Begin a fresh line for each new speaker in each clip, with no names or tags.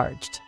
charged.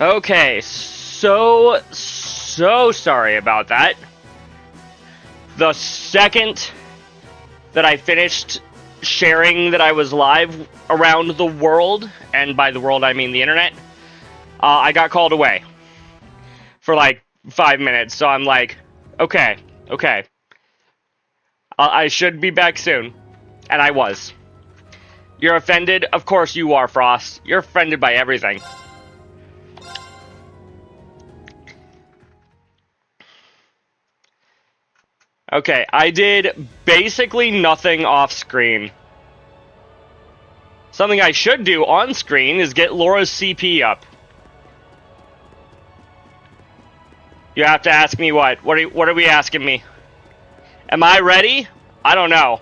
Okay, so sorry about that. The second that I finished sharing that I was live around the world, and by the world I mean the internet, I got called away for like 5 minutes. So I'm like, okay. I should be back soon. And I was. You're offended? Of course you are, Frost. You're offended by everything. Okay, I did basically nothing off screen. Something I should do on screen is get Laura's CP up. You have to ask me what? What are we asking me? Am I ready? I don't know.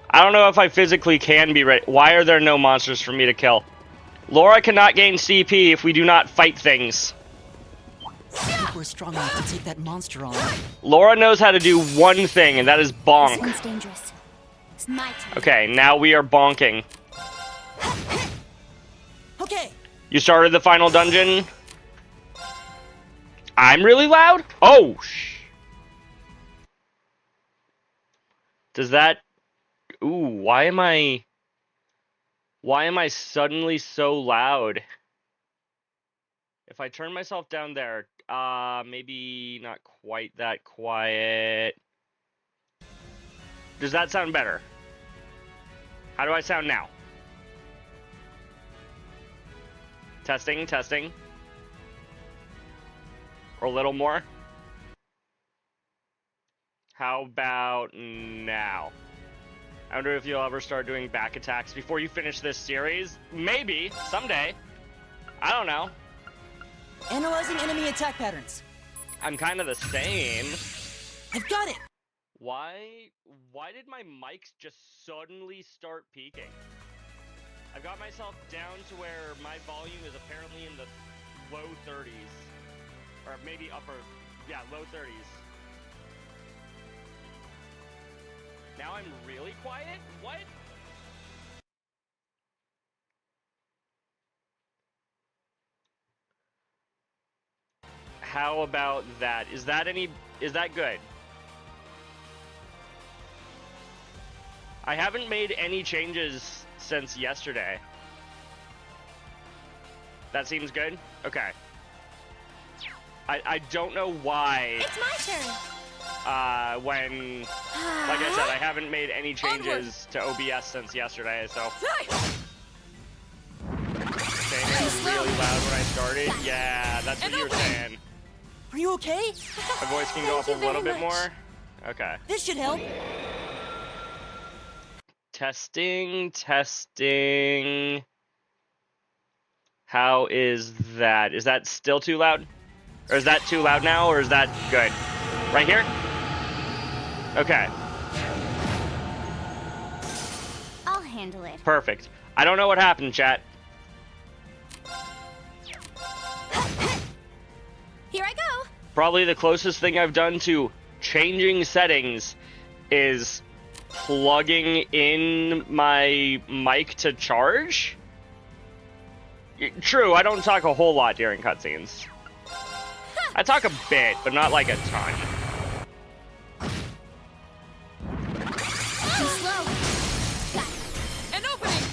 I don't know if I physically can be ready. Why are there no monsters for me to kill? Laura cannot gain CP if we do not fight things.
I think we're strong enough to take that monster on.
Laura knows how to do one thing, and that is bonk.
This one's dangerous. It's my turn.
Okay, now we are bonking.
Okay.
You started the final dungeon? I'm really loud? Oh, Does that... Ooh, why am I suddenly so loud? If I turn myself down there, maybe not quite that quiet. Does that sound better? How do I sound now? Testing. Or a little more? How about now? I wonder if you'll ever start doing back attacks before you finish this series. Maybe, someday. I don't know.
Analyzing enemy attack patterns.
I'm kind of the same.
I've got it!
Why did my mics just suddenly start peaking? I've got myself down to where my volume is apparently in the low 30s. Or maybe low 30s. Now I'm really quiet? What? How about that? Is that any... Is that good? I haven't made any changes since yesterday. That seems good? Okay. I don't know why,
It's my turn.
when, like I said, I haven't made any changes to OBS since yesterday, so. Saying it was really loud when I started? Yeah, that's what you were saying.
Are you okay?
My voice can go up a
Thank you
little
very
bit
much.
more? Okay.
This should help.
Testing, testing. How is that? Is that still too loud? Or is that too loud now, or is that good? Right here? Okay,
I'll handle it.
perfect. I don't know what happened, chat.
Here I go.
Probably the closest thing I've done to changing settings is plugging in my mic to charge. True, I don't talk a whole lot during cutscenes. I talk a bit, but not like a ton.
Too slow. Got it.
An opening!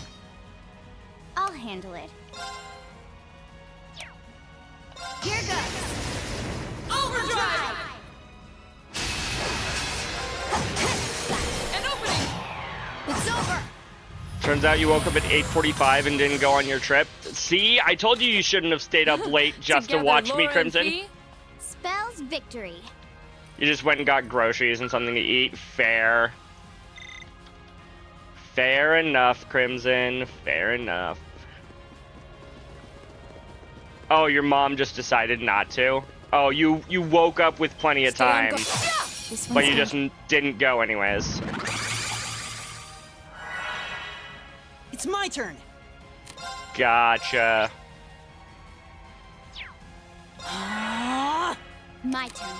I'll handle it. Here goes.
Overdrive! An opening!
It's over.
Turns out you woke up at 8:45 and didn't go on your trip. See, I told you you shouldn't have stayed up late just to
Together,
watch me,
Laura and
Crimson.
Fee.
Spells victory.
You just went and got groceries and something to eat. Fair. Fair enough, Crimson. Fair enough. Oh, your mom just decided not to? Oh, you woke up with plenty of
Stay on
time,
go-
This
but
one's
you
good.
just didn't go anyways.
It's my turn.
Gotcha.
Ah!
My turn.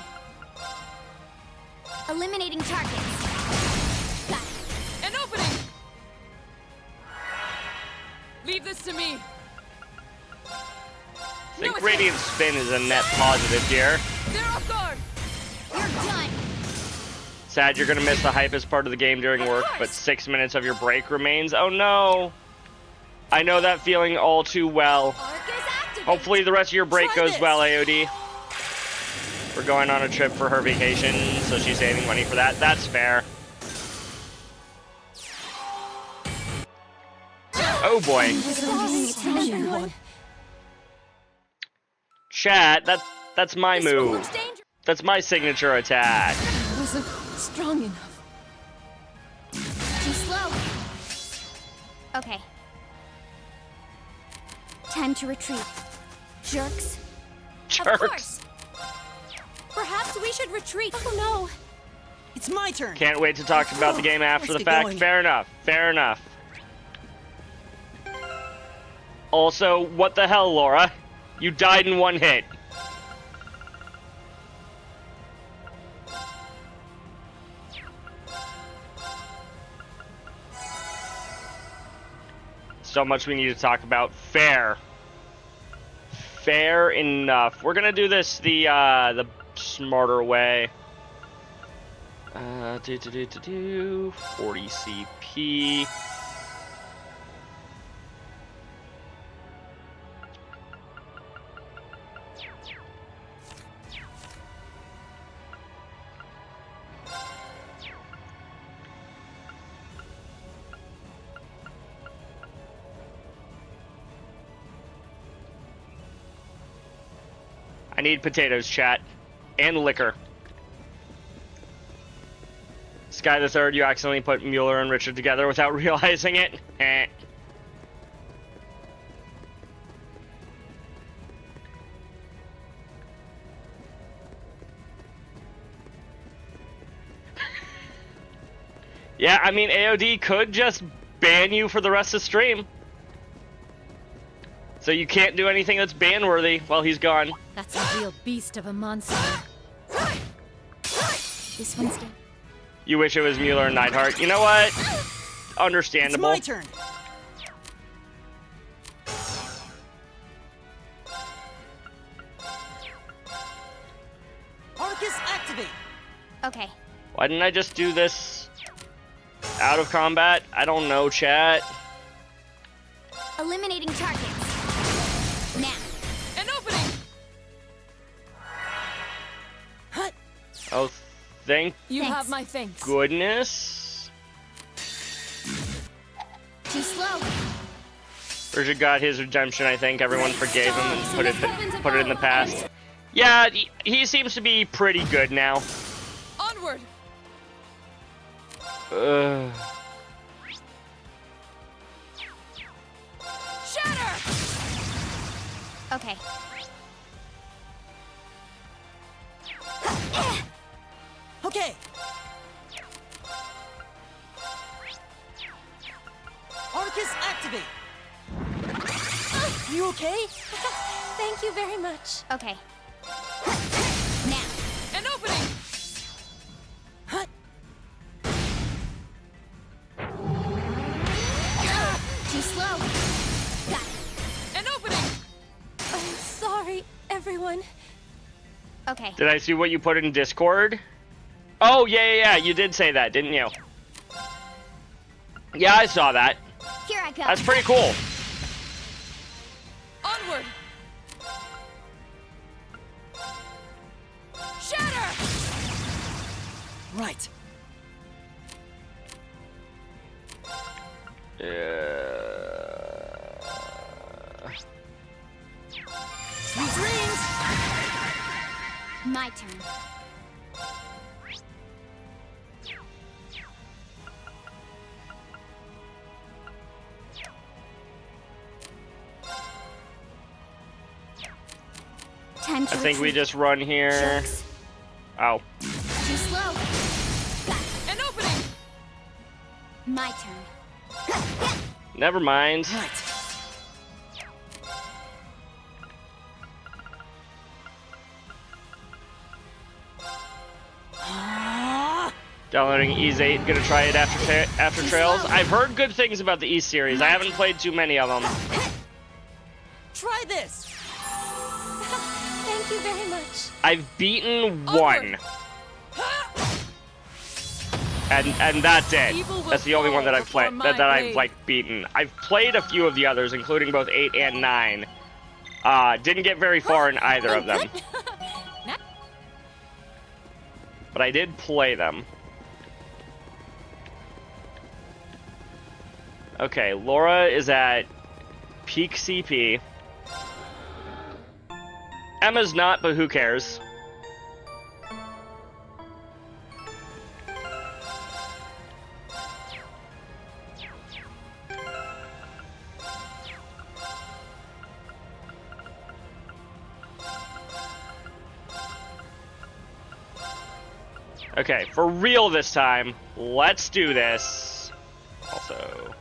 Eliminating targets. Got it.
An opening! Leave this to me.
I think Radiant Spin is a net positive here.
They're off guard!
You're done.
Sad you're gonna miss the hypest part of the game during work, but 6 minutes of your break remains. Oh no! I know that feeling all too well.
Arc is activated.
Hopefully the rest of your break
Try
goes
this.
well, AOD. We're going on a trip for her vacation, so she's saving money for that. That's fair. Oh boy.
Everyone.
Chat, that's my
This one
move.
looks dangerous.
That's my signature attack.
I wasn't strong enough.
Too slow. Okay. Time to retreat. Jerks.
Of
Jerks.
course! Perhaps we should retreat.
Oh no.
It's my turn.
Can't wait to talk about the game after
Let's
the
get
fact.
going.
Fair enough. Fair enough. Also, what the hell, Laura? You died in one hit. So much we need to talk about. Fair. Fair enough. We're gonna do this the smarter way. 40 CP. I need potatoes, chat. And liquor. Sky the Third, you accidentally put Mueller and Richard together without realizing it. Eh. Yeah, I mean, AOD could just ban you for the rest of the stream. So you can't do anything that's ban-worthy while he's gone.
That's a real beast of a monster. This one's good.
You wish it was Mueller and Neidhart. You know what?
It's
Understandable.
my turn. Arcus activate.
Okay.
Why didn't I just do this out of combat? I don't know, chat.
Eliminating targets. Now.
An opening.
Oh, thank
You
Thanks.
have my thanks.
goodness.
Too slow.
Urgent got his redemption, I think. Everyone forgave him and put it in the past. Yeah, he seems to be pretty good now.
Onward. Shatter.
Okay.
Okay. Arcus activate. You okay?
Thank you very much.
Okay. Now.
An opening.
Hut.
Too slow. Got it.
An opening. I'm sorry, everyone.
Okay.
Did I see what you put in Discord? Oh, yeah, you did say that, didn't you? Yeah, I saw that.
Here I go.
That's pretty cool.
Onward. Shatter.
Right. Sweet dreams.
My turn. Time to
I think we
retreat.
just run here.
Jerks.
Oh.
Too slow. Got it.
An opening.
My turn.
Never mind.
Right.
Downloading Ease 8. Gonna try it after Trails. I've heard good things about the Ease series. I haven't played too many of them.
Try this.
Thank you very much.
I've beaten one. And that's it.
Evil will
That's the only one that I've
fall
played
before
that
my
I've
blade.
like beaten. I've played a few of the others, including both 8 and 9. Didn't get very far in either of them. But I did play them. Okay, Laura is at peak CP. Emma's not, but who cares? Okay, for real this time. Let's do this. Also,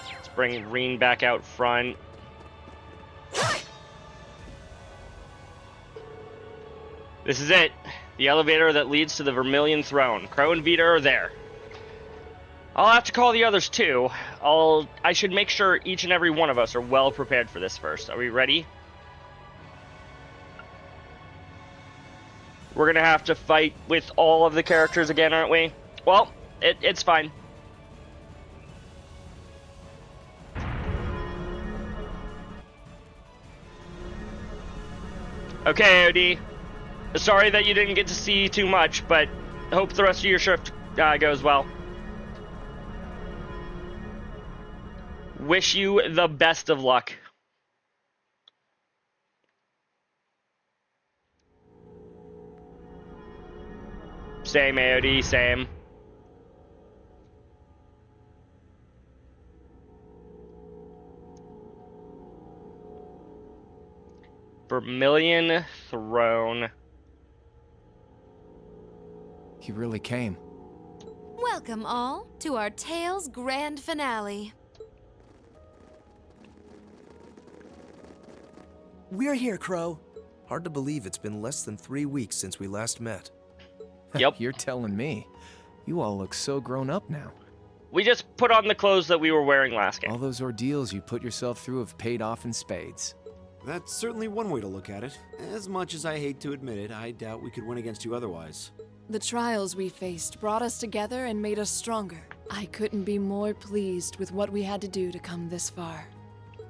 let's bring Reen back out front. This is it. The elevator that leads to the Vermilion Throne. Crow and Vita are there. I'll have to call the others too. I should make sure each and every one of us are well prepared for this first. Are we ready? We're gonna have to fight with all of the characters again, aren't we? Well, it's fine. Okay, OD. Sorry that you didn't get to see too much, but hope the rest of your shift goes well. Wish you the best of luck. Same, AOD, same. Vermilion Throne.
He really came.
Welcome all to our Tales Grand Finale.
We're here, Crow.
Hard to believe it's been less than 3 weeks since we last met.
Yep.
You're telling me. You all look so grown up now.
We just put on the clothes that we were wearing last game.
All those ordeals you put yourself through have paid off in spades.
That's certainly one way to look at it. As much as I hate to admit it, I doubt we could win against you otherwise. The trials we faced brought us together and made us stronger. I couldn't be more pleased with what we had to do to come this far.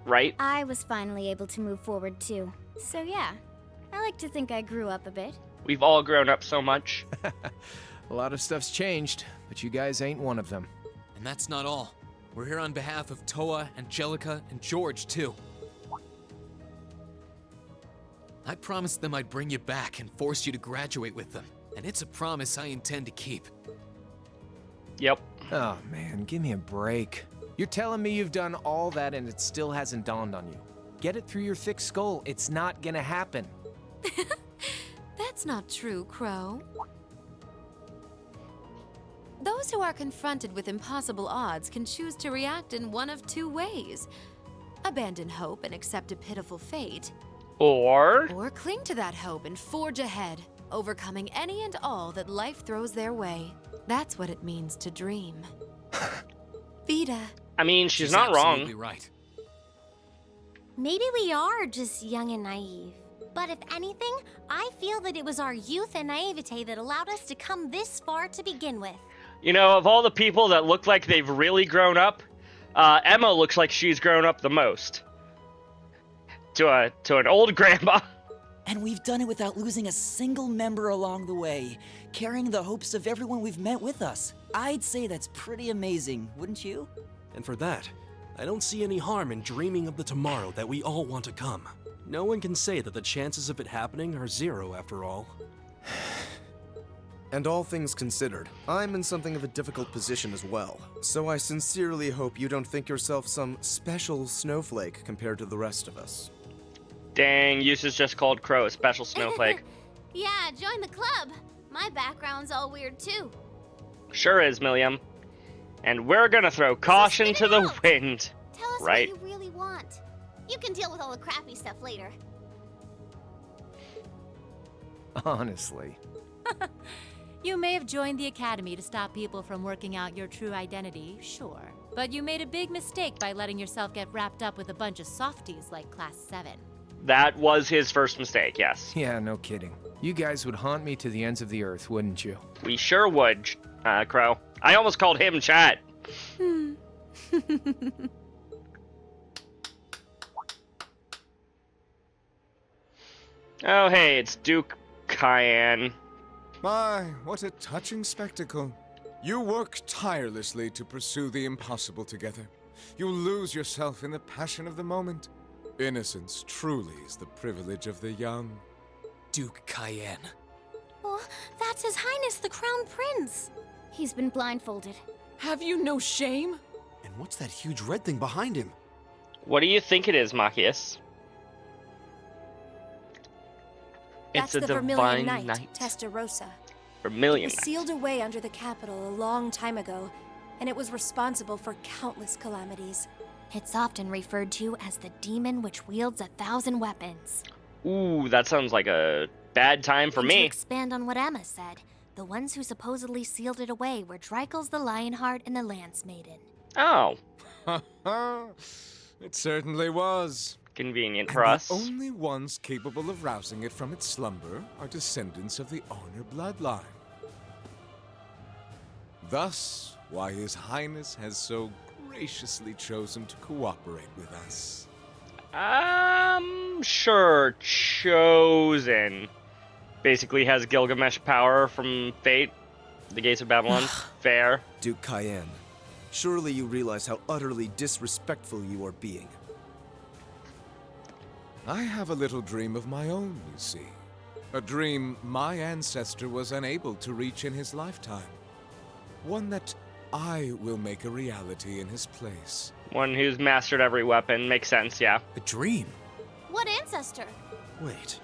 Right?
I was finally able to move forward too. So yeah, I like to think I grew up a bit.
We've all grown up so much.
A lot of stuff's changed, but you guys ain't one of them.
And that's not all. We're here on behalf of Toa, Angelica, and George, too. I promised them I'd bring you back and force you to graduate with them. And it's a promise I intend to keep.
Yep.
Oh man, give me a break. You're telling me you've done all that and it still hasn't dawned on you. Get it through your thick skull, it's not gonna happen.
That's not true, Crow. Those who are confronted with impossible odds can choose to react in one of two ways. Abandon hope and accept a pitiful fate.
Or
Cling to that hope and forge ahead, overcoming any and all that life throws their way. That's what it means to dream. Vida.
I mean, she's not wrong.
Absolutely right.
Maybe we are just young and naive. But if anything, I feel that it was our youth and naivete that allowed us to come this far to begin with.
You know, of all the people that look like they've really grown up, Emma looks like she's grown up the most. To an old grandma.
And we've done it without losing a single member along the way, carrying the hopes of everyone we've met with us. I'd say that's pretty amazing, wouldn't you?
And for that, I don't see any harm in dreaming of the tomorrow that we all want to come. No one can say that the chances of it happening are zero after all.
And all things considered, I'm in something of a difficult position as well. So I sincerely hope you don't think yourself some special snowflake compared to the rest of us.
Dang, Eustace just called Crow a special snowflake.
Yeah, join the club. My background's all weird too.
Sure is, Milliam. And we're gonna throw caution to the wind.
Tell us
Right.
what you really want. You can deal with all the crappy stuff later.
Honestly.
You may have joined the academy to stop people from working out your true identity, sure. But you made a big mistake by letting yourself get wrapped up with a bunch of softies like Class 7.
That was his first mistake, yes.
Yeah, no kidding. You guys would haunt me to the ends of the earth, wouldn't you?
We sure would, Crow. I almost called him Chat. Oh, hey, it's Duke Cayenne.
My, what a touching spectacle. You work tirelessly to pursue the impossible together. You lose yourself in the passion of the moment. Innocence truly is the privilege of the young.
Duke Cayenne.
Oh, that's His Highness the Crown Prince. He's been blindfolded.
Have you no shame?
And what's that huge red thing behind him?
What do you think it is, Machias?
That's
It's a
the
divine
Vermilion
night.
Testarossa.
Vermilion
It was
Knight.
sealed away under the capital a long time ago, and it was responsible for countless calamities.
It's often referred to as the demon which wields 1,000 weapons.
Ooh, that sounds like a bad time for
And
me.
to expand on what Emma said, the ones who supposedly sealed it away were Dreikel's the Lionheart and the Lance Maiden.
Oh,
It certainly was.
convenient
And
for us.
the only ones capable of rousing it from its slumber are descendants of the Honor bloodline. Thus, why His Highness has so graciously chosen to cooperate with us.
Sure, chosen. Basically has Gilgamesh power from fate. The Gates of Babylon. Fair.
Duke Cayenne, surely you realize how utterly disrespectful you are being.
I have a little dream of my own, you see. A dream my ancestor was unable to reach in his lifetime. One that I will make a reality in his place.
One who's mastered every weapon. Makes sense, yeah.
A dream?
What ancestor?
Wait.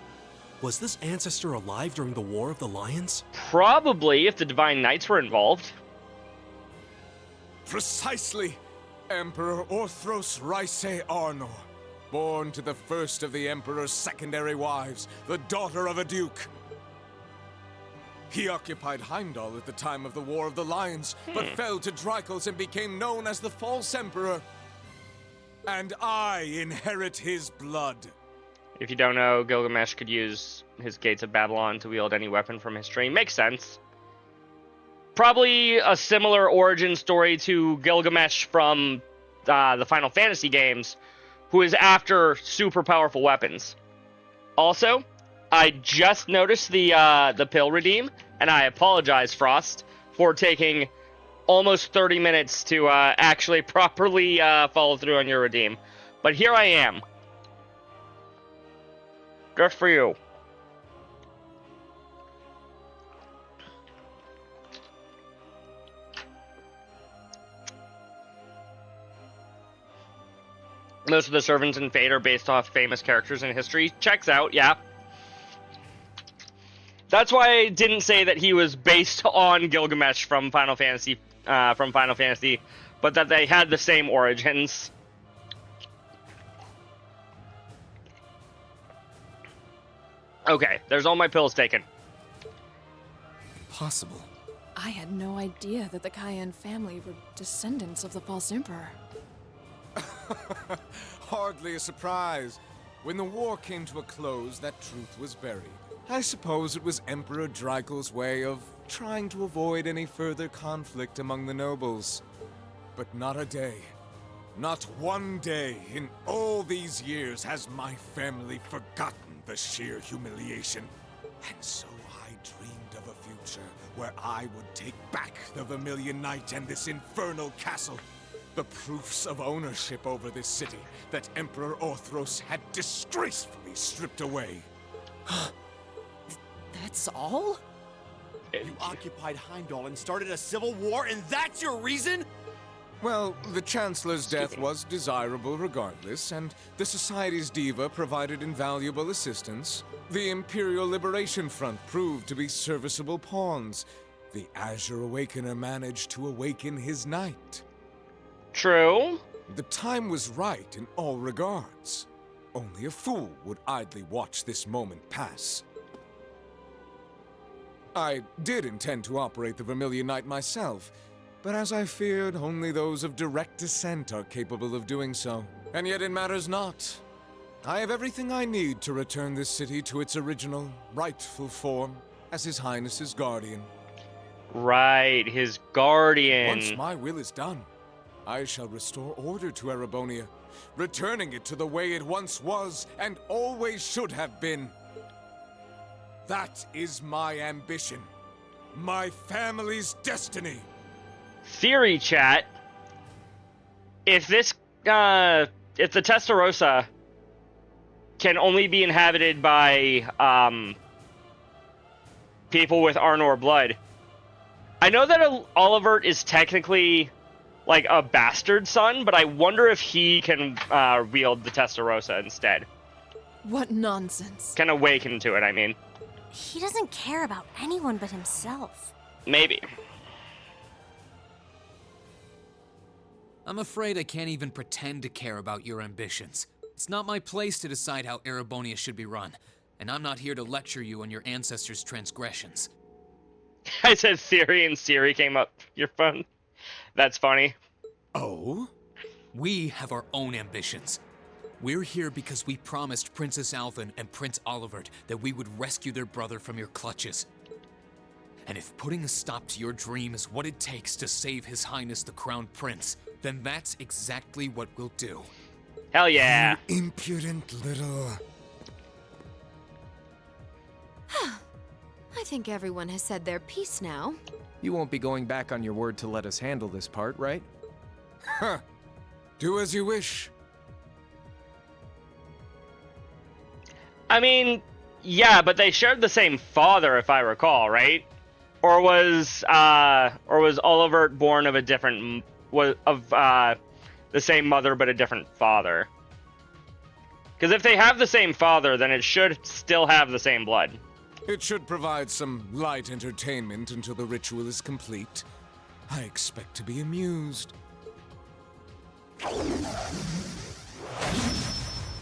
Was this ancestor alive during the War of the Lions?
Probably if the Divine Knights were involved.
Precisely! Emperor Orthros Raise Arnor, born to the first of the Emperor's secondary wives, the daughter of a duke. He occupied Heimdall at the time of the War of the Lions, but fell to Dreikel's and became known as the False Emperor. And I inherit his blood.
If you don't know, Gilgamesh could use his Gates of Babylon to wield any weapon from history. Makes sense. probably a similar origin story to Gilgamesh from the Final Fantasy games, who is after super powerful weapons. Also, I just noticed the pill redeem, and I apologize, Frost, for taking almost 30 minutes to actually properly follow through on your redeem. But here I am. Just for you. Most of the servants in Fate are based off famous characters in history. Checks out, yeah. That's why I didn't say that he was based on Gilgamesh from Final Fantasy, but that they had the same origins. Okay, there's all my pills taken.
Impossible.
I had no idea that the Cayenne family were descendants of the false emperor.
Hardly a surprise. When the war came to a close, that truth was buried. I suppose it was Emperor Drygel's way of trying to avoid any further conflict among the nobles. But not a day, not one day in all these years has my family forgotten the sheer humiliation. And so I dreamed of a future where I would take back the Vermilion Knight and this infernal castle. The proofs of ownership over this city that Emperor Orthros had disgracefully stripped away.
That's all?
You occupied Heimdall and started a civil war, and that's your reason?
Well, the Chancellor's death was desirable regardless, and the Society's diva provided invaluable assistance. The Imperial Liberation Front proved to be serviceable pawns. The Azure Awakener managed to awaken his knight.
True.
The time was right in all regards. Only a fool would idly watch this moment pass. I did intend to operate the Vermilion Knight myself, but as I feared, only those of direct descent are capable of doing so. And yet it matters not. I have everything I need to return this city to its original, rightful form as His Highness's guardian.
Right, his guardian.
Once my will is done, I shall restore order to Erebonia, returning it to the way it once was and always should have been. That is my ambition. My family's destiny.
Theory chat. If this, if the Testarossa can only be inhabited by, people with Arnor blood, I know that Olivert is technically like a bastard son, but I wonder if he can wield the Testarossa instead.
What nonsense.
Can awaken to it, I mean.
He doesn't care about anyone but himself.
Maybe.
I'm afraid I can't even pretend to care about your ambitions. It's not my place to decide how Erebonia should be run, and I'm not here to lecture you on your ancestors' transgressions.
I said Theory and Siri came up your phone. That's funny.
Oh?
We have our own ambitions. We're here because we promised Princess Alvin and Prince Olivert that we would rescue their brother from your clutches. And if putting a stop to your dream is what it takes to save His Highness the Crown Prince, then that's exactly what we'll do.
Hell yeah.
You impudent little...
I think everyone has said their piece now.
You won't be going back on your word to let us handle this part, right?
Huh. Do as you wish.
I mean, yeah, but they shared the same father, if I recall, right? Or was Olivert born of a different, the same mother but a different father? Because if they have the same father, then it should still have the same blood.
It should provide some light entertainment until the ritual is complete. I expect to be amused.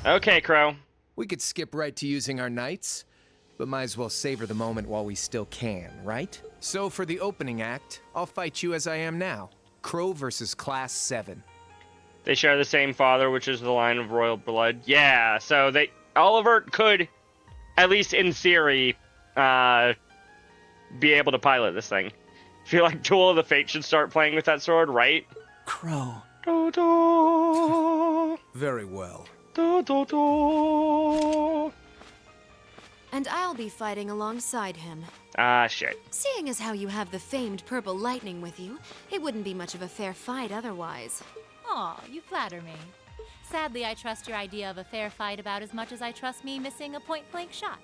Okay, Crow.
We could skip right to using our knights, but might as well savor the moment while we still can, right? So for the opening act, I'll fight you as I am now. Crow versus Class 7.
They share the same father, which is the line of royal blood. Yeah, so Olivert could, at least in theory, be able to pilot this thing. feel like Duel of the Fates should start playing with that sword, right?
Crow.
Do, do,
Very well.
do, do, do.
And I'll be fighting alongside him.
Ah, shit.
Seeing as how you have the famed purple lightning with you, it wouldn't be much of a fair fight otherwise.
Aw, you flatter me. Sadly, I trust your idea of a fair fight about as much as I trust me missing a point-blank shot.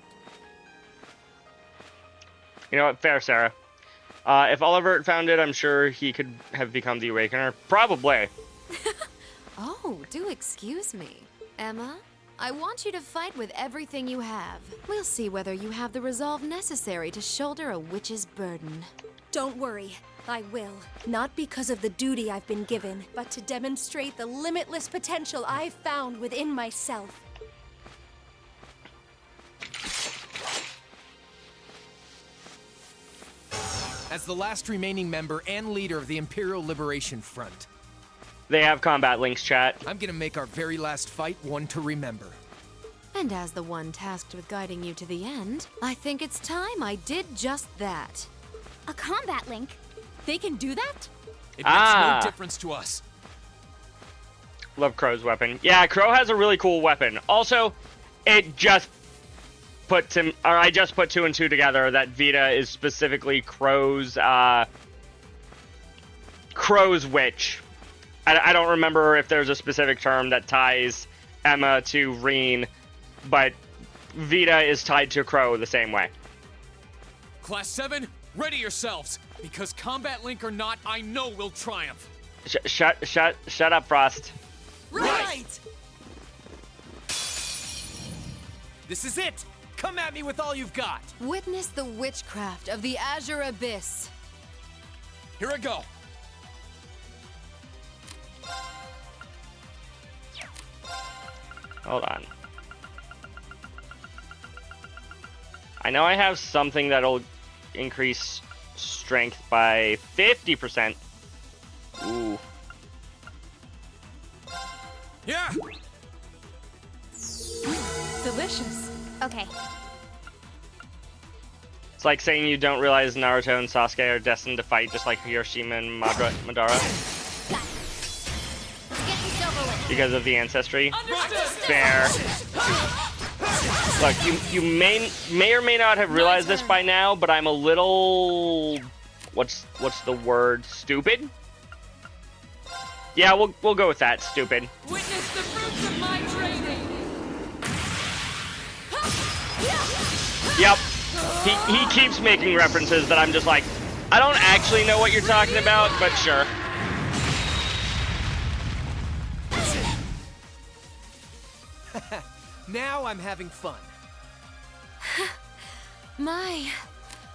You know what? Fair, Sarah. If Oliver had found it, I'm sure he could have become the Awakener. Probably.
Oh, do excuse me. Emma, I want you to fight with everything you have. We'll see whether you have the resolve necessary to shoulder a witch's burden.
Don't worry, I will. Not because of the duty I've been given, but to demonstrate the limitless potential I've found within myself.
As the last remaining member and leader of the Imperial Liberation Front,
They have combat links, chat.
I'm gonna make our very last fight one to remember.
And as the one tasked with guiding you to the end, I think it's time I did just that.
A combat link?
They can do that?
It makes
Ah.
no difference to us.
Love Crow's weapon. Yeah, Crow has a really cool weapon. Also, it just puts him, or I just put 2 and 2 together that Vita is specifically Crow's witch. I don't remember if there's a specific term that ties Emma to Reen, but Vita is tied to Crow the same way.
Class 7, ready yourselves. Because combat link or not, I know we'll triumph.
Shut up, Frost.
Right! This is it! Come at me with all you've got!
Witness the witchcraft of the Azure Abyss.
Here I go.
Hold on. I know I have something that'll increase strength by 50%. Ooh.
Yeah!
Delicious.
Okay.
It's like saying you don't realize Naruto and Sasuke are destined to fight just like Hiroshima and Madara
Got it. Let's get this over with.
because of the ancestry. Fair. Look, you may or may not have realized this by now, but I'm a little what's the word? Stupid? Yeah, we'll go with that. Stupid.
Witness the fruits of my training!
Yep. He keeps making references that I'm just like, I don't actually know what you're talking about, but sure.
Now I'm having fun.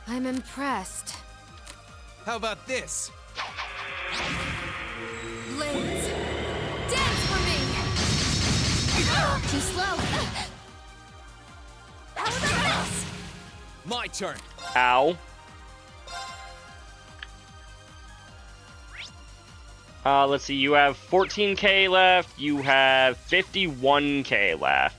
I'm impressed.
How about this?
Blades, dance for me!
Too slow. How about this?
My turn.
Ow. Let's see, you have 14k left, you have 51k left.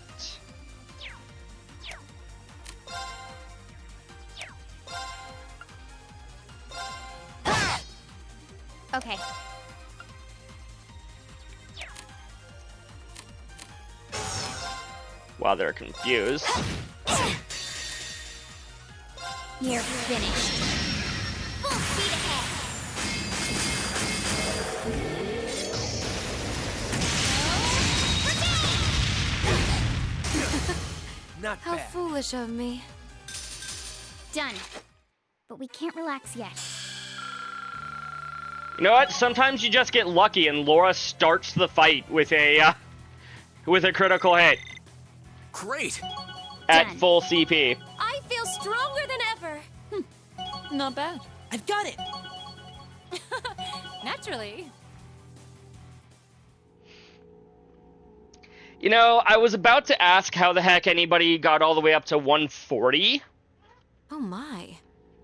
Okay.
While they're confused.
You're finished. Full speed ahead.
Not
How
bad.
foolish of me.
Done. But we can't relax yet.
You know what? Sometimes you just get lucky and Laura starts the fight with a critical hit
Great.
at
Done.
full CP.
I feel stronger than ever.
Not bad.
I've got it!
Naturally.
You know, I was about to ask how the heck anybody got all the way up to 140,
Oh my.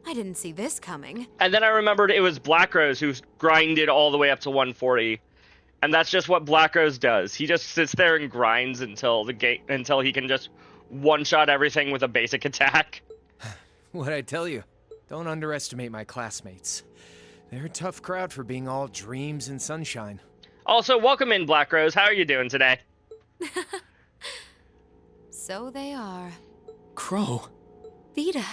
I didn't see this coming.
and then I remembered it was Black Rose who grinded all the way up to 140, and that's just what Black Rose does. He just sits there and grinds until he can just one-shot everything with a basic attack.
What'd I tell you? Don't underestimate my classmates. They're a tough crowd for being all dreams and sunshine.
Also, welcome in, Black Rose. How are you doing today?
So they are.
Crow.
Vita.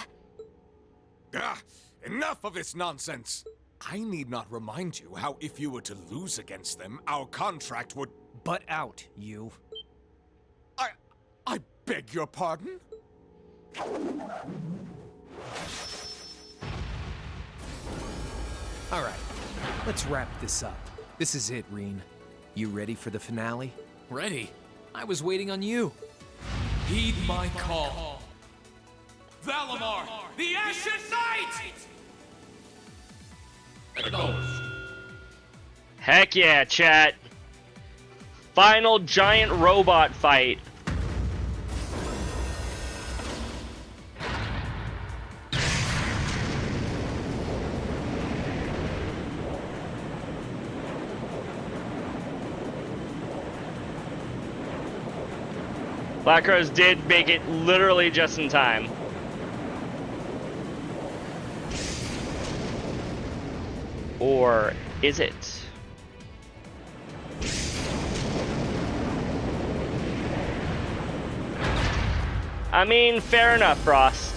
Ah, enough of this nonsense! I need not remind you how if you were to lose against them, our contract would...
Butt out, you.
I beg your pardon?
Alright, let's wrap this up. This is it, Reen. You ready for the finale?
Ready? I was waiting on you. Heed my call. Valimar, the Ashen Knight! Acknowledged.
Heck yeah, chat. Final giant robot fight. Black Rose did make it literally just in time. Or is it? I mean, fair enough, Frost.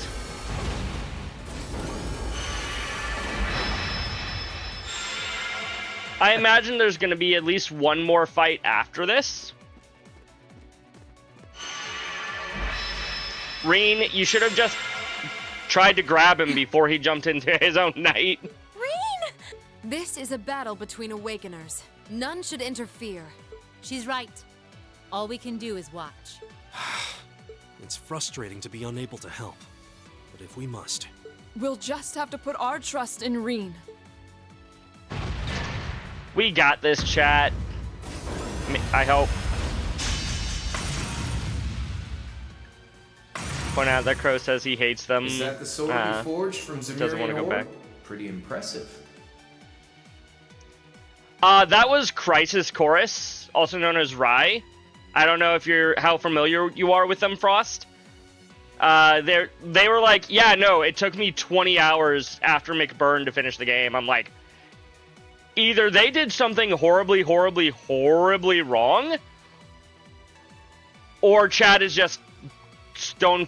I imagine there's going to be at least one more fight after this. Reen, you should have just tried to grab him before he jumped into his own knight.
Reen! This is a battle between Awakeners. None should interfere.
She's right. All we can do is watch.
It's frustrating to be unable to help, but if we must...
We'll just have to put our trust in Reen.
We got this, chat. I hope. Point out that Crow says he hates them.
Is that the sword you forged from Zemirian
doesn't want to go
ore?
back.
Pretty impressive.
That was Crisis Chorus, also known as Rai. I don't know if how familiar you are with them, Frost. They were like, yeah, no, it took me 20 hours after McBurn to finish the game. I'm like, either they did something horribly, horribly, horribly wrong, or Chad is just stone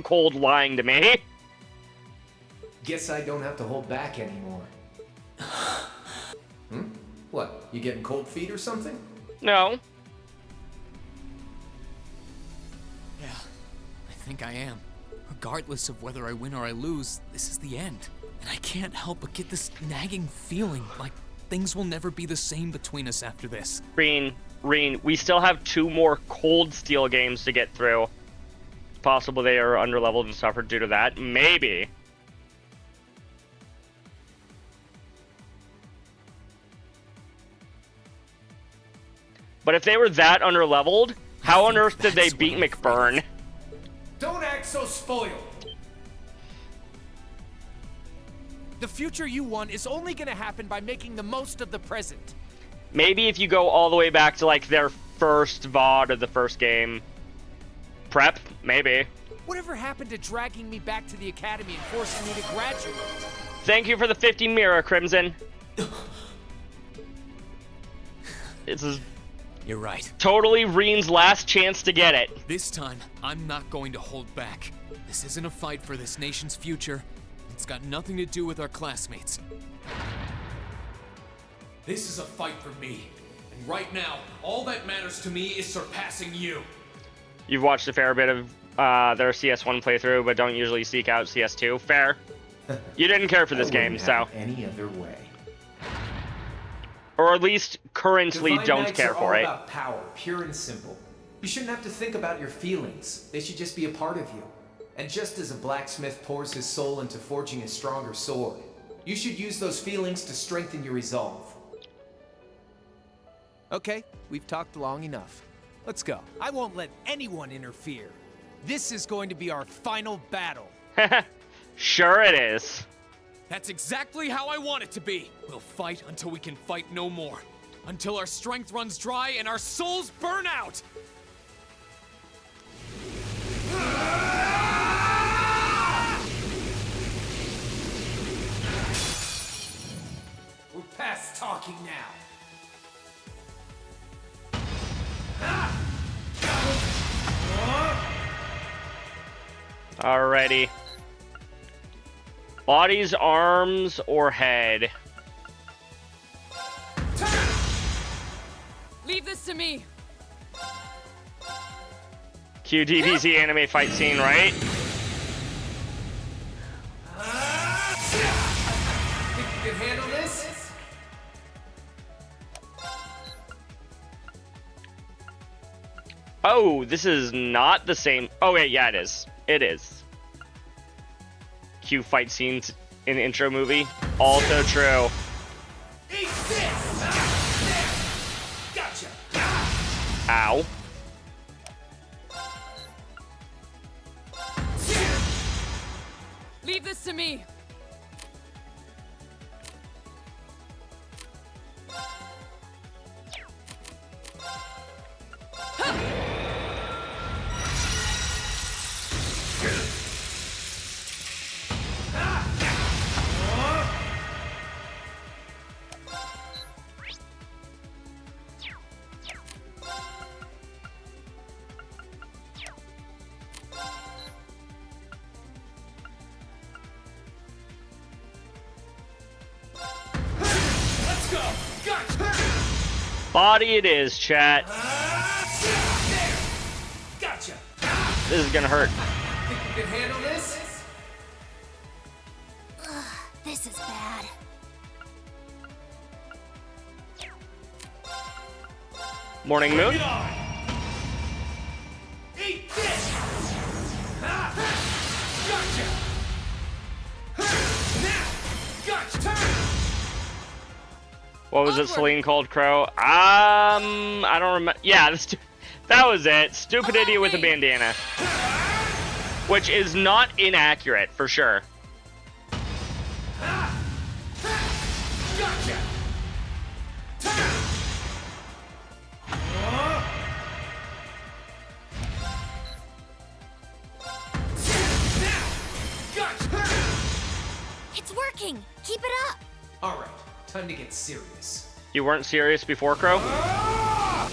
cold lying to me.
Guess I don't have to hold back anymore. What, you getting cold feet or something?
No.
Yeah, I think I am. Regardless of whether I win or I lose, this is the end. And I can't help but get this nagging feeling like things will never be the same between us after this.
Reen, we still have 2 more Cold Steel games to get through. It's possible they are underleveled and suffered due to that. Maybe. But if they were that underleveled, how on earth did they beat McBurn?
Don't act so spoiled! The future you want is only gonna happen by making the most of the present.
Maybe if you go all the way back to like their first VOD of the first game. Prep? Maybe.
Whatever happened to dragging me back to the academy and forcing me to graduate?
Thank you for the 50 mirror, Crimson. This is...
You're right.
Totally Reen's last chance to get it.
This time, I'm not going to hold back. This isn't a fight for this nation's future. It's got nothing to do with our classmates. This is a fight for me. And right now, all that matters to me is surpassing you.
You've watched a fair bit of their CS1 playthrough, but don't usually seek out CS2. Fair. You didn't care for this game, so...
Any other way.
Or at least currently
Divine
don't
Knights
care
are
for
all
it.
about power, pure and simple. You shouldn't have to think about your feelings. They should just be a part of you. And just as a blacksmith pours his soul into forging a stronger sword, you should use those feelings to strengthen your resolve. Okay, we've talked long enough. Let's go. I won't let anyone interfere. This is going to be our final battle.
Sure it is.
That's exactly how I want it to be. We'll fight until we can fight no more. Until our strength runs dry and our souls burn out.
Alrighty. Bodies, arms, or head?
Leave this to me.
QDBZ anime fight scene, right?
Think you can handle this?
Oh, this is not the same. Oh, wait, yeah, it is. It is. Q fight scenes in intro movie. Also true.
Eat this! Gotcha!
Ow.
Leave this to me.
Let's go! Gotcha!
Body it is, chat.
There! Gotcha!
This is gonna hurt.
Think you can handle this?
This is bad.
Morning
Bring
Moon.
it on! Eat this! Gotcha! Now! Gotcha! Turn!
What was it Celine called, Crow? I don't remember. Yeah, that was it. Stupid idiot with a bandana. Which is not inaccurate, for sure.
Gotcha! Turn! Now! Gotcha!
It's working. Keep it up.
All right, time to get serious.
You weren't serious before, Crow? Uh-oh.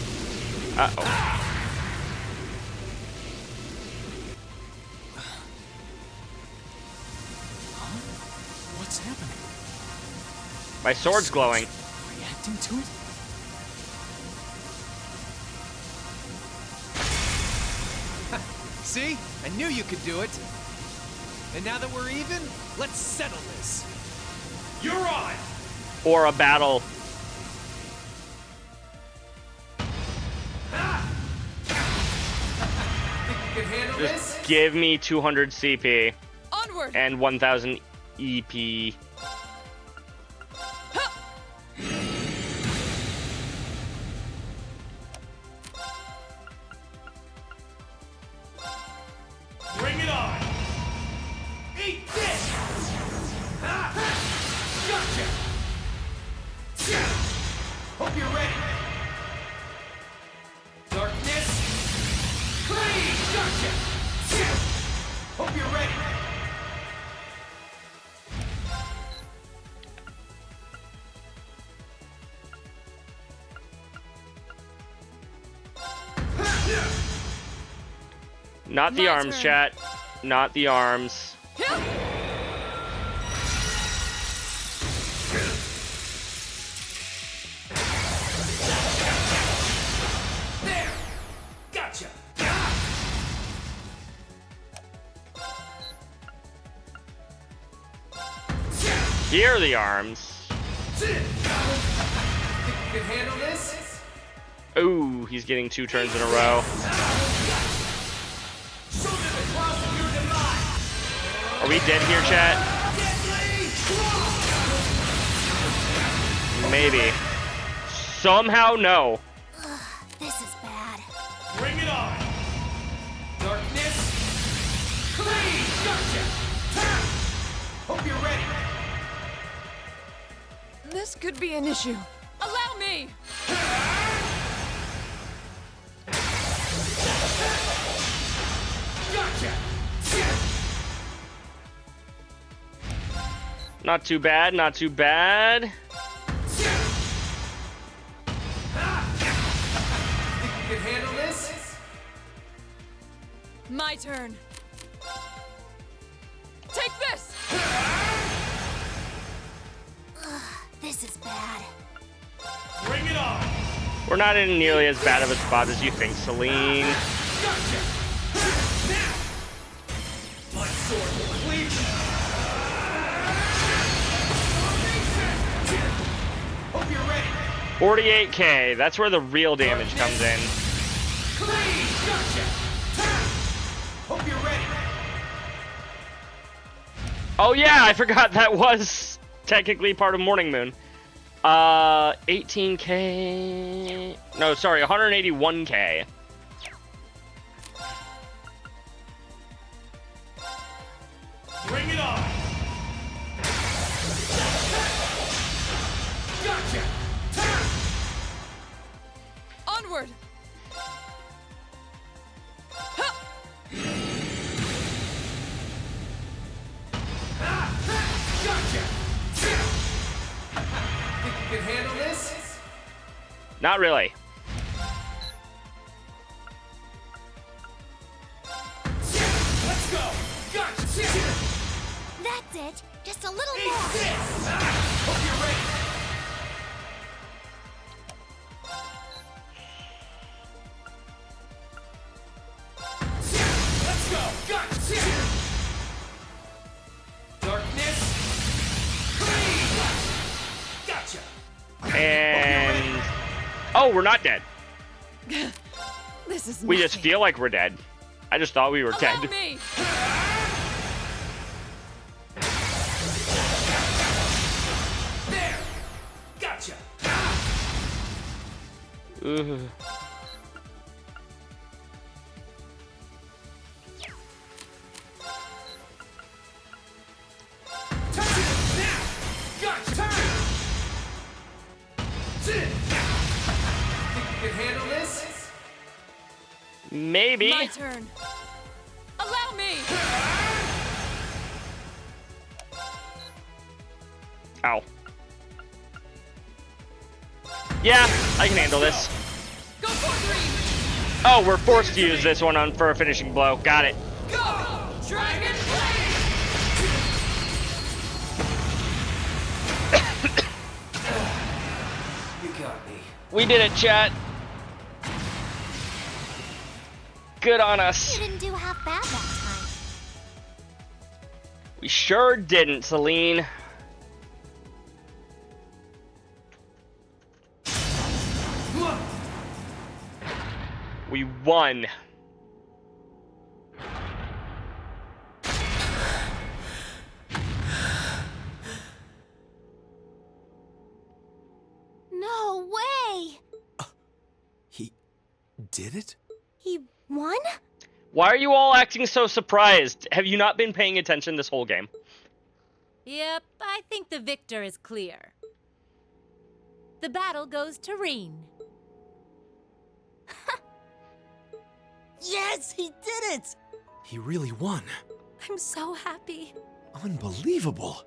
What's happening?
My sword's glowing.
Reacting to it?
See? I knew you could do it. And now that we're even, let's settle this. You're on!
Or a battle.
Think you can handle this?
Just give me 200 CP
Onward.
and 1000 EP.
Bring it on! Eat this! Gotcha! Hope you're ready. Darkness! Please! Gotcha! Hope you're ready.
Not the
My
arms,
turn.
chat. Not the arms.
There! Gotcha!
Here are the arms.
Think you can handle this?
Ooh, he's getting 2 turns in a row.
Show them the cross of your demise!
Are we dead here, chat?
Deadly draw!
Maybe. Somehow, no.
This is bad.
Bring it on! Darkness! Please! Gotcha! Turn! Hope you're ready.
This could be an issue. Allow me.
Gotcha!
Not too bad, not too bad.
Think you can handle this?
My turn.
this is bad.
Bring it on!
We're not in nearly as bad of a spot as you think, Celine.
Gotcha! Now! My sword complete!
48k, that's where the real damage comes in.
Clean! Gotcha! Hope you're ready!
Oh yeah, I forgot that was technically part of Morning Moon. 18k... No, sorry, 181k.
Bring it on! Gotcha!
Onward!
Gotcha! Think you can handle this?
Not really.
Let's go! Gotcha!
That's it. Just a little
Eat
more.
this! Hope you're ready! Let's go! Gotcha! Darkness! Clean! Gotcha!
And... Oh, we're not dead.
This is
We just
nothing.
feel like we're dead. I just thought we were
Allow
dead.
me!
There! Gotcha!
Ugh.
Touch it! Now! Gotcha! Turn! Think you can handle this?
Maybe.
My turn. Allow me!
Ow. Yeah, I can handle this.
Go for green!
Oh, we're forced to use this one on for a finishing blow. Got it.
Go! Dragon Blade!
You got me.
We did it, chat. Good on us.
You didn't do half bad that time.
We sure didn't, Celine. We won.
No way!
He did it?
He won?
Why are you all acting so surprised? Have you not been paying attention this whole game?
Yep, I think the victor is clear. The battle goes to Reen.
Yes, he did it!
He really won.
I'm so happy.
Unbelievable.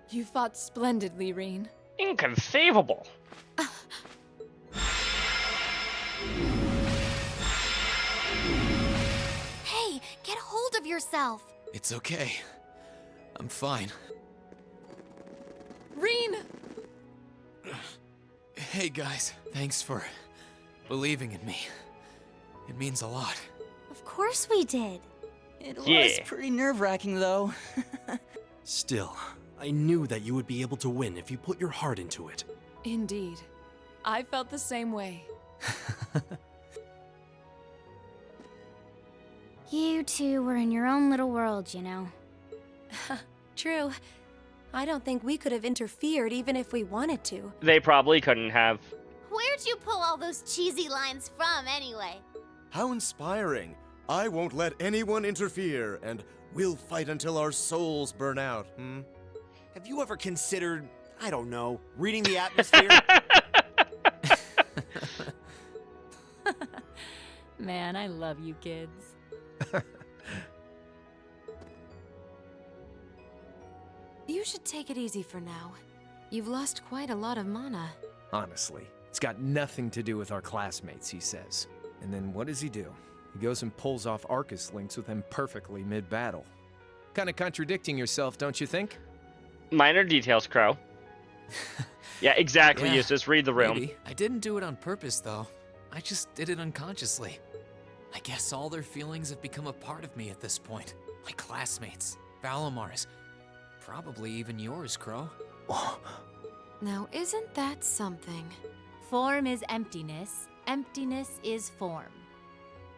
You fought splendidly, Reen.
Inconceivable.
Hey, get hold of yourself.
It's okay. I'm fine.
Reen!
Hey guys, thanks for believing in me. It means a lot.
Of course we did.
It was
Yeah.
pretty nerve-wracking, though.
Still, I knew that you would be able to win if you put your heart into it.
Indeed. I felt the same way.
You two were in your own little world, you know.
True. I don't think we could have interfered even if we wanted to.
They probably couldn't have.
Where'd you pull all those cheesy lines from, anyway?
How inspiring. I won't let anyone interfere, and we'll fight until our souls burn out, hmm?
Have you ever considered, I don't know, reading the atmosphere?
Man, I love you kids.
You should take it easy for now. You've lost quite a lot of mana.
Honestly, it's got nothing to do with our classmates, he says. And then what does he do? He goes and pulls off Arcus links with him perfectly mid-battle. Kinda contradicting yourself, don't you think?
Minor details, Crow. Yeah, exactly,
Yeah,
Eustace. Read the room.
Maybe. I didn't do it on purpose, though. I just did it unconsciously. I guess all their feelings have become a part of me at this point. My classmates, Valamar's, probably even yours, Crow.
Now, isn't that something?
Form is emptiness. Emptiness is form.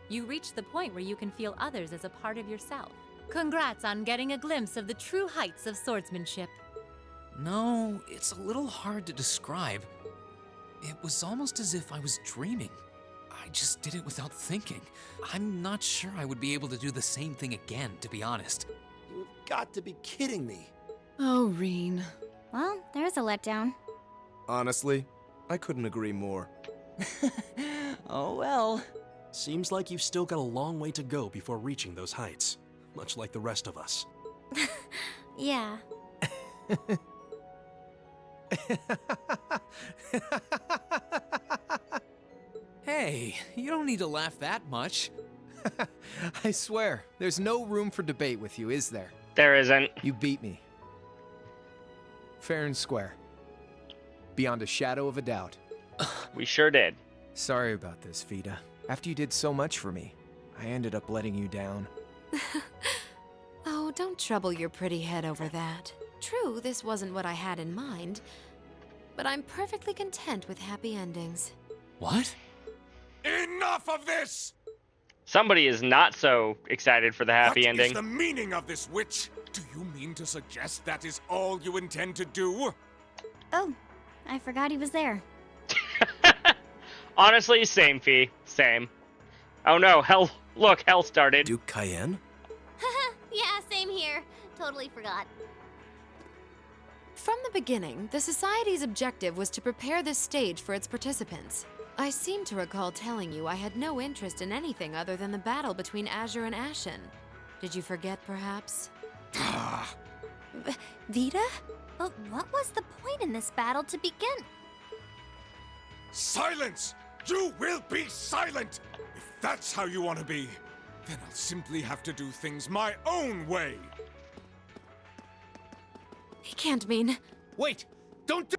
You reach the point where you can feel others as a part of yourself. Congrats on getting a glimpse of the true heights of swordsmanship.
No, it's a little hard to describe. It was almost as if I was dreaming. I just did it without thinking. I'm not sure I would be able to do the same thing again, to be honest.
You've got to be kidding me.
Oh, Reen.
Well, there's a letdown.
Honestly, I couldn't agree more.
Oh well.
Seems like you've still got a long way to go before reaching those heights, much like the rest of us.
Yeah.
Hey, you don't need to laugh that much.
I swear, there's no room for debate with you, is there?
There isn't.
You beat me. Fair and square. Beyond a shadow of a doubt.
We sure did.
Sorry about this, Vida. After you did so much for me, I ended up letting you down.
Oh, don't trouble your pretty head over that. True, this wasn't what I had in mind, but I'm perfectly content with happy endings.
What?
Enough of this!
Somebody is not so excited for the happy
What
ending.
is the meaning of this, witch? Do you mean to suggest that is all you intend to do?
Oh, I forgot he was there.
Honestly, same, Fee. Same. Oh no, hell. Look, hell started.
Duke Cayenne?
Yeah, same here. Totally forgot.
From the beginning, the Society's objective was to prepare this stage for its participants. I seem to recall telling you I had no interest in anything other than the battle between Azure and Ashen. Did you forget, perhaps?
Vida? But what was the point in this battle to begin?
Silence! You will be silent! If that's how you want to be, then I'll simply have to do things my own way.
He can't mean...
Wait! Don't do...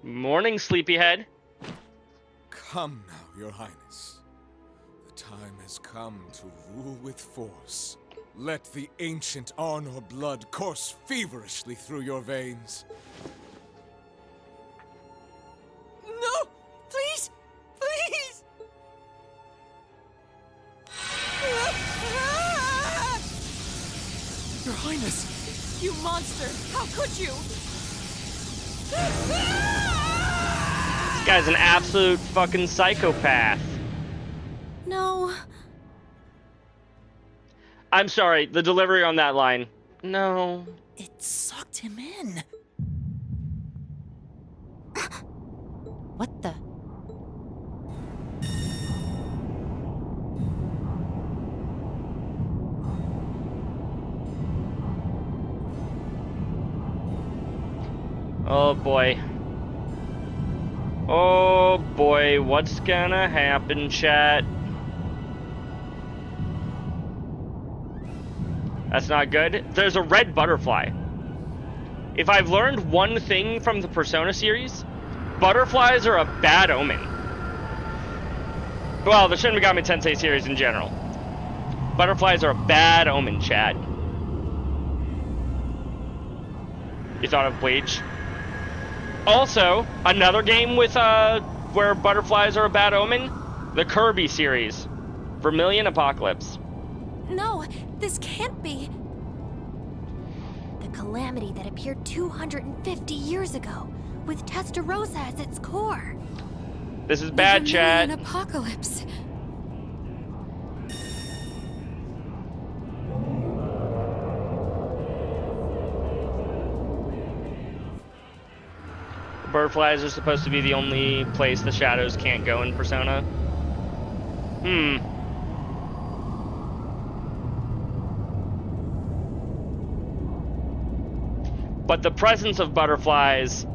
Morning, sleepyhead.
Come now, Your Highness. The time has come to rule with force. Let the ancient Arnor blood course feverishly through your veins.
No! Please! Please!
Your Highness!
You monster! How could you?
This guy's an absolute fucking psychopath.
No.
I'm sorry, the delivery on that line. No.
It sucked him in. What the?
Oh boy. Oh boy, what's gonna happen, chat? That's not good. There's a red butterfly. If I've learned one thing from the Persona series, butterflies are a bad omen. Well, the Shin Megami Tensei series in general. Butterflies are a bad omen, chat. You thought of Bleach? Also, another game with where butterflies are a bad omen, the Kirby series, Vermilion Apocalypse.
No, this can't be.
The calamity that appeared 250 years ago, with Testarossa as its core.
This is bad, chat.
An apocalypse.
Butterflies are supposed to be the only place the shadows can't go in Persona. But the presence of butterflies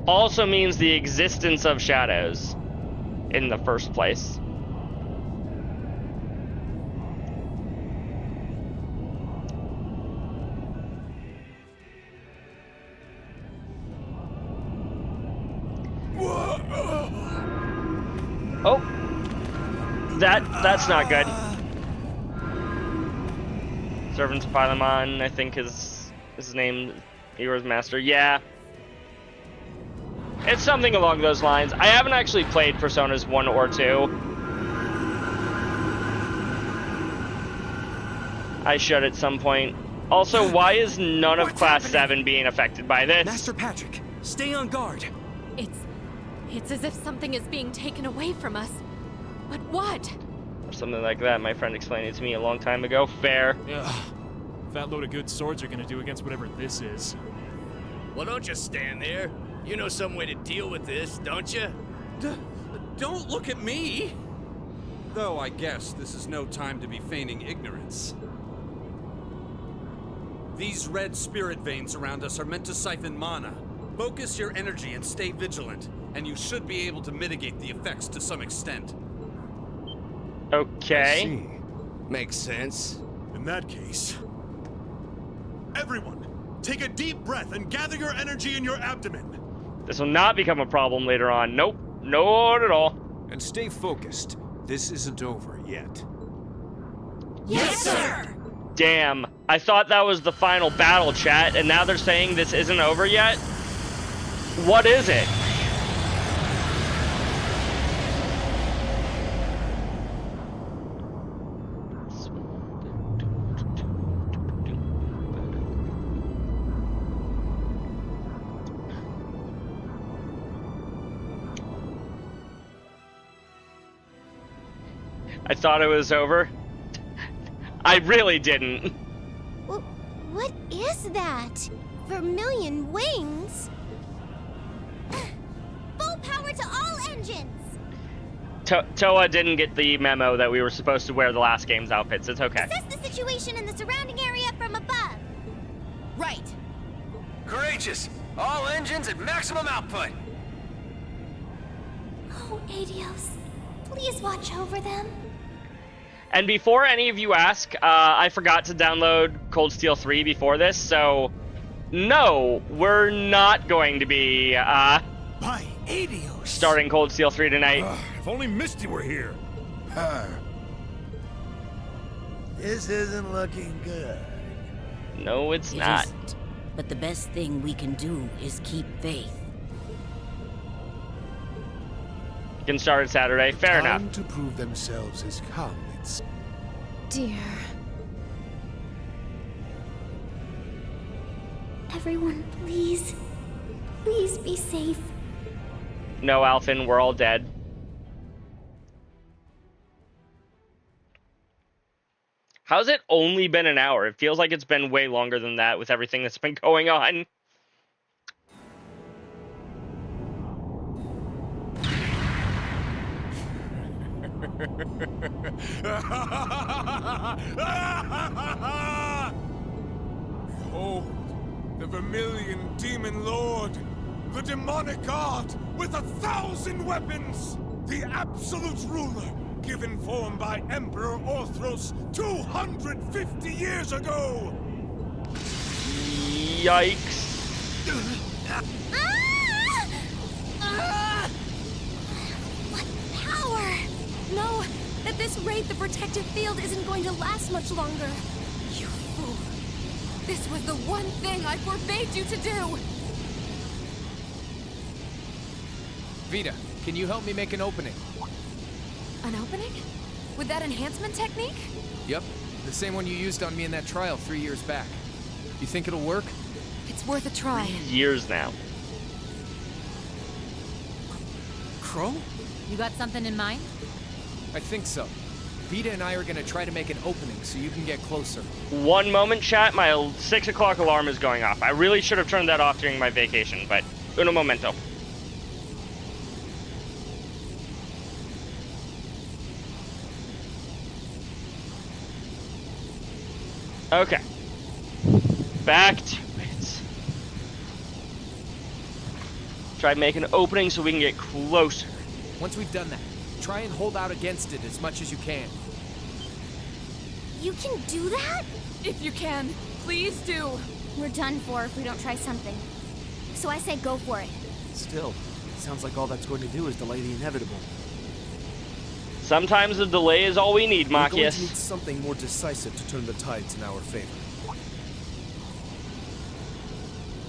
also means the existence of shadows in the first place. Oh! That's not good. Servant of Pylamon, I think is his name. Hero's Master. Yeah. It's something along those lines. I haven't actually played Personas 1 or 2. I should at some point. Also, why is none of Class 7 being affected by this?
Master Patrick, stay on guard.
It's as if something is being taken away from us. But what?
Or something like that. My friend explained it to me a long time ago. Fair.
Ugh. Fat load of good swords are gonna do against whatever this is.
Well, don't just stand there. You know some way to deal with this, don't you?
Don't look at me! Though I guess this is no time to be feigning ignorance. These red spirit veins around us are meant to siphon mana. Focus your energy and stay vigilant, and you should be able to mitigate the effects to some extent.
Okay.
I see. Makes sense.
In that case, everyone, take a deep breath and gather your energy in your abdomen.
This will not become a problem later on. Nope. Not at all.
And stay focused. This isn't over yet.
Yes, sir!
Damn. I thought that was the final battle, chat, and now they're saying this isn't over yet? What is it? I thought it was over. I really didn't.
What is that? Vermilion wings? Full power to all engines!
Toa didn't get the memo that we were supposed to wear the last game's outfits. It's okay.
Assess the situation in the surrounding area from above.
Right.
Courageous! All engines at maximum output!
Oh, Adios. Please watch over them.
And before any of you ask, I forgot to download Cold Steel 3 before this, so no, we're not going to be
By Adios!
starting Cold Steel 3 tonight.
If only Misty were here.
This isn't looking good.
No, it's
It
not.
isn't. But the best thing we can do is keep faith.
Can start it Saturday. Fair enough.
Time to prove themselves has come. It's
Dear. Everyone, please. Please be safe.
No, Alphen, we're all dead. How's it only been an hour? It feels like it's been way longer than that with everything that's been going on.
Behold, the Vermilion Demon Lord, the demonic art with 1,000 weapons, the absolute ruler, given form by Emperor Orthros 250 years ago!
Yikes.
What power! No, at this rate, the protective field isn't going to last much longer.
You fool. This was the one thing I forbade you to do!
Vita, can you help me make an opening?
An opening? With that enhancement technique?
Yep, the same one you used on me in that trial 3 years back. You think it'll work?
It's worth a try.
Years now.
Crow?
You got something in mind?
I think so. Vita and I are gonna try to make an opening so you can get closer.
One moment, chat. My 6 o'clock alarm is going off. I really should have turned that off during my vacation, but uno momento. Okay. Back to it. Try to make an opening so we can get closer.
Once we've done that, try and hold out against it as much as you can.
You can do that?
If you can, please do.
We're done for if we don't try something. So I say go for it.
Still, it sounds like all that's going to do is delay the inevitable.
Sometimes a delay is all we need,
We're going to need
Machias.
something more decisive to turn the tides in our favor.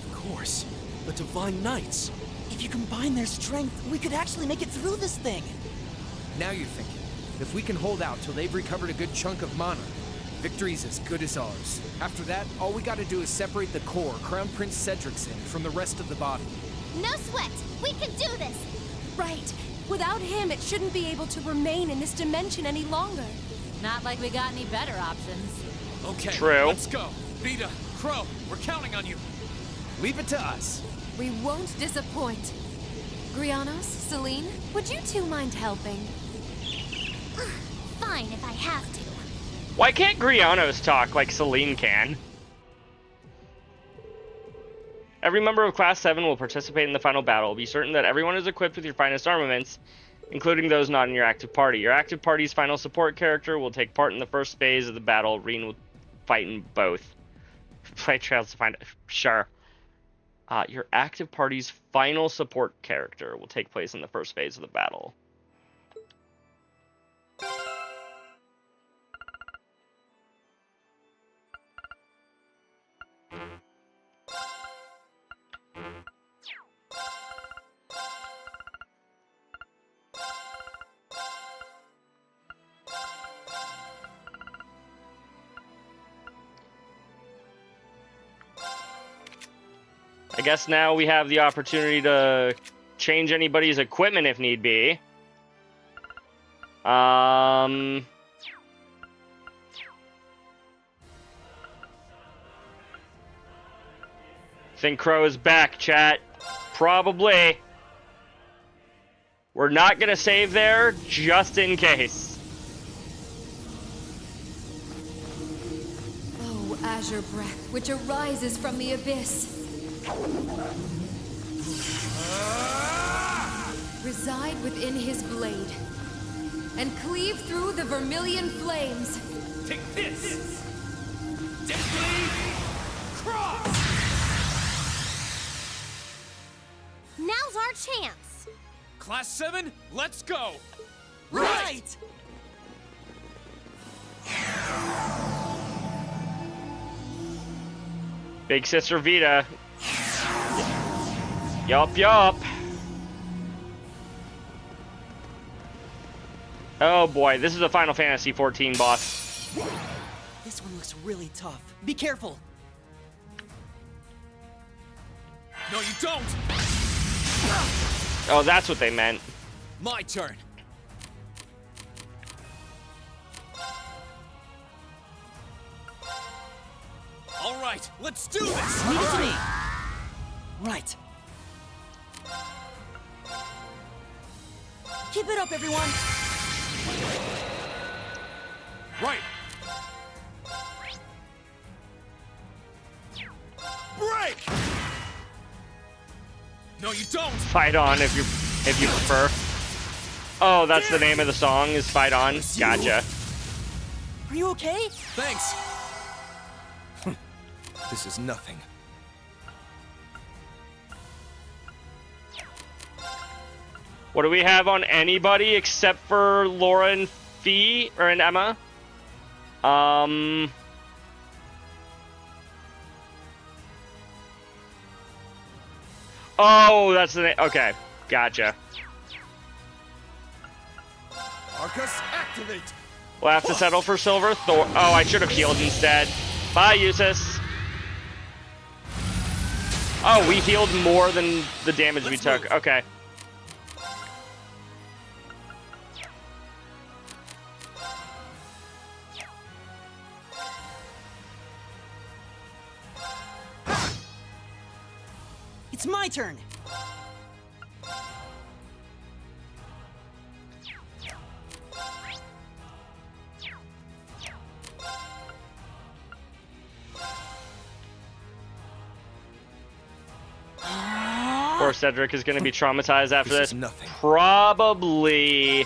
Of course. The Divine Knights.
If you combine their strength, we could actually make it through this thing.
Now you're thinking. If we can hold out till they've recovered a good chunk of mana, victory's as good as ours. After that, all we gotta do is separate the core Crown Prince Cedric's in from the rest of the body.
No sweat! We can do this! Right. Without him, it shouldn't be able to remain in this dimension any longer.
Not like we got any better options.
Okay,
True.
let's go. Vita, Crow, we're counting on you.
Leave it to us.
We won't disappoint. Grianos, Celine, would you two mind helping?
Fine if I have to.
Why can't Grianos talk like Celine can? Every member of Class 7 will participate in the final battle. Be certain that everyone is equipped with your finest armaments, including those not in your active party. Your active party's final support character will take part in the first phase of the battle. Reen will fight in both. Play trails to find it. Sure. Your active party's final support character will take place in the first phase of the battle. I guess now we have the opportunity to change anybody's equipment if need be. Think Crow is back, chat. Probably. We're not gonna save there, just in case.
Oh, azure breath, which arises from the abyss. Reside within his blade, and cleave through the vermilion flames.
Take this! Deadly Cross!
Now's our chance.
Class 7, let's go!
Right!
Big Sister Vita. Yup, yup. Oh boy, this is a Final Fantasy XIV boss.
This one looks really tough. Be careful.
No, you don't!
Oh, that's what they meant.
My turn. All right, let's do this!
Leave it to me. Right. Keep it up, everyone.
Right. Break! No, you don't!
Fight on if you prefer. Oh, that's the name of the song, is Fight On. Gotcha.
Are you okay?
Thanks.
This is nothing.
What do we have on anybody except for Laura and Fee, or and Emma? Oh, that's the name. Okay, gotcha.
Arcus, activate!
We'll have to settle for Silver Thor. Oh, I should have healed instead. Bye, Usis. Oh, we healed more than the damage we took. Okay.
It's my turn.
Poor Cedric is going to be traumatized after this.
Is nothing.
Probably.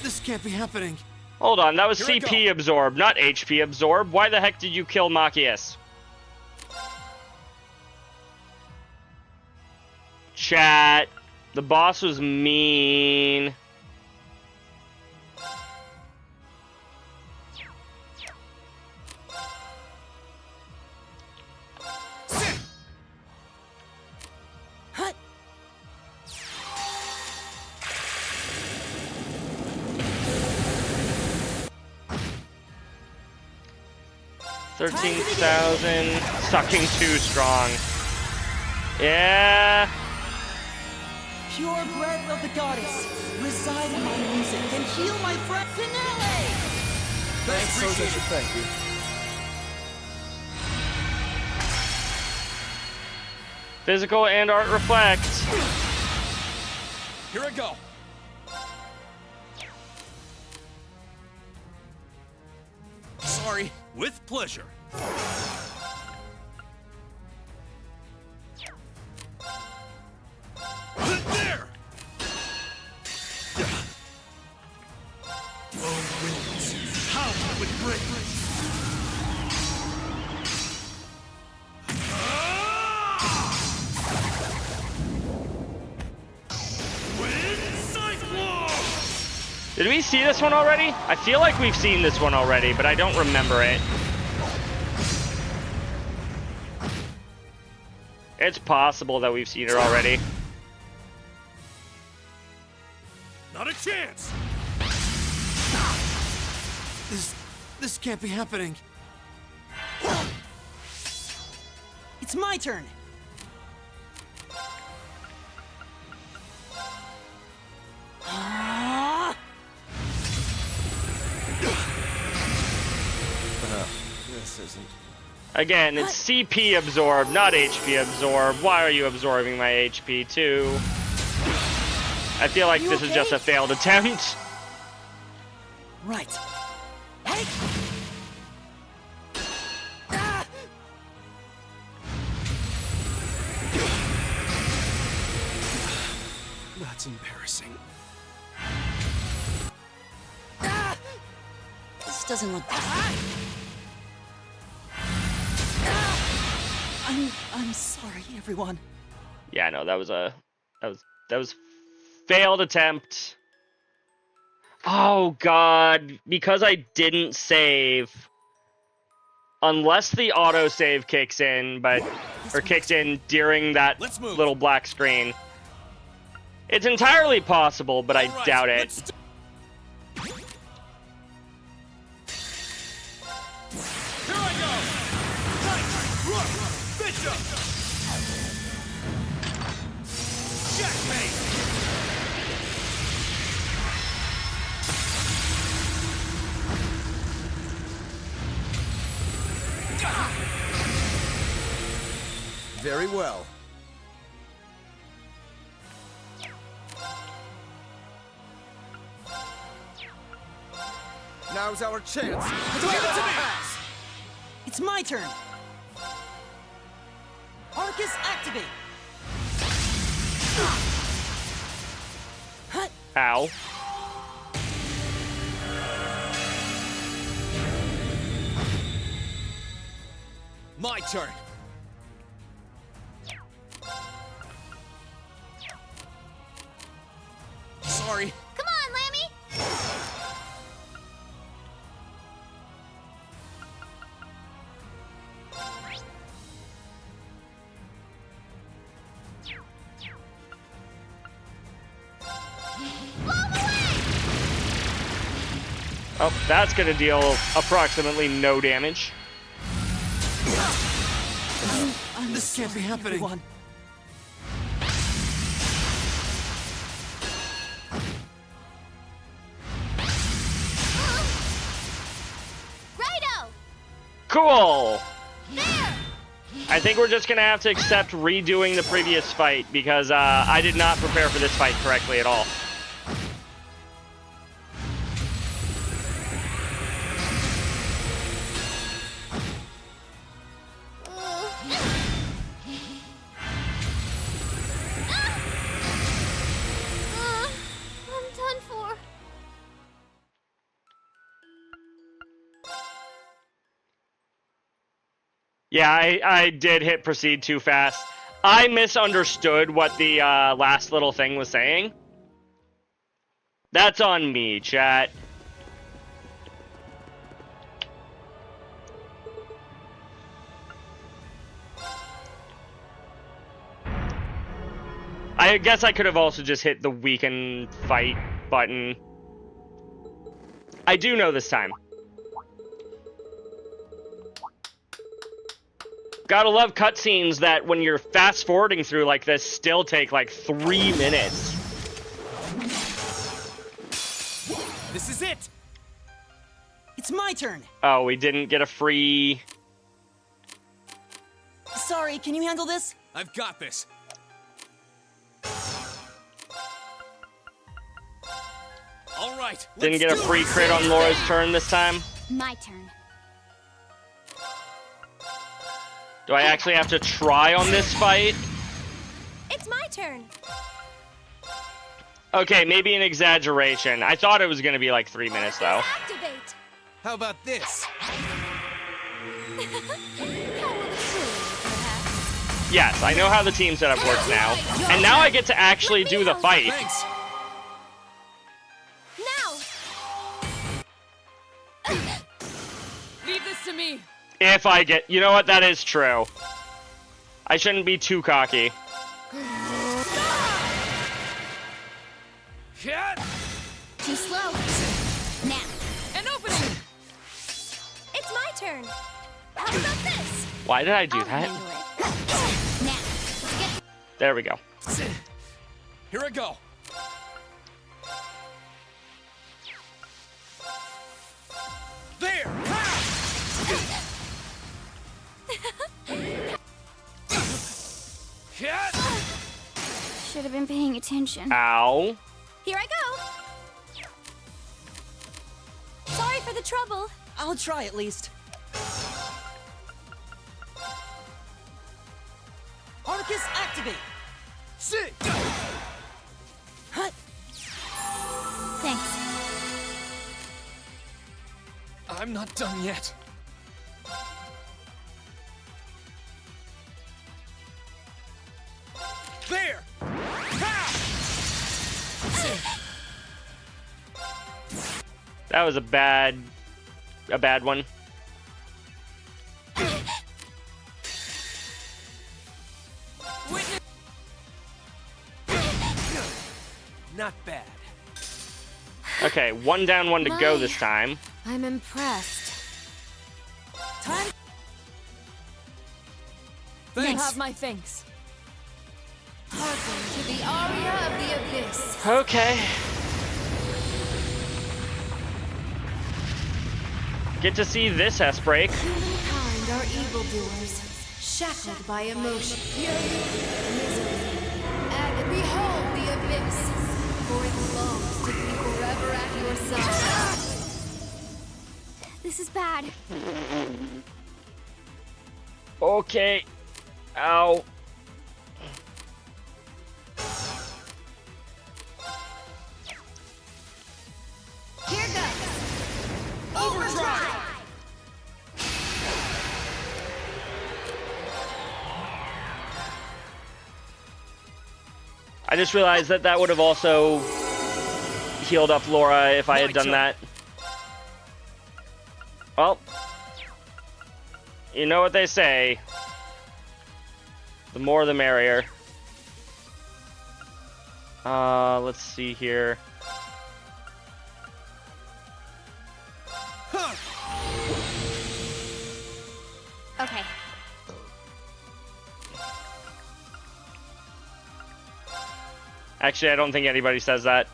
This can't be happening.
Hold on, that was
Here I go.
CP absorb, not HP absorb. Why the heck did you kill Machias? Chat. The boss was mean.
Hut.
13,000. Sucking too strong. Yeah.
Pure breath of the goddess, reside in my music and heal my friend. Finale!
Thanks, so much. Thank you.
Physical and art reflect.
Here I go.
Sorry, with pleasure. There! Oh, winds, how you would break!
Did we see this one already? I feel like we've seen this one already, but I don't remember it. It's possible that we've seen it already.
Not a chance! This can't be happening.
It's my turn.
This isn't.
Again, it's CP absorb, not HP absorb. Why are you absorbing my HP too? I feel like this is just a failed attempt.
Right. Hey.
That's embarrassing.
This doesn't look good. I'm sorry, everyone.
Yeah, no, that was failed attempt. Oh god, because I didn't save. Unless the autosave kicks in, or kicks in during that little black screen. It's entirely possible, but I doubt it.
Here I go. Nice. Rook. Bishop. Checkmate.
Very well. Now's our chance.
Give it to me. It's my turn. Arcus activate.
Ow.
My turn.
Sorry.
Come on, Lammy!
Oh, that's gonna deal approximately no damage.
This can't be happening.
Everyone.
Righto!
Cool!
There!
I think we're just gonna have to accept redoing the previous fight because I did not prepare for this fight correctly at all.
I'm done for.
Yeah, I did hit proceed too fast. I misunderstood what the last little thing was saying. That's on me, chat. I guess I could have also just hit the weaken fight button. I do know this time. Gotta love cutscenes that when you're fast forwarding through like this still take like 3 minutes.
This is it!
It's my turn!
Oh, we didn't get a free...
Sorry, can you handle this?
I've got this.
All right.
Didn't get a free crit on Laura's turn this time.
My turn.
Do I actually have to try on this fight?
It's my turn.
Okay, maybe an exaggeration. I thought it was going to be like 3 minutes, though.
Activate.
How about this?
Yes, I know how the team setup works now. And now I get to actually do the fight.
Thanks.
Now.
Leave this to me.
If I get... You know what? That is true. I shouldn't be too cocky.
Too slow. Now.
An opening.
It's my turn. How about this?
Why did I do
I'll
that?
handle it. Now. Let's get...
There we go.
Here I go. There!
Should have been paying attention.
Ow.
Here I go. Sorry for the trouble.
I'll try at least. Arcus, activate!
Sit!
Huh?
Thanks.
I'm not done yet. There!
That was a bad one.
Not bad.
Okay, one down, one to go this time.
I'm impressed.
Time.
You
Thanks.
have my thanks.
Hearken to the aria of the abyss.
Okay. Get to see this S-break.
Humankind are evildoers, shackled by emotion, fury, misery. And behold the abyss, for it longs to be forever at your side.
This is bad.
Okay. Ow.
Here goes. Overdrive.
I just realized that that would have also healed up Laura if I had done that. Well, you know what they say. The more the merrier. Let's see here.
Okay.
Actually, I don't think anybody says that.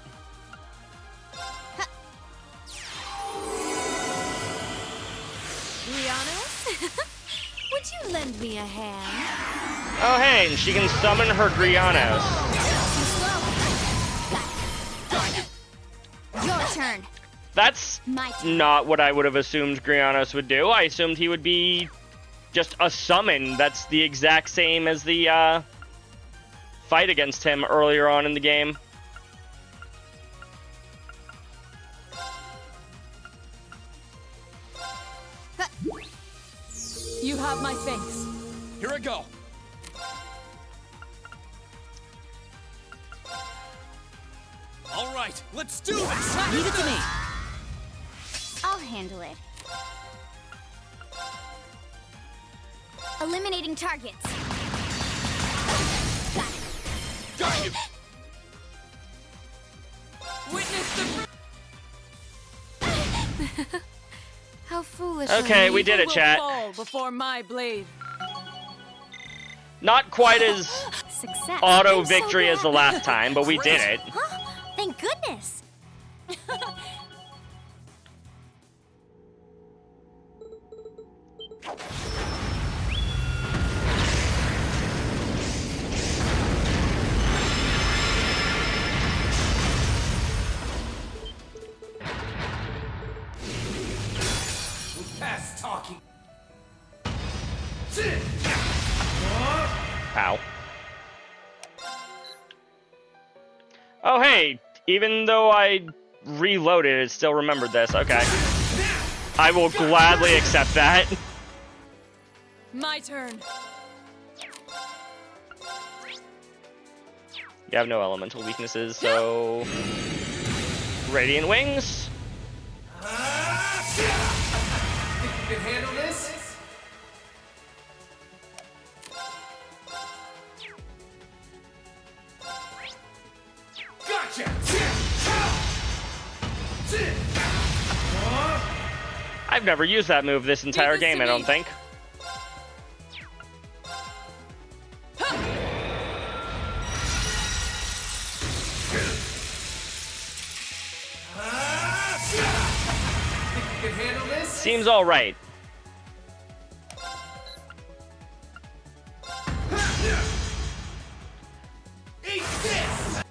Rihanna? Would you lend me a hand?
Oh, hey, and she can summon her Grianos.
Your turn.
That's
My turn.
not what I would have assumed Grianos would do. I assumed he would be just a summon. That's the exact same as the fight against him earlier on in the game.
You have my thanks.
Here I go. All right, let's do this.
Leave it to me.
I'll handle it. Eliminating targets.
Got you.
Witness the. How foolish.
Okay, we did it,
Will
chat.
fall before my blade.
Not quite as
Success.
auto
I'm so
victory as the
glad.
last time, but we did it.
Huh? Thank goodness.
Past talking.
Ow. Oh, hey, even though I reloaded, it still remembered this. Okay. I will gladly accept that.
My turn.
You have no elemental weaknesses, so... Radiant Wings?
Think you can handle this? Gotcha!
I've never used that move this entire game, I don't think.
Think you can handle this?
Seems alright.
Eat this!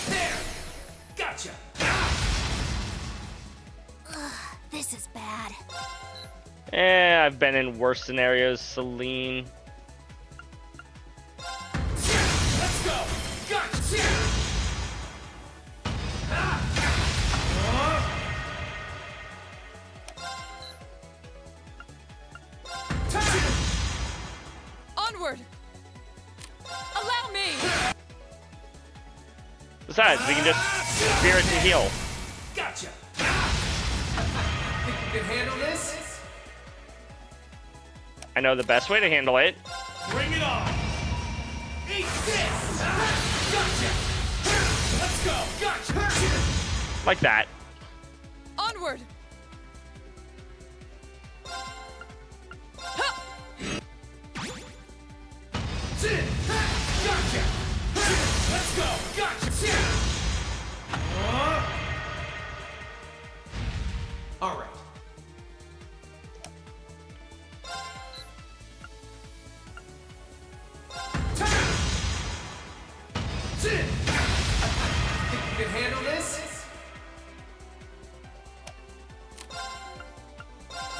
There! Gotcha!
This is bad.
I've been in worse scenarios, Celine.
Let's go! Gotcha!
Onward. Allow me.
Besides, we can just spirit and heal.
Gotcha! Think you can handle this?
I know the best way to handle it.
Bring it on! Eat this! Gotcha! Let's go! Gotcha!
Like that.
Onward.
Gotcha! Let's go! Gotcha! All right. Think you can handle this?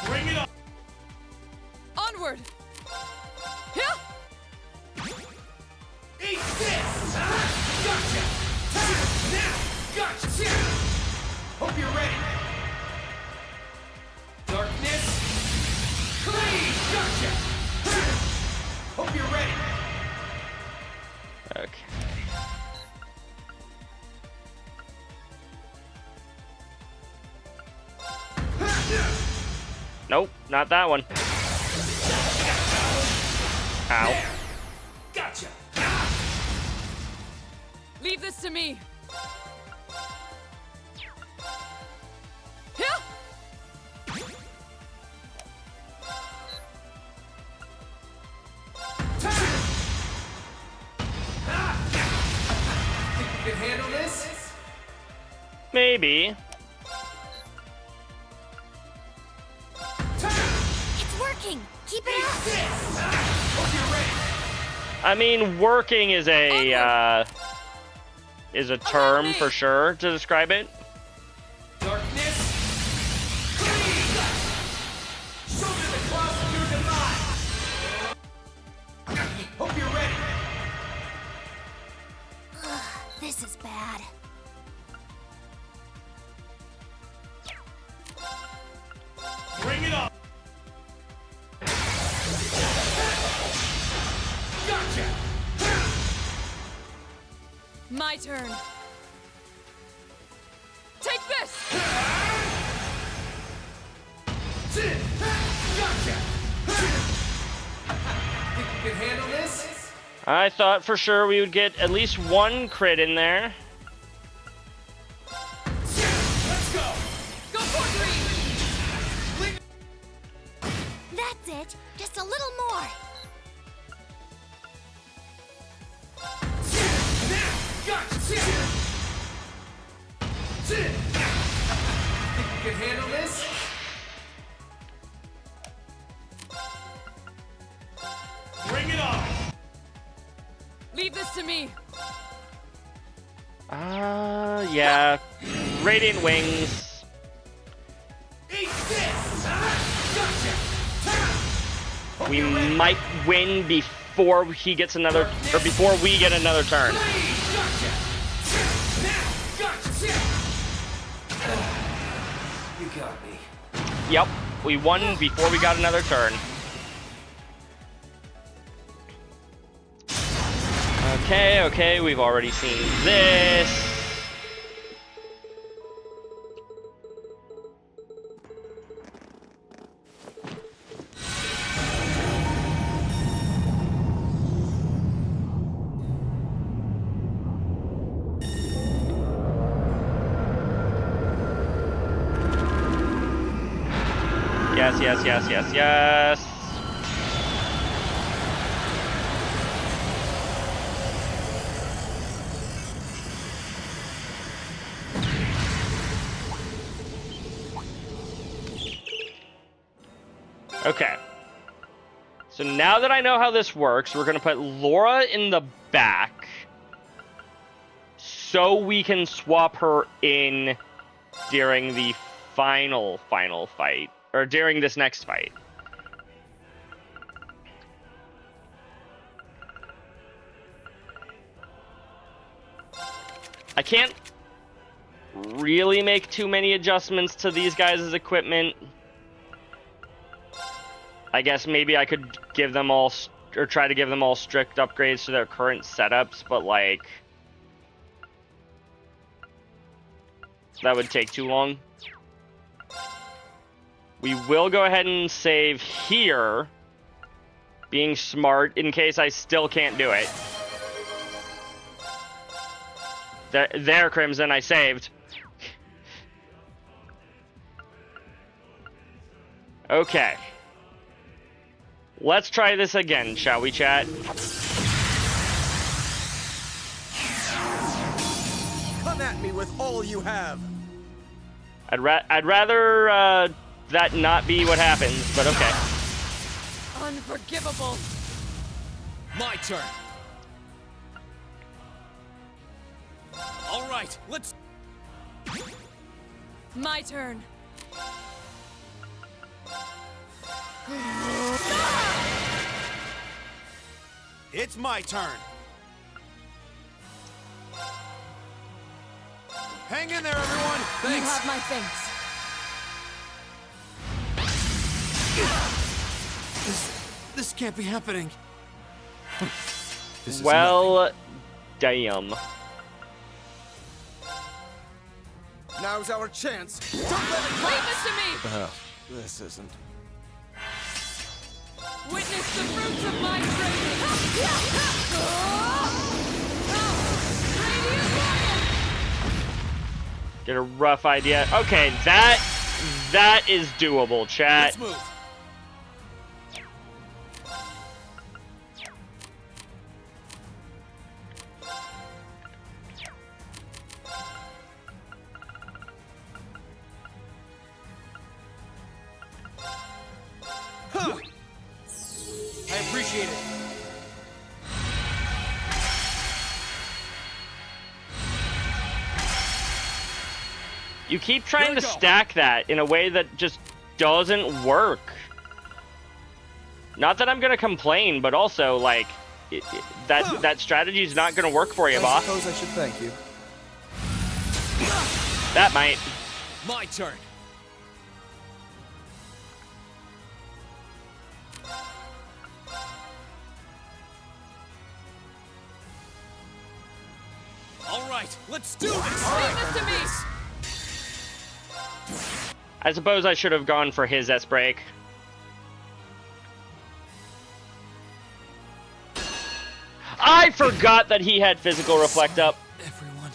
Bring it on!
Onward.
Eat this! Gotcha! Now! Gotcha! Hope you're ready. Darkness! Clean! Gotcha! Hope you're ready.
Okay. Nope, not that one. Ow.
Gotcha!
Leave this to me.
Think you can handle this?
Maybe.
It's working. Keep it up.
Hope you're ready.
I mean, working is a term for sure to describe it.
Darkness! Clean! Show me the claws of your demise! Hope you're ready.
This is bad.
Bring it on!
My turn. Take this!
Gotcha! Think you can handle this?
I thought for sure we would get at least one crit in there.
Let's go!
Go for three!
That's it. Just a little more.
Now! Gotcha! Think you can handle this? Bring it on!
Leave this to me.
Yeah. Radiant Wings.
Eat this! Gotcha!
We might win before he gets another, or before we get another turn.
Gotcha! Now! Gotcha! You got me.
Yep, we won before we got another turn. Okay, we've already seen this. Yes. Okay. So now that I know how this works, we're gonna put Laura in the back so we can swap her in during the final fight, or during this next fight. I can't really make too many adjustments to these guys' equipment. I guess maybe I could give them all, or try to give them all strict upgrades to their current setups, but like, that would take too long. We will go ahead and save here, being smart in case I still can't do it. There, Crimson, I saved. Okay. Let's try this again, shall we, chat?
Come at me with all you have.
I'd rather that not be what happens, but okay.
Unforgivable.
My turn. All right, let's...
My turn.
It's my turn. Hang in there, everyone.
You have my thanks.
This can't be happening.
Well, damn.
Now's our chance.
Don't let it leave this to me.
This isn't.
Witness the fruits of my training.
Get a rough idea. Okay, that is doable, chat.
Let's move.
I appreciate it.
You keep trying to stack that in a way that just doesn't work. Not that I'm gonna complain, but also like that strategy is not gonna work for you, boss.
I suppose I should thank you.
That might.
My turn. All
right, let's do this!
Leave this to me!
I suppose I should have gone for his S-Break. I forgot that he had physical reflect up.
Everyone.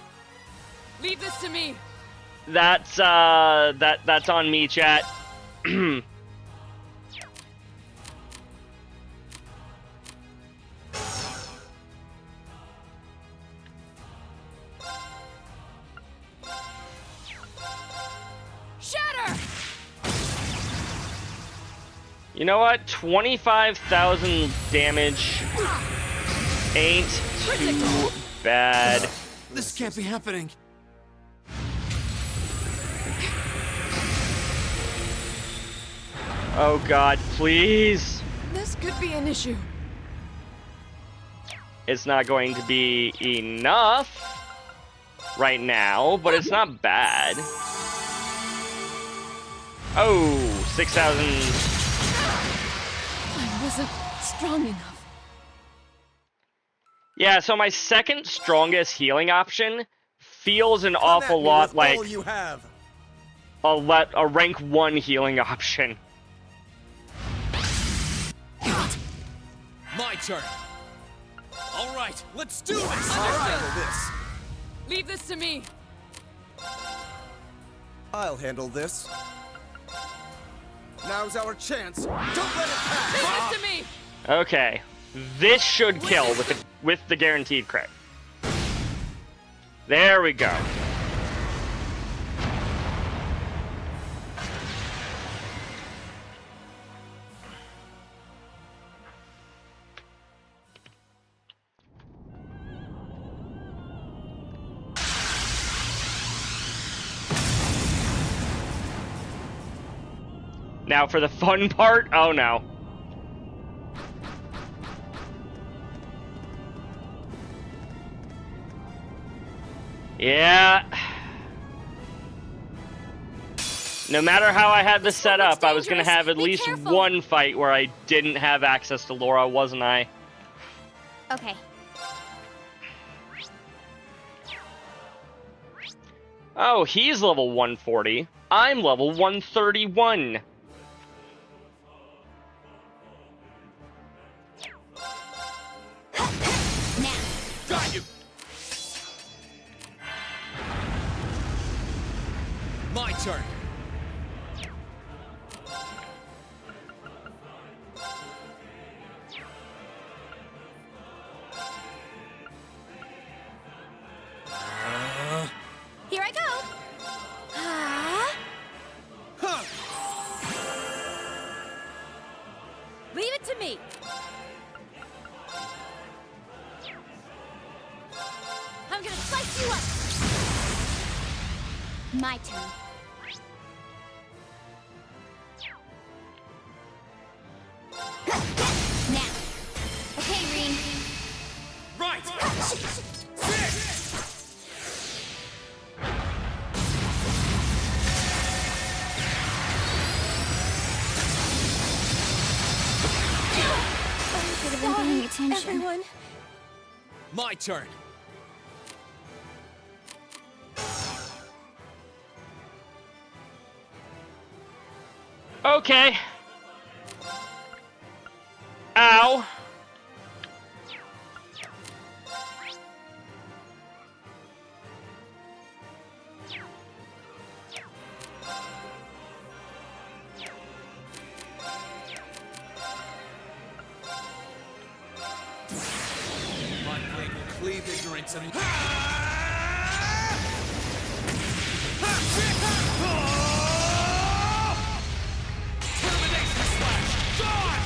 Leave this to me!
That's that's on me, chat.
Shatter!
You know what? 25,000 damage ain't too bad.
This can't be happening.
Oh god, please.
This could be an issue.
It's not going to be enough right now, but it's not bad. Oh, 6,000.
I wasn't strong enough.
Yeah, so my second strongest healing option feels an awful lot like
all you have.
a rank 1 healing option.
My turn. All right, let's do this.
Leave this to me.
I'll handle this. Now's our chance. Don't let it pass.
Leave this to me.
Okay, this should kill with the guaranteed crit. There we go. Now for the fun part. Oh no. Yeah. No matter how I had this set up, I was going to have at least one fight where I didn't have access to Laura, wasn't I?
Okay.
Oh, he's level 140. I'm level 131.
Got you. My turn.
Here I go.
Leave it to me.
I'm gonna slice you up. My turn. Now. Okay, Reen.
Right.
Everyone.
My turn.
Okay. Ow.
My blade will cleave ignorance and... Termination slash! Die!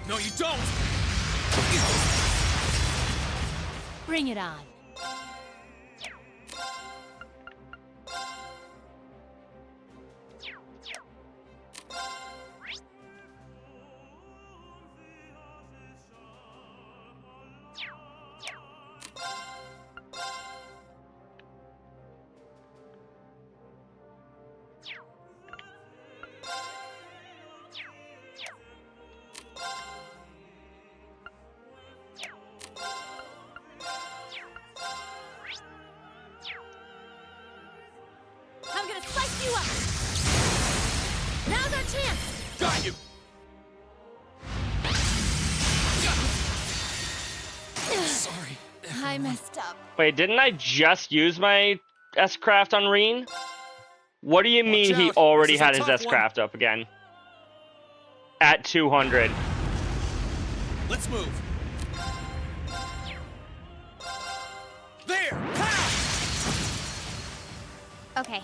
No, you don't!
Bring it on.
got you!
Sorry. I messed up.
Wait, didn't I just use my S-Craft on Reen? What do you mean he
out.
already
This is a
had his
tough one.
S-Craft up again? At 200.
Let's move. There!
Okay.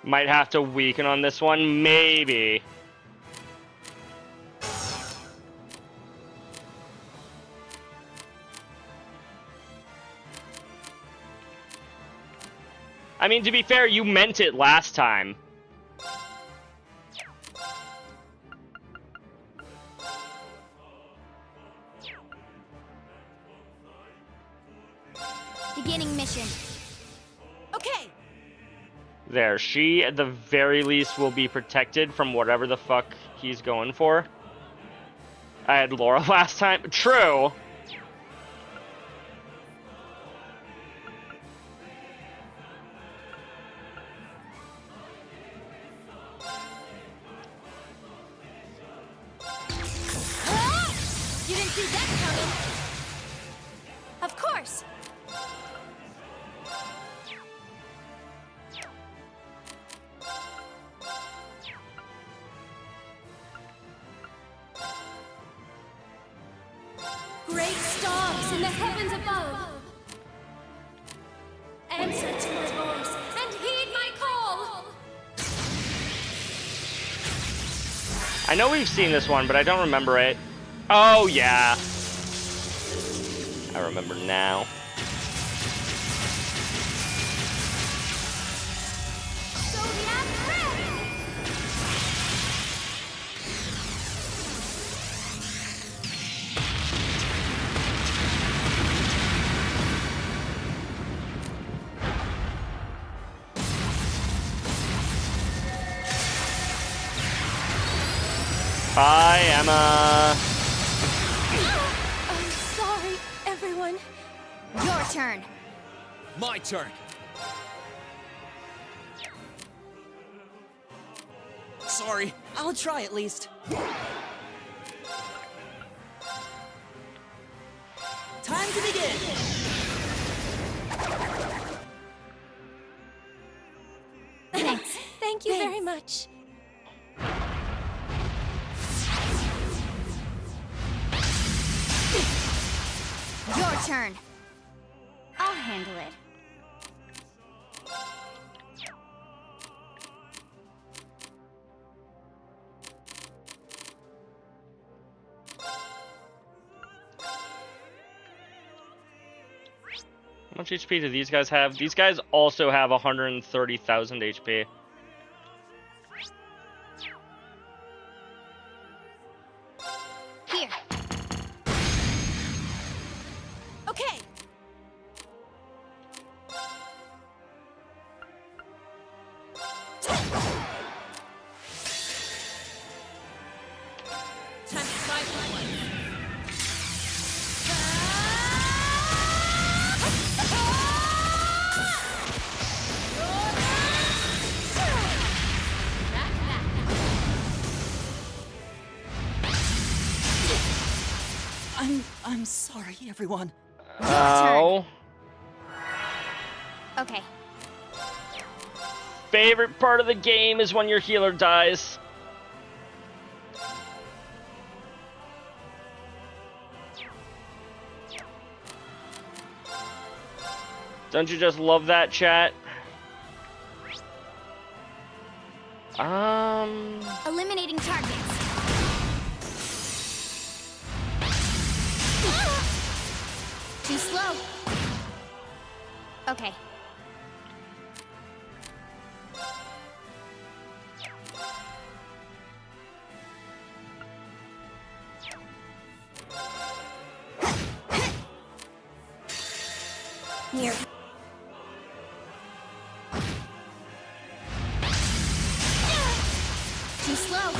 Might have to weaken on this one, maybe. I mean, to be fair, you meant it last time.
Beginning mission.
Okay.
There, she at the very least will be protected from whatever the fuck he's going for. I had Laura last time. True.
You didn't see that coming. Of course. Great stars in the heavens above. Answer to my voice and heed my call.
I know we've seen this one, but I don't remember it. Oh, yeah. I remember now. Bye, Emma.
I'm sorry, everyone.
Your turn.
My turn. Sorry.
I'll try at least. Time to begin.
Thanks. Thank you very much.
Your turn. I'll handle it.
How much HP do these guys have? These guys also have 130,000 HP.
Here.
Okay. Time to try for one.
I'm sorry, everyone.
Oh.
Okay.
Favorite part of the game is when your healer dies. Don't you just love that, chat?
Eliminating targets. Too slow. Okay. Here. Too slow.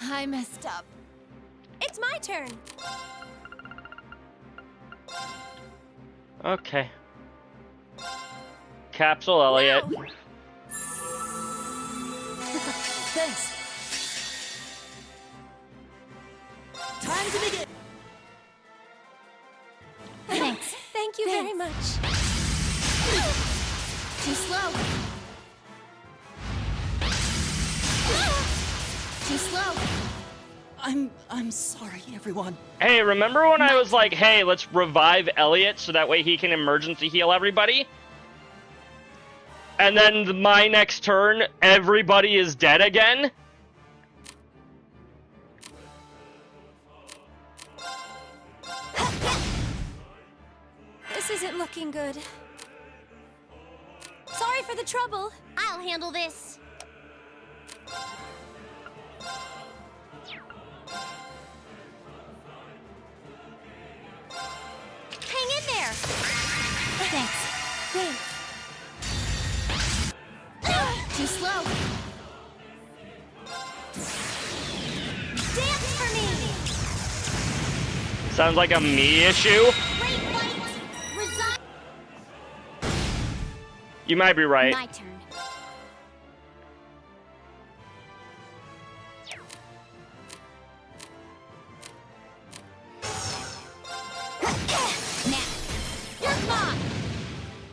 I messed up. It's my turn.
Okay. capsule, Elliot.
Thanks. Time to begin.
Thanks.
Thank you very much.
Too slow. Too slow.
I'm sorry, everyone.
Hey, remember when I was like, hey, let's revive Elliot so that way he can emergency heal everybody? And then my next turn, everybody is dead again?
This isn't looking good. Sorry for the trouble.
I'll handle this. Hang in there. Thanks. Too slow. Dance for me.
Sounds like a me issue.
Great fight. Resign.
You might be right.
My turn.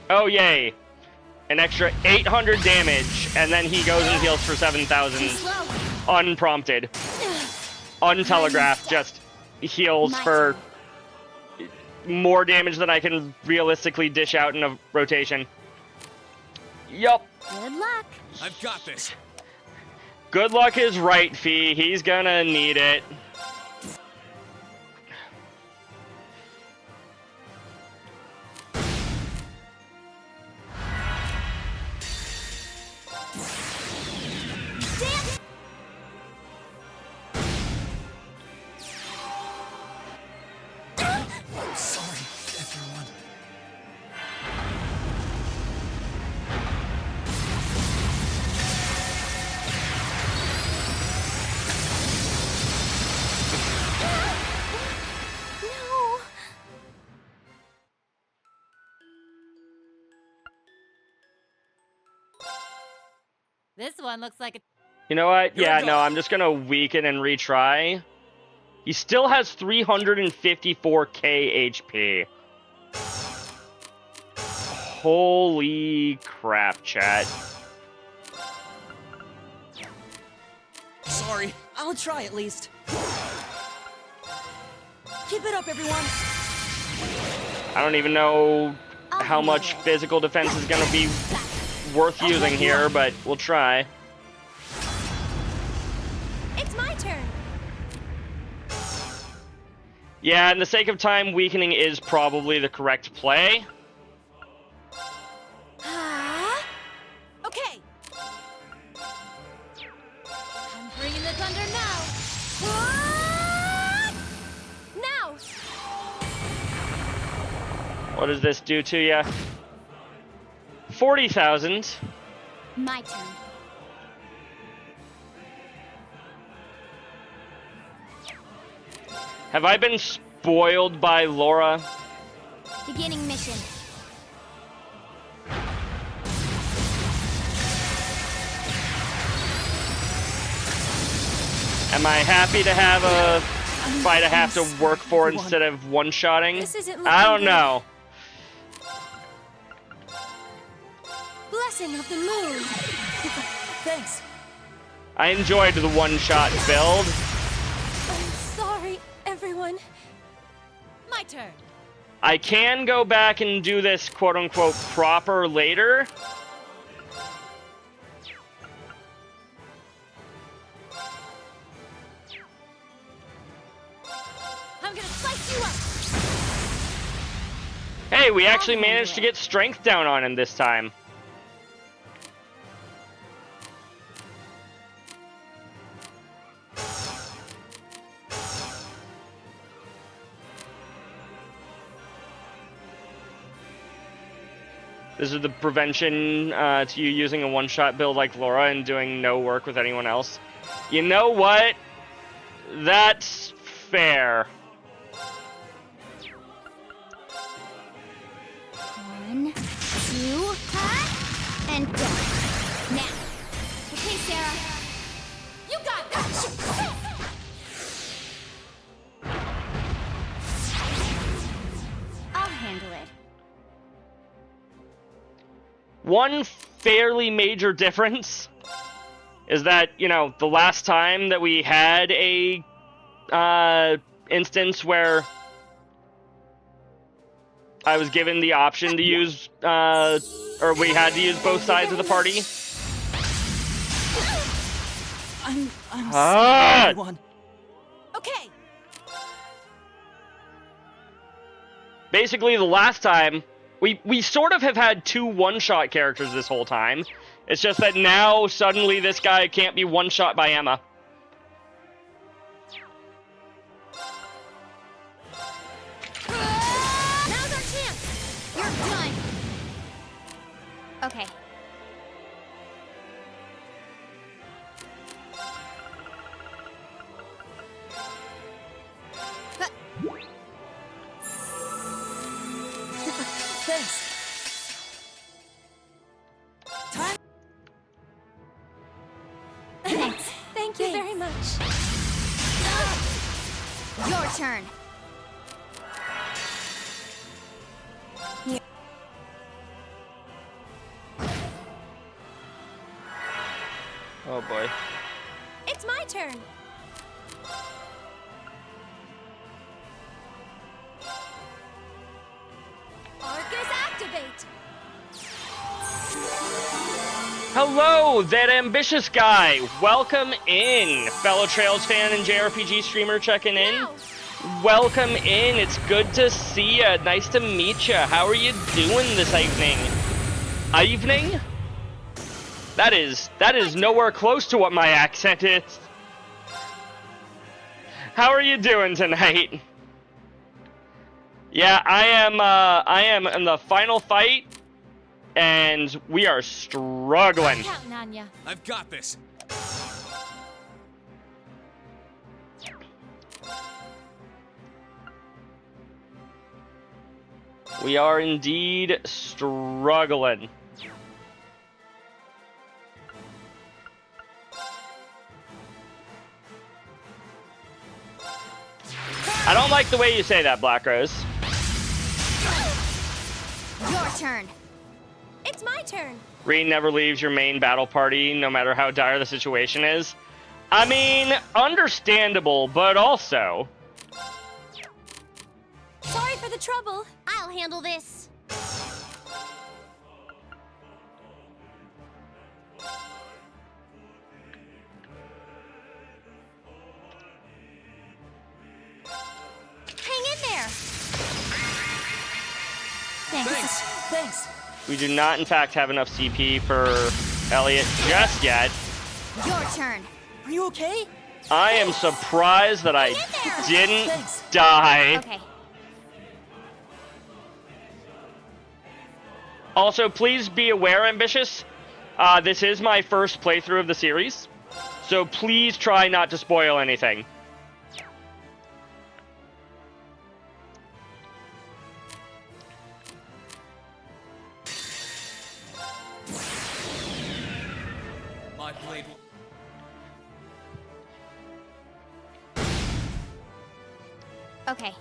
Oh, yay. An extra 800 damage, and then he goes and heals for 7,000. Unprompted. Untelegraphed, just heals for more damage than I can realistically dish out in a rotation. Yup.
Good luck.
I've got this.
Good luck is right, Fee. He's gonna need it.
Sorry, everyone.
No.
This one looks like a...
You know what? Yeah, no, I'm just gonna weaken and retry. He still has 354k HP. Holy crap, chat.
Sorry. I'll try at least. Keep it up, everyone.
I don't even know how much physical defense is gonna be worth using here, but we'll try.
It's my turn.
Yeah, in the sake of time, weakening is probably the correct play.
Okay.
I'm bringing the thunder now.
Now.
What does this do to you? 40,000.
My turn.
Have I been spoiled by Laura?
Beginning mission.
Am I happy to have a fight I have to work for instead of one-shotting?
This isn't
I don't
looking
know.
Blessing of the moon.
Thanks.
I enjoyed the one-shot build.
I'm sorry, everyone.
My turn.
I can go back and do this quote-unquote proper later.
I'm gonna slice you up.
Hey, we actually managed to get strength down on him this time. This is the prevention to you using a one-shot build like Laura and doing no work with anyone else. You know what? That's fair.
1, 2, And done. Now. Okay, Sarah. You got this! I'll handle it.
One fairly major difference is that, you know, the last time that we had a instance where I was given the option to use, or we had to use both sides of the party.
I'm sorry, everyone.
Okay.
Basically, the last time, we sort of have had two one-shot characters this whole time. It's just that now, suddenly, this guy can't be one-shot by Emma.
Now's our chance! You're done! Okay.
Thanks. Time.
Thanks.
Thank you very much.
Your turn. Here.
Oh boy.
It's my turn. Arcus activate.
Hello, that ambitious guy. Welcome in, fellow Trails fan and JRPG streamer checking in. Welcome in. It's good to see ya. Nice to meet ya. How are you doing this evening? Evening? That is nowhere close to what my accent is. How are you doing tonight? Yeah, I am in the final fight, and we are struggling.
Counting on ya.
I've got this.
We are indeed struggling. I don't like the way you say that, Black Rose.
Your turn.
It's my turn.
Reen never leaves your main battle party, no matter how dire the situation is. I mean, understandable, but also...
Sorry for the trouble.
I'll handle this. Hang in there. Thanks.
Thanks.
We do not, in fact, have enough CP for Elliot just yet.
Your turn.
Are you okay?
I am surprised that I didn't die.
Okay.
Also, please be aware, Ambitious, this is my first playthrough of the series, so please try not to spoil anything.
My blade.
Okay.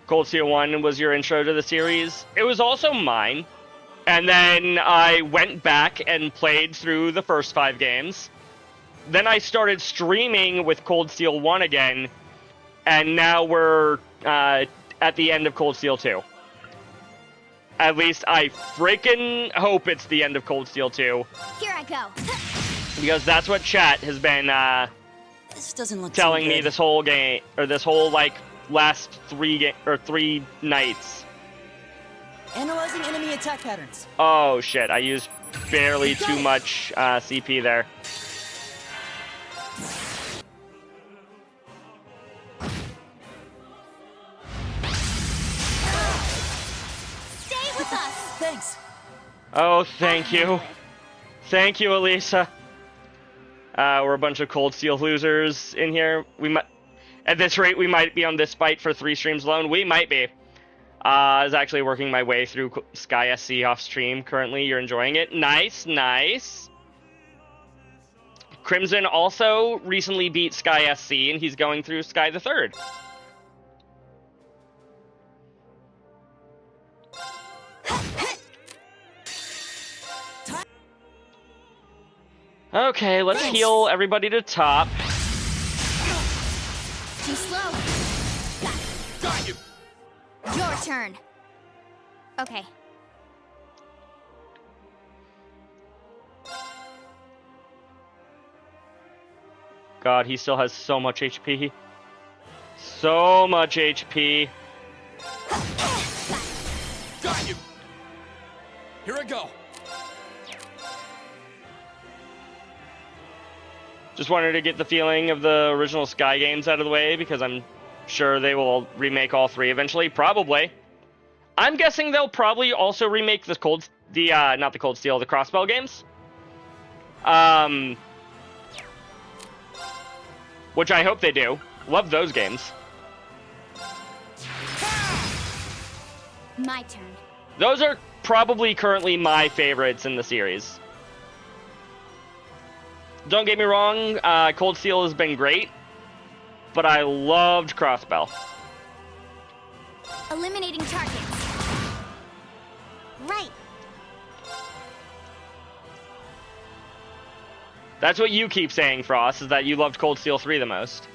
Cold Steel 1 was your intro to the series. It was also mine. And then I went back and played through the first 5 games. Then I started streaming with Cold Steel 1 again. And now we're at the end of Cold Steel 2. At least I freaking hope it's the end of Cold Steel 2.
Here I go.
Because that's what chat has been
This doesn't look
telling
too
me
good.
this whole game, or this whole, like, last 3 nights.
Analyzing enemy attack patterns.
Oh shit, I used barely too much CP there.
Stay with us.
Thanks.
Oh, thank you. Thank you, Elisa. We're a bunch of Cold Steel losers in here. We might, at this rate, we might be on this fight for 3 streams alone. We might be. I was actually working my way through Sky SC off stream. Currently, you're enjoying it. Nice, nice. Crimson also recently beat Sky SC, and he's going through Sky the Third. Okay, let's heal everybody to top.
Too slow.
Got you.
Your turn. Okay.
God, he still has so much HP. So much HP.
Got you. Here I go.
Just wanted to get the feeling of the original Sky games out of the way, because I'm sure they will remake all three eventually. Probably. I'm guessing they'll probably also remake the not the Cold Steel, the Crossbow games. Which I hope they do. Love those games.
My turn.
Those are probably currently my favorites in the series. Don't get me wrong, Cold Steel has been great, but I loved Crossbow.
Eliminating targets. Right.
That's what you keep saying, Frost, is that you loved Cold Steel 3 the most.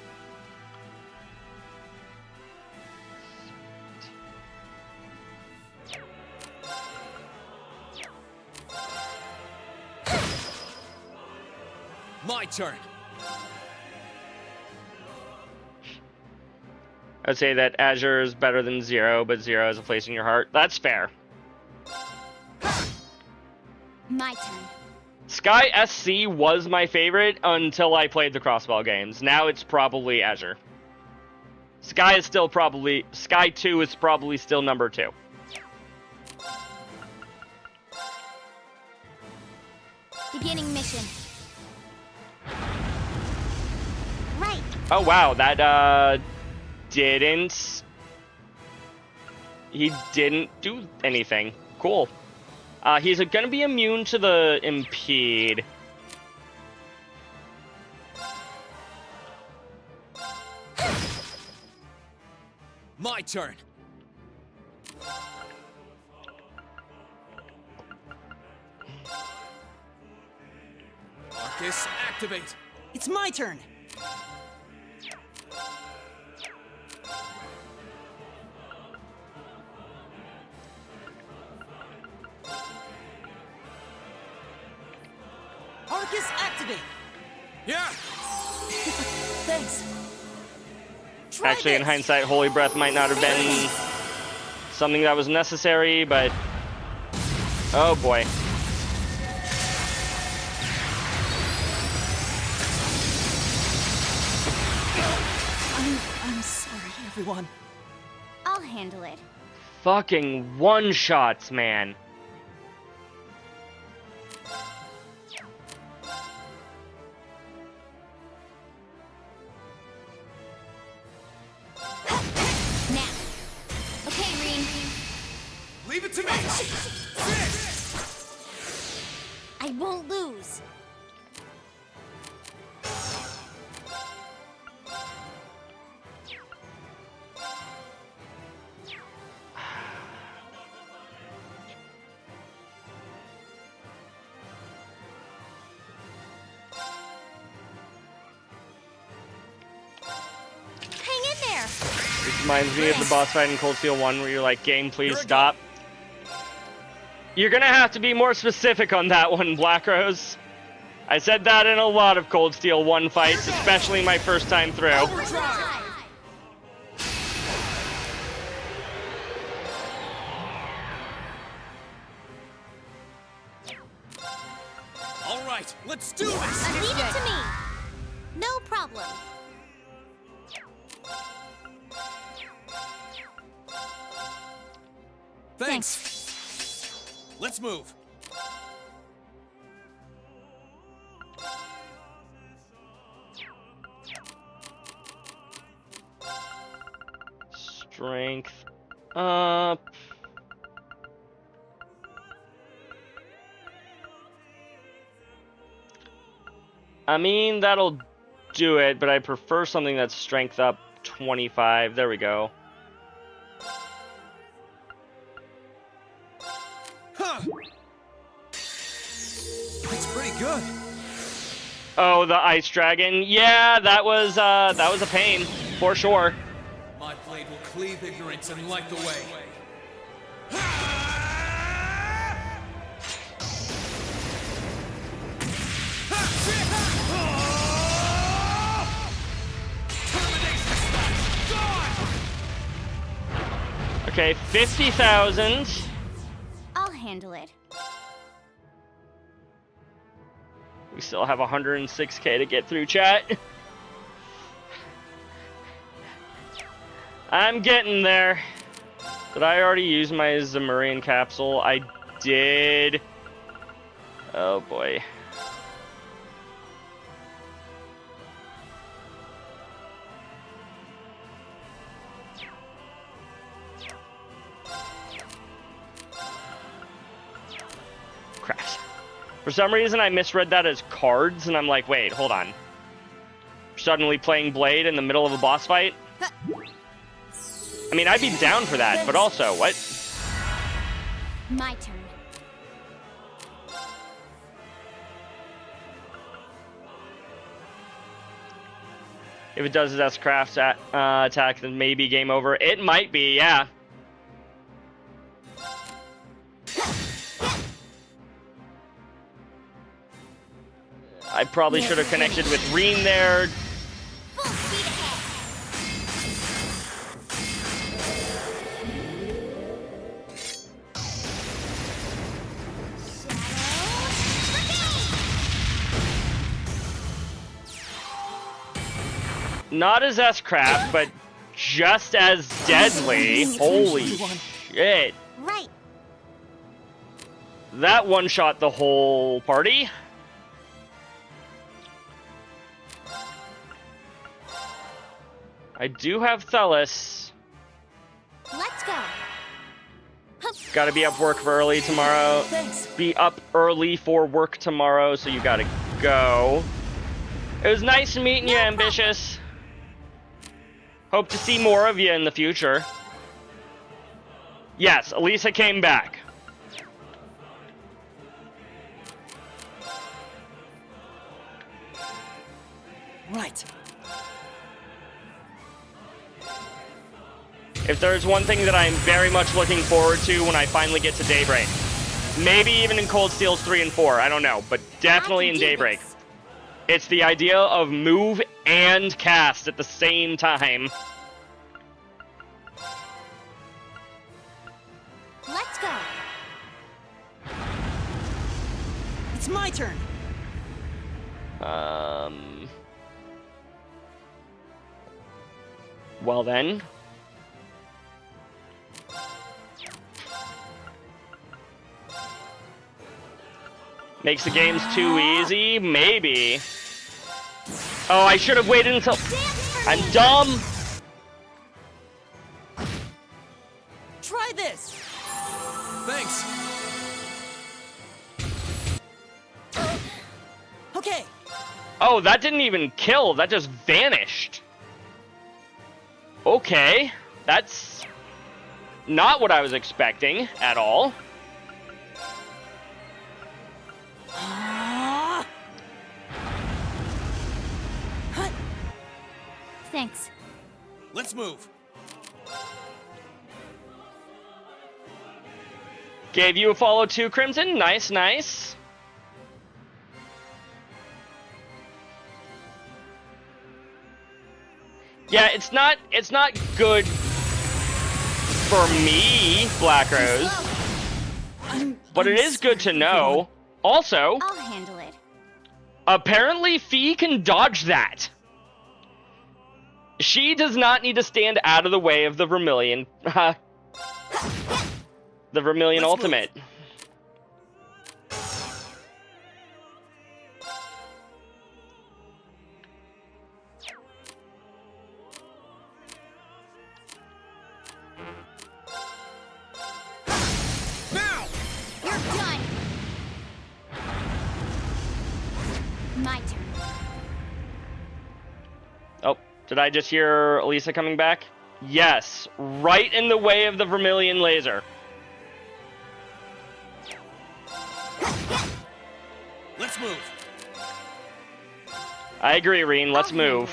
My turn.
I'd say that Azure is better than Zero, but Zero has a place in your heart. That's fair.
My turn.
Sky SC was my favorite until I played the Crossbow games. Now it's probably Azure. Sky 2 is probably still number 2.
Beginning mission. Right.
Oh wow, that he didn't do anything. Cool. He's gonna be immune to the impede.
My turn. Marcus, activate.
It's my turn. Arcus, activate.
Yeah.
Thanks.
Actually, in hindsight, Holy Breath might not have been something that was necessary, but oh boy.
I'm sorry, everyone.
I'll handle it.
Fucking one-shots, man.
Now. Okay, Reen.
Leave it to me.
I won't lose.
This reminds me of the boss fight in Cold Steel 1 where you're like, game, please stop. You're gonna have to be more specific on that one, Black Rose. I said that in a lot of Cold Steel 1 fights, especially my first time through.
All right, let's do this.
Leave it to me. No problem.
Thanks. Let's move.
Strength. I mean, that'll do it, but I prefer something that's strength up 25. There we go.
Huh. That's pretty good.
Oh, the ice dragon. Yeah, that was a pain for sure.
My blade will cleave ignorance and light the way.
Okay, 50,000.
I'll handle it.
We still have 106k to get through, chat. I'm getting there. Did I already use my Zamurian capsule? I did. Oh boy. Crap. For some reason, I misread that as cards, and I'm like, wait, hold on. Suddenly playing Blade in the middle of a boss fight? I mean, I'd be down for that, but also, what?
My turn.
If it does its craft attack, then maybe game over. It might be, yeah. I probably should have connected with Reen there. Not as S-Craft, but just as deadly. Holy shit.
Right.
That one-shot the whole party. I do have Thelis.
Let's go.
Gotta be up work for early tomorrow. Be up early for work tomorrow, so you gotta go. It was nice meeting you, Ambitious. Hope to see more of you in the future. Yes, Elisa came back.
Right.
If there's one thing that I'm very much looking forward to when I finally get to Daybreak, maybe even in Cold Steels 3 and 4, I don't know, but definitely in Daybreak, it's the idea of move and cast at the same time.
Let's go.
It's my turn.
Well then. Makes the games too easy? Maybe. Oh, I should have waited until... I'm dumb!
Try this!
Thanks.
Okay.
Oh, that didn't even kill. That just vanished. Okay. That's not what I was expecting at all.
Thanks.
Let's move.
Gave you a follow too, Crimson. Nice, nice. Yeah, it's not good for me, Black Rose. But it is good to know. Also,
I'll handle it.
Apparently Fee can dodge that. She does not need to stand out of the way of the Vermilion. The Vermilion ultimate.
My turn.
Oh, did I just hear Elisa coming back? Yes, right in the way of the Vermilion laser.
Let's move.
I agree, Reen. Let's move.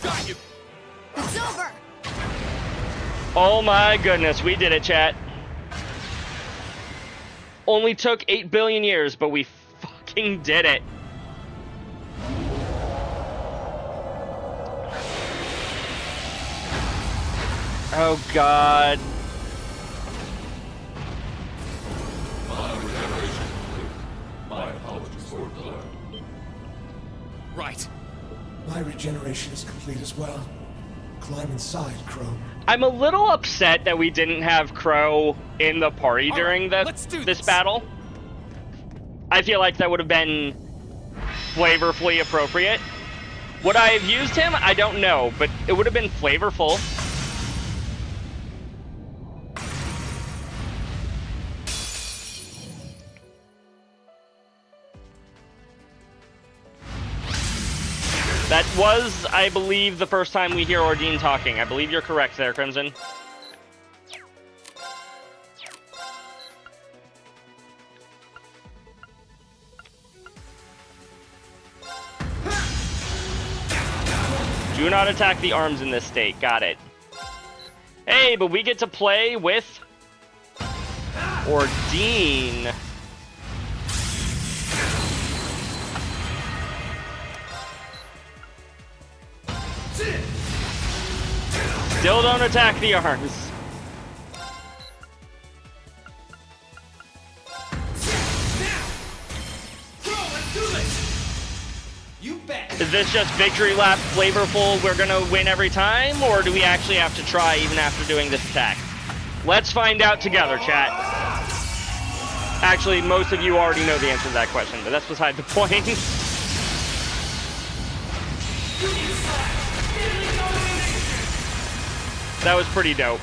Got you.
It's over.
Oh my goodness, we did it, chat. Only took 8 billion years, but we fucking did it. Oh god.
My apologies for the delay.
Right.
My regeneration is complete as well. Climb inside, Crow.
I'm a little upset that we didn't have Crow in the party during this battle. I feel like that would have been flavorfully appropriate. Would I have used him? I don't know, but it would have been flavorful. That was, I believe, the first time we hear Ordine talking. I believe you're correct there, Crimson. Do not attack the arms in this state. Got it. Hey, but we get to play with Ordine. Still don't attack the arms.
You bet.
Is this just victory lap flavorful, we're gonna win every time, or do we actually have to try even after doing this attack? Let's find out together, chat. Actually, most of you already know the answer to that question, but that's beside the point. That was pretty dope.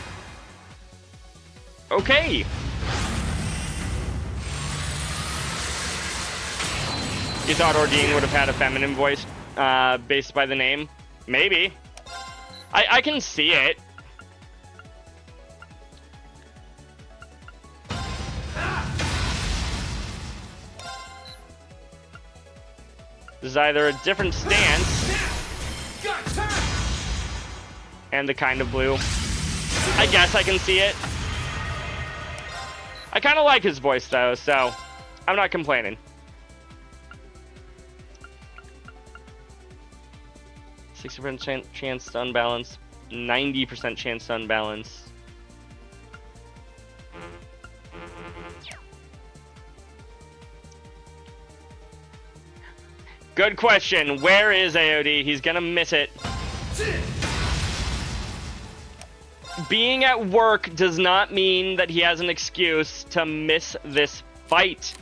Okay. You thought Ordine would have had a feminine voice based by the name? Maybe. I can see it. There's either a different stance and the kind of blue. I guess I can see it. I kind of like his voice though, so I'm not complaining. 60% chance to unbalance, 90% chance to unbalance. Good question. Where is AOD? He's gonna miss it. Being at work does not mean that he has an excuse to miss this fight,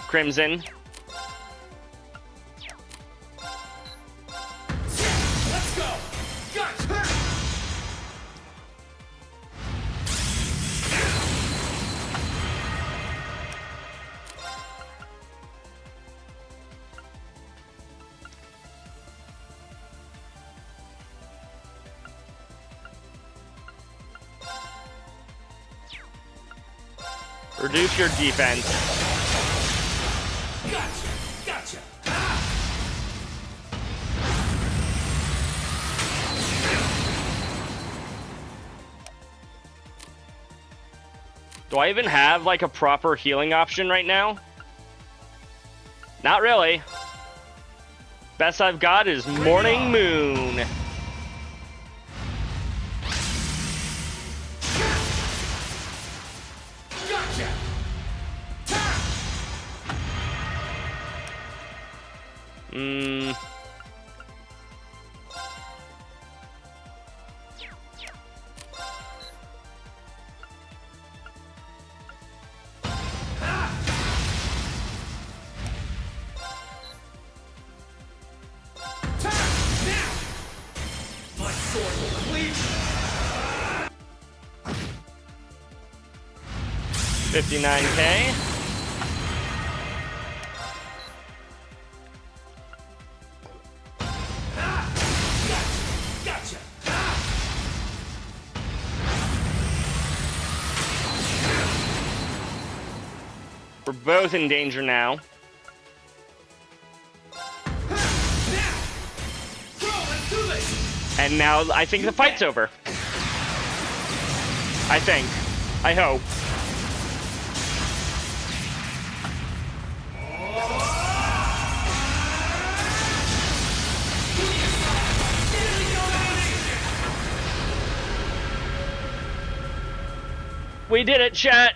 Crimson.
Let's go. Gotcha.
Reduce your defense.
Gotcha. Gotcha.
Do I even have like a proper healing option right now? Not really. Best I've got is Morning Moon.
Gotcha. My sword will cleave.
59k. We're both in danger now. And now I think the fight's over. I think. I hope. We did it, chat!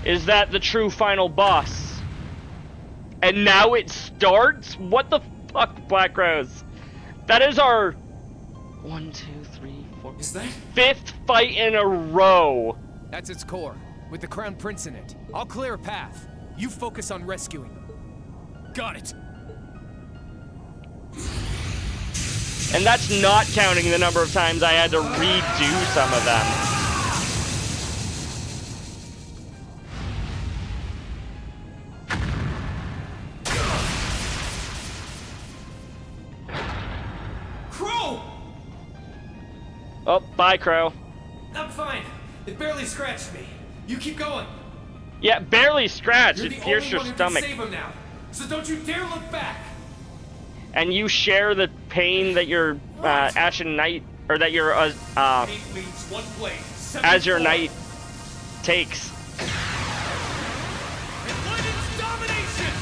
Is that the true final boss? And now it starts? What the fuck, Black Rose? That is our 1, 2, 3, 4.
Is that
5th fight in a row.
That's its core, with the Crown Prince in it. I'll clear a path. You focus on rescuing them. Got it.
And that's not counting the number of times I had to redo some of them.
Crow!
Oh, bye, Crow.
I'm fine. It barely scratched me. You keep going.
Yeah, barely scratched.
You're
It
the
pierced
only
your
one who
stomach.
can save him now. So don't you dare look back.
And you share the pain that your Ashen Knight, or that your
Pain leads one way.
Azure Knight takes.
Enlightened's domination!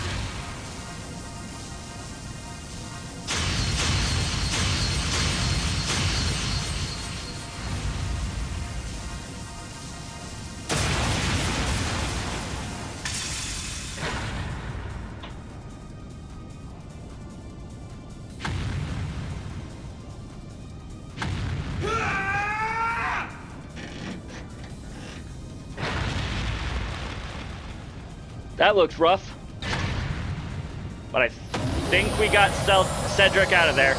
That looked rough. But I think we got Cedric out of there.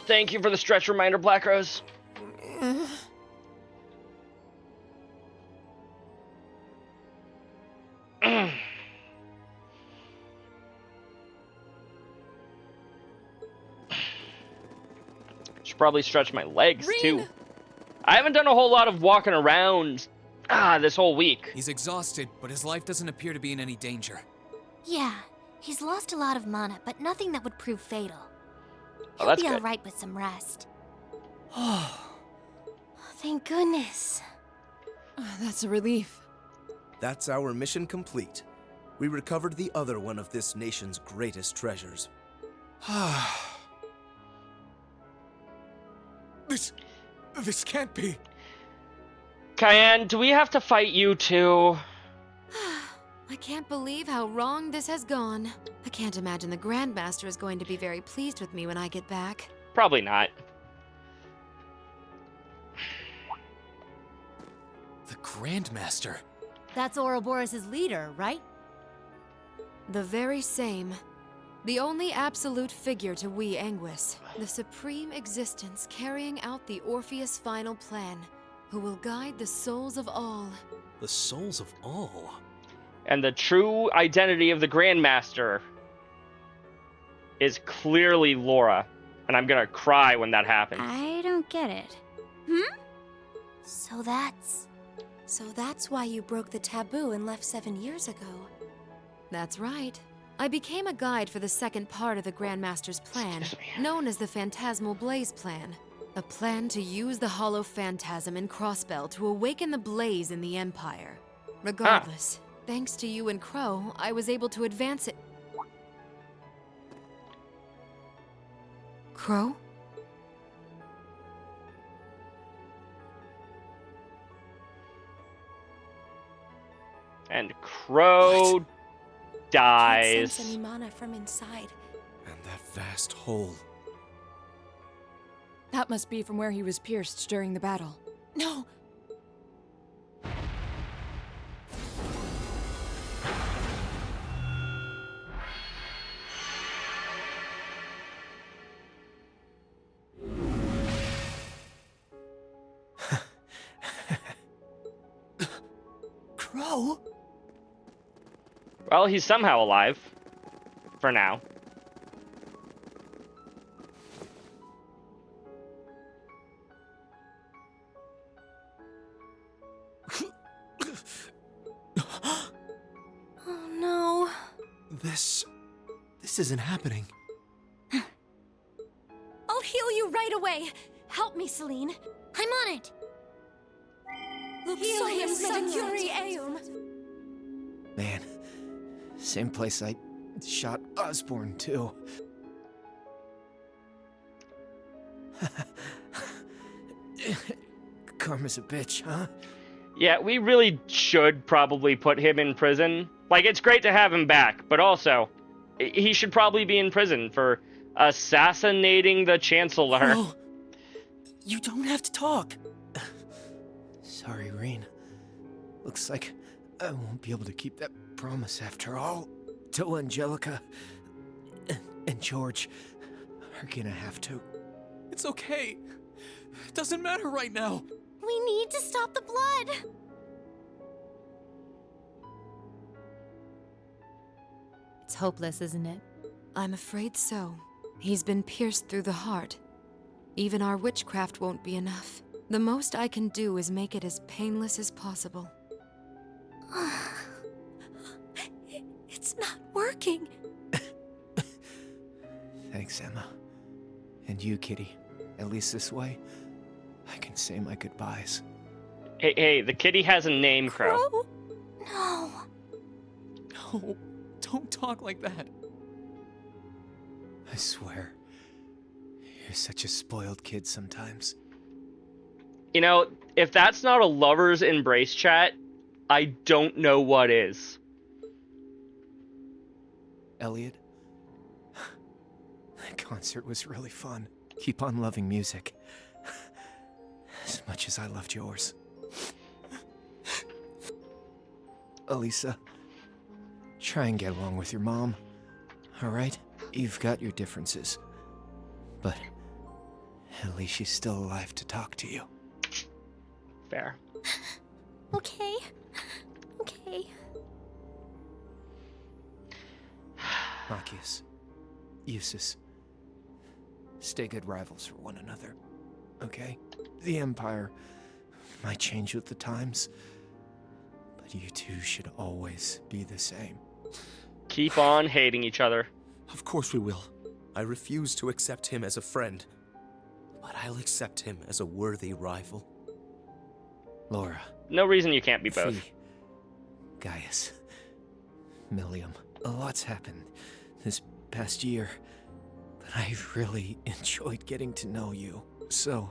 Thank you for the stretch reminder, Black Rose. Should probably stretch my legs too. I haven't done a whole lot of walking around this whole week.
He's exhausted, but his life doesn't appear to be in any danger.
Yeah, he's lost a lot of mana, but nothing that would prove fatal.
Oh,
He'll
that's
be
good.
alright with some rest. Thank goodness.
That's a relief.
That's our mission complete. We recovered the other one of this nation's greatest treasures.
This can't be.
Cayenne, do we have to fight you too?
I can't believe how wrong this has gone. I can't imagine the Grandmaster is going to be very pleased with me when I get back.
Probably not.
The Grandmaster.
That's Ouroboros' leader, right?
The very same. The only absolute figure to we Anguis. The supreme existence carrying out the Orpheus final plan, who will guide the souls of all.
The souls of all?
And the true identity of the Grandmaster is clearly Laura. And I'm gonna cry when that happens.
I don't get it. So that's why you broke the taboo and left 7 years ago.
That's right. I became a guide for the second part of the Grandmaster's plan, known as the Phantasmal Blaze Plan. A plan to use the Hollow Phantasm in Crossbell to awaken the blaze in the Empire. Regardless, thanks to you and Crow, I was able to advance it. Crow?
And Crow
Can't
dies.
sense any mana from inside.
And that vast hole.
That must be from where he was pierced during the battle.
No!
Crow?
Well, he's somehow alive. For now.
Oh no.
This isn't happening.
I'll heal you right away. Help me, Celine.
I'm on it.
Heal him, Securi Eum.
Man, same place I shot Osborne, too. Karma's a bitch, huh?
Yeah, we really should probably put him in prison. Like, it's great to have him back, but also, he should probably be in prison for assassinating the Chancellor.
Crow, you don't have to talk.
Sorry, Rain. Looks like I won't be able to keep that promise after all. Till Angelica and George are gonna have to.
It's okay. It doesn't matter right now.
We need to stop the blood.
It's hopeless, isn't it?
I'm afraid so. He's been pierced through the heart. Even our witchcraft won't be enough. The most I can do is make it as painless as possible.
It's not working.
Thanks, Emma. And you, Kitty. At least this way, I can say my goodbyes.
Hey, the kitty has a name, Crow.
No.
No, don't talk like that.
I swear, you're such a spoiled kid sometimes.
You know, if that's not a lover's embrace chat, I don't know what is.
Elliot, that concert was really fun. Keep on loving music. As much as I loved yours. Elisa, try and get along with your mom. Alright? You've got your differences. But at least she's still alive to talk to you.
Fair.
Okay. Okay.
Machias, Eustace, stay good rivals for one another, okay? The Empire might change with the times, but you two should always be the same.
Keep on hating each other.
Of course we will. I refuse to accept him as a friend, but I'll accept him as a worthy rival.
Laura.
No reason you can't be both.
Fee, Gaius, Millium, a lot's happened this past year, but I've really enjoyed getting to know you. So,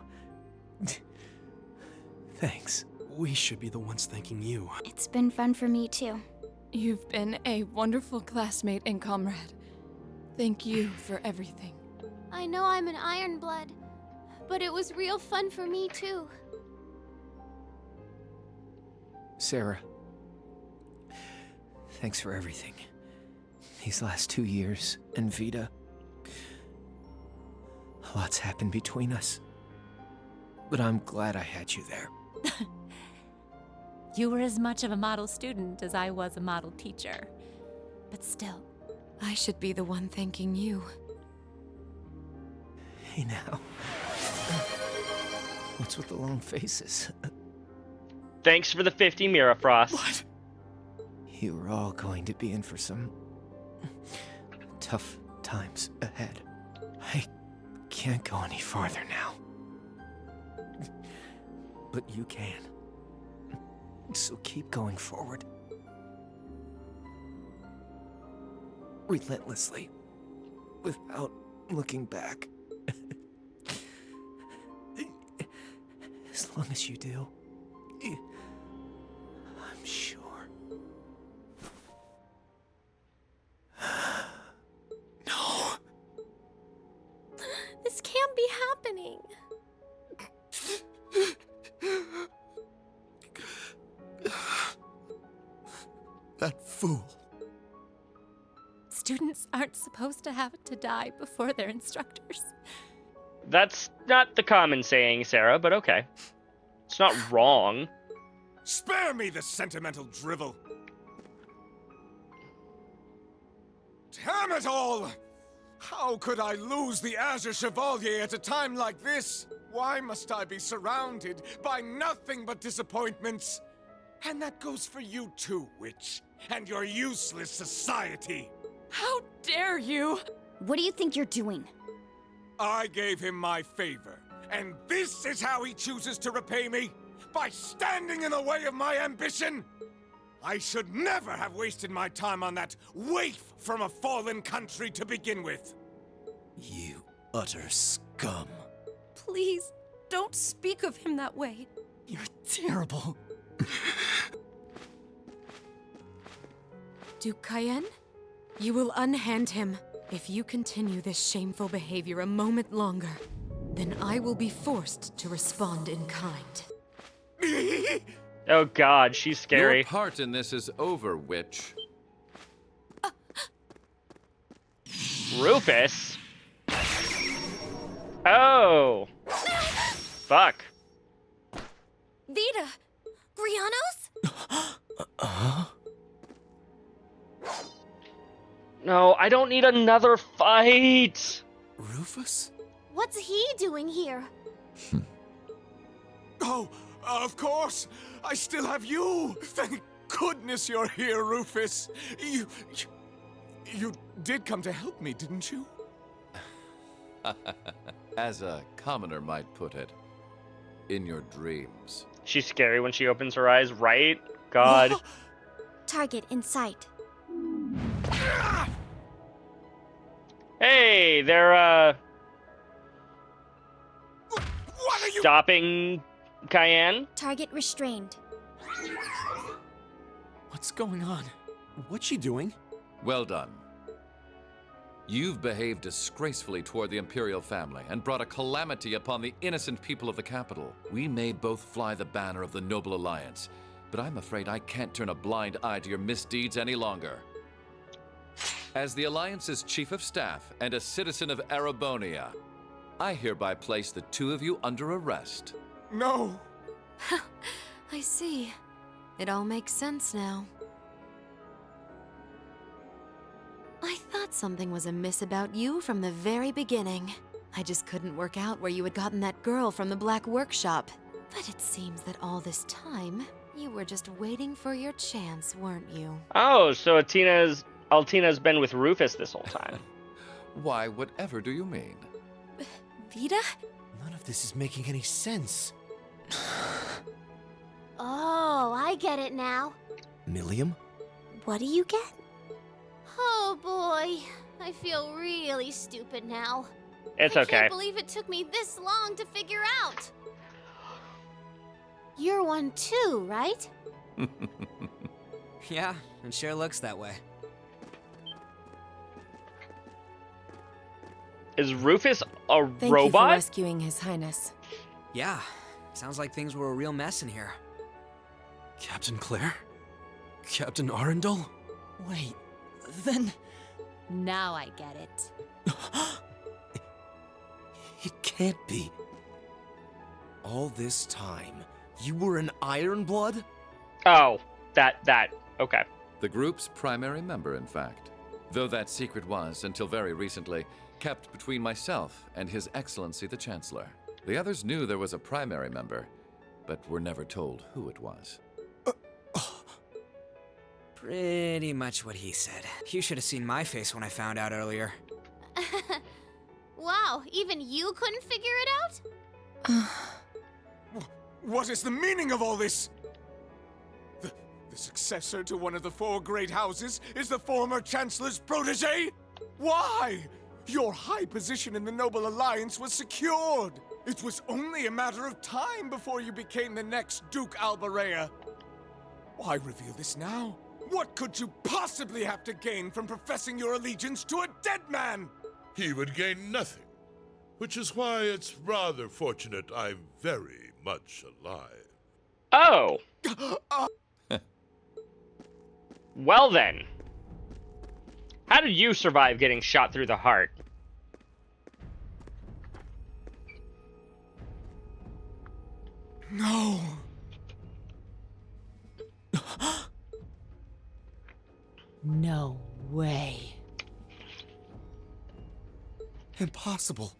thanks.
We should be the ones thanking you.
It's been fun for me too.
You've been a wonderful classmate and comrade. Thank you for everything.
I know I'm an Ironblood, but it was real fun for me too.
Sarah, thanks for everything. These last 2 years, and Vita. A lot's happened between us. But I'm glad I had you there.
You were as much of a model student as I was a model teacher. But still,
I should be the one thanking you.
Hey now. What's with the long faces?
Thanks for the 50 Mirafrost.
What? You were all going to be in for some tough times ahead. I can't go any farther now. But you can. So keep going forward. Relentlessly. Without looking back. As long as you do, I'm sure
That fool.
Students aren't supposed to have to die before their instructors.
That's not the common saying, Sarah, but okay. It's not wrong.
Spare me the sentimental drivel. Damn it all! How could I lose the Azure Chevalier at a time like this? Why must I be surrounded by nothing but disappointments? And that goes for you too, witch, and your useless society.
How dare you?
What do you think you're doing?
I gave him my favor, and this is how he chooses to repay me? By standing in the way of my ambition? I should never have wasted my time on that waif from a fallen country to begin with.
You utter scum.
Please, don't speak of him that way.
You're terrible.
Duke Cayenne, you will unhand him. If you continue this shameful behavior a moment longer, then I will be forced to respond in kind.
Oh god, she's scary.
Your part in this is over, witch.
Rufus? Oh. Fuck.
Vita! Grianos?
No, I don't need another fight!
Rufus?
What's he doing here?
Oh, of course! I still have you! Thank goodness you're here, Rufus! You did come to help me, didn't you?
As a commoner might put it, in your dreams.
She's scary when she opens her eyes, right? God.
Target in sight.
Hey, they're,
What are you—
stopping Cayenne?
Target restrained.
What's going on? What's she doing?
Well done. You've behaved disgracefully toward the Imperial family and brought a calamity upon the innocent people of the capital. We may both fly the banner of the Noble Alliance, but I'm afraid I can't turn a blind eye to your misdeeds any longer. As the Alliance's Chief of Staff and a citizen of Arabonia, I hereby place the two of you under arrest.
No!
I see. It all makes sense now. I thought something was amiss about you from the very beginning. I just couldn't work out where you had gotten that girl from the Black Workshop. But it seems that all this time, you were just waiting for your chance, weren't you?
Oh, so Altina's been with Rufus this whole time.
Why, whatever do you mean?
Vita?
None of this is making any sense.
Oh, I get it now.
Milliam?
What do you get? Oh boy, I feel really stupid now.
It's
I
okay.
can't believe it took me this long to figure out. You're one too, right?
Yeah, it sure looks that way.
Is Rufus a
Thank you for
robot?
rescuing His Highness.
Yeah, sounds like things were a real mess in here.
Captain Claire? Captain Arundel?
Wait, then...
Now I get it.
It can't be. All this time, you were an Ironblood?
Oh, that. Okay.
The group's primary member, in fact. Though that secret was, until very recently, kept between myself and His Excellency the Chancellor. The others knew there was a primary member, but were never told who it was.
Pretty much what he said. You should have seen my face when I found out earlier.
Wow, even you couldn't figure it out?
What is the meaning of all this? The successor to one of the four great houses is the former Chancellor's protege? Why? Your high position in the Noble Alliance was secured. It was only a matter of time before you became the next Duke Albarea. Why reveal this now? What could you possibly have to gain from professing your allegiance to a dead man?
He would gain nothing, which is why it's rather fortunate I'm very much alive.
Oh! Well then. How did you survive getting shot through the heart?
No.
No way.
Impossible.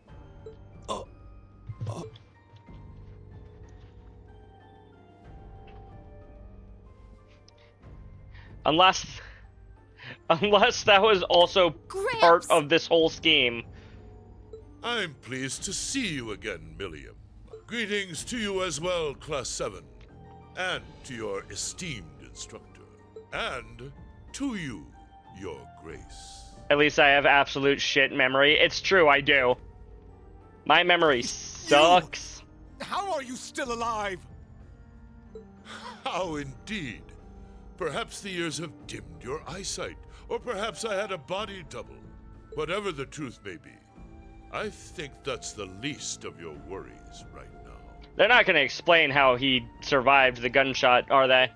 Unless that was also part of this whole scheme.
I'm pleased to see you again, Milliam. Greetings to you as well, Class 7. And to your esteemed instructor. And to you, Your Grace.
At least I have absolute shit memory. It's true, I do. My memory sucks.
How are you still alive?
How indeed. Perhaps the years have dimmed your eyesight, or perhaps I had a body double. Whatever the truth may be, I think that's the least of your worries right now.
They're not going to explain how he survived the gunshot, are they?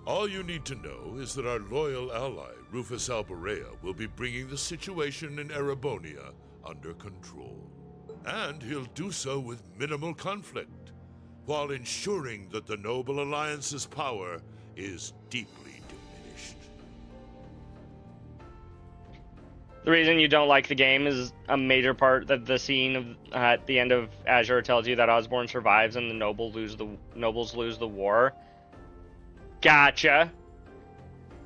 All you need to know is that our loyal ally, Rufus Alborea, will be bringing the situation in Erebonia under control. And he'll do so with minimal conflict, while ensuring that the Noble Alliance's power is deeply diminished.
The reason you don't like the game is a major part that the scene of, at the end of Azure tells you that Osborn survives and the nobles lose the war. Gotcha.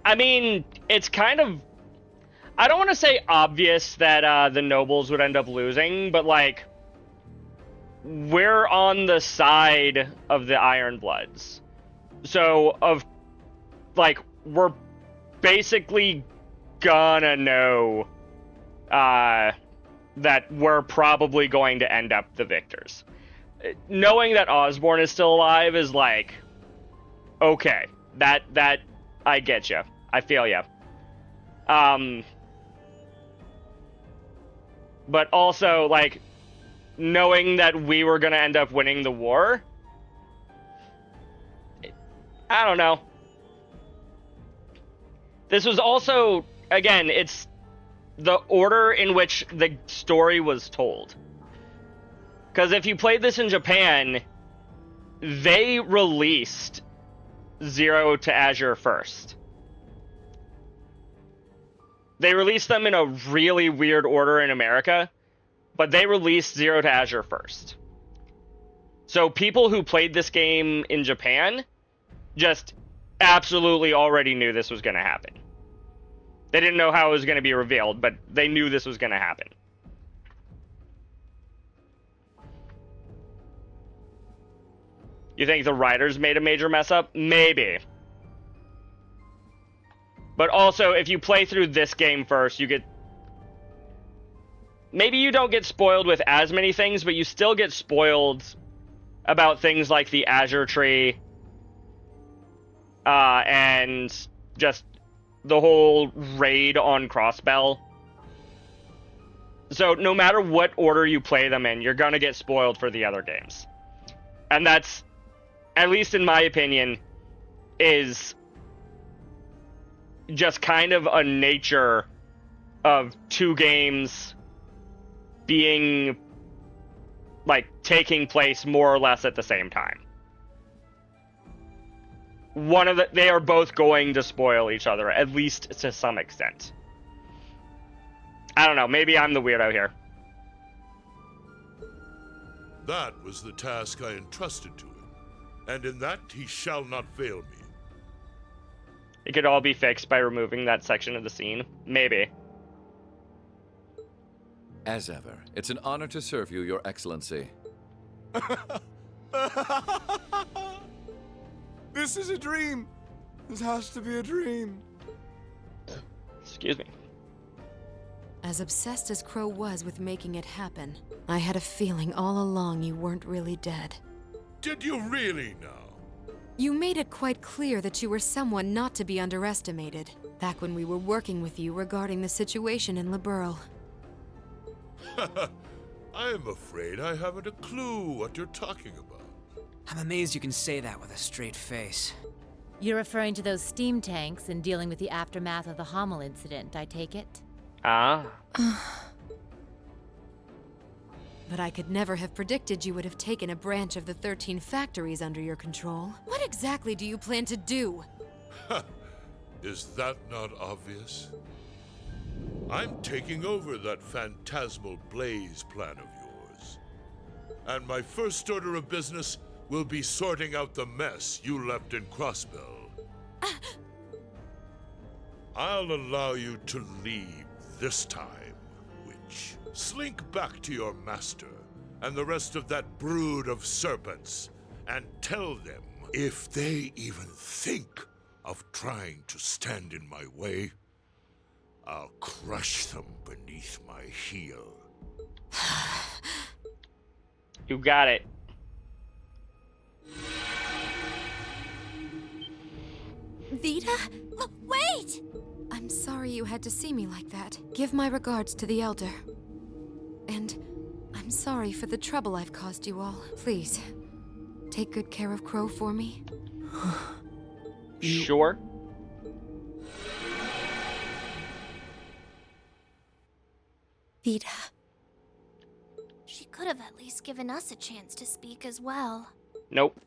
I mean, it's kind of... I don't want to say obvious that the nobles would end up losing, but like... we're on the side of the Ironbloods. So, we're basically gonna know that we're probably going to end up the victors. Knowing that Osborn is still alive is like, okay, that I get you. I feel you. But also, like, knowing that we were going to end up winning the war, I don't know. This was also, again, it's the order in which the story was told. Because if you played this in Japan, they released Zero to Azure first. They released them in a really weird order in America, but they released Zero to Azure first. So people who played this game in Japan just absolutely already knew this was going to happen. They didn't know how it was going to be revealed, but they knew this was going to happen. You think the writers made a major mess up? Maybe. But also, if you play through this game first, you get... maybe you don't get spoiled with as many things, but you still get spoiled about things like the Azure Tree, and just the whole raid on Crossbell. So no matter what order you play them in, you're gonna get spoiled for the other games. And that's, at least in my opinion, is just kind of a nature of two games being, like, taking place more or less at the same time. They are both going to spoil each other, at least to some extent. I don't know, maybe I'm the weirdo here.
That was the task I entrusted to him, and in that he shall not fail me.
It could all be fixed by removing that section of the scene. Maybe.
As ever, it's an honor to serve you, Your Excellency.
This is a dream. This has to be a dream.
Excuse me.
As obsessed as Crow was with making it happen, I had a feeling all along you weren't really dead.
Did you really now?
You made it quite clear that you were someone not to be underestimated, back when we were working with you regarding the situation in Liberl.
I'm afraid I haven't a clue what you're talking about.
I'm amazed you can say that with a straight face.
You're referring to those steam tanks and dealing with the aftermath of the Hummel incident, I take it?
Ah.
But I could never have predicted you would have taken a branch of the 13 factories under your control. What exactly do you plan to do?
Is that not obvious? I'm taking over that phantasmal blaze plan of yours. And my first order of business will be sorting out the mess you left in Crossbell. I'll allow you to leave this time, Witch. Slink back to your master and the rest of that brood of serpents and tell them if they even think of trying to stand in my way, I'll crush them beneath my heel.
You got it.
Vita? Wait! I'm sorry you had to see me like that. Give my regards to the Elder. And I'm sorry for the trouble I've caused you all. Please, take good care of Crow for me.
Sure.
Vita. She could have at least given us a chance to speak as well.
Nope.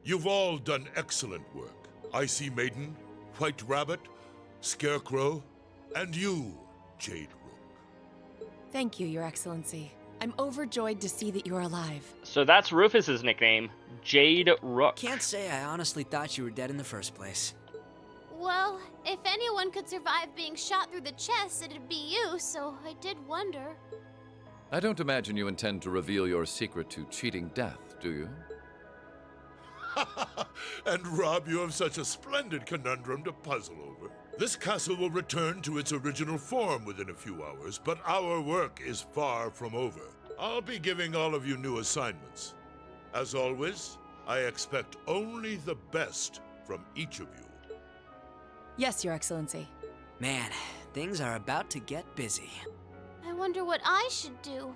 You've all done excellent work. Icy Maiden, White Rabbit, Scarecrow, and you, Jade Rook.
Thank you, Your Excellency. I'm overjoyed to see that you're alive.
So that's Rufus's nickname, Jade Rook.
Can't say I honestly thought you were dead in the first place.
Well, if anyone could survive being shot through the chest, it'd be you, so I did wonder.
I don't imagine you intend to reveal your secret to cheating death, do you?
And rob you of such a splendid conundrum to puzzle over. This castle will return to its original form within a few hours, but our work is far from over. I'll be giving all of you new assignments. As always, I expect only the best from each of you.
Yes, Your Excellency.
Man, things are about to get busy.
I wonder what I should do.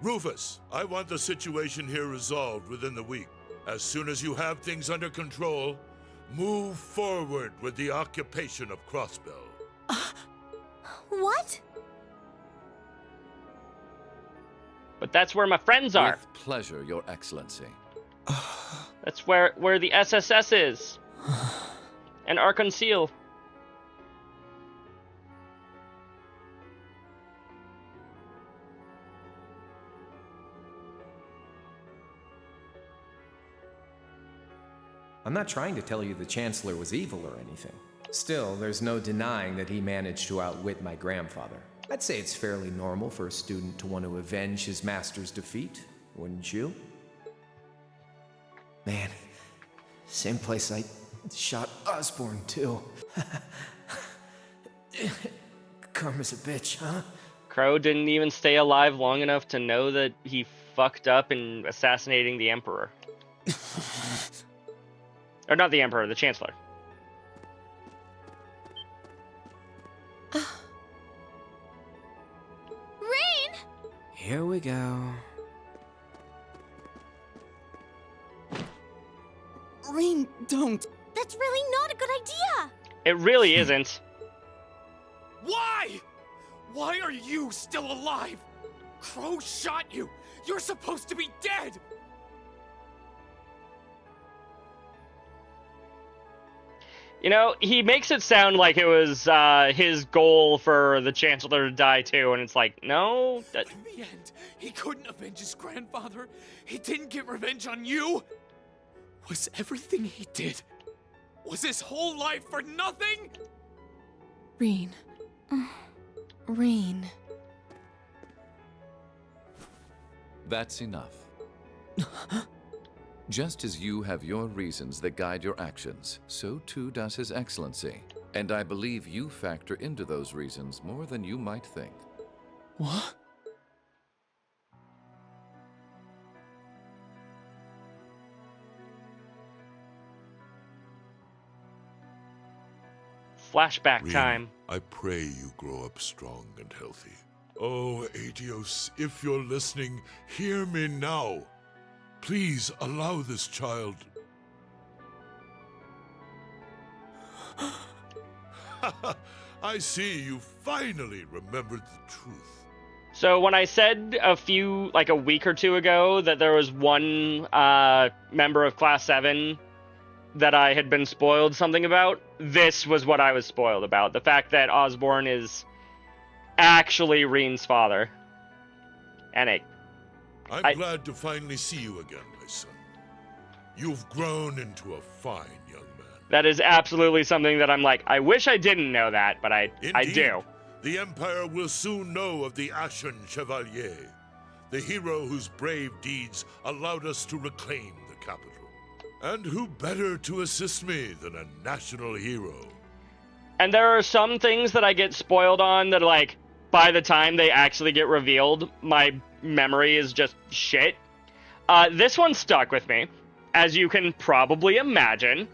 Rufus, I want the situation here resolved within the week. As soon as you have things under control, move forward with the occupation of Crossbell.
What?
But that's where my friends are.
With pleasure, Your Excellency.
That's where the SSS is. And Archon Seal.
I'm not trying to tell you the Chancellor was evil or anything. Still, there's no denying that he managed to outwit my grandfather. I'd say it's fairly normal for a student to want to avenge his master's defeat, wouldn't you?
Man, same place I shot Osborne, too. Karma's a bitch, huh?
Crow didn't even stay alive long enough to know that he fucked up in assassinating the Emperor. Or not the Emperor, the Chancellor.
Rain!
Here we go.
Rain, don't.
That's really not a good idea!
It really isn't.
Why? Why are you still alive? Crow shot you! You're supposed to be dead!
You know, he makes it sound like it was his goal for the Chancellor to die too, and it's like, no.
In the end, he couldn't avenge his grandfather. He didn't get revenge on you. Was everything he did, was his whole life for nothing?
Rain. Rain.
That's enough. Just as you have your reasons that guide your actions, so too does His Excellency. And I believe you factor into those reasons more than you might think.
What?
Flashback
Rin,
time.
I pray you grow up strong and healthy. Oh, Adios, if you're listening, hear me now. Please allow this child. I see you finally remembered the truth.
So when I said a week or two ago that there was one member of Class 7 that I had been spoiled something about, this was what I was spoiled about. The fact that Osborn is actually Reen's father. And
I'm glad to finally see you again, my son. You've grown into a fine young man.
That is absolutely something that I'm like, I wish I didn't know that, but I do.
The Empire will soon know of the Ashen Chevalier, the hero whose brave deeds allowed us to reclaim the capital. And who better to assist me than a national hero?
And there are some things that I get spoiled on that, like, by the time they actually get revealed, my memory is just shit. This one stuck with me, as you can probably imagine.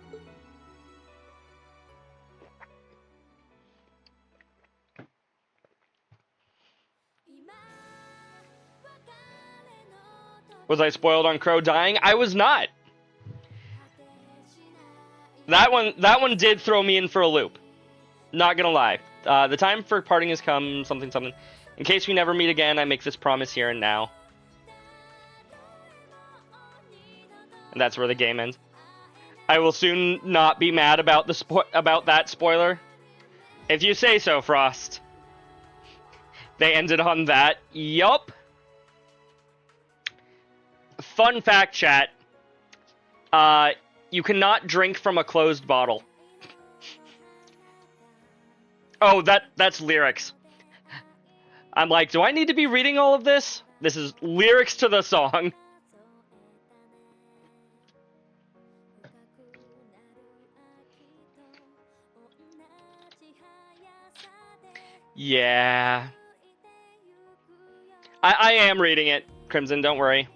Was I spoiled on Crow dying? I was not. That one did throw me in for a loop. Not gonna lie. The time for parting has come, something. In case we never meet again, I make this promise here and now. And that's where the game ends. I will soon not be mad about that spoiler. If you say so, Frost. They ended on that. Yup. Fun fact, chat. You cannot drink from a closed bottle. Oh, that's lyrics. I'm like, do I need to be reading all of this? This is lyrics to the song. Yeah. I am reading it, Crimson, don't worry.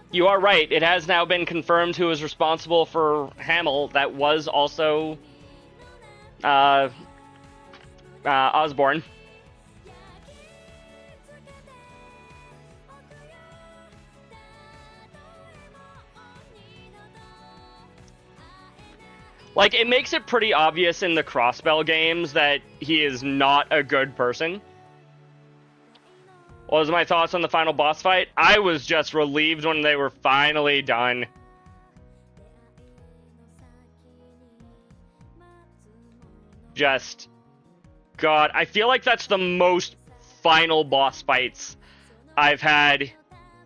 You are right. It has now been confirmed who is responsible for Hamill. That was also Osborn. Like, it makes it pretty obvious in the Crossbell games that he is not a good person. What was my thoughts on the final boss fight? I was just relieved when they were finally done. Just, God, I feel like that's the most final boss fights I've had,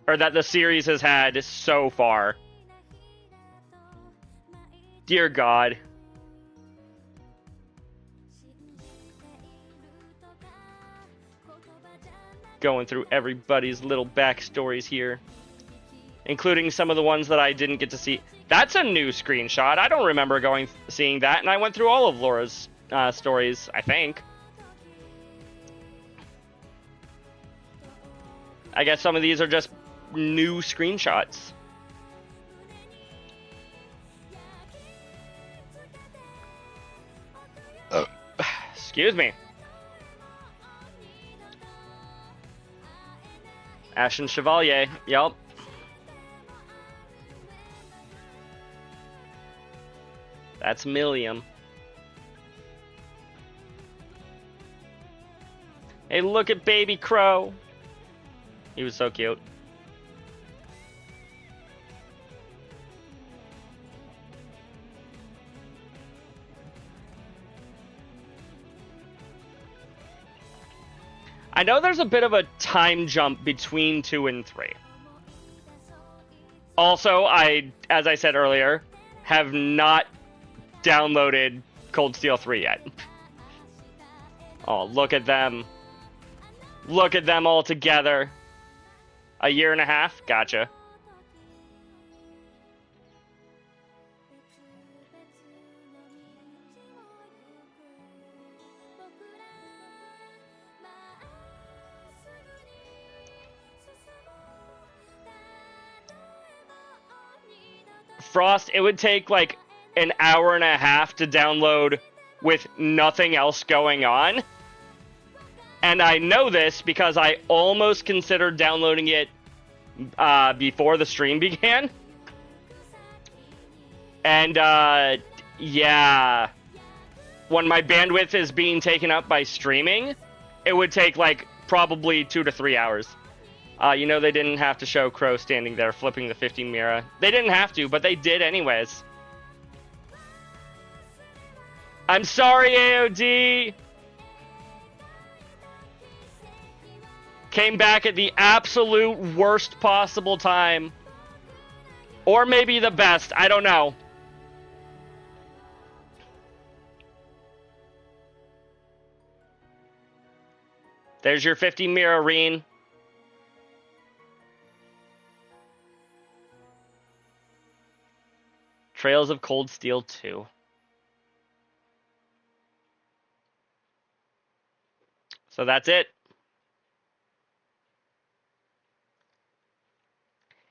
or that the series has had so far. Dear God. Going through everybody's little backstories here, including some of the ones that I didn't get to see. That's a new screenshot. I don't remember seeing that, and I went through all of Laura's stories, I think. I guess some of these are just new screenshots. Excuse me. Ashen Chevalier, yep. That's Milliam. Hey, look at baby Crow. He was so cute. I know there's a bit of a time jump between 2 and 3. Also, as I said earlier, have not downloaded Cold Steel 3 yet. Oh, look at them. Look at them all together. A year and a half? Gotcha. Frost, it would take like an hour and a half to download with nothing else going on. And I know this because I almost considered downloading it before the stream began. And yeah, when my bandwidth is being taken up by streaming, it would take like probably 2 to 3 hours. You know, they didn't have to show Crow standing there flipping the 50 Mira. They didn't have to, but they did anyways. I'm sorry, AOD! Came back at the absolute worst possible time. Or maybe the best, I don't know. There's your 50 Mira, Reen. Trails of Cold Steel 2. So that's it.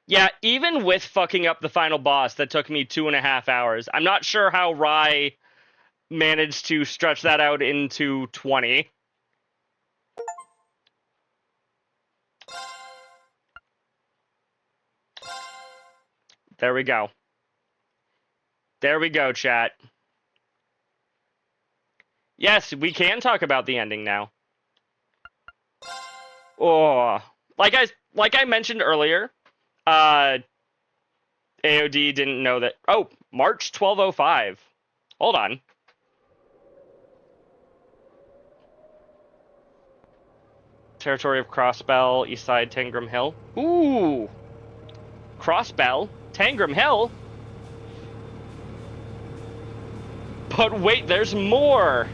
Yeah, even with fucking up the final boss, that took me 2.5 hours. I'm not sure how Rai managed to stretch that out into 20. There we go. There we go, chat. Yes, we can talk about the ending now. Oh, like I mentioned earlier, AOD didn't know that. Oh, March 1205. Hold on. Territory of Crossbell, Eastside, Tangram Hill. Ooh, Crossbell, Tangram Hill. But wait, there's more.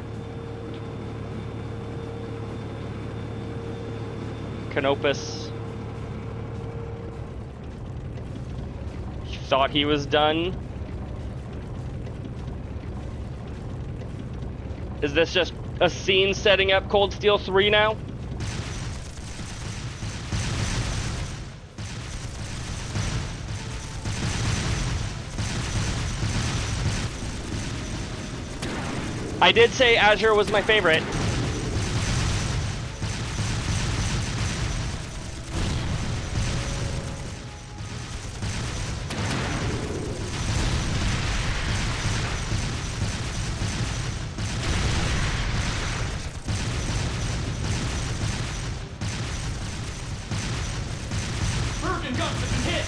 Canopus. He thought he was done. Is this just a scene setting up Cold Steel 3 now? I did say Azure was my favorite.
Bergen guns have been hit!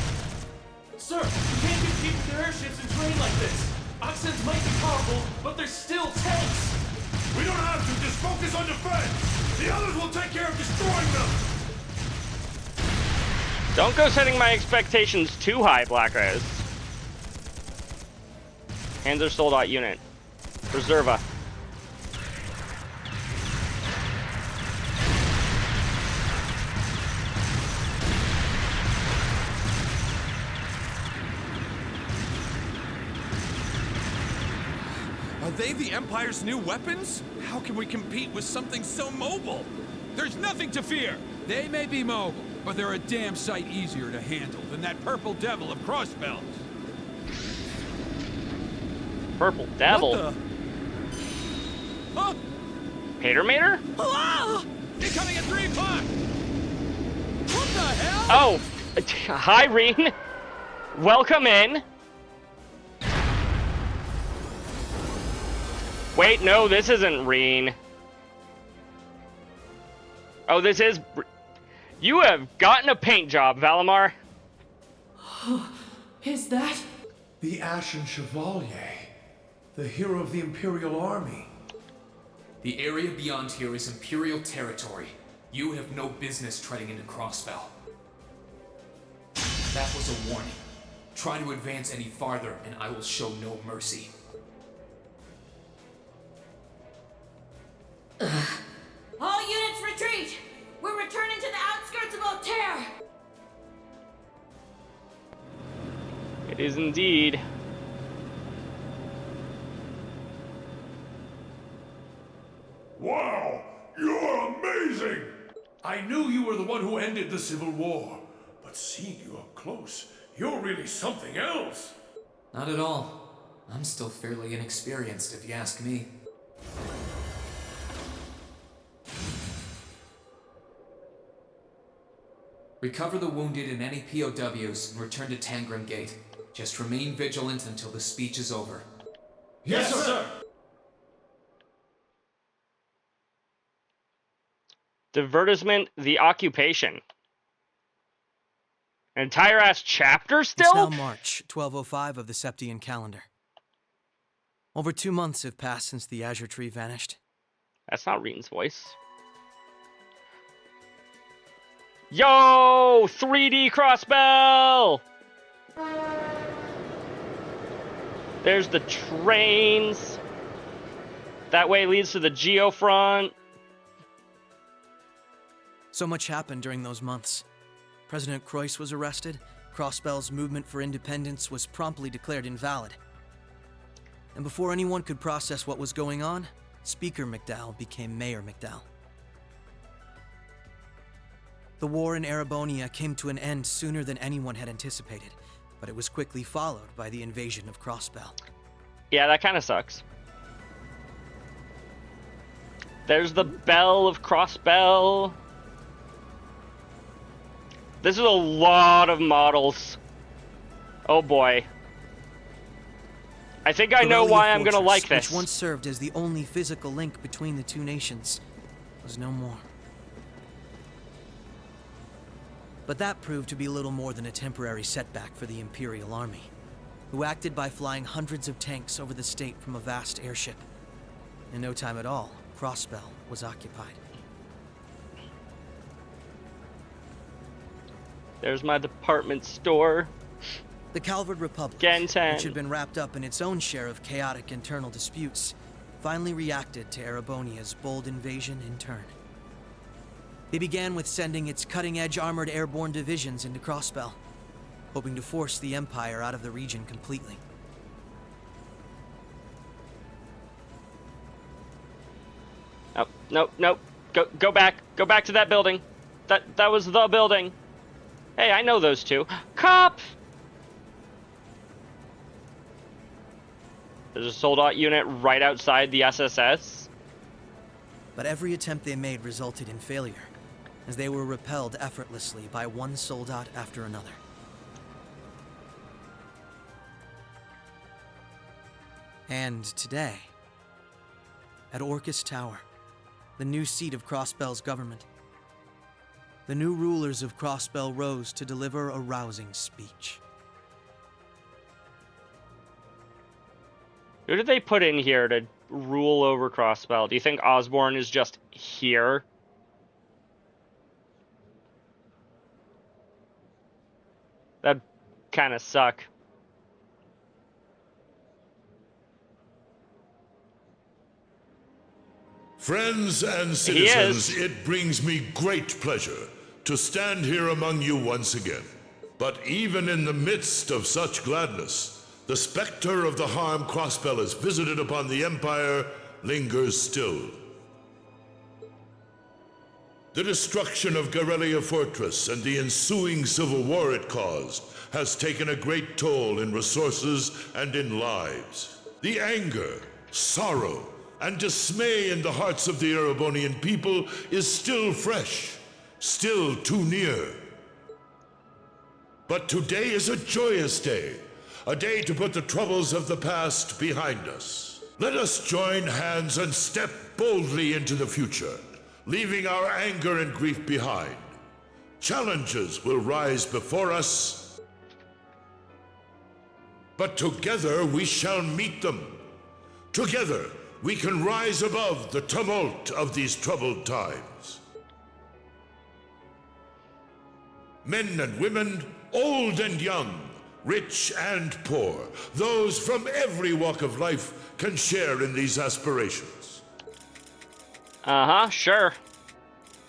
Sir, you can't compete with their airships and terrain like this. Oxens might be powerful, but they're still tanks!
We don't have to, just focus on defense! The others will take care of destroying them!
Don't go setting my expectations too high, Black Rose. Hands sold out unit. Reserva.
Are they the Empire's new weapons? How can we compete with something so mobile?
There's nothing to fear. They may be mobile, but they're a damn sight easier to handle than that purple devil of Crossbells.
Purple devil?
What the? Huh?
Patermater?
Ah! Incoming at 3 o'clock! What the hell?
Oh, hi, Reen. Welcome in. Wait, no, this isn't Reen. Oh, this is... You have gotten a paint job, Valimar.
Is that? The Ashen Chevalier. The hero of the Imperial Army.
The area beyond here is Imperial territory.
You have no business treading into Crossbell. That was a warning. Try to advance any farther, and I will show no mercy.
All units retreat! We're returning to the outskirts of Altair!
It is indeed.
Wow, you're amazing! I knew you were the one who ended the Civil War, but seeing you up close, you're really something else.
Not at all. I'm still fairly inexperienced, if you ask me. Recover the wounded and any POWs and return to Tangram Gate. Just remain vigilant until the speech is over.
Yes, sir!
Divertisement, the occupation. An entire ass chapter still?
It's now March 1205 of the Septian calendar. Over 2 months have passed since the Azure Tree vanished.
That's not Reeton's voice. Yo! 3D Crossbell! There's the trains. That way leads to the Geofront.
So much happened during those months. President Croix was arrested. Crossbell's movement for independence was promptly declared invalid. And before anyone could process what was going on, Speaker McDowell became Mayor McDowell. The war in Erebonia came to an end sooner than anyone had anticipated, but it was quickly followed by the invasion of Crossbell.
Yeah, that kind of sucks. There's the Bell of Crossbell. This is a lot of models. Oh boy. I think I know why I'm gonna like this.
Which once served as the only physical link between the two nations, was no more. But that proved to be little more than a temporary setback for the Imperial Army, who acted by flying hundreds of tanks over the state from a vast airship. In no time at all, Crossbell was occupied.
There's my department store.
The Calvard Republic,
Genten,
which had been wrapped up in its own share of chaotic internal disputes, finally reacted to Erebonia's bold invasion in turn. They began with sending its cutting-edge armored airborne divisions into Crossbell, hoping to force the Empire out of the region completely.
Oh, nope. Go back to that building. That was the building. Hey, I know those two. Cop! There's a soldat unit right outside the SSS.
But every attempt they made resulted in failure, as they were repelled effortlessly by one soldat after another. And today, at Orcus Tower, the new seat of Crossbell's government, the new rulers of Crossbell rose to deliver a rousing speech.
Who did they put in here to rule over Crossbell? Do you think Osborne is just here? That'd kind of suck.
Friends and citizens, it brings me great pleasure to stand here among you once again. But even in the midst of such gladness, the specter of the harm Crossbell has visited upon the Empire lingers still. The destruction of Garrelia Fortress and the ensuing civil war it caused has taken a great toll in resources and in lives. The anger, sorrow, and dismay in the hearts of the Erebonian people is still fresh, still too near. But today is a joyous day, a day to put the troubles of the past behind us. Let us join hands and step boldly into the future, leaving our anger and grief behind. Challenges will rise before us, but together we shall meet them. Together, we can rise above the tumult of these troubled times. Men and women, old and young, rich and poor, those from every walk of life can share in these aspirations.
Uh-huh, sure.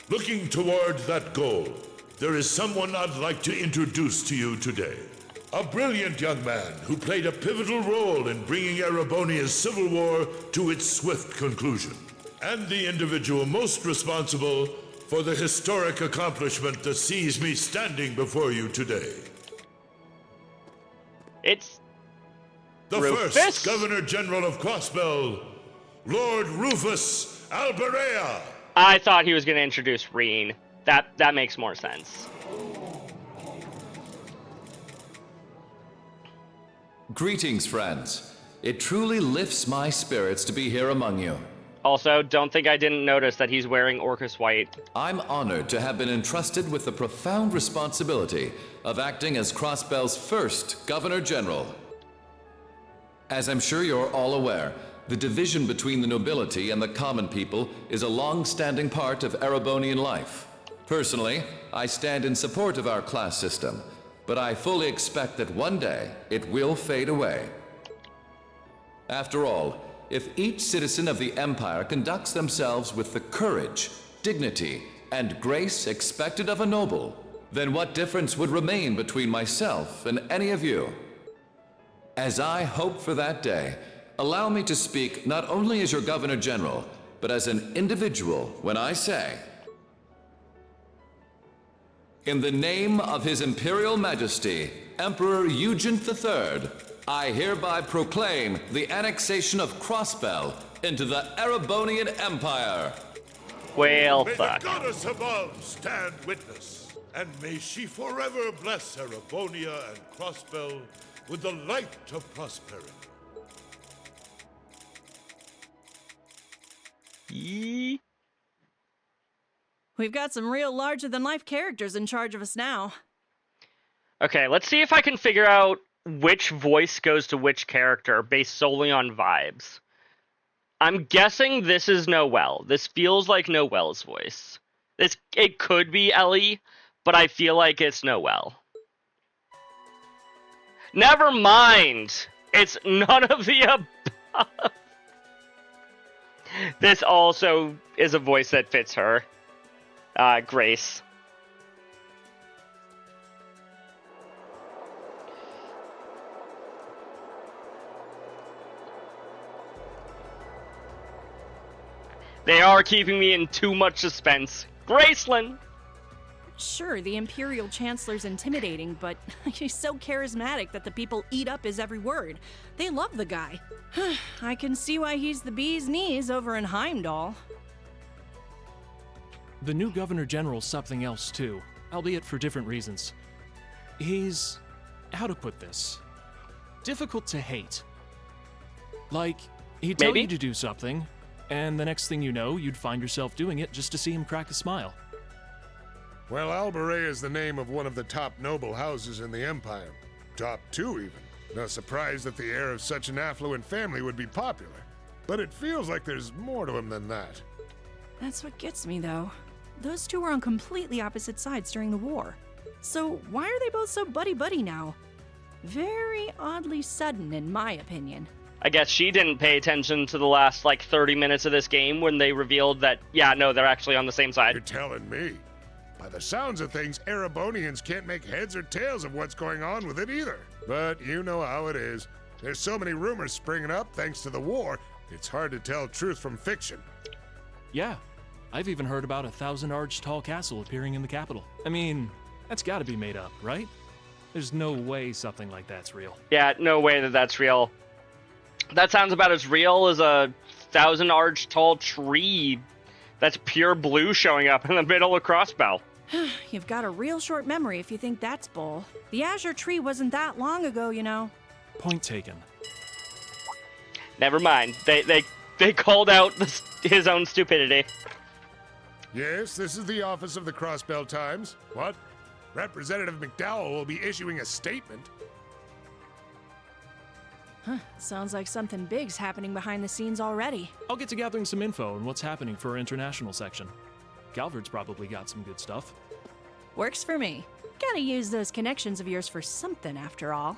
Looking toward that goal, there is someone I'd like to introduce to you today. A brilliant young man who played a pivotal role in bringing Erebonia's civil war to its swift conclusion, and the individual most responsible for the historic accomplishment that sees me standing before you today.
It's
the
Rufus?
first Governor General of Crossbell, Lord Rufus Alberea.
I thought he was going to introduce Reen. That makes more sense.
Greetings, friends. It truly lifts my spirits to be here among you.
Also, don't think I didn't notice that he's wearing Orcus White.
I'm honored to have been entrusted with the profound responsibility of acting as Crossbell's first Governor General. As I'm sure you're all aware, the division between the nobility and the common people is a long-standing part of Erebonian life. Personally, I stand in support of our class system, but I fully expect that one day it will fade away. After all, if each citizen of the Empire conducts themselves with the courage, dignity, and grace expected of a noble, then what difference would remain between myself and any of you? As I hope for that day, allow me to speak not only as your Governor General, but as an individual when I say, in the name of His Imperial Majesty, Emperor Eugene III, I hereby proclaim the annexation of Crossbell into the Erebonian Empire.
Well,
may
fuck.
the goddess above stand witness, and may she forever bless Erebonia and Crossbell with the light of prosperity.
We've got some real larger-than-life characters in charge of us now.
Okay, let's see if I can figure out which voice goes to which character based solely on vibes. I'm guessing this is Noelle. This feels like Noelle's voice. It could be Ellie, but I feel like it's Noelle. Never mind! It's none of the above. This also is a voice that fits her. Grace. They are keeping me in too much suspense. Graceland!
Sure, the Imperial Chancellor's intimidating, but he's so charismatic that the people eat up his every word. They love the guy. I can see why he's the bee's knees over in Heimdall.
The new Governor General's something else too, albeit for different reasons. He's... how to put this? Difficult to hate. Like, he'd tell you to do something, and the next thing you know, you'd find yourself doing it just to see him crack a smile.
Well, Alberea is the name of one of the top noble houses in the Empire. Top 2, even. No surprise that the heir of such an affluent family would be popular. But it feels like there's more to him than that.
That's what gets me, though. Those two were on completely opposite sides during the war. So why are they both so buddy-buddy now? Very oddly sudden, in my opinion.
I guess she didn't pay attention to the last, 30 minutes of this game when they revealed that, yeah, no, they're actually on the same side.
You're telling me. By the sounds of things, Erebonians can't make heads or tails of what's going on with it either. But you know how it is. There's so many rumors springing up thanks to the war, it's hard to tell truth from fiction.
Yeah, I've even heard about a 1,000-arch tall castle appearing in the capital. I mean, that's gotta be made up, right? There's no way something like that's real.
Yeah, no way that that's real. That sounds about as real as a 1,000-arch tall tree that's pure blue showing up in the middle of Crossbell.
You've got a real short memory if you think that's bull. The Azure Tree wasn't that long ago, you know.
Point taken.
Never mind. They called out his own stupidity.
Yes, this is the office of the Crossbell Times. What? Representative McDowell will be issuing a statement.
Huh, sounds like something big's happening behind the scenes already.
I'll get to gathering some info on what's happening for our international section. Calvard's probably got some good stuff.
Works for me. Gotta use those connections of yours for something, after all.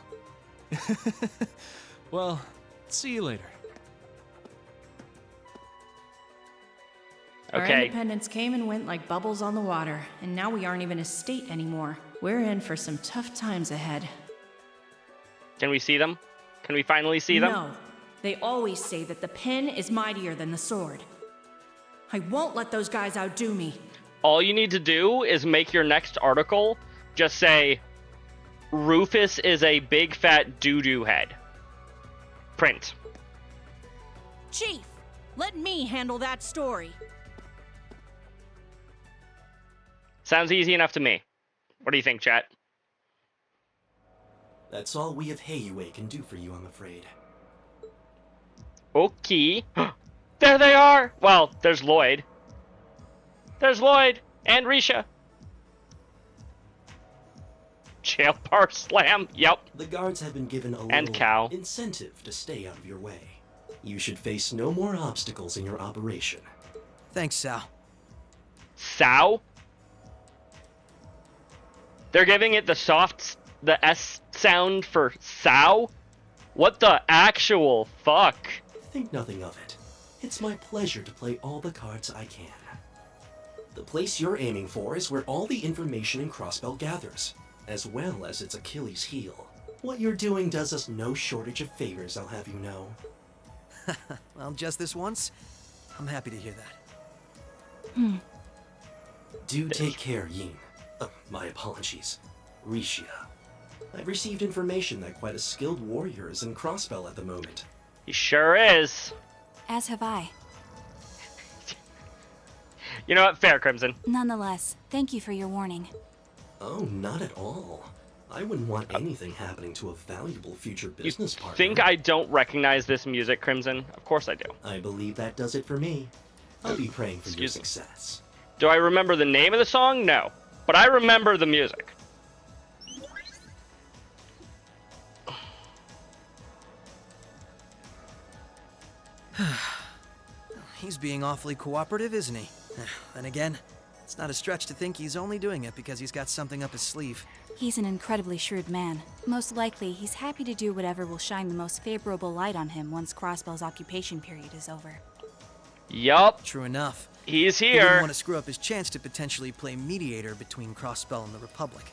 Well, see you later.
Our
Okay.
independence came and went like bubbles on the water, and now we aren't even a state anymore. We're in for some tough times ahead.
Can we see them? Can we finally see them?
No. They always say that the pen is mightier than the sword. I won't let those guys outdo me.
All you need to do is make your next article just say, Rufus is a big fat doo-doo head. Print.
Chief, let me handle that story.
Sounds easy enough to me. What do you think, chat?
That's all we of Heiyue can do for you, I'm afraid.
Okay. There they are! Well, there's Lloyd. There's Lloyd and Risha. Jail bar slam. Yep.
The guards have been given a
And
little
cow.
incentive to stay out of your way. You should face no more obstacles in your operation.
Thanks, Sal.
Sow? They're giving it the S sound for sow? What the actual fuck?
Think nothing of it. It's my pleasure to play all the cards I can. The place you're aiming for is where all the information in Crossbell gathers, as well as its Achilles heel. What you're doing does us no shortage of favors, I'll have you know.
Well, just this once? I'm happy to hear that.
Do take care, Yin. My apologies. Rishia. I've received information that quite a skilled warrior is in Crossbell at the moment.
He sure is.
As have I.
You know what? Fair, Crimson.
Nonetheless, thank you for your warning.
Oh, not at all. I wouldn't want anything happening to a valuable future business partner.
Think I don't recognize this music, Crimson? Of course I do.
I believe that does it for me. I'll be praying for your success.
Do I remember the name of the song? No. But I remember the music.
He's being awfully cooperative, isn't he? Then again, it's not a stretch to think he's only doing it because he's got something up his sleeve.
He's an incredibly shrewd man. Most likely, he's happy to do whatever will shine the most favorable light on him once Crossbell's occupation period is over.
Yup.
True enough.
He's
He didn't
here.
want to screw up his chance to potentially play mediator between Crossbell and the Republic.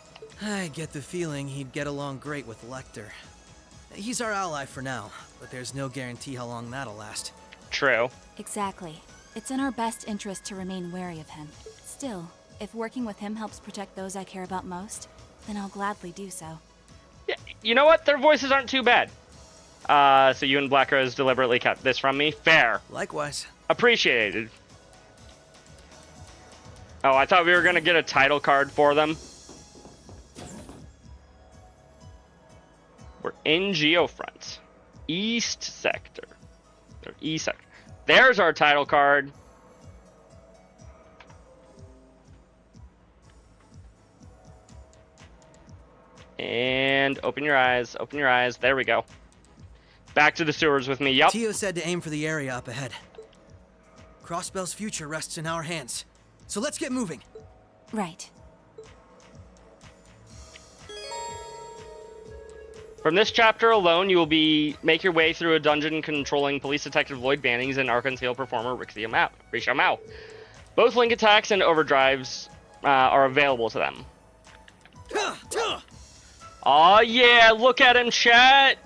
I get the feeling he'd get along great with Lecter. He's our ally for now, but there's no guarantee how long that'll last.
True.
Exactly. It's in our best interest to remain wary of him. Still, if working with him helps protect those I care about most, then I'll gladly do so.
Yeah, you know what? Their voices aren't too bad. So you and Black Rose deliberately kept this from me? Fair.
Likewise.
Appreciated. Oh, I thought we were gonna get a title card for them. We're in Geofront. East Sector. Or East Sector. There's our title card. And open your eyes. Open your eyes. There we go. Back to the sewers with me. Yup.
Tio said to aim for the area up ahead. Crossbell's future rests in our hands. So let's get moving.
Right.
From this chapter alone, you will make your way through a dungeon controlling police detective Lloyd Bannings and Arkansas performer Risha Mao. Both link attacks and overdrives are available to them. Aw, yeah, look at him, chat!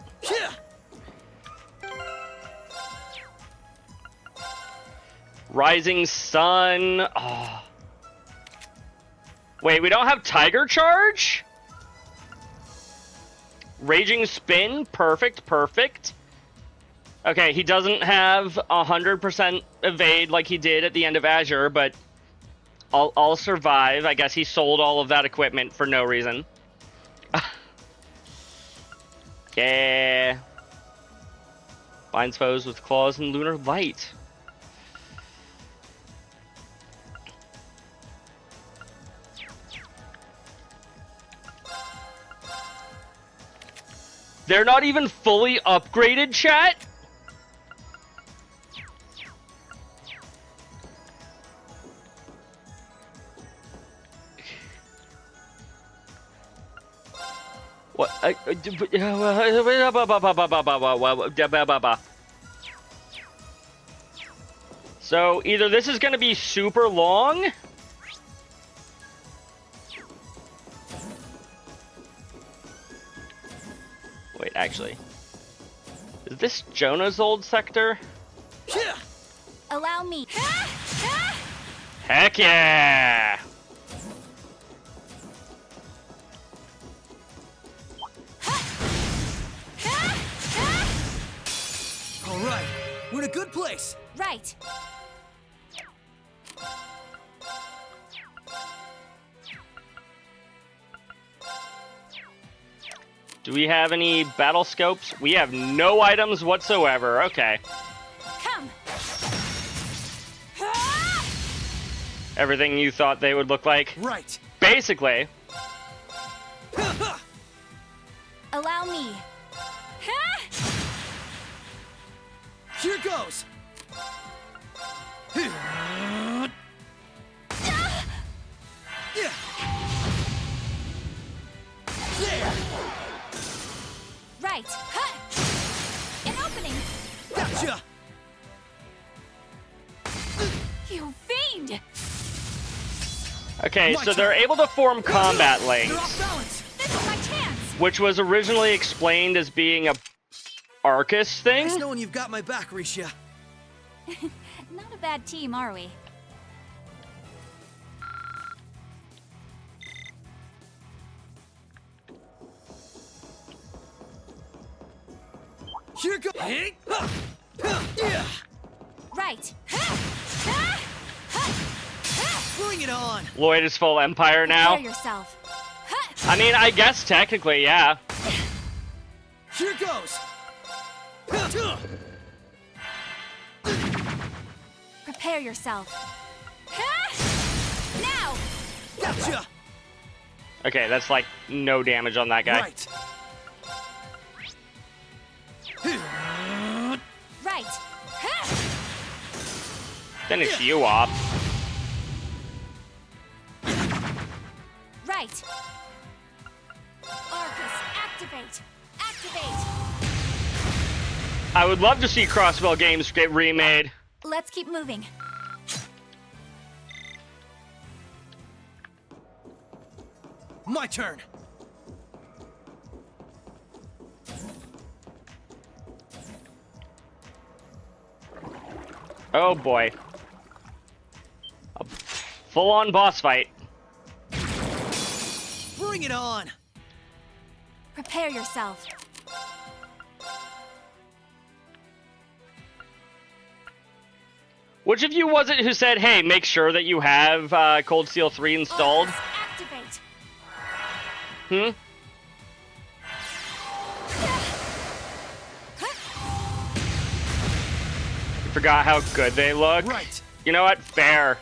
Rising Sun. Oh. Wait, we don't have Tiger Charge? Raging Spin. Perfect, perfect. Okay, he doesn't have 100% evade like he did at the end of Azure, but I'll survive. I guess he sold all of that equipment for no reason. Yeah. Binds foes with claws and lunar light. They're not even fully upgraded, chat? What? So either this is going to be super long. Wait, actually. Is this Jonah's old sector?
Allow me.
Heck yeah!
All right, we're in a good place.
Right.
Do we have any battle scopes? We have no items whatsoever. Okay.
Come.
Everything you thought they would look like?
Right.
Basically.
Allow me.
Here goes. There.
Right. An opening.
Gotcha.
You fiend.
Okay, so they're able to form combat lanes,
This is my chance.
which was originally explained as being a Arcus thing.
Nice knowing you've got my back, Risha.
Not a bad team, are we?
Here goes.
Right.
Bring it on.
Lloyd is full Empire now.
Prepare yourself.
I mean, I guess technically, yeah.
Here goes.
Prepare yourself. Now.
Gotcha.
Okay, that's like no damage on that guy.
Right.
Right.
Finish you off.
Right. Arcus, activate. Activate.
I would love to see Crossbell games get remade.
Let's keep moving.
My turn.
Oh boy. A full-on boss fight.
Bring it on.
Prepare yourself.
Which of you was it who said, hey, make sure that you have Cold Steel 3 installed?
Activate.
Hmm? You forgot how good they look?
Right.
You know what? Fair.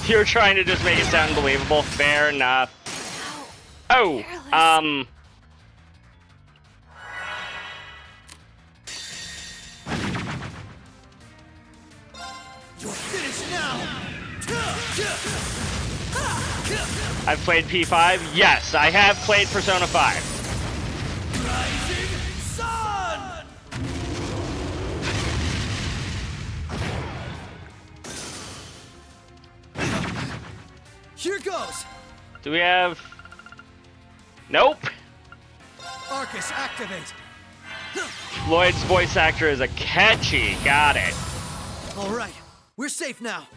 You're trying to just make it sound believable. Fair enough. Oh,
You're finished now.
I've played P5. Yes, I have played Persona 5.
Rising sun. Here goes.
Do we have... Nope.
Arcus, activate.
Lloyd's voice actor is a catchy. Got it.
All right, we're safe now.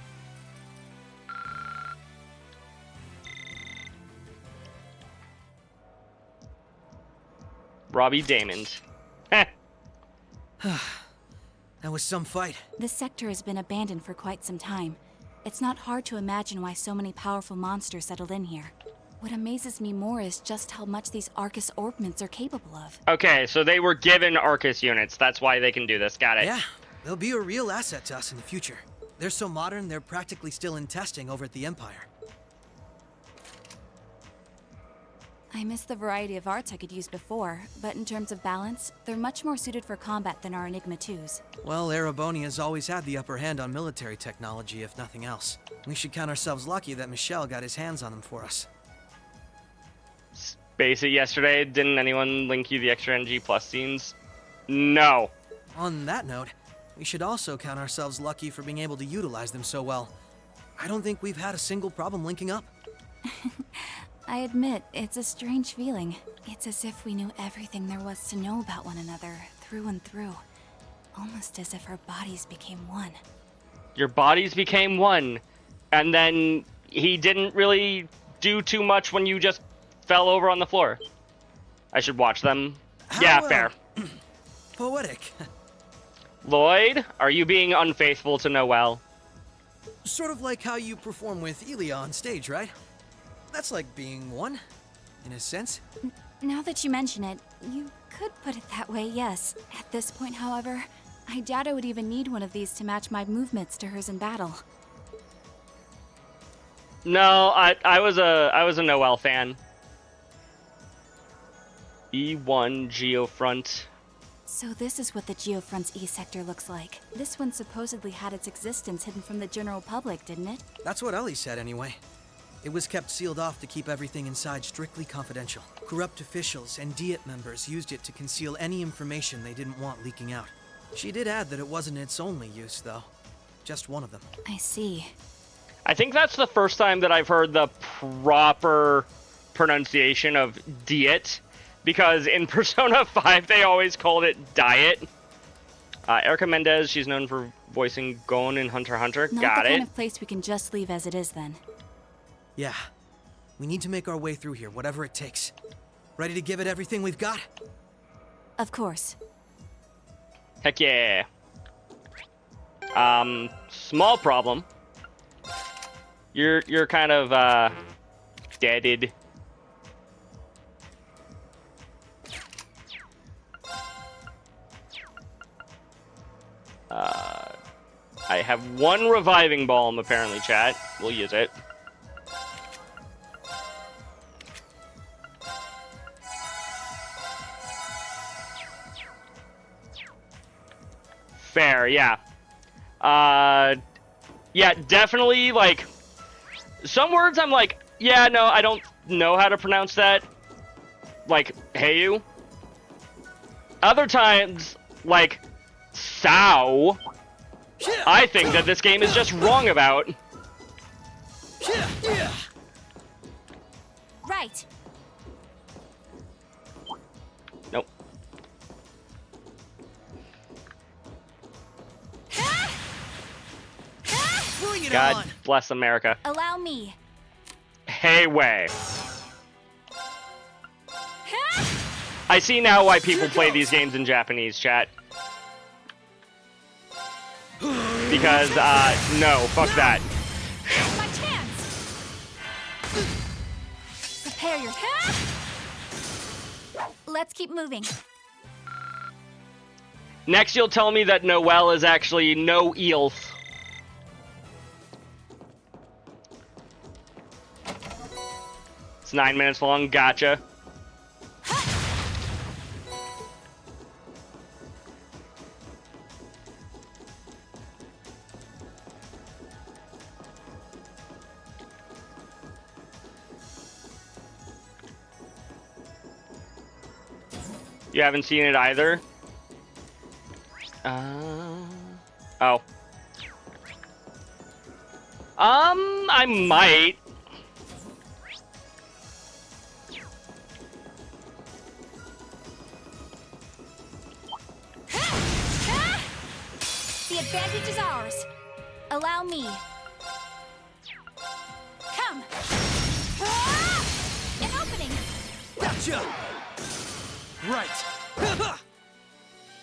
Robbie Damond. Heh.
That was some fight.
This sector has been abandoned for quite some time. It's not hard to imagine why so many powerful monsters settled in here. What amazes me more is just how much these Arcus orbments are capable of.
Okay, so they were given Arcus units. That's why they can do this. Got it.
Yeah, they'll be a real asset to us in the future. They're so modern, they're practically still in testing over at the Empire.
I miss the variety of arts I could use before, but in terms of balance, they're much more suited for combat than our Enigma 2s.
Well, Erebonia's always had the upper hand on military technology, if nothing else. We should count ourselves lucky that Michel got his hands on them for us.
Basic yesterday, didn't anyone link you the extra NG Plus scenes? No.
On that note, we should also count ourselves lucky for being able to utilize them so well. I don't think we've had a single problem linking up.
I admit, it's a strange feeling. It's as if we knew everything there was to know about one another, through and through. Almost as if our bodies became one.
Your bodies became one, and then he didn't really do too much when you just fell over on the floor. I should watch them. Yeah, fair.
Poetic.
Lloyd, are you being unfaithful to Noelle?
Sort of like how you perform with Elia on stage, right? That's like being one, in a sense.
Now that you mention it, you could put it that way, yes. At this point, however, I doubt I would even need one of these to match my movements to hers in battle.
No, I was a Noelle fan. E1 Geofront.
So this is what the Geofront's E-sector looks like. This one supposedly had its existence hidden from the general public, didn't it?
That's what Ellie said anyway. It was kept sealed off to keep everything inside strictly confidential. Corrupt officials and Diet members used it to conceal any information they didn't want leaking out. She did add that it wasn't its only use, though. Just one of them.
I see.
I think that's the first time that I've heard the proper pronunciation of Diet, because in Persona 5 they always called it Diet. Erica Mendez, she's known for voicing Gon in Hunter x Hunter.
Not
Got
the
it.
kind of place we can just leave as it is, then.
Yeah. We need to make our way through here, whatever it takes. Ready to give it everything we've got?
Of course.
Heck yeah. Small problem. You're kind of deaded. I have one reviving balm apparently, chat. We'll use it. Fair, yeah. Yeah, definitely, like, some words I'm like, yeah, no, I don't know how to pronounce that. Like, heyu. Other times, like, sow, I think that this game is just wrong about.
Right.
Nope. God bless America.
Allow me.
Hey, way. I see now why people play these games in Japanese, chat. Because, no, fuck that.
My chance. Prepare your. Let's keep moving.
Next, you'll tell me that Noelle is actually no Eelf. It's 9 minutes long, gotcha. You haven't seen it either? Oh. I might.
The advantage is ours. Allow me. Come. An opening.
Gotcha. Right.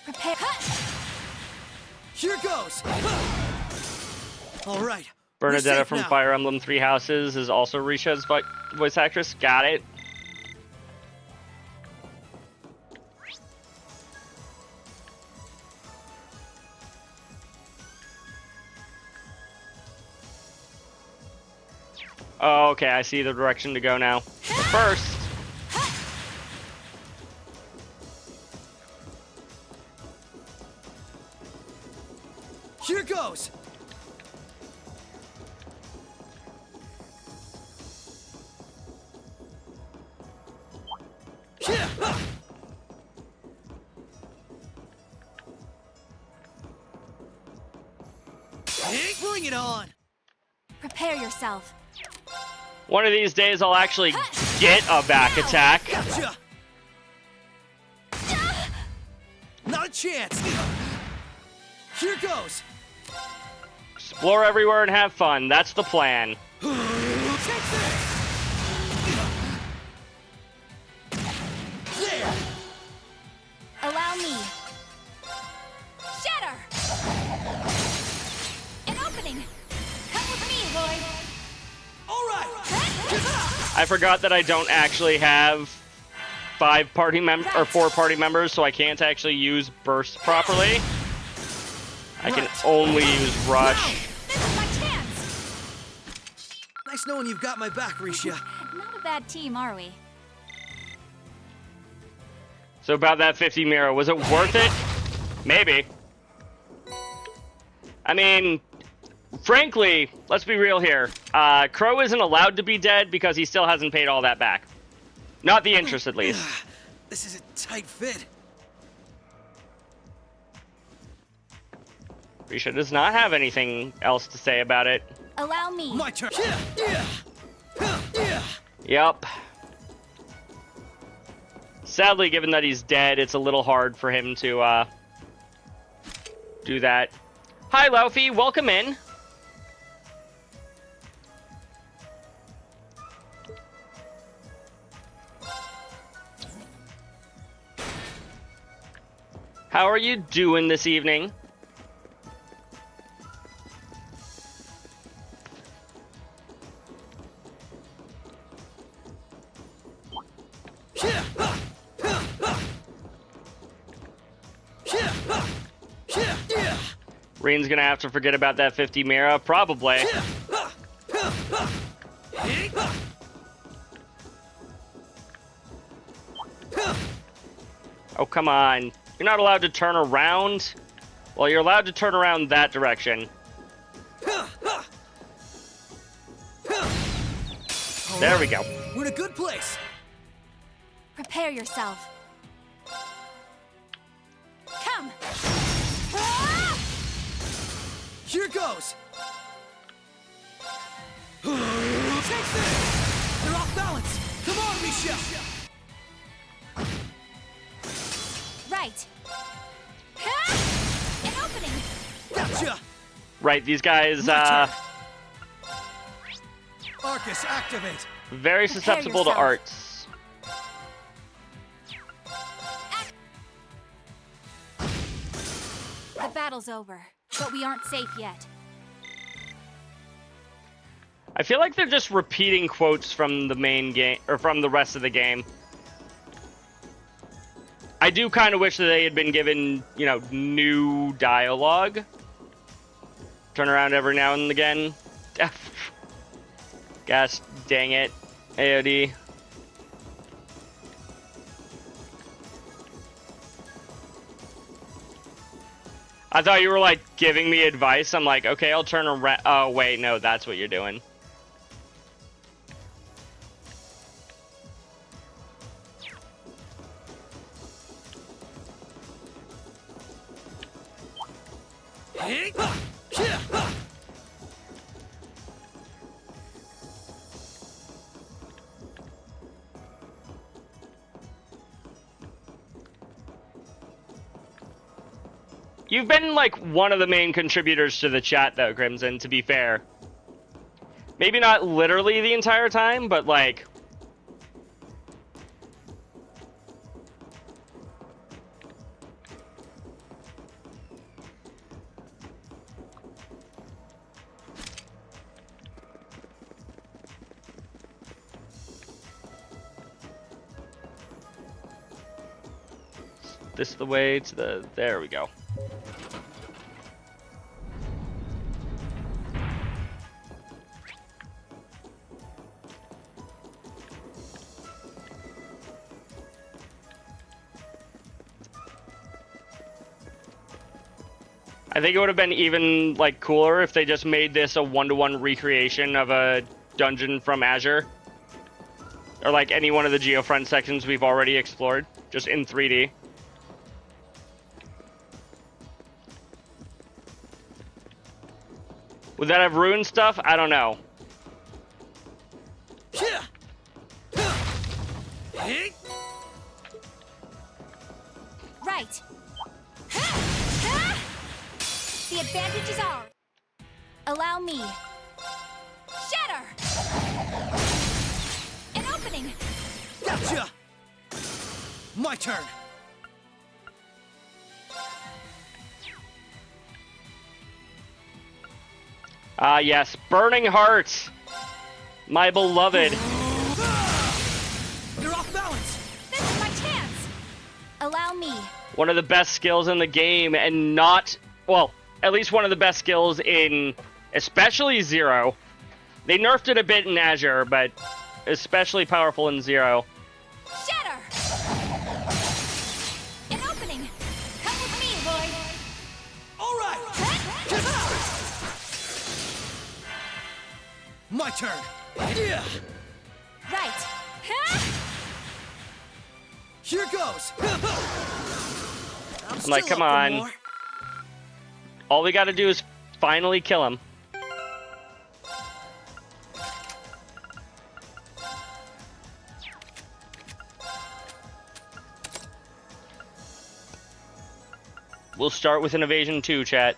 Prepare.
Here goes. All right.
Bernadetta from Fire Emblem Three Houses is also Risha's voice actress. Got it. Oh, okay, I see the direction to go now. But first,
Here goes! Bring it on!
Prepare yourself.
One of these days, I'll actually get a back attack.
Gotcha! Not a chance! Here goes!
Explore everywhere and have fun. That's the plan.
There. Allow me. Shatter! An opening! Come with me, Lloyd!
Alright!
I forgot that I don't actually have 4 party members, so I can't actually use burst properly. I can only use rush.
This is my chance!
Nice knowing you've got my back, Risha.
Not a bad team, are we?
So about that 50 Mira, was it worth it? Maybe. I mean, frankly, let's be real here. Crow isn't allowed to be dead because he still hasn't paid all that back. Not the interest, at least.
This is a tight fit.
Risha does not have anything else to say about it.
Allow me.
My turn.
Yep. Sadly, given that he's dead, it's a little hard for him to do that. Hi, Laufey. Welcome in. How are you doing this evening? Reen's gonna have to forget about that 50 Mira, probably. Oh, come on. You're not allowed to turn around? Well, you're allowed to turn around that direction. There we go.
We're in a good place.
Prepare yourself. Come.
Here goes. Take this. They're off balance. Come on, Michelle.
Right. An opening.
Gotcha.
Right, these guys,
Arcus, activate.
very susceptible to arts.
The battle's over, but we aren't safe yet.
I feel like they're just repeating quotes from the main game, or from the rest of the game. I do kind of wish that they had been given, you know, new dialogue. Turn around every now and again. Gosh, dang it. AOD. I thought you were, like, giving me advice. I'm like, okay, I'll turn around. Oh, wait, no, that's what you're doing. You've been, like, one of the main contributors to the chat, though, Crimson, to be fair. Maybe not literally the entire time, but, like... This is the way to the... There we go. I think it would have been even like cooler if they just made this a one-to-one recreation of a dungeon from Azure. Or like any one of the Geofront sections we've already explored, just in 3D. Would that have ruined stuff? I don't know.
Right. The advantage is ours. Allow me. Shatter! An opening!
Gotcha! My turn!
Ah, yes. Burning Hearts! My beloved.
You're off balance!
This is my chance! Allow me.
One of the best skills in the game, and not... Well, at least one of the best skills in... Especially Zero. They nerfed it a bit in Azure, but especially powerful in Zero.
Shatter! An opening! Come with me, Lloyd!
All right! My turn! Yeah!
Right!
Here goes!
I'm like, come on. All we gotta do is finally kill him. We'll start with an Invasion 2, chat.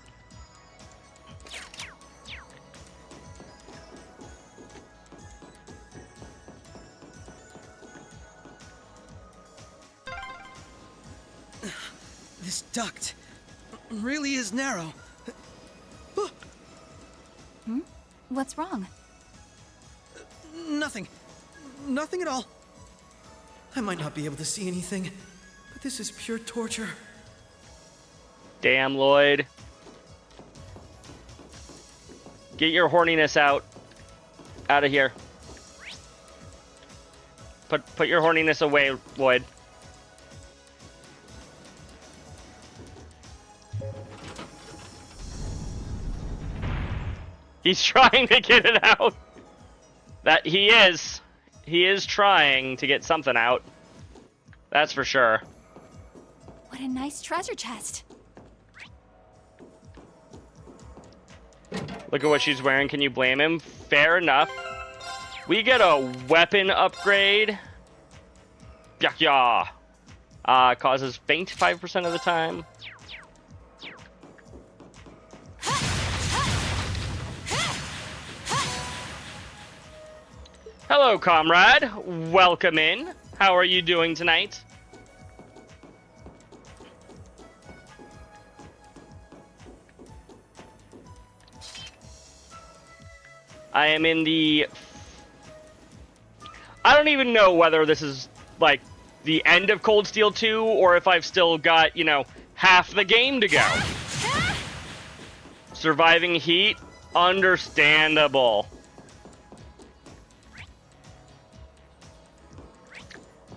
This duct really is narrow.
What's wrong?
Nothing. Nothing at all. I might not be able to see anything, but this is pure torture.
Damn, Lloyd. Get your horniness out. Out of here. Put your horniness away, Lloyd. He's trying to get it out. That he is. He is trying to get something out. That's for sure.
What a nice treasure chest.
Look at what she's wearing. Can you blame him? Fair enough. We get a weapon upgrade. Yeah. Causes faint 5% of the time. Hello, comrade. Welcome in. How are you doing tonight? I am in the... I don't even know whether this is, like, the end of Cold Steel 2, or if I've still got, you know, half the game to go. Surviving heat? Understandable.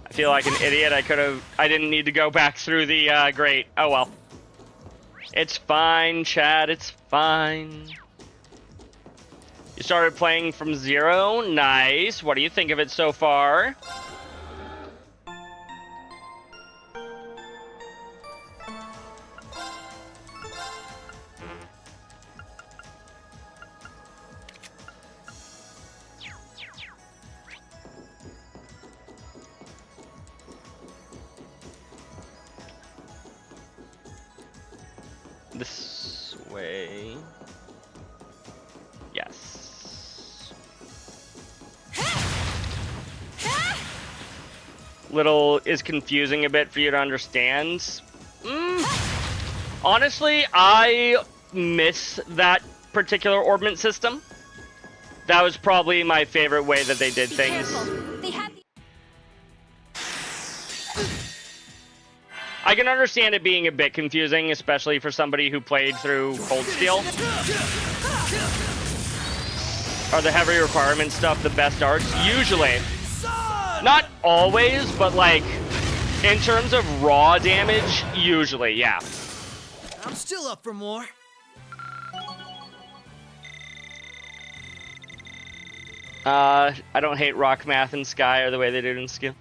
I feel like an idiot. I didn't need to go back through the grate. Oh well. It's fine, Chad. It's fine. You started playing from zero? Nice. What do you think of it so far? This way. Yes. Little is confusing a bit for you to understand. Honestly, I miss that particular orbment system. That was probably my favorite way that they did things. I can understand it being a bit confusing, especially for somebody who played through Cold Steel. Are the heavy requirement stuff the best arts? Usually. Not always, but like, in terms of raw damage, usually, yeah.
I'm still up for more.
I don't hate rock, math, and sky or the way they did it in skill.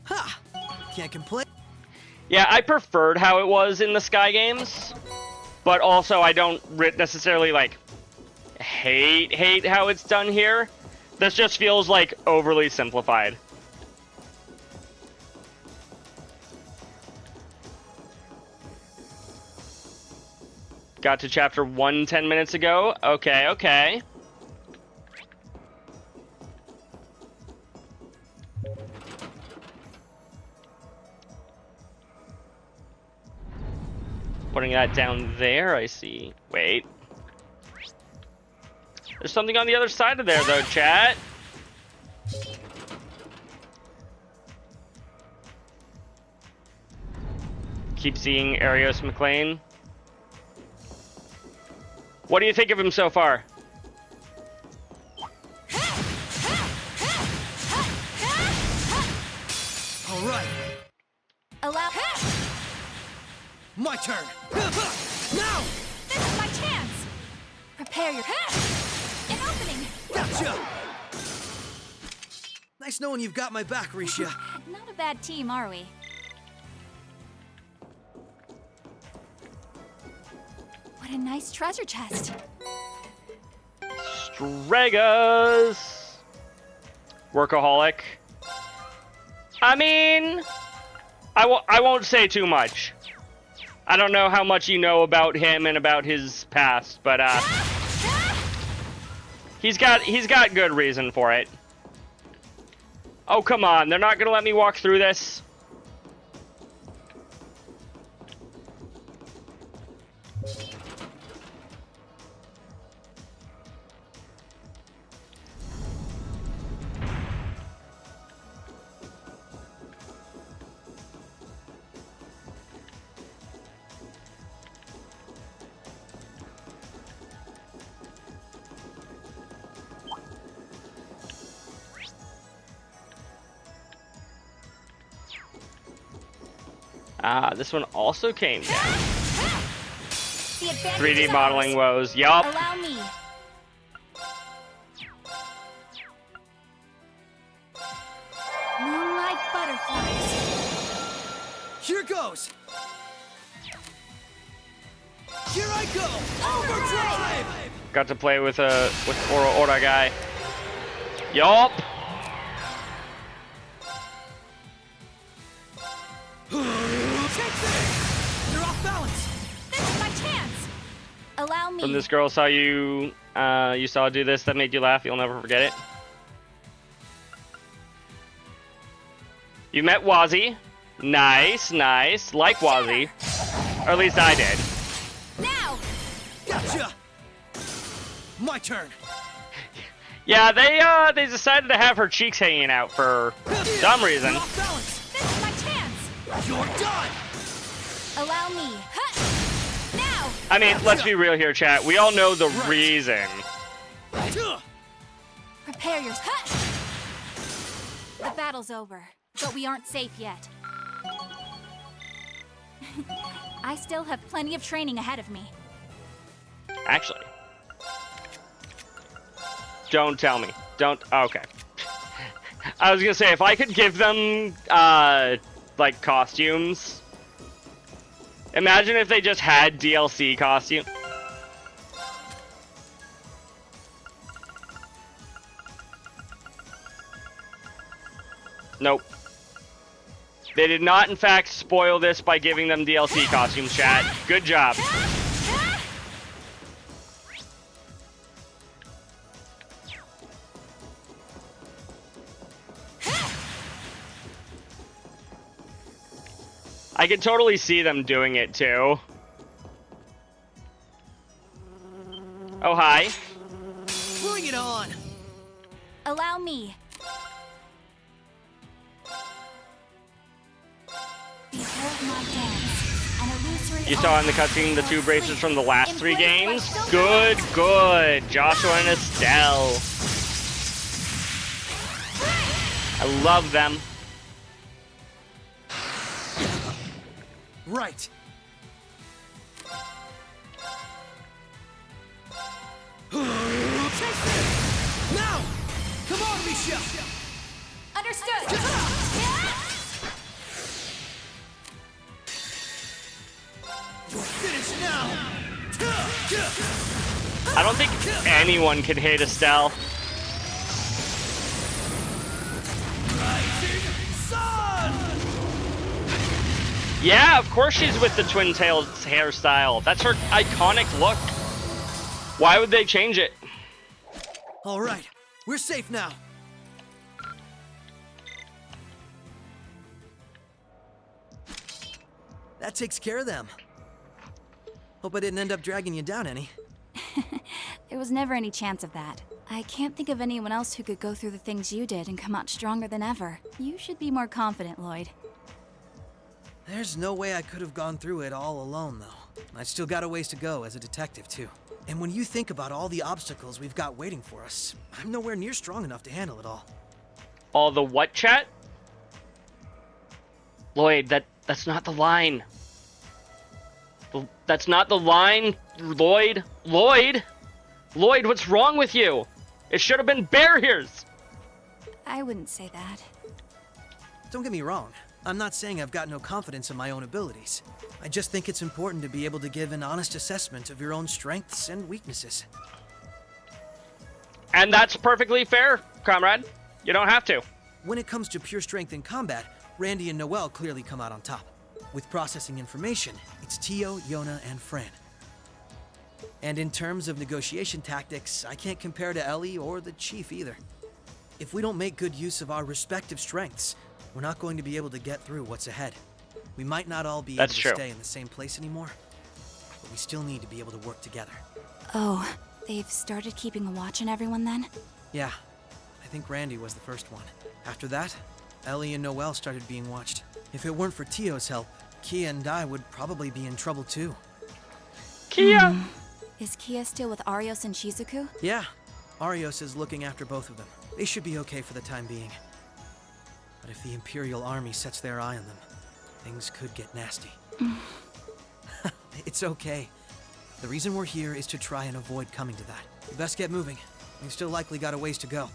Ha! Can't complain.
Yeah, I preferred how it was in the Sky games, but also I don't necessarily like hate how it's done here. This just feels like overly simplified. Got to chapter 1 10 minutes ago. Okay, okay. Putting that down there, I see. Wait. There's something on the other side of there, though, chat. Keep seeing Arios McLean. What do you think of him so far?
All right.
Allow.
My turn. Now.
This is my chance. Prepare your. An opening.
Gotcha. Nice knowing you've got my back, Risha.
Not a bad team, are we? What a nice treasure chest.
Stregas. Workaholic. I mean, I won't say too much. I don't know how much you know about him and about his past, but he's got good reason for it. Oh, come on. They're not going to let me walk through this. This one also came down. 3D modeling woes. Yup.
Allow me. Moonlight butterflies.
Here goes. Here I go. Overdrive.
Got to play with Ora guy. Yup.
You're off balance.
This is my chance. Allow me.
From this girl saw you saw do this that made you laugh, you'll never forget it. You met Wazzy. Nice, nice. Like Wazzy. Or at least I did.
Now.
Gotcha. My turn.
Yeah, they decided to have her cheeks hanging out for some reason.
You're off balance.
This is my chance.
You're done.
Allow me. Now.
I mean, let's be real here, chat. We all know the reason.
Prepare your. The battle's over, but we aren't safe yet. I still have plenty of training ahead of me.
Actually. Don't tell me. Don't. Okay. I was gonna say, if I could give them, like, costumes. Imagine if they just had DLC costume. Nope. They did not, in fact, spoil this by giving them DLC costumes, chat. Good job. I can totally see them doing it, too. Oh, hi.
Bring it on.
Allow me. Behold my dance. An illusory.
You saw in the cutscene the two braces from the last 3 games? Good, good. Joshua and Estelle. I love them.
Right. Now.
Understood.
You're finished now.
I don't think anyone can hit Estelle. Yeah, of course she's with the twin tails hairstyle. That's her iconic look. Why would they change it?
All right, we're safe now. That takes care of them. Hope I didn't end up dragging you down any.
There was never any chance of that. I can't think of anyone else who could go through the things you did and come out stronger than ever. You should be more confident, Lloyd.
There's no way I could have gone through it all alone, though. I still got a ways to go as a detective, too. And when you think about all the obstacles we've got waiting for us, I'm nowhere near strong enough to handle it all.
All the what, chat? Lloyd, that's not the line. That's not the line, Lloyd. Lloyd, what's wrong with you? It should have been Barriers.
I wouldn't say that.
Don't get me wrong. I'm not saying I've got no confidence in my own abilities. I just think it's important to be able to give an honest assessment of your own strengths and weaknesses.
And that's perfectly fair, comrade. You don't have to.
When it comes to pure strength in combat, Randy and Noelle clearly come out on top. With processing information, it's Tio, Yona, and Fran. And in terms of negotiation tactics, I can't compare to Ellie or the Chief either. If we don't make good use of our respective strengths, we're not going to be able to get through what's ahead. We might not all be able to stay in the same place anymore, but we still need to be able to work together.
Oh, they've started keeping a watch on everyone then?
Yeah, I think Randy was the first one. After that, Ellie and Noelle started being watched. If it weren't for Tio's help, Kia and I would probably be in trouble too.
Kia!
Is Kia still with Arios and Shizuku?
Yeah, Arios is looking after both of them. They should be okay for the time being. But if the Imperial Army sets their eye on them, things could get nasty. It's okay. The reason we're here is to try and avoid coming to that. You best get moving. We've still likely got a ways to go.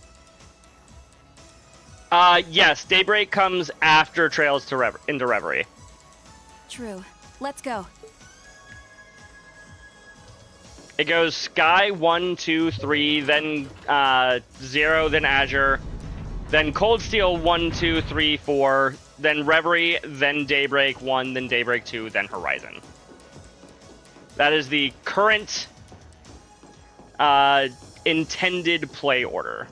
Yes, Daybreak comes after Trails to into Reverie.
True. Let's go.
It goes Sky 1, 2, 3, then 0, then Azure, then Cold Steel 1, 2, 3, 4, then Reverie, then Daybreak 1, then Daybreak 2, then Horizon. That is the current intended play order.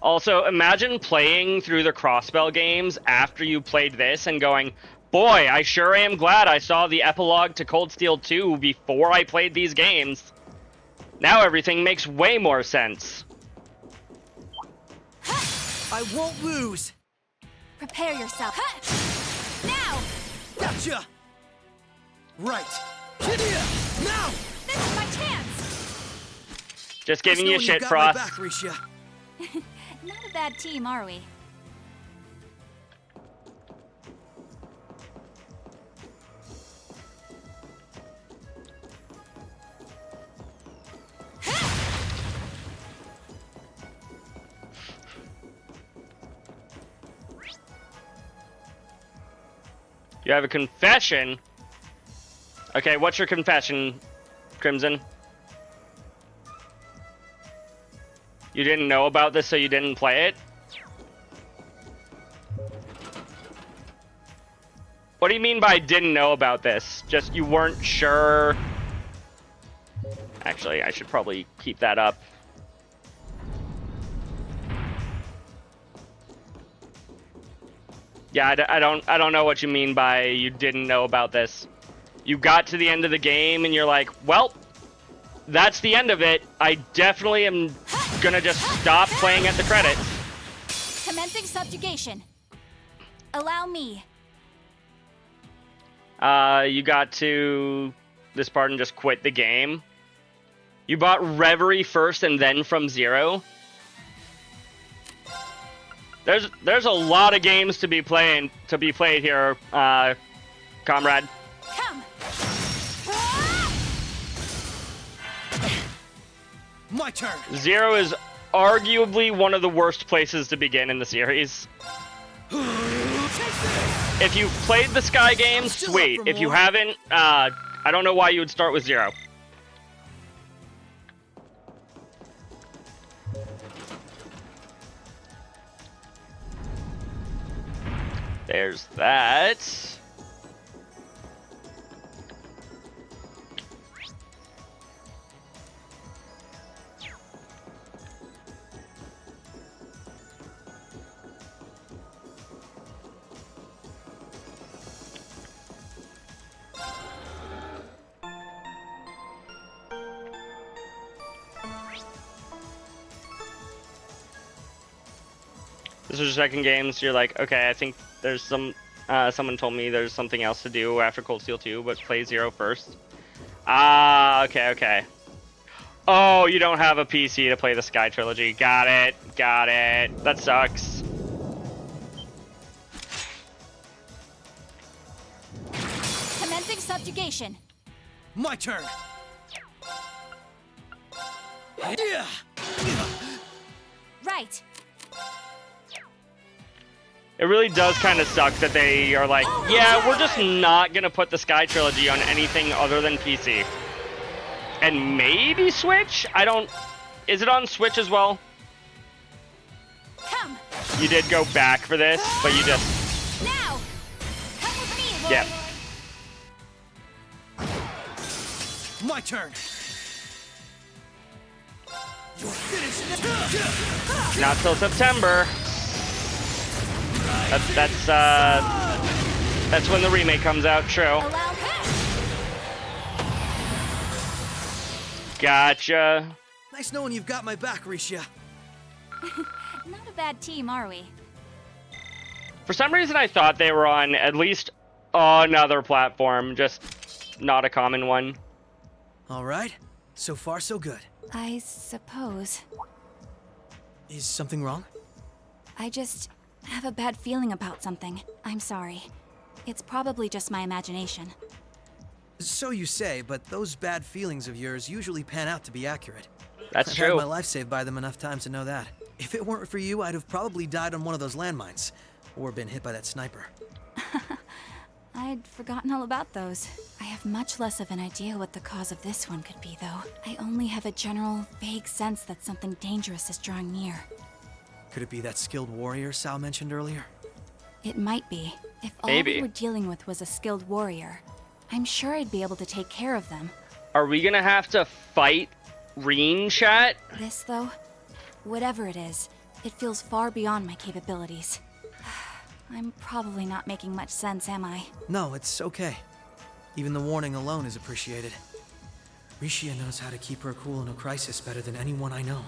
Also, imagine playing through the Crossbell games after you played this and going, boy, I sure am glad I saw the epilogue to Cold Steel 2 before I played these games. Now everything makes way more sense.
I won't lose!
Prepare yourself. Now!
Gotcha! Right. Here! Now!
This is my chance!
Just giving you shit,
got
Frost.
my back, Risha.
Not a bad team, are we?
You have a confession? Okay, what's your confession, Crimson? You didn't know about this, so you didn't play it? What do you mean by didn't know about this? Just you weren't sure? Actually, I should probably keep that up. Yeah, I don't know what you mean by you didn't know about this. You got to the end of the game and you're like, well, that's the end of it. I definitely am gonna just stop playing at the credits.
Commencing subjugation. Allow me.
You got to this part and just quit the game. You bought Reverie first and then from Zero. There's a lot of games to be played here, comrade.
Come!
My turn!
0 is arguably one of the worst places to begin in the series. If you've played the Sky games, sweet. If you haven't, I don't know why you would start with 0. There's that. This was your second game, so you're like, okay, I think there's some, someone told me there's something else to do after Cold Steel 2, but play 0 first. Ah, okay. Oh, you don't have a PC to play the Sky Trilogy. Got it. That sucks.
Commencing subjugation.
My turn!
Right.
It really does kind of suck that they are like, yeah, we're just not going to put the Sky Trilogy on anything other than PC. And maybe Switch? Is it on Switch as well?
Come.
You did go back for this, but you just...
Now. Come with me, boy.
Yeah.
My turn! You're finished!
Not till September. That's when the remake comes out, true. Gotcha.
Nice knowing you've got my back, Risha.
Not a bad team, are we?
For some reason, I thought they were on at least another platform, just not a common one.
All right. So far, so good.
I suppose.
Is something wrong?
I just have a bad feeling about something. I'm sorry. It's probably just my imagination.
So you say, but those bad feelings of yours usually pan out to be accurate.
That's
I've
true.
had my life saved by them enough times to know that. If it weren't for you, I'd have probably died on one of those landmines, or been hit by that sniper.
I'd forgotten all about those. I have much less of an idea what the cause of this one could be, though. I only have a general, vague sense that something dangerous is drawing near.
Could it be that skilled warrior Sal mentioned earlier?
It might be. If all
Maybe.
we were dealing with was a skilled warrior, I'm sure I'd be able to take care of them.
Are we gonna have to fight Reen, chat?
This, though, whatever it is, it feels far beyond my capabilities. I'm probably not making much sense, am I?
No, it's okay. Even the warning alone is appreciated. Risha knows how to keep her cool in a crisis better than anyone I know.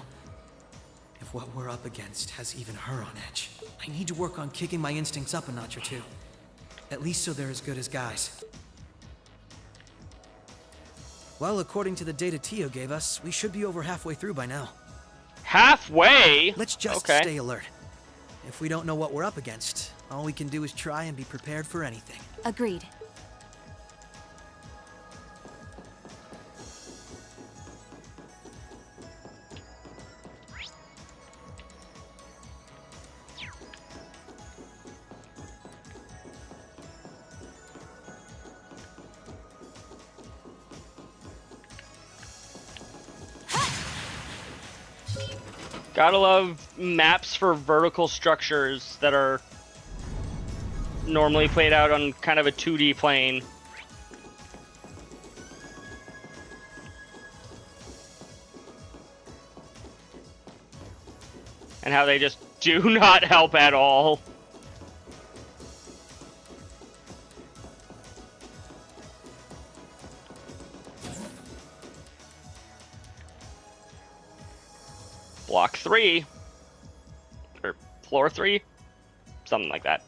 If what we're up against has even her on edge, I need to work on kicking my instincts up a notch or two. At least so they're as good as guys. Well, according to the data Tio gave us, we should be over halfway through by now.
Halfway?
Let's just stay alert. If we don't know what we're up against, all we can do is try and be prepared for anything.
Agreed.
Gotta love maps for vertical structures that are normally played out on kind of a 2D plane. And how they just do not help at all. Block 3, or floor 3, something like that.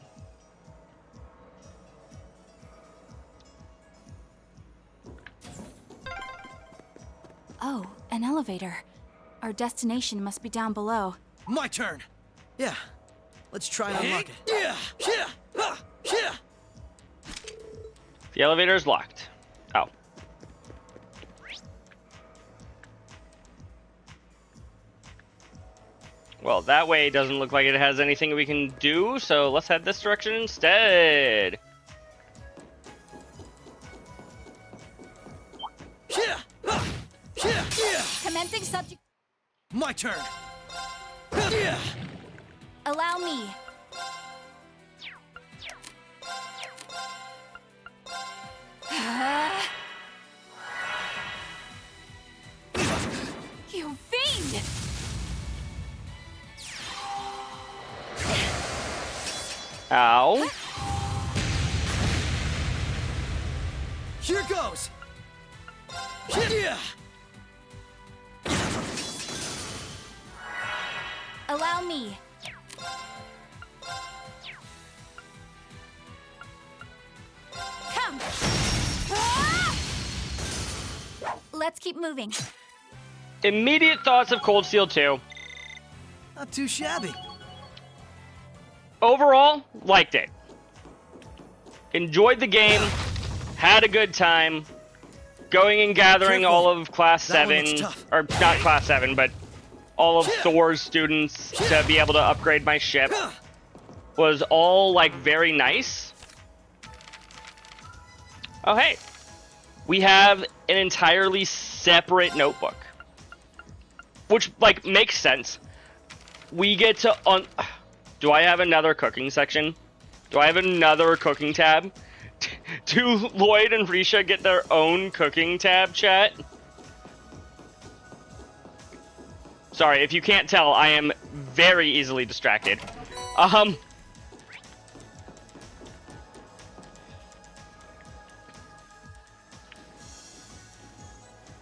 Oh, an elevator. Our destination must be down below.
My turn! Yeah, let's try and unlock it.
The elevator is locked. Oh. Well, that way doesn't look like it has anything we can do, so let's head this direction instead.
Commencing subject.
My turn.
Allow me. You fiend!
Ow.
Here goes.
Allow me. Come. Ah! Let's keep moving.
Immediate thoughts of Cold Steel 2.
Not too shabby.
Overall, liked it. Enjoyed the game. Had a good time. Going and gathering all of Class 7, or not Class 7, but all of Thor's students to be able to upgrade my ship was all, like, very nice. Oh, hey. We have an entirely separate notebook. Which, like, makes sense. We get to... Do I have another cooking section? Do I have another cooking tab? Do Lloyd and Risha get their own cooking tab, chat? Sorry, if you can't tell, I am very easily distracted.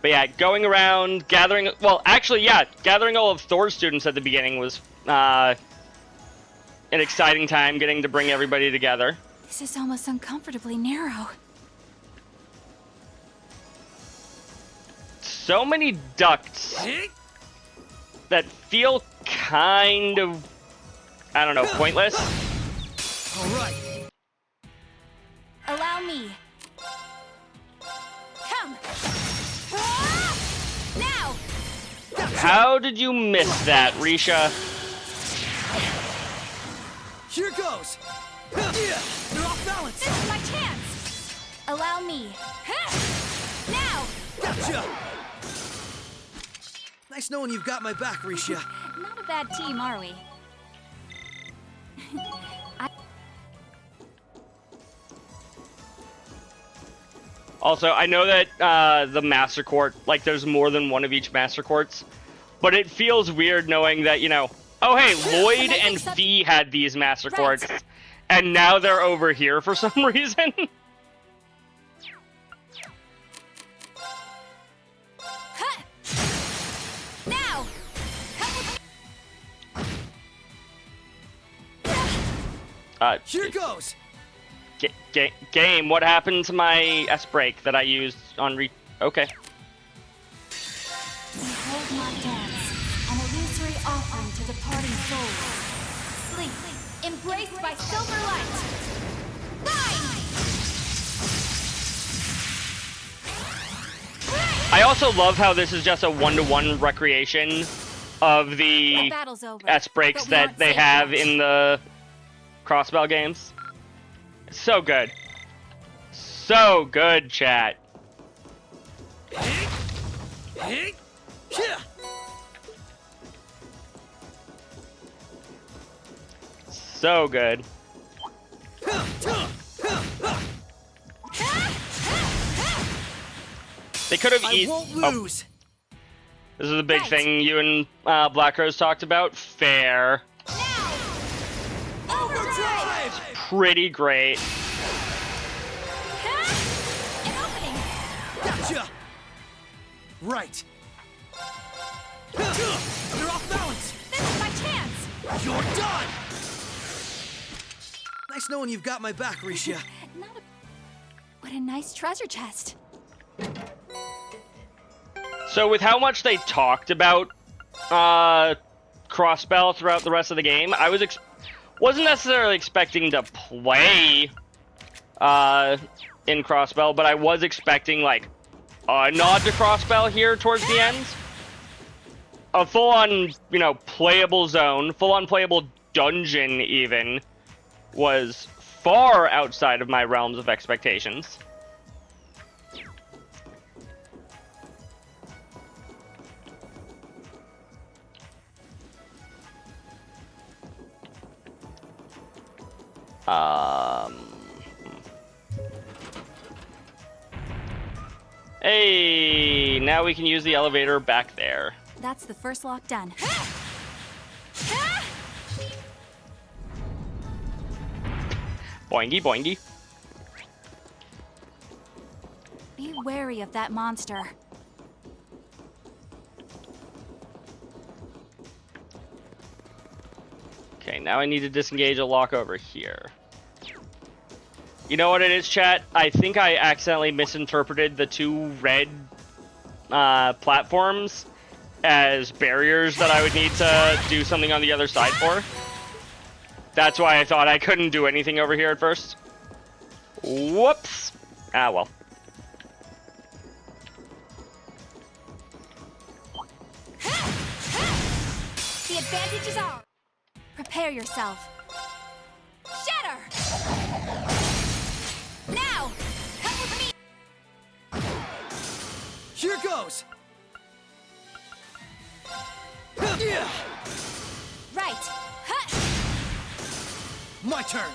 But yeah, going around, gathering... Well, actually, yeah, gathering all of Thor's students at the beginning was an exciting time, getting to bring everybody together.
This is almost uncomfortably narrow.
So many ducts that feel kind of, I don't know, pointless.
All right.
Allow me. Come. Ah! Now.
How did you miss that, Risha?
Here goes. They're off balance.
This is my chance. Allow me. Now.
Gotcha. Nice knowing you've got my back, Risha.
Not a bad team, are we?
Also, I know that the Master Court, like, there's more than one of each Master Courts, but it feels weird knowing that, you know, oh, hey, Lloyd and Fee had these Master Courts, and now they're over here for some reason.
Now.
Here goes.
Game, what happened to my S-Break that I used on Okay.
Behold my dance, an illusory offering to departing souls. Sleep, embraced by silver light. Rise!
I also love how this is just a one-to-one recreation of the S-Breaks that they have in the Crossbell games. So good. So good, chat. So good. They could have eaten.
Lose.
This is a big thing you and Black Rose talked about. Fair.
Overdrive!
Pretty great.
Gotcha. Right. You're off balance.
This is my chance.
You're done. Nice knowing you've got my back, Risha.
What a nice treasure chest.
So with how much they talked about Crossbell throughout the rest of the game, I wasn't necessarily expecting to play in Crossbell, but I was expecting like a nod to Crossbell here towards the end. A full-on, you know, playable zone, full-on playable dungeon even, was far outside of my realms of expectations. Hey, now we can use the elevator back there.
That's the first lock done.
Boingy, boingy.
Be wary of that monster.
Okay, now I need to disengage a lock over here. You know what it is, chat? I think I accidentally misinterpreted the two red platforms as barriers that I would need to do something on the other side for. That's why I thought I couldn't do anything over here at first. Whoops. Ah, well.
The advantage is ours. Prepare yourself. Shatter! Now! Come with me!
Here goes!
Right.
My turn!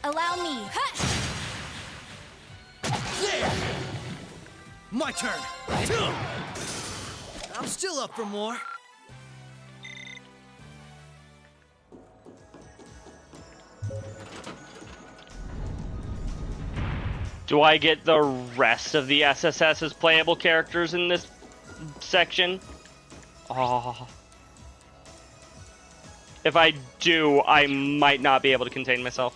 Allow me.
There! My turn! I'm still up for more.
Do I get the rest of the SSS as playable characters in this section? Oh. If I do, I might not be able to contain myself.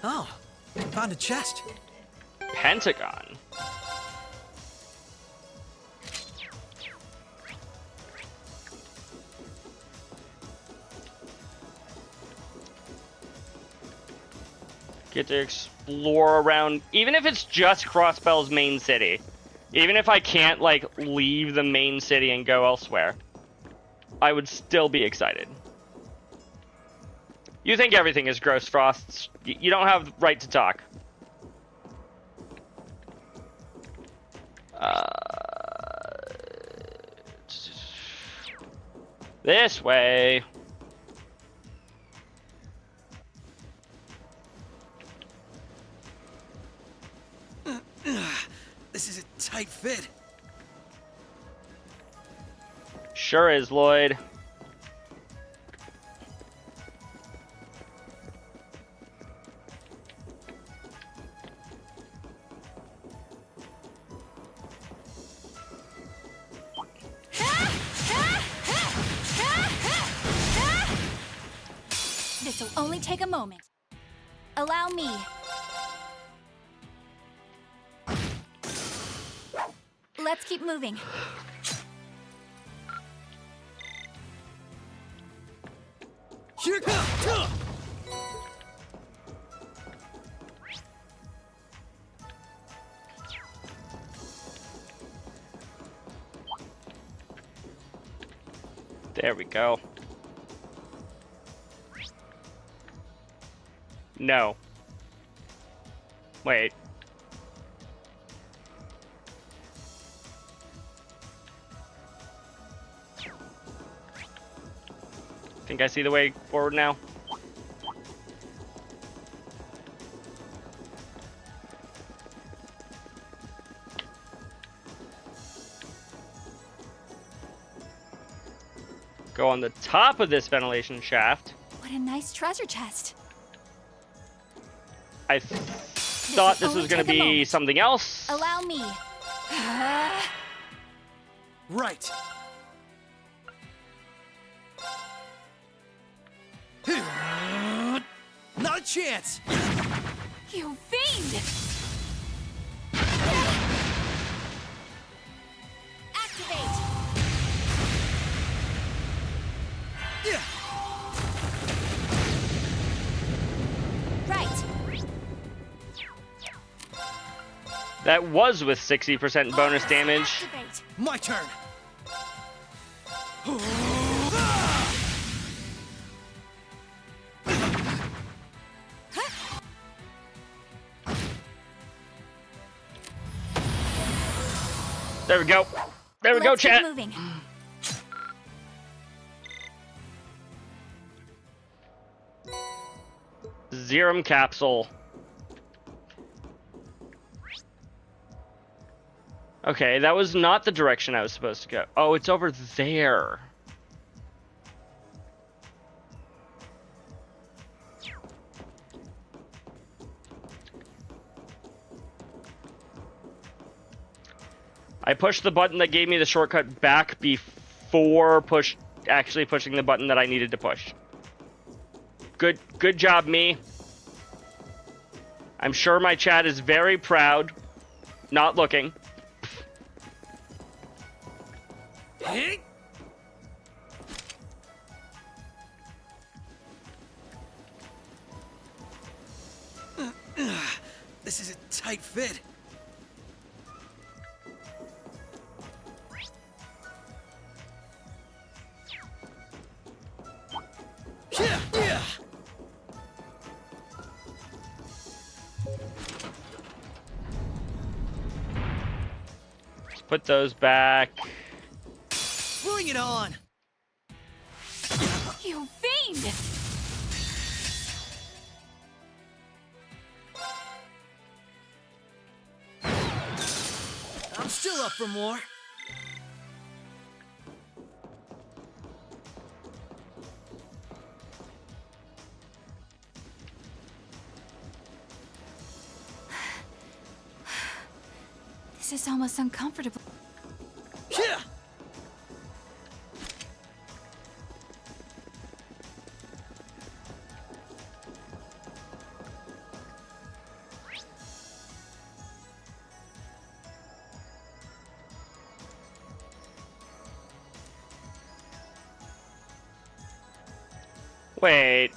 Oh, found a chest.
Pentagon. Get to explore around, even if it's just Crossbell's main city. Even if I can't, like, leave the main city and go elsewhere, I would still be excited. You think everything is gross, Frost. You don't have the right to talk. This way.
This is a tight fit.
Sure is, Lloyd.
This'll only take a moment. Allow me. Let's keep moving.
Here goes!
There we go. No. Wait. Think I see the way forward now? Go on the top of this ventilation shaft.
What a nice treasure chest.
I thought this was going to be something else.
Allow me.
Right. Not a chance.
You fiend! Activate!
That was with 60% bonus damage.
My turn.
There we go. There we go,
Let's keep
chat.
moving.
Zerum capsule. Okay, that was not the direction I was supposed to go. Oh, it's over there. I pushed the button that gave me the shortcut back before actually pushing the button that I needed to push. Good job, me. I'm sure my chat is very proud. Not looking.
This is a tight fit. Yeah.
Let's put those back.
Bring it on.
You fiend!
I'm still up for more.
This is almost uncomfortable.
Yeah.
Wait.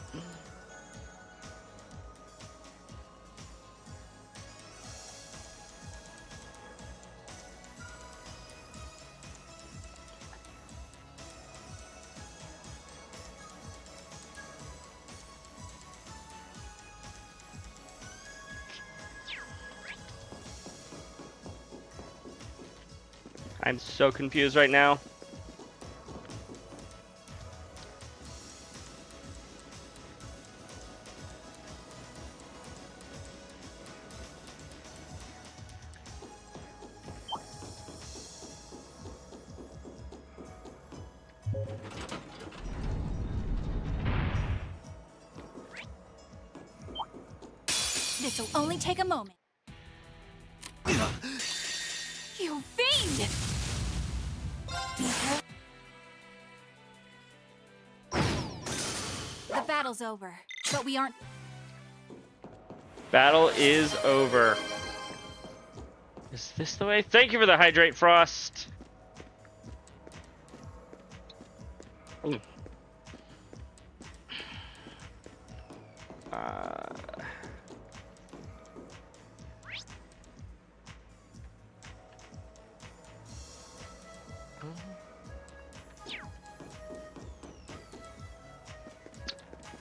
I'm so confused right now.
This'll only take a moment. You fiend! The battle's over, but we aren't.
Battle is over. Is this the way? Thank you for the hydrate, Frost. Ooh.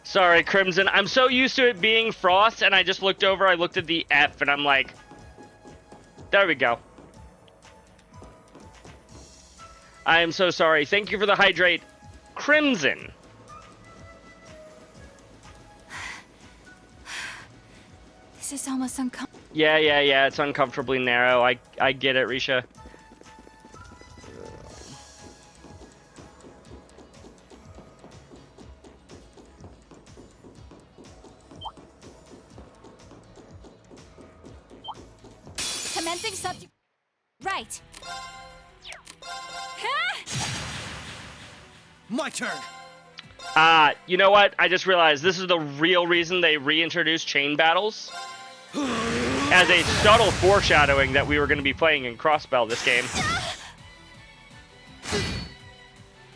Sorry, Crimson. I'm so used to it being Frost, and I just looked over, I looked at the F, and I'm like, there we go. I am so sorry. Thank you for the hydrate, Crimson.
This is almost uncomfortable.
Yeah, it's uncomfortably narrow. I get it, Risha.
Commencing subject. Right.
My turn.
You know what? I just realized this is the real reason they reintroduced chain battles. As a subtle foreshadowing that we were going to be playing in Crossbell this game.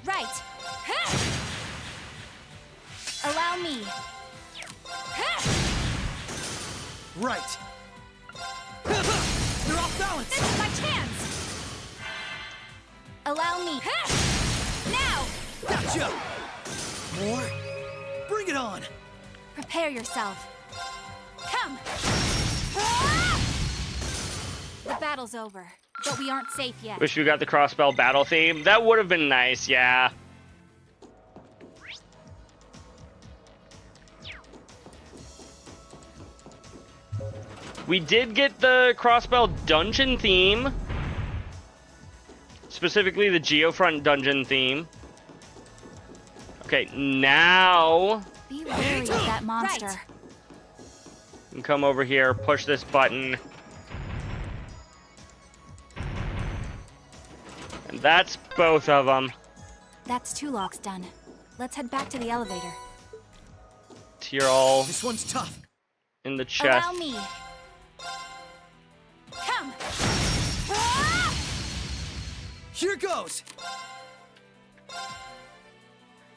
Right. Allow me.
Right. You're off
Balance! This is my chance! Allow me. Now!
Gotcha! More? Bring it on!
Prepare yourself. Come! The battle's over, but we aren't safe yet.
Wish we got the crossbow battle theme. That would have been nice, yeah. We did get the crossbow dungeon theme. Specifically the Geofront dungeon theme. Okay, now...
Be wary of that monster. Right.
You can come over here, push this button. And that's both of them.
That's 2 locks done. Let's head back to the elevator.
You're all...
This one's tough.
In the chest.
Allow me. Come!
Here goes!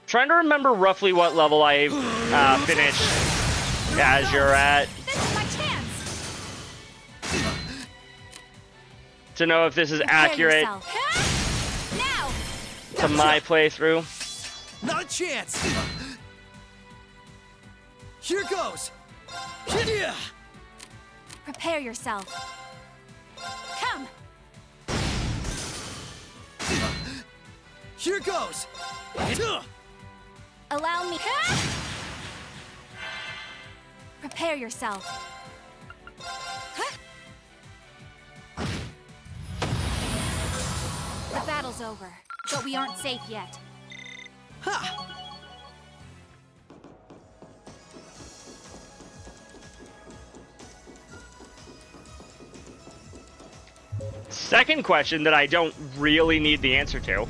Trying to remember roughly what level I finished as you're at.
This is my chance!
To know if this is accurate
now.
to my playthrough.
Not a chance! Here goes! Yeah.
Prepare yourself. Come!
Here goes!
Allow me. Prepare yourself. The battle's over, but we aren't safe yet.
Ha!
Second question that I don't really need the answer to.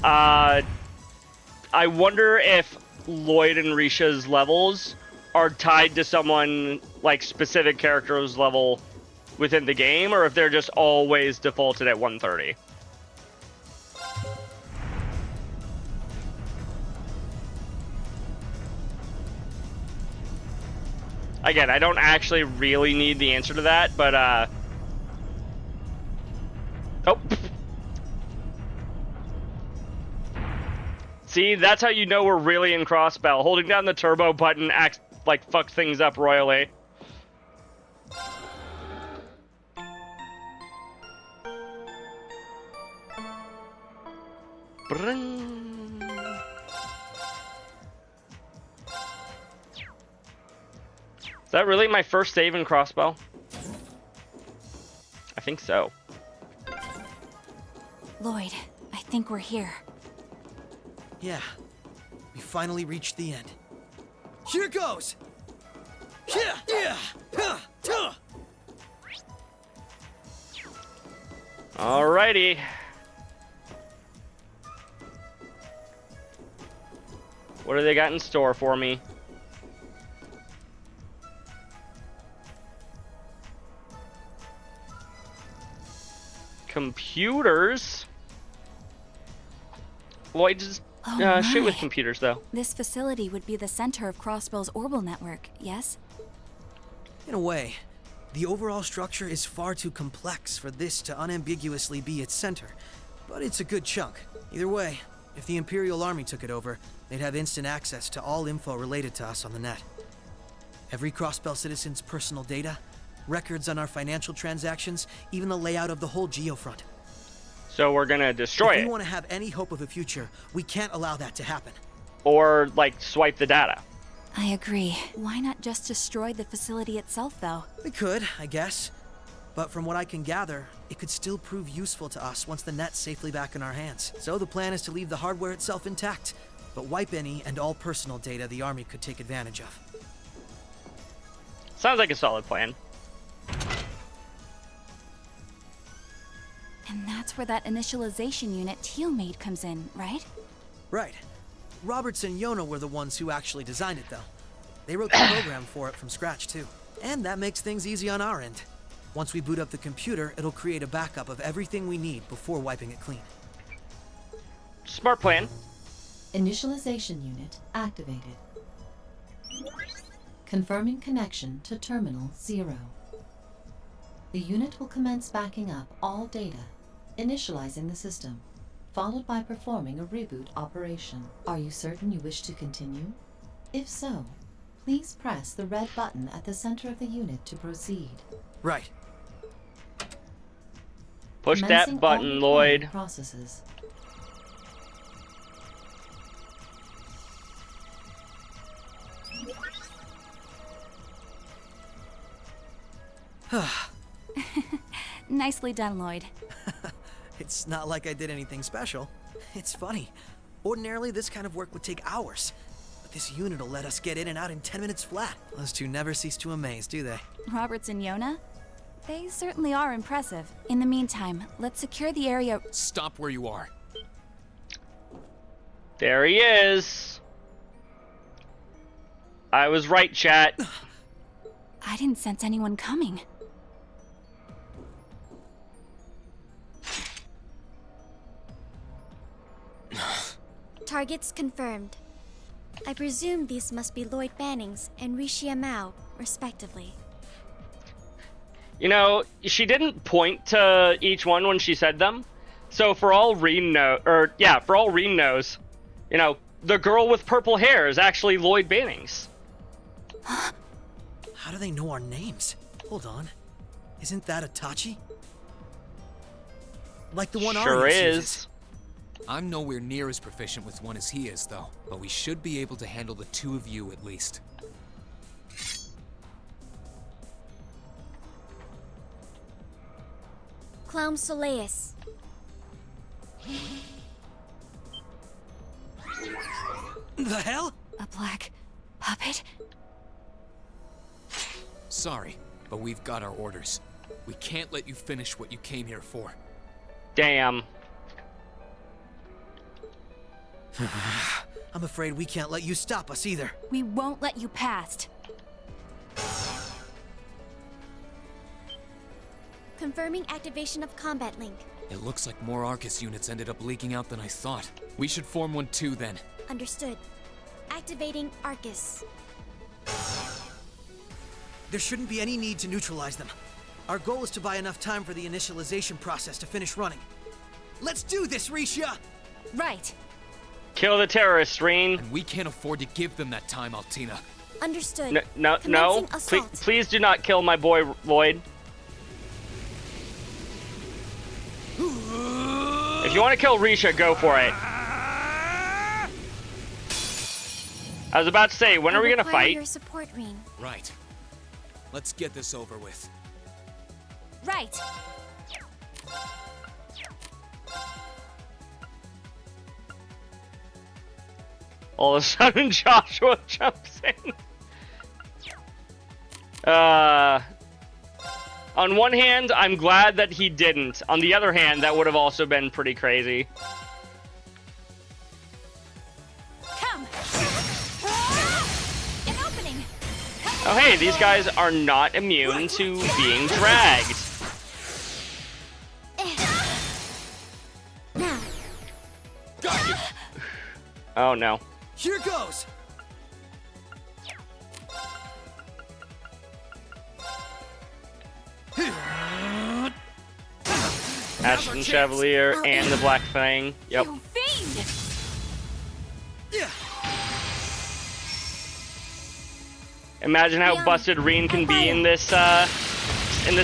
I wonder if Lloyd and Risha's levels are tied to someone, like, specific character's level within the game, or if they're just always defaulted at 130. Again, I don't actually really need the answer to that, but, oh. See, that's how you know we're really in Crossbell. Holding down the turbo button acts like fucks things up royally. Is that really my first save in Crossbell? I think so.
Lloyd, I think we're here.
Yeah, we finally reached the end. Here goes!
Alrighty. What do they got in store for me? Computers? Lloyd just shit with computers, though.
This facility would be the center of Crossbell's orbital network, yes?
In a way. The overall structure is far too complex for this to unambiguously be its center, but it's a good chunk. Either way, if the Imperial Army took it over, they'd have instant access to all info related to us on the net. Every Crossbell citizen's personal data, records on our financial transactions, even the layout of the whole geofront.
So we're gonna destroy it.
If we want to have any hope of a future, we can't allow that to happen.
Or, like, swipe the data.
I agree. Why not just destroy the facility itself, though?
We could, I guess. But from what I can gather, it could still prove useful to us once the net's safely back in our hands. So the plan is to leave the hardware itself intact, but wipe any and all personal data the Army could take advantage of.
Sounds like a solid plan.
And that's where that initialization unit Teal made comes in, right?
Right. Roberts and Yona were the ones who actually designed it, though. They wrote the program for it from scratch, too. And that makes things easy on our end. Once we boot up the computer, it'll create a backup of everything we need before wiping it clean.
Smart plan.
Initialization unit activated. Confirming connection to Terminal 0. The unit will commence backing up all data, initializing the system, followed by performing a reboot operation. Are you certain you wish to continue? If so, please press the red button at the center of the unit to proceed.
Right.
Push
Commencing
that button,
all
Lloyd.
recording processes.
Nicely done, Lloyd.
It's not like I did anything special. It's funny. Ordinarily, this kind of work would take hours. But this unit will let us get in and out in 10 minutes flat. Those two never cease to amaze, do they?
Roberts and Yona? They certainly are impressive. In the meantime, let's secure the area.
Stop where you are.
There he is. I was right, chat.
I didn't sense anyone coming.
Targets confirmed. I presume these must be Lloyd Bannings and Rishia Mao, respectively.
You know, she didn't point to each one when she said them. So for all Reen knows, you know, the girl with purple hair is actually Lloyd Bannings.
How do they know our names? Hold on. Isn't that Itachi? Like the one
Sure
Arius
is.
uses.
I'm nowhere near as proficient with one as he is, though. But we should be able to handle the two of you at least.
Clown Soleus.
The hell?
A black puppet?
Sorry, but we've got our orders. We can't let you finish what you came here for.
Damn.
I'm afraid we can't let you stop us either.
We won't let you past.
Confirming activation of combat link.
It looks like more Arcus units ended up leaking out than I thought. We should form one too, then.
Understood. Activating Arcus.
There shouldn't be any need to neutralize them. Our goal is to buy enough time for the initialization process to finish running. Let's do this, Rishia!
Right.
Kill the terrorists, Reen.
And we can't afford to give them that time, Altina.
Understood.
No.
Commencing
Please,
assault.
please do not kill my boy, Lloyd. If you want to kill Risha, go for it. I was about to say, when are we gonna
require
fight?
your support, Reen.
Right. Let's get this over with.
Right.
All of a sudden, Joshua jumps in. On one hand, I'm glad that he didn't. On the other hand, that would have also been pretty crazy.
Come. An opening.
Oh hey, these guys are not immune to being dragged.
Now.
Got you.
Oh no.
Here goes!
Ashton Chevalier and the Black Fang. Yep.
You fiend!
Yeah.
Imagine how busted Reen can be in this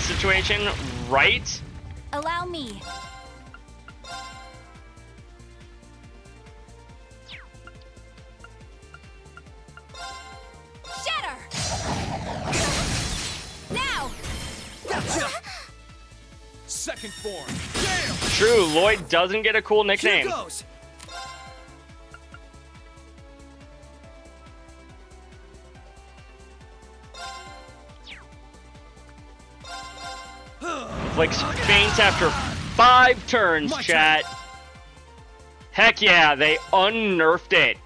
situation, right?
Allow me. Shatter! Now!
Gotcha!
Second form.
True, Lloyd doesn't get a cool nickname.
Here goes!
Flicks faints after 5 turns,
My
chat. Heck yeah, they unnerfed it.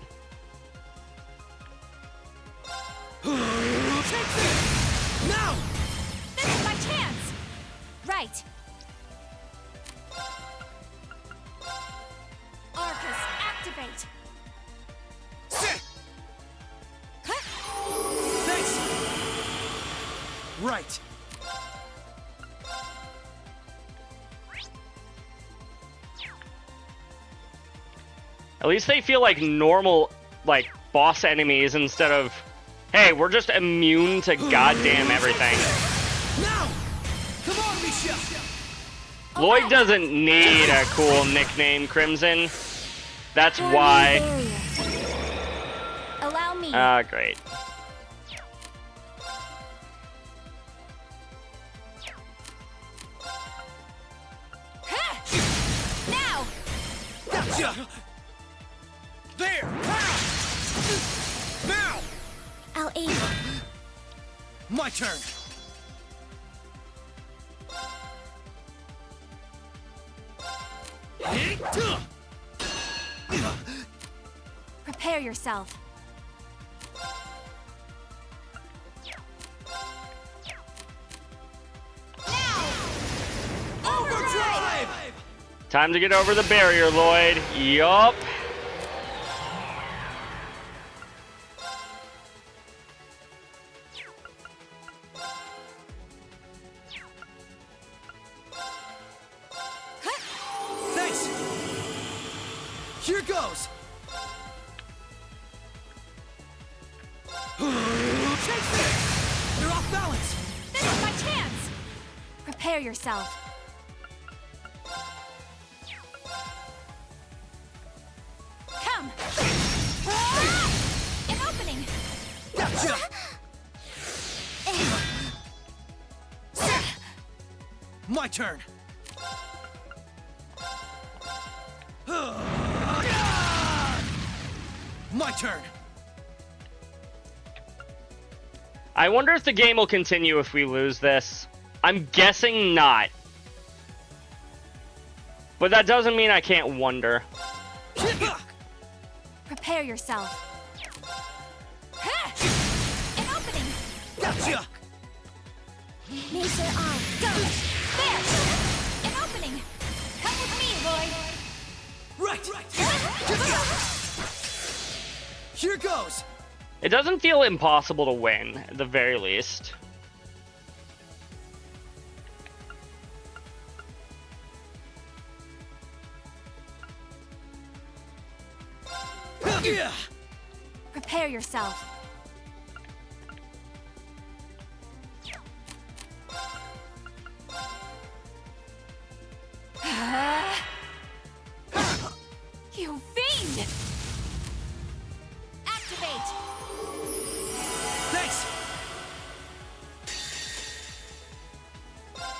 Take this! Now!
This is my chance! Right. Arcus, activate!
Thanks! Right.
At least they feel like normal, like, boss enemies instead of, hey, we're just immune to goddamn everything.
Now! Come on, Misha!
Lloyd doesn't need a cool nickname, Crimson. That's why.
Allow me.
Ah, great.
Now!
Gotcha! There! Now!
I'll aid you.
My turn!
Prepare yourself.
Overdrive!
Time to get over the barrier, Lloyd. Yup.
Thanks! Here goes! Take this! You're off balance!
This is my chance! Prepare yourself. Come! Ah! An opening!
Gotcha! My turn! My turn!
I wonder if the game will continue if we lose this. I'm guessing not. But that doesn't mean I can't wonder.
Prepare yourself. An opening!
Gotcha!
Laser on. Go! There! An opening! Come with me, Lloyd!
Right! Here goes!
It doesn't feel impossible to win, at the very least.
Prepare yourself. You fiend! Activate!
Thanks!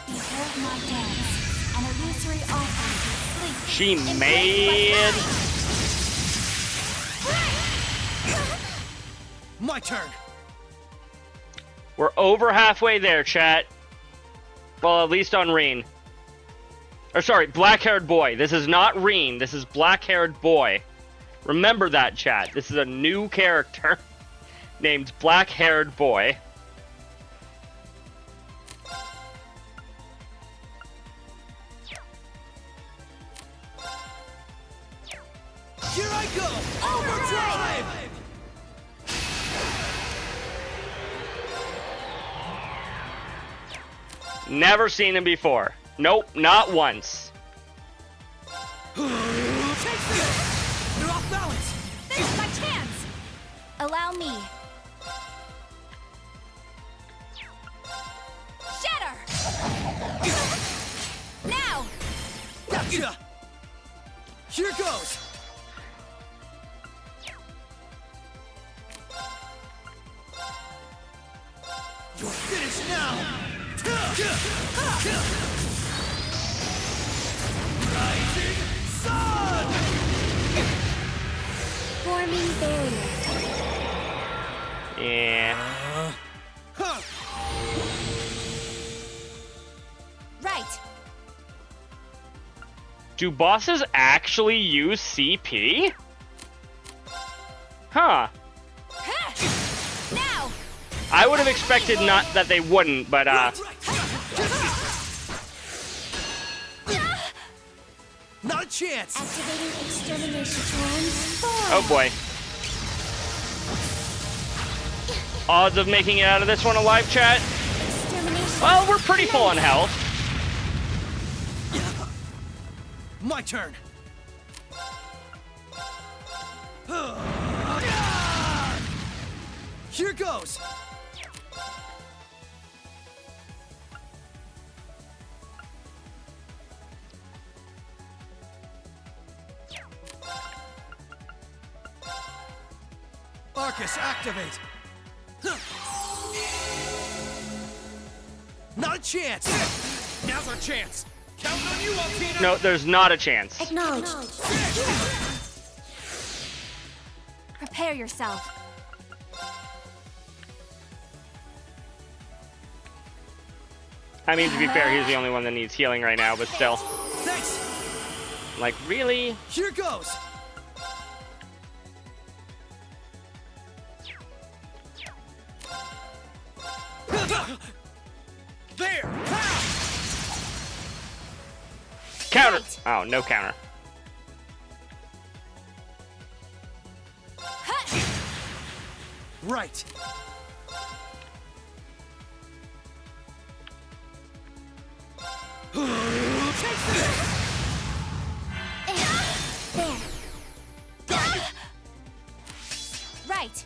Behold my dance, an illusory offering to sleep.
She made...
My turn!
We're over halfway there, chat. Well, at least on Reen. Or sorry, black-haired boy. This is not Reen. This is black-haired boy. Remember that, chat. This is a new character named black-haired boy.
Here I go! Overdrive!
Never seen him before. Nope, not once.
Take this! You're off balance!
This is my chance! Allow me. Shatter! Now!
Gotcha! Here goes! You're finished now! Rising sun!
Forming barrier.
Yeah.
Right.
Do bosses actually use CP? Huh.
Now!
I would have expected not that they wouldn't, but
Not a chance!
Activating extermination drones.
oh boy. Odds of making it out of this one alive, chat? Well, we're pretty full on health.
My turn! Here goes! Arcus, activate! Not a chance!
Now's our chance! Counting on you, Altina!
No, there's not a chance.
Acknowledge. Prepare yourself.
I mean, to be fair, he's the only one that needs healing right now, but still.
Thanks!
Like, really?
Here goes!
There!
Counter! Oh, no counter.
Right.
There. Right.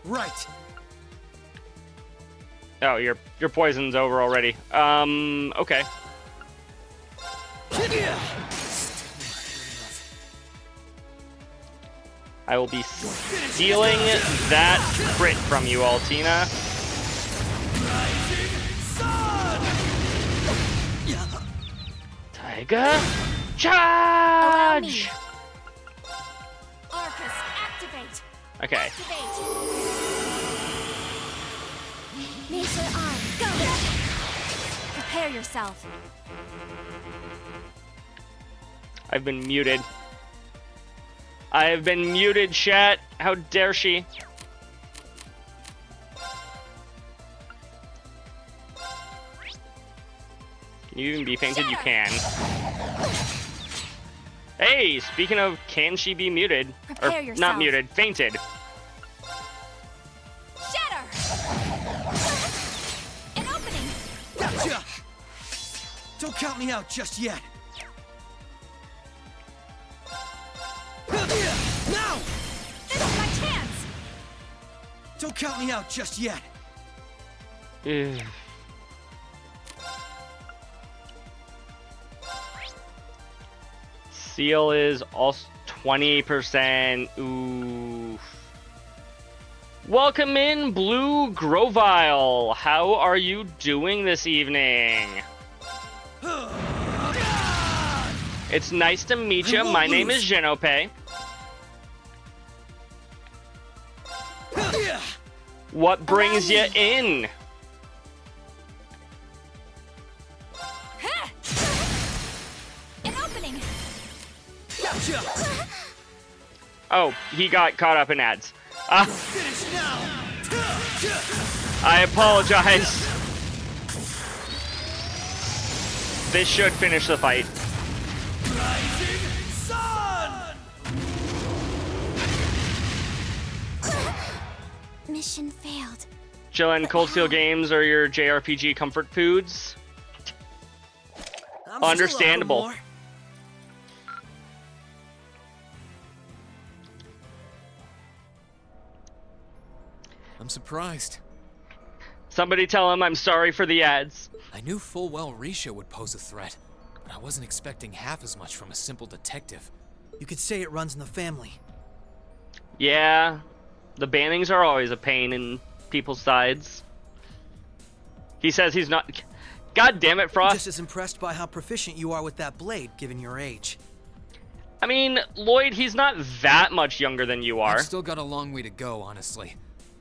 Right.
Oh, your poison's over already. Okay. I will be stealing that crit from you, Altina. Tiger, charge!
Arcus, activate.
Okay.
Activate. Nature on. Go. Prepare yourself.
I've been muted. I have been muted, chat. How dare she? Can you even be fainted? You can. Hey, speaking of, can she be muted?
Prepare
Or
yourself.
not muted, fainted.
Shatter. An opening.
Gotcha! Don't count me out just yet. Now!
This is my chance.
Don't count me out just yet.
Ugh. Seal is also 20%. Ooh. Welcome in, Blue Grovile. How are you doing this evening? It's nice to meet you. My name is Genope. What brings you in?
An opening.
Gotcha!
Oh, he got caught up in ads.
Finish now!
I apologize. This should finish the fight.
Rising sun!
Mission failed.
Chillin', Cold Steel Games are your JRPG comfort foods.
I'm
Understandable.
still up for more.
I'm surprised.
Somebody tell him I'm sorry for the ads.
I knew full well Risha would pose a threat, but I wasn't expecting half as much from a simple detective.
You could say it runs in the family.
Yeah, the bannings are always a pain in people's sides. He says he's not... God damn it,
I'm
Frost.
just as impressed by how proficient you are with that blade, given your age.
I mean, Lloyd, he's not that much younger than you are.
I've still got a long way to go, honestly.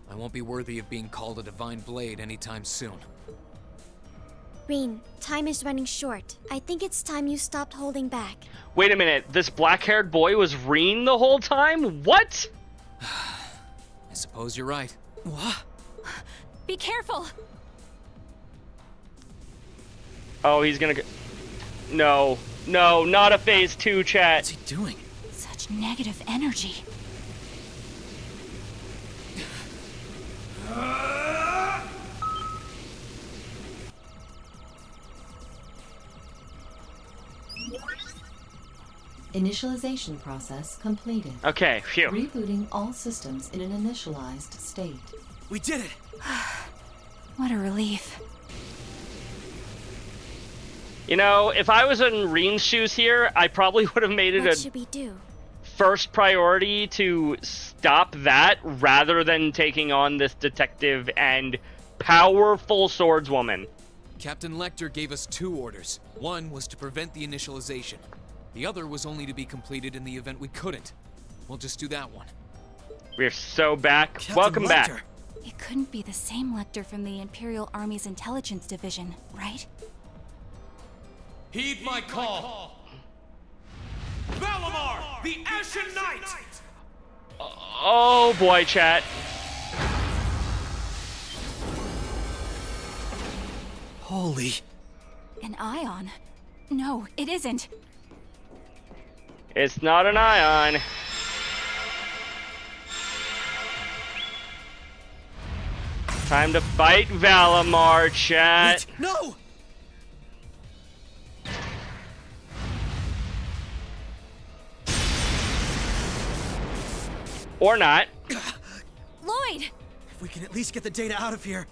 I won't be worthy of being called a divine blade anytime soon.
Reen, time is running short. I think it's time you stopped holding back.
Wait a minute, this black-haired boy was Reen the whole time? What?
I suppose you're right.
What?
Be careful.
Oh, he's gonna... No. No, not a phase 2, chat.
What's he doing?
Such negative energy.
Initialization process completed.
Okay, phew.
Rebooting all systems in an initialized state.
We did it!
What a relief.
You know, if I was in Reen's shoes here, I probably would have made it
What
a
should we do?
first priority to stop that rather than taking on this detective and powerful swordswoman.
Captain Lecter gave us 2 orders. One was to prevent the initialization. The other was only to be completed in the event we couldn't. We'll just do that one.
We're so back.
Captain
Welcome
Lecter.
back.
It couldn't be the same Lecter from the Imperial Army's intelligence division, right?
Heed my call. Valamar, the Ashen Knight!
Oh boy, chat.
Holy.
An ion? No, it isn't.
It's not an ion. Time to fight Valamar, chat.
Wait, no!
Or not.
Lloyd!
If we can at least get the data out of here.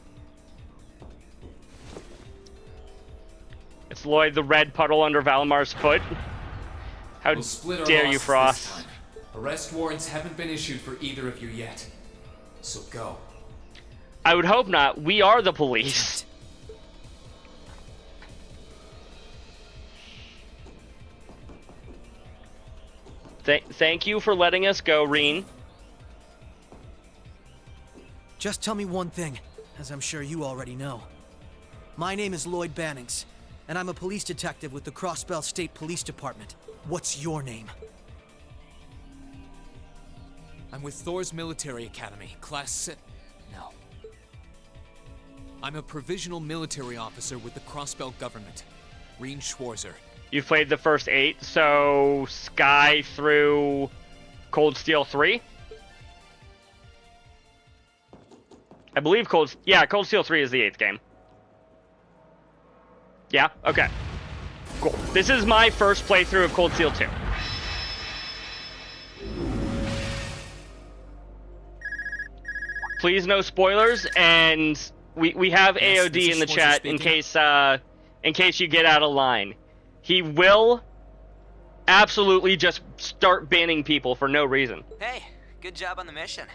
It's Lloyd, the red puddle under Valamar's foot. How
We'll split our
dare you,
losses
Frost?
this time. Arrest warrants haven't been issued for either of you yet. So go.
I would hope not. We are the police. Thank you for letting us go, Reen.
Just tell me one thing, as I'm sure you already know. My name is Lloyd Bannings, and I'm a police detective with the Crossbell State Police Department. What's your name?
I'm with Thor's Military Academy, Class No. I'm a provisional military officer with the Crossbell government. Reen Schwarzer.
You've played the first 8, so Sky through Cold Steel 3? I believe Cold Steel 3 is the 8th game. Yeah, okay. Cool. This is my first playthrough of Cold Steel 2. Please no spoilers, and we have
Yes,
AOD
this is
in the
Schwarzer
chat
speaking.
in case you get out of line. He will absolutely just start banning people for no reason.
Hey, good job on the mission.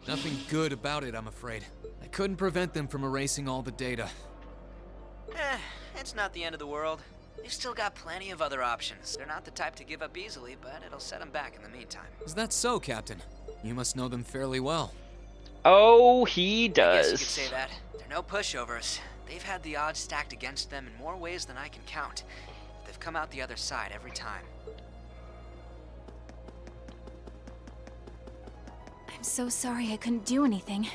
Nothing good about it, I'm afraid. I couldn't prevent them from erasing all the data.
It's not the end of the world. They've still got plenty of other options. They're not the type to give up easily, but it'll set them back in the meantime.
Is that so, Captain? You must know them fairly well.
Oh, he does.
I guess you could say that. They're no pushovers. They've had the odds stacked against them in more ways than I can count. But they've come out the other side every time.
I'm so sorry I couldn't do anything.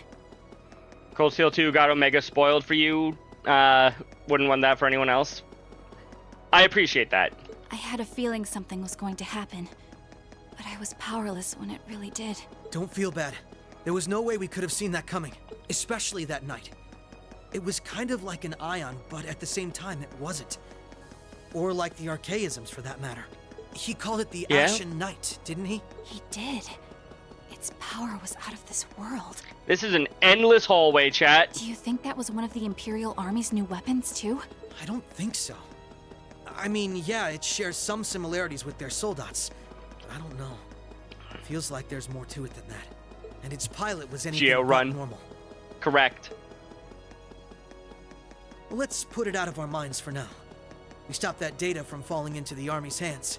Cold Steel 2 got Omega spoiled for you. Wouldn't want that for anyone else. I appreciate that.
I had a feeling something was going to happen, but I was powerless when it really did.
Don't feel bad. There was no way we could have seen that coming, especially that night. It was kind of like an ion, but at the same time it wasn't. Or like the archaisms, for that matter. He called it the Ashen Knight, didn't he?
He did. Its power was out of this world.
This is an endless hallway, chat.
Do you think that was one of the Imperial Army's new weapons, too?
I don't think so. I mean, yeah, it shares some similarities with their soldats, but I don't know. Feels like there's more to it than that. And its pilot was anything
Geo
but
run.
normal.
Correct.
Well, let's put it out of our minds for now. We stopped that data from falling into the Army's hands.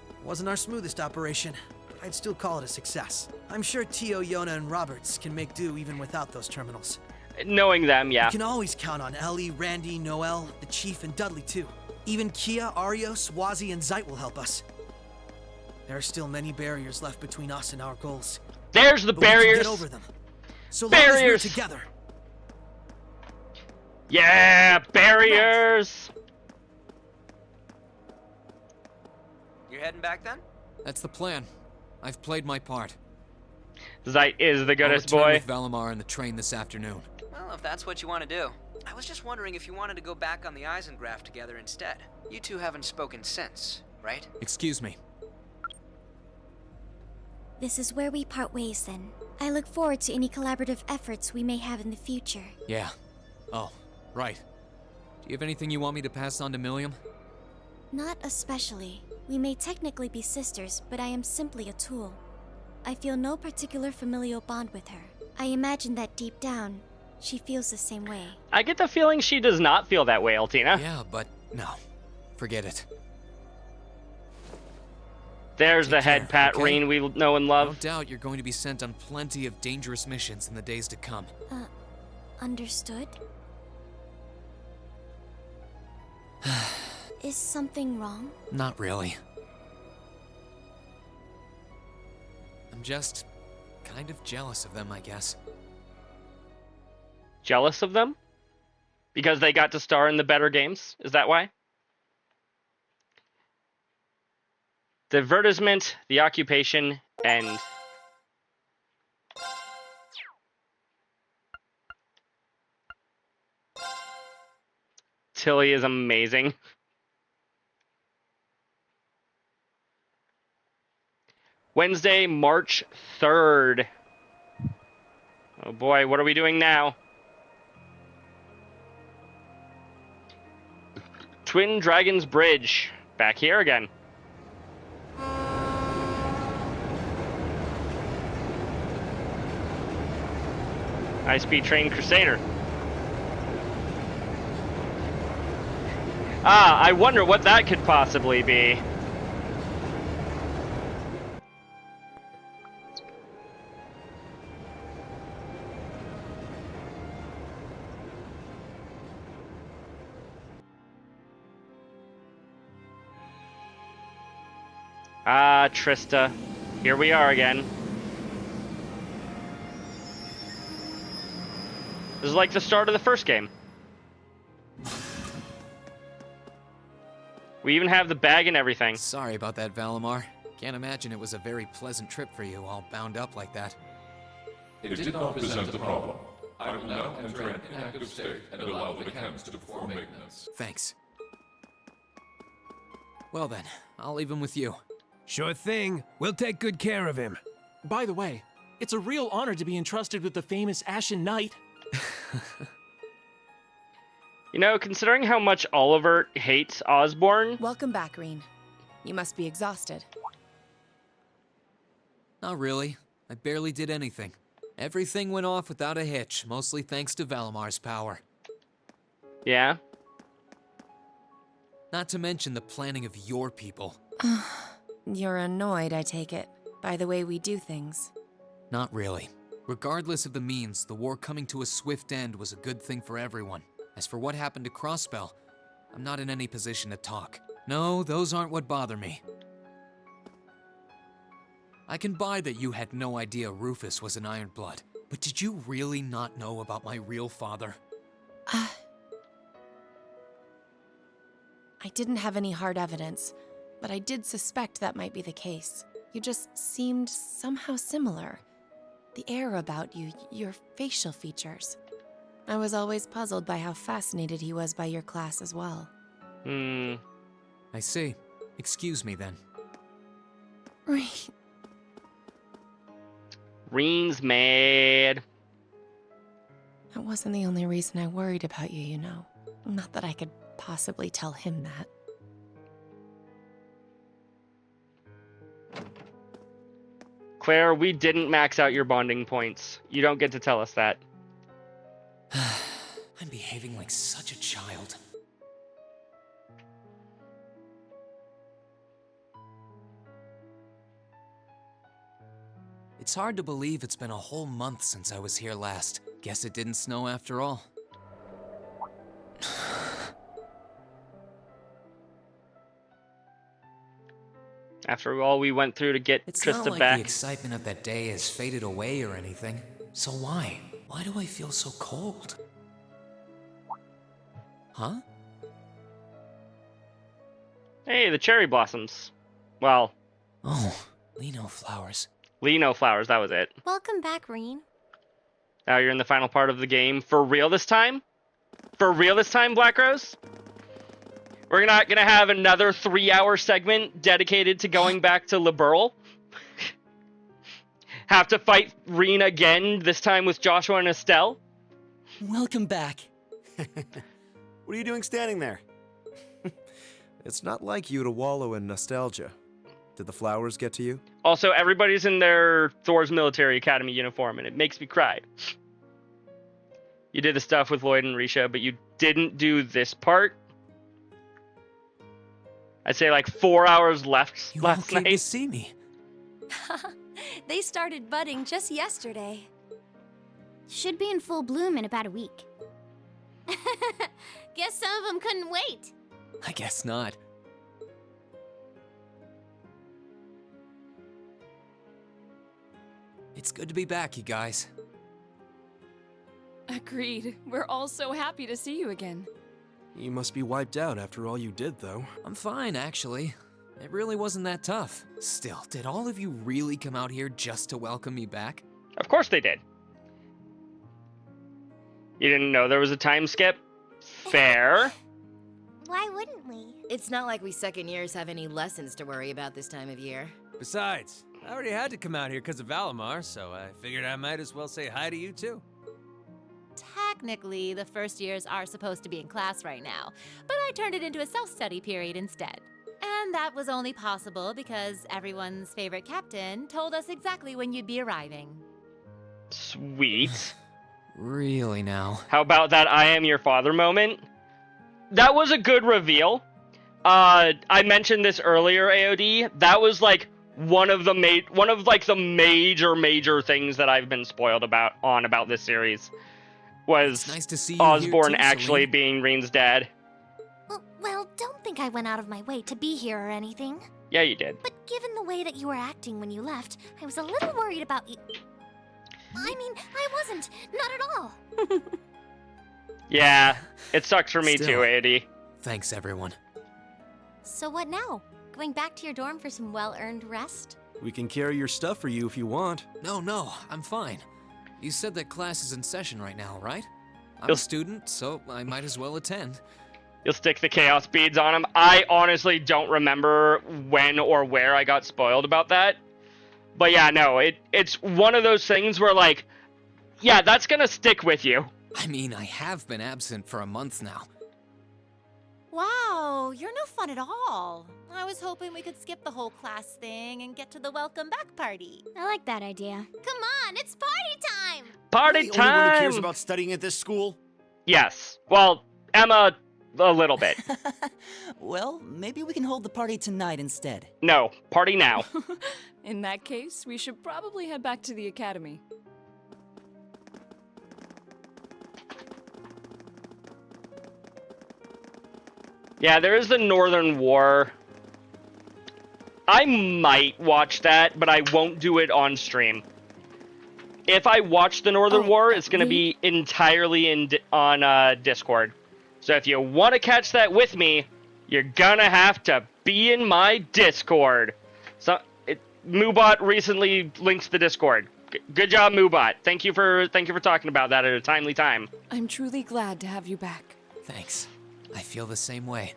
It wasn't our smoothest operation, but I'd still call it a success. I'm sure Tio, Yona, and Roberts can make do even without those terminals.
Knowing them, yeah.
You can always count on Ellie, Randy, Noel, the Chief, and Dudley, too. Even Kia, Arios, Wazi, and Zeit will help us. There are still many barriers left between us and our goals.
There's the
but we can
barriers.
get over them. So long as we're together.
Yeah, barriers.
You're heading back then?
That's the plan. I've played my part.
Zeit is the goodest
I'll return
boy.
with Valamar in the train this afternoon.
Well, if that's what you want to do. I was just wondering if you wanted to go back on the Eisengraph together instead. You two haven't spoken since, right?
Excuse me.
This is where we part ways then. I look forward to any collaborative efforts we may have in the future.
Yeah. Oh, right. Do you have anything you want me to pass on to Milliam?
Not especially. We may technically be sisters, but I am simply a tool. I feel no particular familial bond with her. I imagine that deep down, she feels the same way.
I get the feeling she does not feel that way, Altina.
Yeah, but no. Forget it.
There's the head Pat
okay?
Reen we know and love.
No doubt you're going to be sent on plenty of dangerous missions in the days to come.
Understood? Is something wrong?
Not really. I'm just kind of jealous of them, I guess.
Jealous of them? Because they got to star in the better games? Is that why? The advertisement, the occupation, and... Tilly is amazing. Wednesday, March 3rd. Oh boy, what are we doing now? Twin Dragons Bridge. Back here again. High-speed train Crusader. Ah, I wonder what that could possibly be. Ah, Trista. Here we are again. This is like the start of the first game. We even have the bag and everything.
Sorry about that, Valimar. Can't imagine it was a very pleasant trip for you, all bound up like that.
It did not present a problem. I will now enter an inactive state and allow the cams to perform maintenance.
Thanks. Well then, I'll leave him with you.
Sure thing. We'll take good care of him.
By the way, it's a real honor to be entrusted with the famous Ashen Knight.
You know, considering how much Oliver hates Osborne...
Welcome back, Reen. You must be exhausted.
Not really. I barely did anything. Everything went off without a hitch, mostly thanks to Valimar's power.
Yeah?
Not to mention the planning of your people.
You're annoyed, I take it, by the way we do things.
Not really. Regardless of the means, the war coming to a swift end was a good thing for everyone. As for what happened to Crossbell, I'm not in any position to talk. No, those aren't what bother me. I can buy that you had no idea Rufus was an Ironblood, but did you really not know about my real father?
I didn't have any hard evidence, but I did suspect that might be the case. You just seemed somehow similar. The air about you, your facial features. I was always puzzled by how fascinated he was by your class as well.
I see. Excuse me then.
Reen.
Reen's mad.
That wasn't the only reason I worried about you, you know. Not that I could possibly tell him that.
Claire, we didn't max out your bonding points. You don't get to tell us that.
I'm behaving like such a child. It's hard to believe it's been a whole month since I was here last. Guess it didn't snow after all.
After all we went through to get
It's
Trista
not like
back.
the excitement of that day has faded away or anything. So why? Why do I feel so cold? Huh?
Hey, the cherry blossoms. Well...
Oh, Lino flowers.
Lino flowers, that was it.
Welcome back, Reen.
Now you're in the final part of the game. For real this time? For real this time, Black Rose? We're not gonna have another 3-hour segment dedicated to going back to Liberl. Have to fight Reen again, this time with Joshua and Estelle.
Welcome back. What are you doing standing there? It's not like you to wallow in nostalgia. Did the flowers get to you?
Also, everybody's in their Thor's Military Academy uniform, and it makes me cry. You did the stuff with Lloyd and Risha, but you didn't do this part. I'd say like 4 hours left last night.
To see me.
They started budding just yesterday.
Should be in full bloom in about a week.
Guess some of them couldn't wait.
I guess not. It's good to be back, you guys.
Agreed. We're all so happy to see you again.
You must be wiped out after all you did, though.
I'm fine, actually. It really wasn't that tough. Still, did all of you really come out here just to welcome me back?
Of course they did. You didn't know there was a time skip? Fair.
Why wouldn't we?
It's not like we second years have any lessons to worry about this time of year.
Besides, I already had to come out here because of Valimar, so I figured I might as well say hi to you too.
Technically, the first years are supposed to be in class right now, but I turned it into a self-study period instead. And that was only possible because everyone's favorite captain told us exactly when you'd be arriving.
Sweet.
Really now?
How about that I am your father moment? That was a good reveal. I mentioned this earlier, AOD. That was like one of the major things that I've been spoiled about this series. Was
nice to see you
Osborne
here too,
actually
Celine.
being Reen's dad.
Well, don't think I went out of my way to be here or anything.
Yeah, you did.
But given the way that you were acting when you left, I was a little worried about you. I mean, I wasn't. Not at all.
Yeah, it sucks for me
Still.
too, AOD.
Thanks, everyone.
So what now? Going back to your dorm for some well-earned rest?
We can carry your stuff for you if you want.
No, I'm fine. You said that class is in session right now, right? I'm
You'll-
a student, so I might as well attend.
You'll stick the chaos beads on him. I honestly don't remember when or where I got spoiled about that. But yeah, no, it's one of those things where like, yeah, that's gonna stick with you.
I mean, I have been absent for a month now.
Wow, you're no fun at all. I was hoping we could skip the whole class thing and get to the welcome back party.
I like that idea.
Come on, it's party time!
Party
The only one who
time!
cares about studying at this school?
Yes. Well, Emma, a little bit.
Well, maybe we can hold the party tonight instead.
No, party now.
In that case, we should probably head back to the academy.
Yeah, there is the Northern War. I might watch that, but I won't do it on stream. If I watch the Northern War, it's going to be entirely on Discord. So if you want to catch that with me, you're going to have to be in my Discord. So Moobot recently links the Discord. Good job, Moobot. Thank you for talking about that at a timely time.
I'm truly glad to have you back.
Thanks. I feel the same way.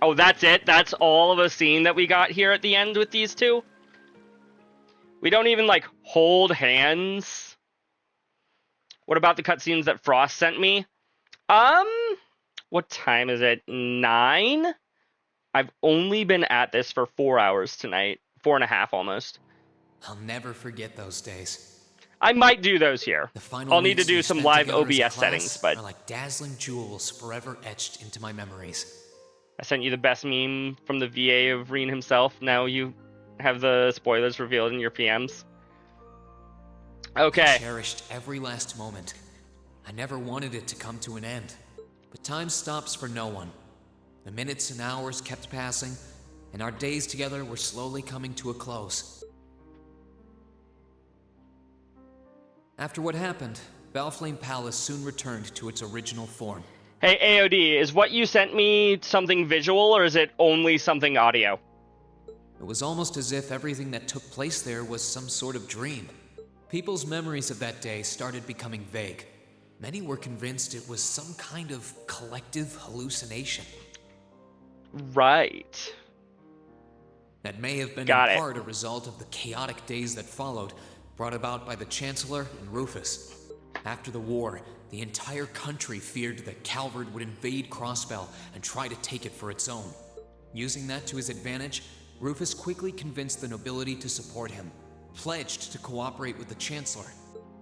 Oh, that's it? That's all of a scene that we got here at the end with these two? We don't even, like, hold hands? What about the cutscenes that Frost sent me? What time is it? 9? I've only been at this for 4 hours tonight. 4.5 almost.
I'll never forget those days.
I might do those here. I'll need to
weeks
do
we
some
spent
live
together as a
OBS settings,
class
but
are like dazzling jewels forever etched into my memories.
I sent you the best meme from the VA of Reen himself. Now you have the spoilers revealed in your PMs. Okay.
I cherished every last moment. I never wanted it to come to an end. But time stops for no one. The minutes and hours kept passing, and our days together were slowly coming to a close. After what happened, Valflame Palace soon returned to its original form.
Hey, AOD, is what you sent me something visual, or is it only something audio?
It was almost as if everything that took place there was some sort of dream. People's memories of that day started becoming vague. Many were convinced it was some kind of collective hallucination.
Right.
That may have been
Got
in
it.
part a result of the chaotic days that followed, brought about by the Chancellor and Rufus. After the war, the entire country feared that Calvard would invade Crossbell and try to take it for its own. Using that to his advantage, Rufus quickly convinced the nobility to support him, pledged to cooperate with the Chancellor,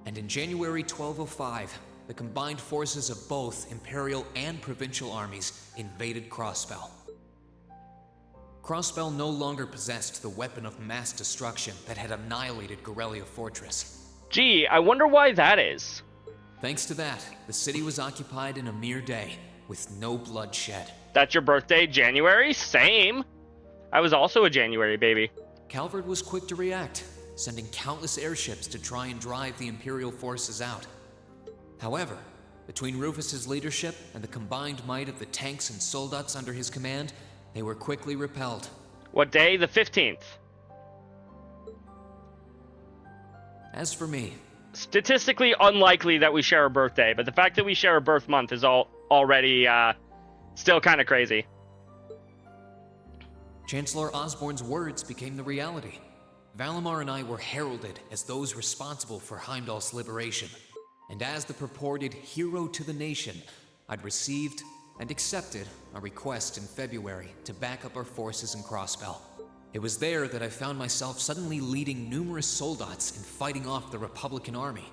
and in January 1205, the combined forces of both Imperial and Provincial armies invaded Crossbell. Crossbell no longer possessed the weapon of mass destruction that had annihilated Gorelia Fortress.
Gee, I wonder why that is.
Thanks to that, the city was occupied in a mere day, with no blood shed.
That's your birthday, January? Same. I was also a January baby.
Calvard was quick to react, sending countless airships to try and drive the Imperial forces out. However, between Rufus's leadership and the combined might of the tanks and soldats under his command, they were quickly repelled.
What day? The 15th.
As for me,
statistically unlikely that we share a birthday, but the fact that we share a birth month is already still kind of crazy.
Chancellor Osborne's words became the reality. Valimar and I were heralded as those responsible for Heimdall's liberation. And as the purported hero to the nation, I'd received and accepted a request in February to back up our forces in Crossbell. It was there that I found myself suddenly leading numerous soldats and fighting off the Republican army.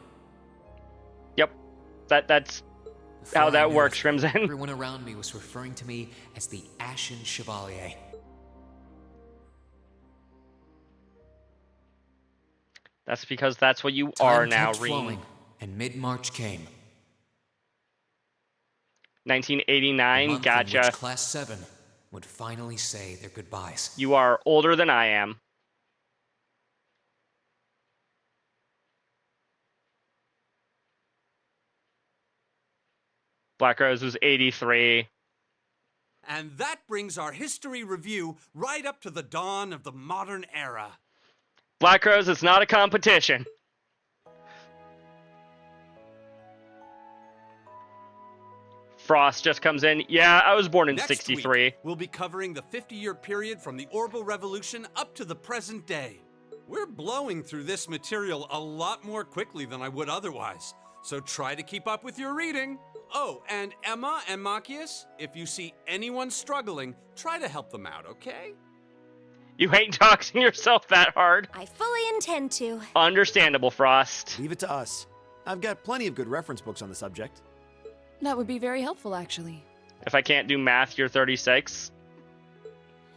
Yep, that's
Before
how
I
that
knew
works,
it,
Crimson.
Everyone around me was referring to me as the Ashen Chevalier.
That's because that's what you
Time
are now,
kept
Reem.
flowing, and mid-March came.
1989,
The month in
gotcha.
which Class 7 would finally say their goodbyes.
You are older than I am. Black Rose was 83.
And that brings our history review right up to the dawn of the modern era.
Black Rose, it's not a competition. Frost just comes in. Yeah, I was born in
Next
63.
week, we'll be covering the 50-year period from the Orbital Revolution up to the present day. We're blowing through this material a lot more quickly than I would otherwise, so try to keep up with your reading. Oh, and Emma and Machias, if you see anyone struggling, try to help them out, okay?
You hate doxing yourself that hard.
I fully intend to.
Understandable, Frost.
Leave it to us. I've got plenty of good reference books on the subject.
That would be very helpful, actually.
If I can't do math, you're 36.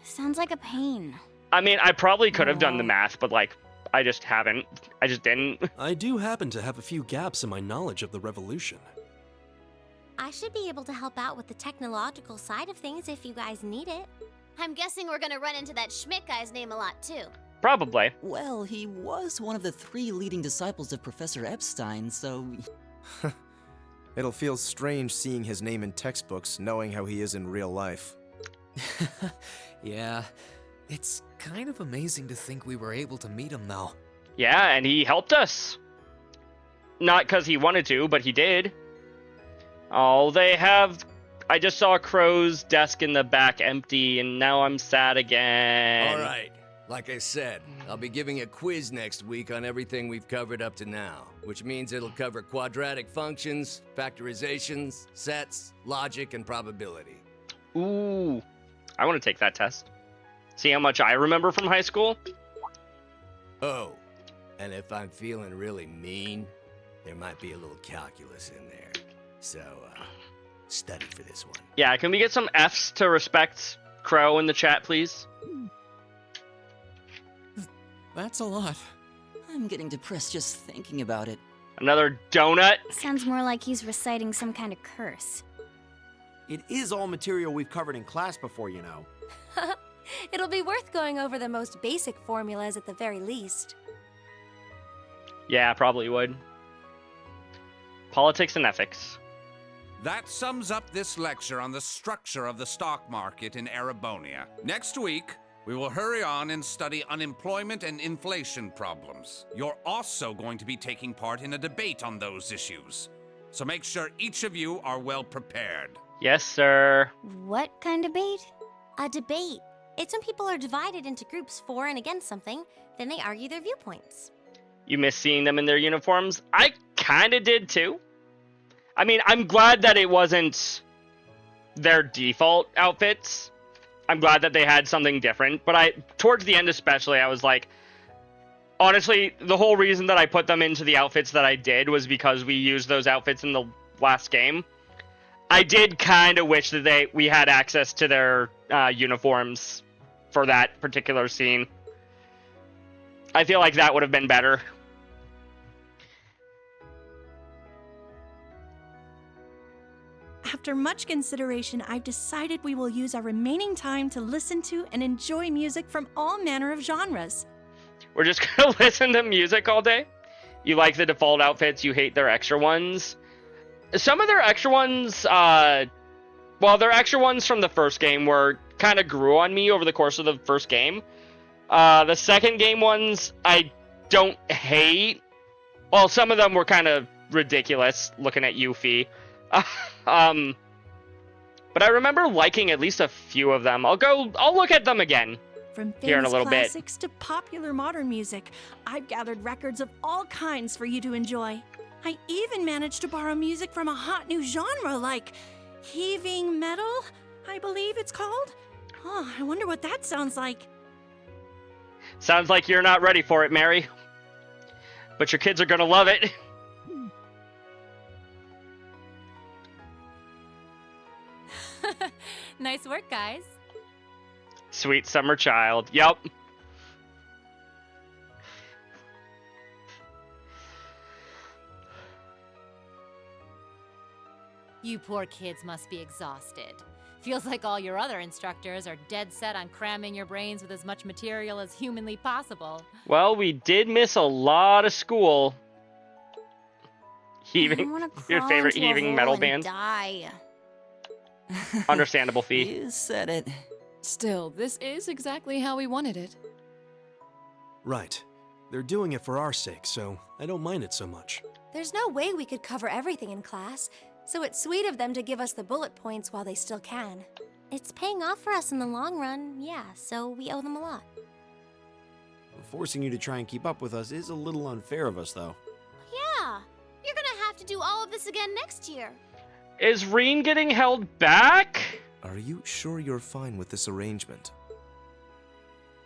Sounds like a pain.
I mean, I probably could have done the math, but like, I just haven't. I just didn't.
I do happen to have a few gaps in my knowledge of the Revolution.
I should be able to help out with the technological side of things if you guys need it. I'm guessing we're gonna run into that Schmidt guy's name a lot too.
Probably.
Well, he was one of the 3 leading disciples of Professor Epstein, so...
It'll feel strange seeing his name in textbooks, knowing how he is in real life.
Yeah, it's kind of amazing to think we were able to meet him, though.
Yeah, and he helped us. Not because he wanted to, but he did. Oh, they have... I just saw Crow's desk in the back empty, and now I'm sad again.
All right. Like I said, I'll be giving a quiz next week on everything we've covered up to now, which means it'll cover quadratic functions, factorizations, sets, logic, and probability.
Ooh, I want to take that test. See how much I remember from high school?
Oh, and if I'm feeling really mean, there might be a little calculus in there. So, study for this one.
Yeah, can we get some Fs to respect Crow in the chat, please?
That's a lot. I'm getting depressed just thinking about it.
Another donut?
Sounds more like he's reciting some kind of curse.
It is all material we've covered in class before, you know.
It'll be worth going over the most basic formulas at the very least.
Yeah, probably would. Politics and ethics.
That sums up this lecture on the structure of the stock market in Erebonia. Next week, We will hurry on and study unemployment and inflation problems. You're also going to be taking part in a debate on those issues. So make sure each of you are well prepared.
Yes, sir.
What kind of debate? A debate. It's when people are divided into groups for and against something, then they argue their viewpoints.
You miss seeing them in their uniforms? I kind of did too. I mean, I'm glad that it wasn't their default outfits. I'm glad that they had something different, but towards the end especially, I was like, honestly, the whole reason that I put them into the outfits that I did was because we used those outfits in the last game. I did kind of wish that we had access to their uniforms for that particular scene. I feel like that would have been better.
After much consideration, I've decided we will use our remaining time to listen to and enjoy music from all manner of genres.
We're just gonna listen to music all day? You like the default outfits, you hate their extra ones? Some of their extra ones, their extra ones from the first game kind of grew on me over the course of the first game. The second game ones, I don't hate. Well, some of them were kind of ridiculous, looking at Yuffie. But I remember liking at least a few of them. I'll look at them again.
From
here in a
famous
little bit.
classics to popular modern music, I've gathered records of all kinds for you to enjoy. I even managed to borrow music from a hot new genre like heaving metal, I believe it's called. Oh, I wonder what that sounds like.
Sounds like you're not ready for it, Mary. But your kids are gonna love it.
Nice work, guys.
Sweet summer child. Yup.
You poor kids must be exhausted. Feels like all your other instructors are dead set on cramming your brains with as much material as humanly possible.
Well, we did miss a lot of school. Heaving, your favorite heaving metal band?
Die.
Understandable, Fee.
You said it.
Still, this is exactly how we wanted it.
Right. They're doing it for our sake, so I don't mind it so much.
There's no way we could cover everything in class, so it's sweet of them to give us the bullet points while they still can.
It's paying off for us in the long run, yeah, so we owe them a lot.
Forcing you to try and keep up with us is a little unfair of us, though.
Yeah, you're gonna have to do all of this again next year.
Is Reen getting held back?
Are you sure you're fine with this arrangement?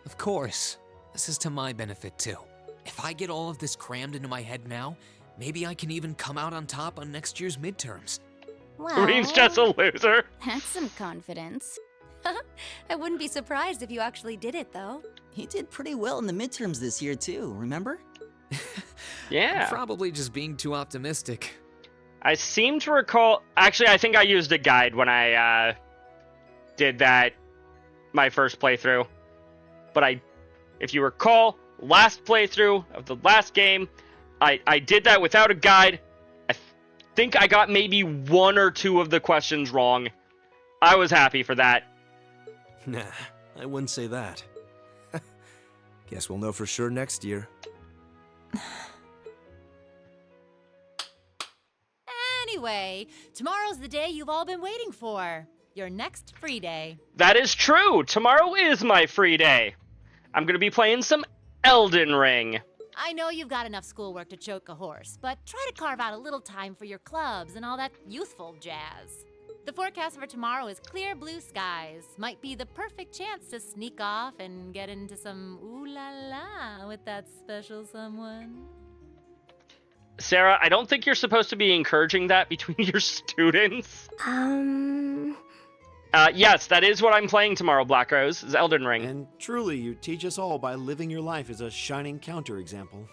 Of course. This is to my benefit, too. If I get all of this crammed into my head now, maybe I can even come out on top on next year's midterms.
Well,
Reen's just a loser.
That's some confidence. I wouldn't be surprised if you actually did it, though.
He did pretty well in the midterms this year, too, remember?
Yeah.
I'm probably just being too optimistic.
I seem to recall... Actually, I think I used a guide when I did that, my first playthrough. But if you recall, last playthrough of the last game, I did that without a guide. I think I got maybe one or two of the questions wrong. I was happy for that.
Nah, I wouldn't say that. Guess we'll know for sure next year.
Anyway, tomorrow's the day you've all been waiting for. Your next free day.
That is true. Tomorrow is my free day. I'm going to be playing some Elden Ring.
I know you've got enough schoolwork to choke a horse, but try to carve out a little time for your clubs and all that youthful jazz. The forecast for tomorrow is clear blue skies. Might be the perfect chance to sneak off and get into some ooh la la with that special someone.
Sarah, I don't think you're supposed to be encouraging that between your students. Yes, that is what I'm playing tomorrow, Black Rose, is Elden Ring.
And truly, you teach us all by living your life as a shining counterexample.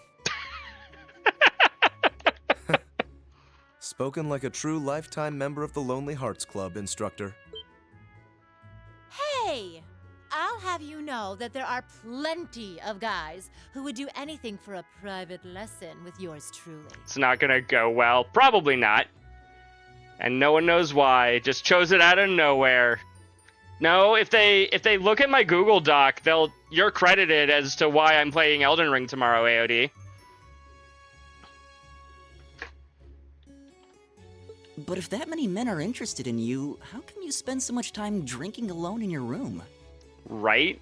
Spoken like a true lifetime member of the Lonely Hearts Club, instructor.
Hey! I'll have you know that there are plenty of guys who would do anything for a private lesson with yours truly.
It's not gonna go well. Probably not. And no one knows why. Just chose it out of nowhere. No, if they look at my Google Doc, you're credited as to why I'm playing Elden Ring tomorrow, AOD.
But if that many men are interested in you, how come you spend so much time drinking alone in your room?
Right?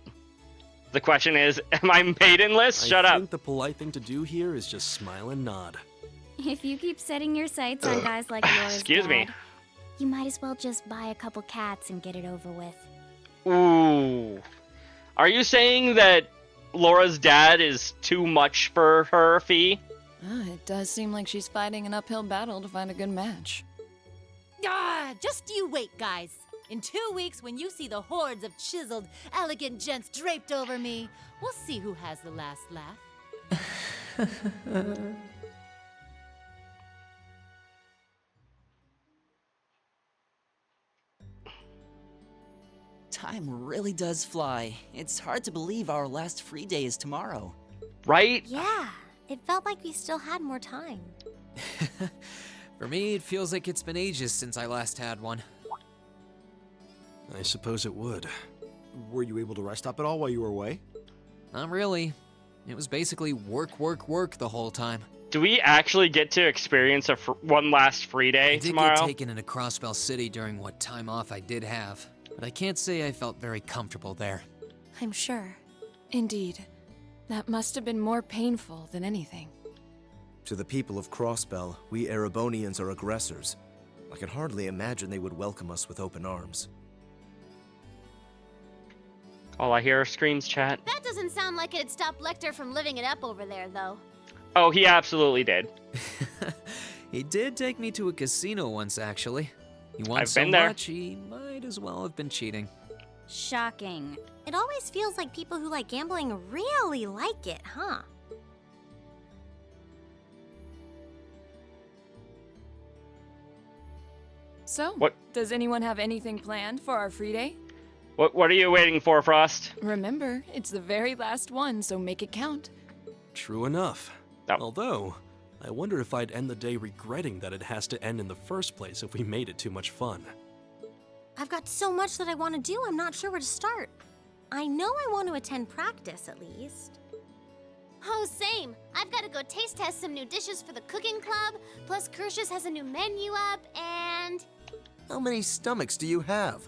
The question is, am I maidenless? Shut
I
up.
think the polite thing to do here is just smile and nod.
If you keep setting your sights on guys like Laura's
Excuse me.
dad, you might as well just buy a couple cats and get it over with.
Ooh. Are you saying that Laura's dad is too much for her, Fee?
It does seem like she's fighting an uphill battle to find a good match.
Ah, just you wait, guys. In 2 weeks, when you see the hordes of chiseled, elegant gents draped over me, we'll see who has the last laugh.
Time really does fly. It's hard to believe our last free day is tomorrow.
Right?
Yeah, it felt like we still had more time.
For me, it feels like it's been ages since I last had one.
I suppose it would. Were you able to rest up at all while you were away?
Not really. It was basically work, work, work the whole time.
Do we actually get to experience one last free day
I did
tomorrow?
get taken into Crossbell City during what time off I did have, but I can't say I felt very comfortable there.
I'm sure.
Indeed. That must have been more painful than anything.
To the people of Crossbell, we Erebonians are aggressors. I can hardly imagine they would welcome us with open arms.
All I hear are screams, chat.
That doesn't sound like it'd stop Lecter from living it up over there, though.
Oh, he absolutely did.
He did take me to a casino once, actually. He won
I've
so
been there.
much, he might as well have been cheating.
Shocking. It always feels like people who like gambling really like it, huh?
So,
What?
does anyone have anything planned for our free day?
What are you waiting for, Frost?
Remember, it's the very last one, so make it count.
True enough. Although, I wonder if I'd end the day regretting that it has to end in the first place if we made it too much fun.
I've got so much that I want to do, I'm not sure where to start. I know I want to attend practice, at least. Oh, same. I've got to go taste test some new dishes for the cooking club, plus Kershus has a new menu up, and...
How many stomachs do you have?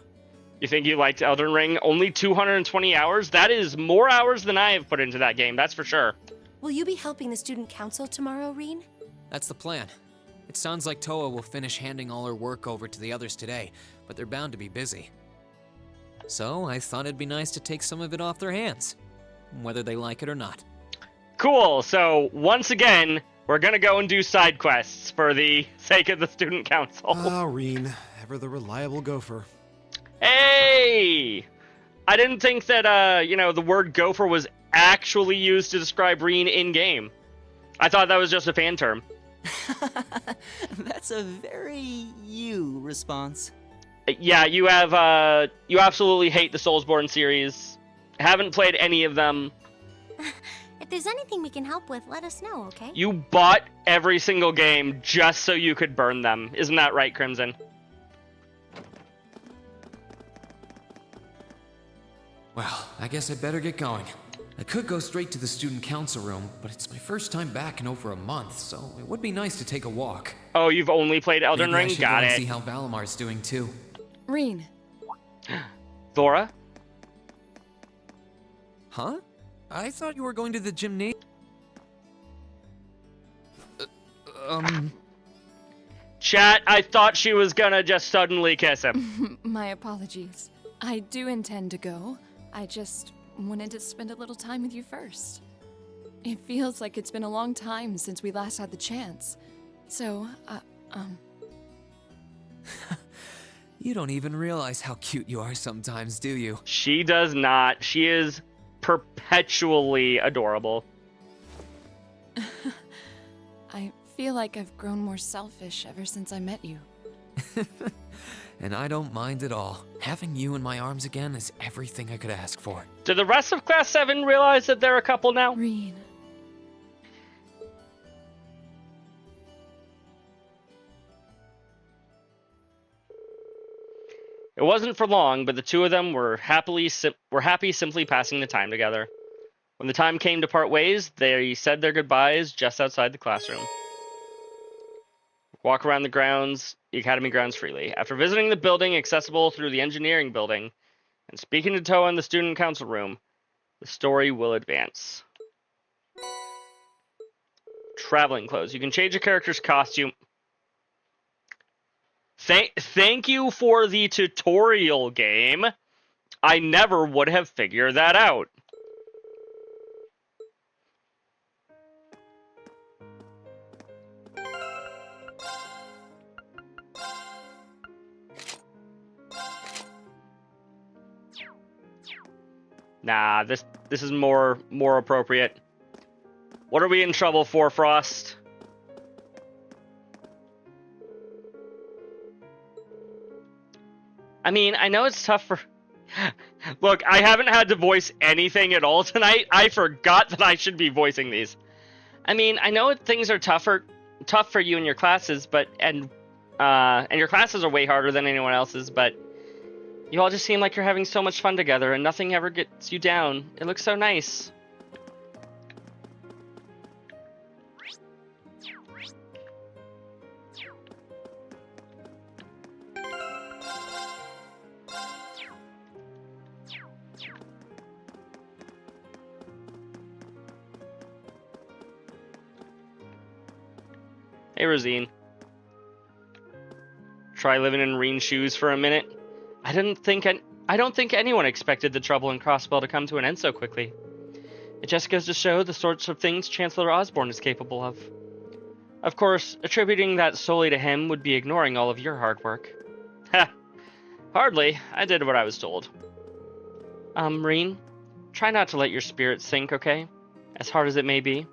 You think you liked Elden Ring? Only 220 hours? That is more hours than I have put into that game, that's for sure.
Will you be helping the student council tomorrow, Reen?
That's the plan. It sounds like Toa will finish handing all her work over to the others today, but they're bound to be busy. So I thought it'd be nice to take some of it off their hands, whether they like it or not.
Cool, so once again, we're gonna go and do side quests for the sake of the student council.
Ah, Reen, ever the reliable gopher.
Hey! I didn't think that, the word gopher was actually used to describe Reen in-game. I thought that was just a fan term.
That's a very you response.
Yeah, you absolutely hate the Soulsborne series. Haven't played any of them.
If there's anything we can help with, let us know, okay?
You bought every single game just so you could burn them. Isn't that right, Crimson?
Well, I guess I better get going. I could go straight to the student council room, but it's my first time back in over a month, so it would be nice to take a walk.
Oh, you've only played Elden
Maybe
Ring?
I should
Got
go and
it.
see how Valamar's doing too.
Reen.
Thora?
Huh? I thought you were going to the gymnasium.
Chat, I thought she was gonna just suddenly kiss him.
My apologies. I do intend to go. I just wanted to spend a little time with you first. It feels like it's been a long time since we last had the chance. So,
You don't even realize how cute you are sometimes, do you?
She does not. She is perpetually adorable.
I feel like I've grown more selfish ever since I met you.
And I don't mind at all. Having you in my arms again is everything I could ask for.
Did the rest of Class 7 realize that they're a couple now?
Reen.
It wasn't for long, but the two of them were happy simply passing the time together. When the time came to part ways, they said their goodbyes just outside the classroom. Walk around the academy grounds freely. After visiting the building accessible through the engineering building, and speaking to Toa in the student council room, the story will advance. Traveling clothes. You can change your character's costume. Thank you for the tutorial game. I never would have figured that out. Nah, this is more appropriate. What are we in trouble for, Frost? I mean, I know it's tough for... Look, I haven't had to voice anything at all tonight. I forgot that I should be voicing these. I mean, I know things are tough for you and your classes, and your classes are way harder than anyone else's, but you all just seem like you're having so much fun together and nothing ever gets you down. It looks so nice. Hey, Rosine. Try living in Reen's shoes for a minute. I don't think anyone expected the trouble in Crossbell to come to an end so quickly. It just goes to show the sorts of things Chancellor Osborne is capable of. Of course, attributing that solely to him would be ignoring all of your hard work. Ha! Hardly. I did what I was told. Reen, try not to let your spirit sink, okay? As hard as it may be.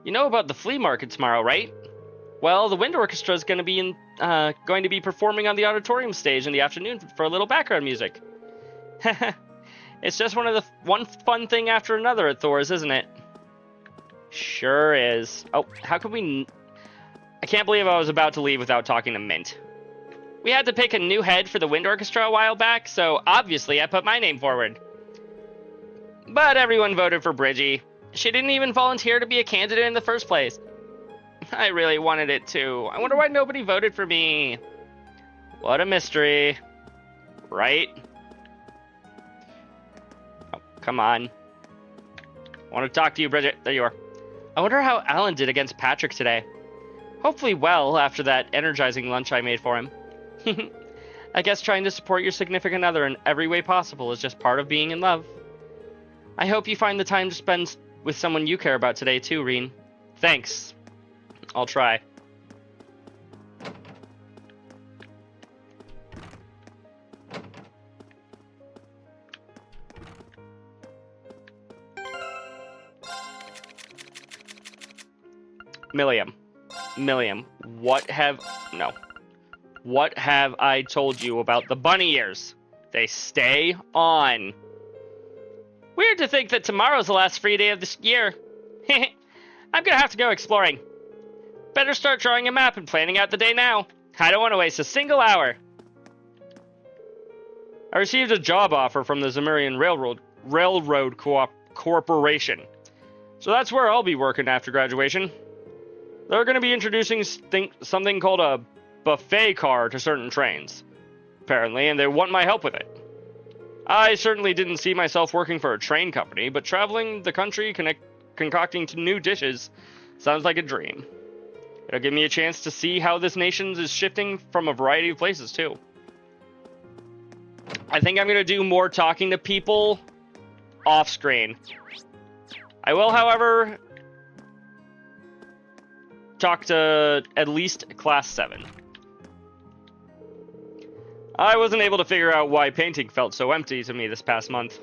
You know about the flea market tomorrow, right? Well, the wind orchestra is going to be performing on the auditorium stage in the afternoon for a little background music. It's just one fun thing after another at Thor's, isn't it? Sure is. Oh, how could we... I can't believe I was about to leave without talking to Mint. We had to pick a new head for the wind orchestra a while back, so obviously I put my name forward. But everyone voted for Bridgie. She didn't even volunteer to be a candidate in the first place. I really wanted it too. I wonder why nobody voted for me. What a mystery. Right? Oh, come on. I want to talk to you, Bridget. There you are. I wonder how Alan did against Patrick today. Hopefully well, after that energizing lunch I made for him. I guess trying to support your significant other in every way possible is just part of being in love. I hope you find the time to spend with someone you care about today too, Reen. Thanks. I'll try. Milliam, what have I told you about the bunny ears? They stay on. Weird to think that tomorrow's the last free day of this year. I'm gonna have to go exploring. Better start drawing a map and planning out the day now. I don't want to waste a single hour. I received a job offer from the Zemurian Railroad Corporation. So that's where I'll be working after graduation. They're going to be introducing something called a buffet car to certain trains, apparently, and they want my help with it. I certainly didn't see myself working for a train company, but traveling the country concocting new dishes sounds like a dream. It'll give me a chance to see how this nation is shifting from a variety of places, too. I think I'm going to do more talking to people off-screen. I will, however, talk to at least Class 7. I wasn't able to figure out why painting felt so empty to me this past month.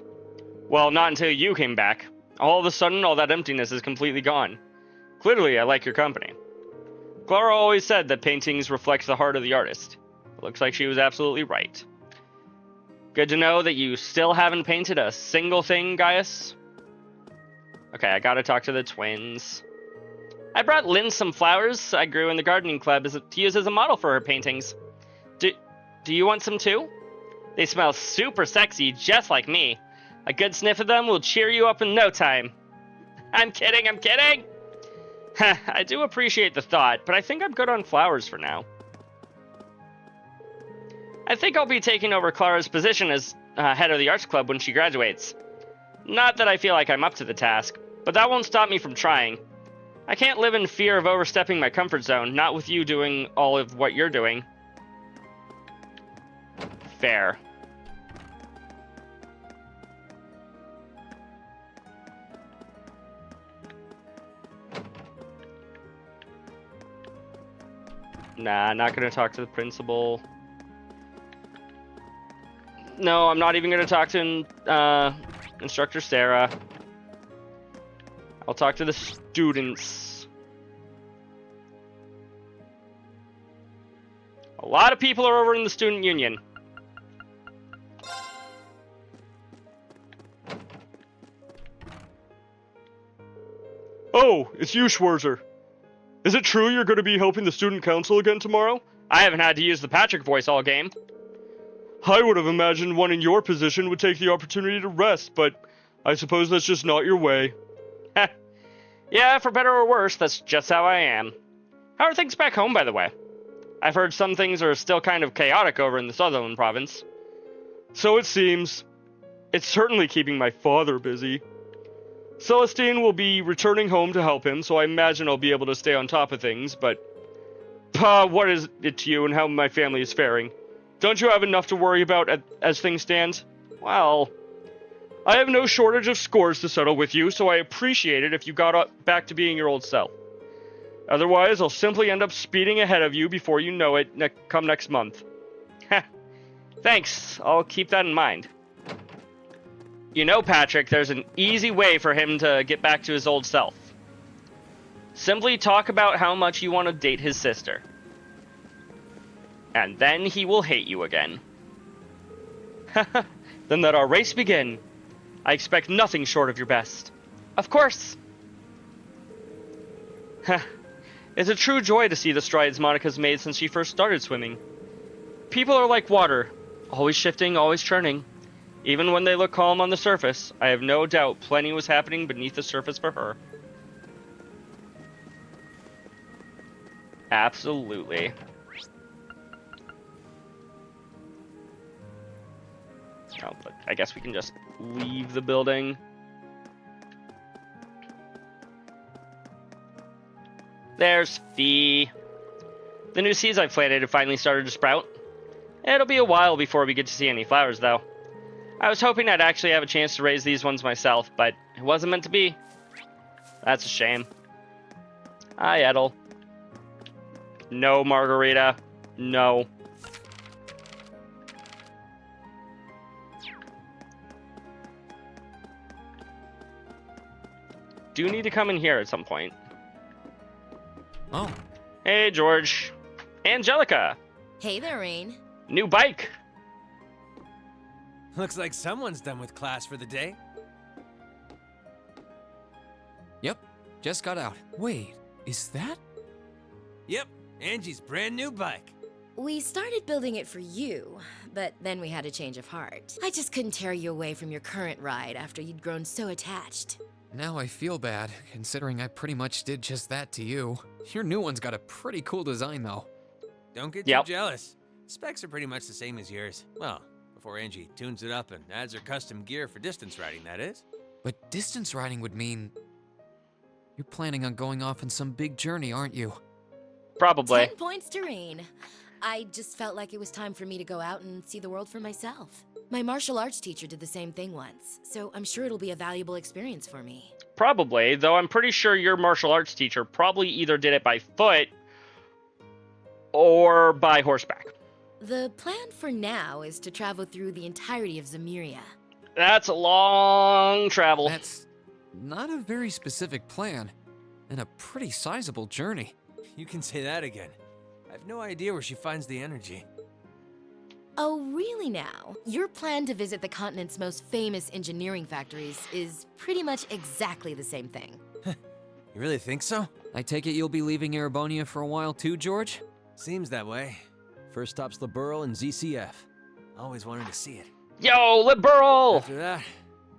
Well, not until you came back. All of a sudden, all that emptiness is completely gone. Clearly, I like your company. Clara always said that paintings reflect the heart of the artist. It looks like she was absolutely right. Good to know that you still haven't painted a single thing, Gaius. Okay, I gotta talk to the twins. I brought Lynn some flowers I grew in the gardening club to use as a model for her paintings. Do you want some too? They smell super sexy, just like me. A good sniff of them will cheer you up in no time. I'm kidding, I'm kidding! I do appreciate the thought, but I think I'm good on flowers for now. I think I'll be taking over Clara's position as head of the arts club when she graduates. Not that I feel like I'm up to the task, but that won't stop me from trying. I can't live in fear of overstepping my comfort zone, not with you doing all of what you're doing. Fair. Nah, not gonna talk to the principal. No, I'm not even gonna talk to Instructor Sarah. I'll talk to the students. A lot of people are over in the student union.
Oh, it's you, Schwarzer. Is it true you're going to be helping the student council again tomorrow?
I haven't had to use the Patrick voice all game.
I would have imagined one in your position would take the opportunity to rest, but I suppose that's just not your way.
Yeah, for better or worse, that's just how I am. How are things back home, by the way? I've heard some things are still kind of chaotic over in the Sutherland province.
So it seems. It's certainly keeping my father busy. Celestine will be returning home to help him, so I imagine I'll be able to stay on top of things, but... what is it to you and how my family is faring? Don't you have enough to worry about as things stand?
Well...
I have no shortage of scores to settle with you, so I appreciate it if you got back to being your old self. Otherwise, I'll simply end up speeding ahead of you before you know it come next month.
Thanks, I'll keep that in mind. You know, Patrick, there's an easy way for him to get back to his old self. Simply talk about how much you want to date his sister. And then he will hate you again.
Then let our race begin. I expect nothing short of your best.
Of course.
It's a true joy to see the strides Monica's made since she first started swimming. People are like water, always shifting, always churning. Even when they look calm on the surface, I have no doubt plenty was happening beneath the surface for her.
Absolutely. Oh, but I guess we can just leave the building. There's Fee. The new seeds I've planted have finally started to sprout. It'll be a while before we get to see any flowers, though. I was hoping I'd actually have a chance to raise these ones myself, but it wasn't meant to be. That's a shame. Hi, Edel. No, Margarita. No. Do need to come in here at some point.
Oh.
Hey, George. Angelica.
Hey there, Rain.
New bike.
Looks like someone's done with class for the day.
Yep, just got out.
Wait, is that? Yep, Angie's brand new bike.
We started building it for you, but then we had a change of heart. I just couldn't tear you away from your current ride after you'd grown so attached.
Now I feel bad, considering I pretty much did just that to you. Your new one's got a pretty cool design, though.
Don't get too jealous. Specs are pretty much the same as yours. Well, before Angie tunes it up and adds her custom gear for distance riding, that is.
But distance riding would mean... You're planning on going off on some big journey, aren't you?
Probably.
10 points to Rain. I just felt like it was time for me to go out and see the world for myself. My martial arts teacher did the same thing once, so I'm sure it'll be a valuable experience for me.
Probably, though I'm pretty sure your martial arts teacher probably either did it by foot or by horseback.
The plan for now is to travel through the entirety of Zamiria.
That's a long travel.
That's not a very specific plan, and a pretty sizable journey.
You can say that again. I have no idea where she finds the energy.
Oh, really now? Your plan to visit the continent's most famous engineering factories is pretty much exactly the same thing.
You really think so?
I take it you'll be leaving Erebonia for a while too, George?
Seems that way. First stop's Liberl and ZCF. Always wanted to see it.
Yo, Liberal!
After that,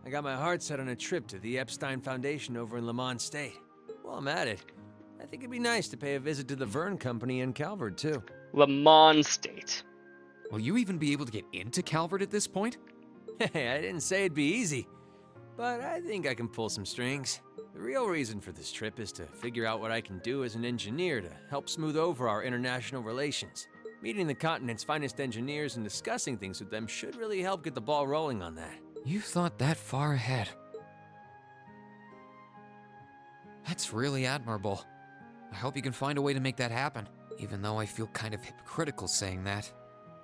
I got my heart set on a trip to the Epstein Foundation over in Le Mans State. While I'm at it, I think it'd be nice to pay a visit to the Verne Company in Calvert, too.
Le Mans State.
Will you even be able to get into Calvert at this point?
Hey, I didn't say it'd be easy, but I think I can pull some strings. The real reason for this trip is to figure out what I can do as an engineer to help smooth over our international relations. Meeting the continent's finest engineers and discussing things with them should really help get the ball rolling on that.
You've thought that far ahead. That's really admirable. I hope you can find a way to make that happen, even though I feel kind of hypocritical saying that,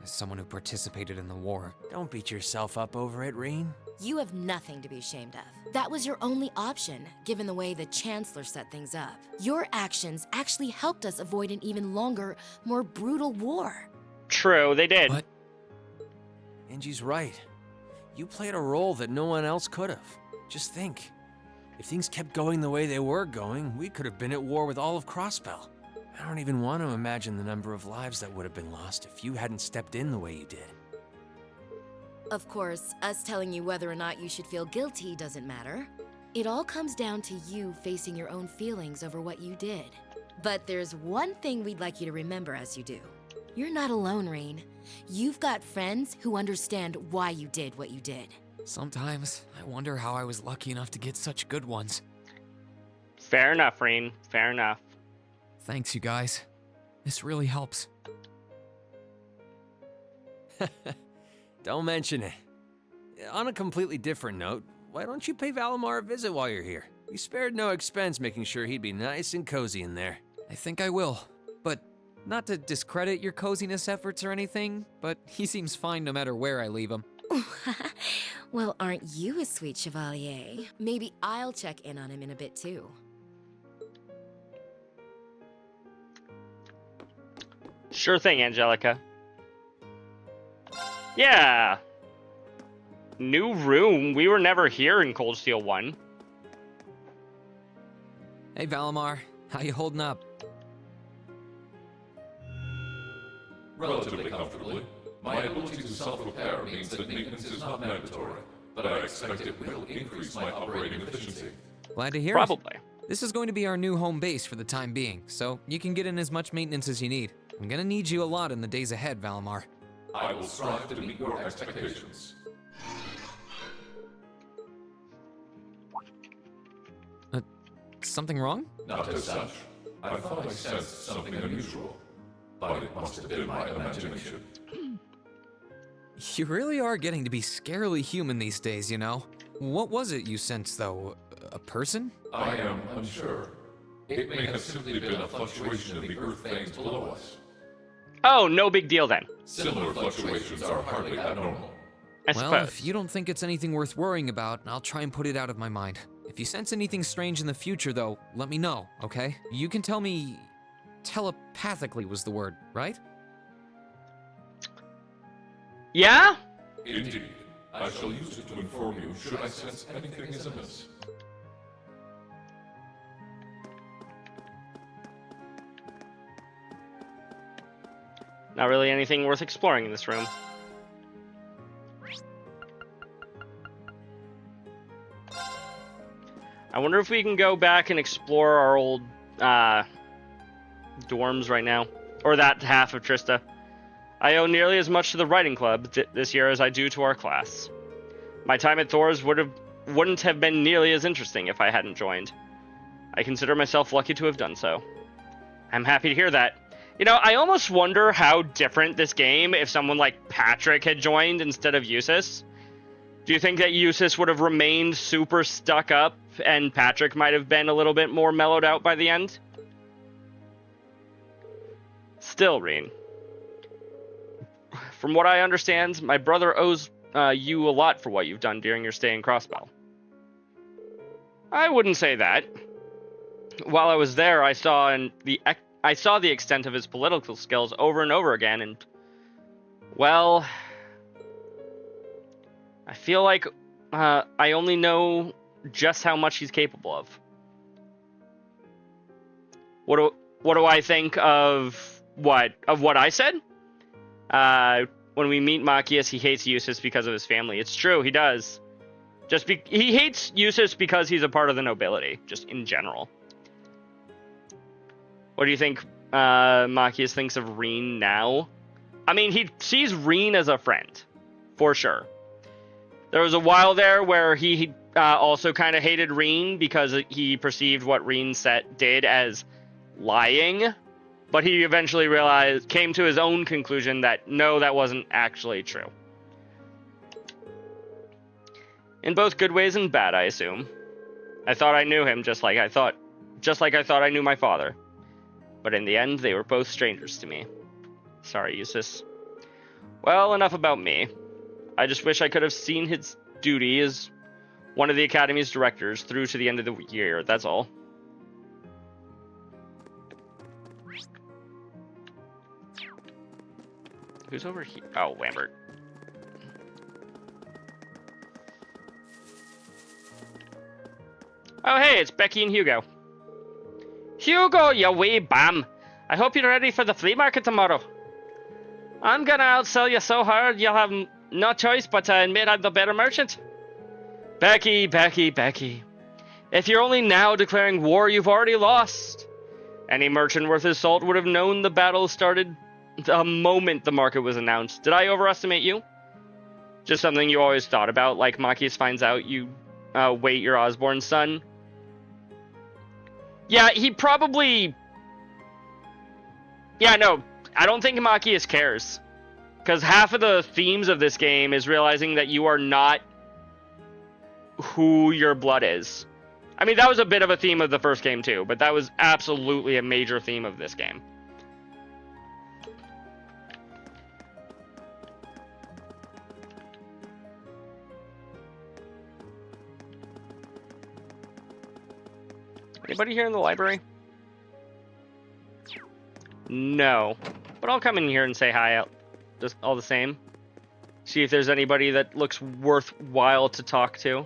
as someone who participated in the war.
Don't beat yourself up over it, Reen.
You have nothing to be ashamed of. That was your only option, given the way the Chancellor set things up. Your actions actually helped us avoid an even longer, more brutal war.
True, they did.
But
Angie's right. You played a role that no one else could have. Just think. If things kept going the way they were going, we could have been at war with all of Crossbell. I don't even want to imagine the number of lives that would have been lost if you hadn't stepped in the way you did.
Of course, us telling you whether or not you should feel guilty doesn't matter. It all comes down to you facing your own feelings over what you did. But there's one thing we'd like you to remember as you do. You're not alone, Reen. You've got friends who understand why you did what you did.
sometimes I wonder how I was lucky enough to get such good ones.
Fair enough, Reen. Fair enough.
Thanks, you guys. This really helps.
Don't mention it. On a completely different note, why don't you pay Valimar a visit while you're here? We spared no expense making sure he'd be nice and cozy in there.
I think I will, but not to discredit your coziness efforts or anything, but he seems fine no matter where I leave him.
Well, aren't you a sweet chevalier? Maybe I'll check in on him in a bit too.
Sure thing, Angelica. Yeah. New room. We were never here in Cold Steel 1.
Hey, Valimar. How you holding up?
Relatively comfortably. My ability to self-repair means that maintenance is not mandatory, but I expect it will increase my operating efficiency.
Glad to hear
Probably.
it. This is going to be our new home base for the time being, so you can get in as much maintenance as you need. I'm gonna need you a lot in the days ahead, Valimar.
I will strive to meet your expectations.
Something wrong?
Not as such. I thought I sensed something unusual, but it must have been my imagination.
You really are getting to be scarily human these days, you know? What was it you sensed, though? A person?
I am unsure. It may have simply been a fluctuation in the earth veins below us.
Oh, no big deal then.
Similar fluctuations are hardly abnormal.
Well, if you don't think it's anything worth worrying about, I'll try and put it out of my mind. If you sense anything strange in the future, though, let me know, okay? You can tell me... telepathically was the word, right?
Yeah?
Indeed. I shall use it to inform you should I sense anything is amiss.
Not really anything worth exploring in this room. I wonder if we can go back and explore our old dorms right now. Or that half of Trista. I owe nearly as much to the writing club this year as I do to our class. My time at Thor's wouldn't have been nearly as interesting if I hadn't joined. I consider myself lucky to have done so. I'm happy to hear that. You know, I almost wonder how different this game if someone like Patrick had joined instead of Eustace. Do you think that Eustace would have remained super stuck up and Patrick might have been a little bit more mellowed out by the end? Still, Reen. From what I understand, my brother owes you a lot for what you've done during your stay in Crossbell. I wouldn't say that. While I was there, I saw the extent of his political skills over and over again, and, well, I feel like I only know just how much he's capable of. What do I think of what I said? When we meet Machias, he hates Eustace because of his family. It's true, he does. He hates Eustace because he's a part of the nobility, just in general. What do you think Machias thinks of Reen now? I mean, he sees Reen as a friend, for sure. There was a while there where he also kind of hated Reen because he perceived what Reen did as lying, but he eventually came to his own conclusion that no, that wasn't actually true. In both good ways and bad, I assume. I thought I knew him just like I thought I knew my father. But in the end, they were both strangers to me. Sorry, Eustace. Well, enough about me. I just wish I could have seen his duty as one of the Academy's directors through to the end of the year, that's all. Who's over here? Oh, Lambert. Oh, hey, it's Becky and Hugo. Hugo, you wee bum. I hope you're ready for the flea market tomorrow. I'm gonna outsell you so hard you'll have no choice but to admit I'm the better merchant. Becky. If you're only now declaring war, you've already lost. Any merchant worth his salt would have known the battle started the moment the market was announced. Did I overestimate you? Just something you always thought about, like Machias finds out you wait your Osborne son. Yeah, he probably... Yeah, no, I don't think Machias cares. Because half of the themes of this game is realizing that you are not who your blood is. I mean, that was a bit of a theme of the first game too, but that was absolutely a major theme of this game. Anybody here in the library? No. But I'll come in here and say hi just all the same. See if there's anybody that looks worthwhile to talk to.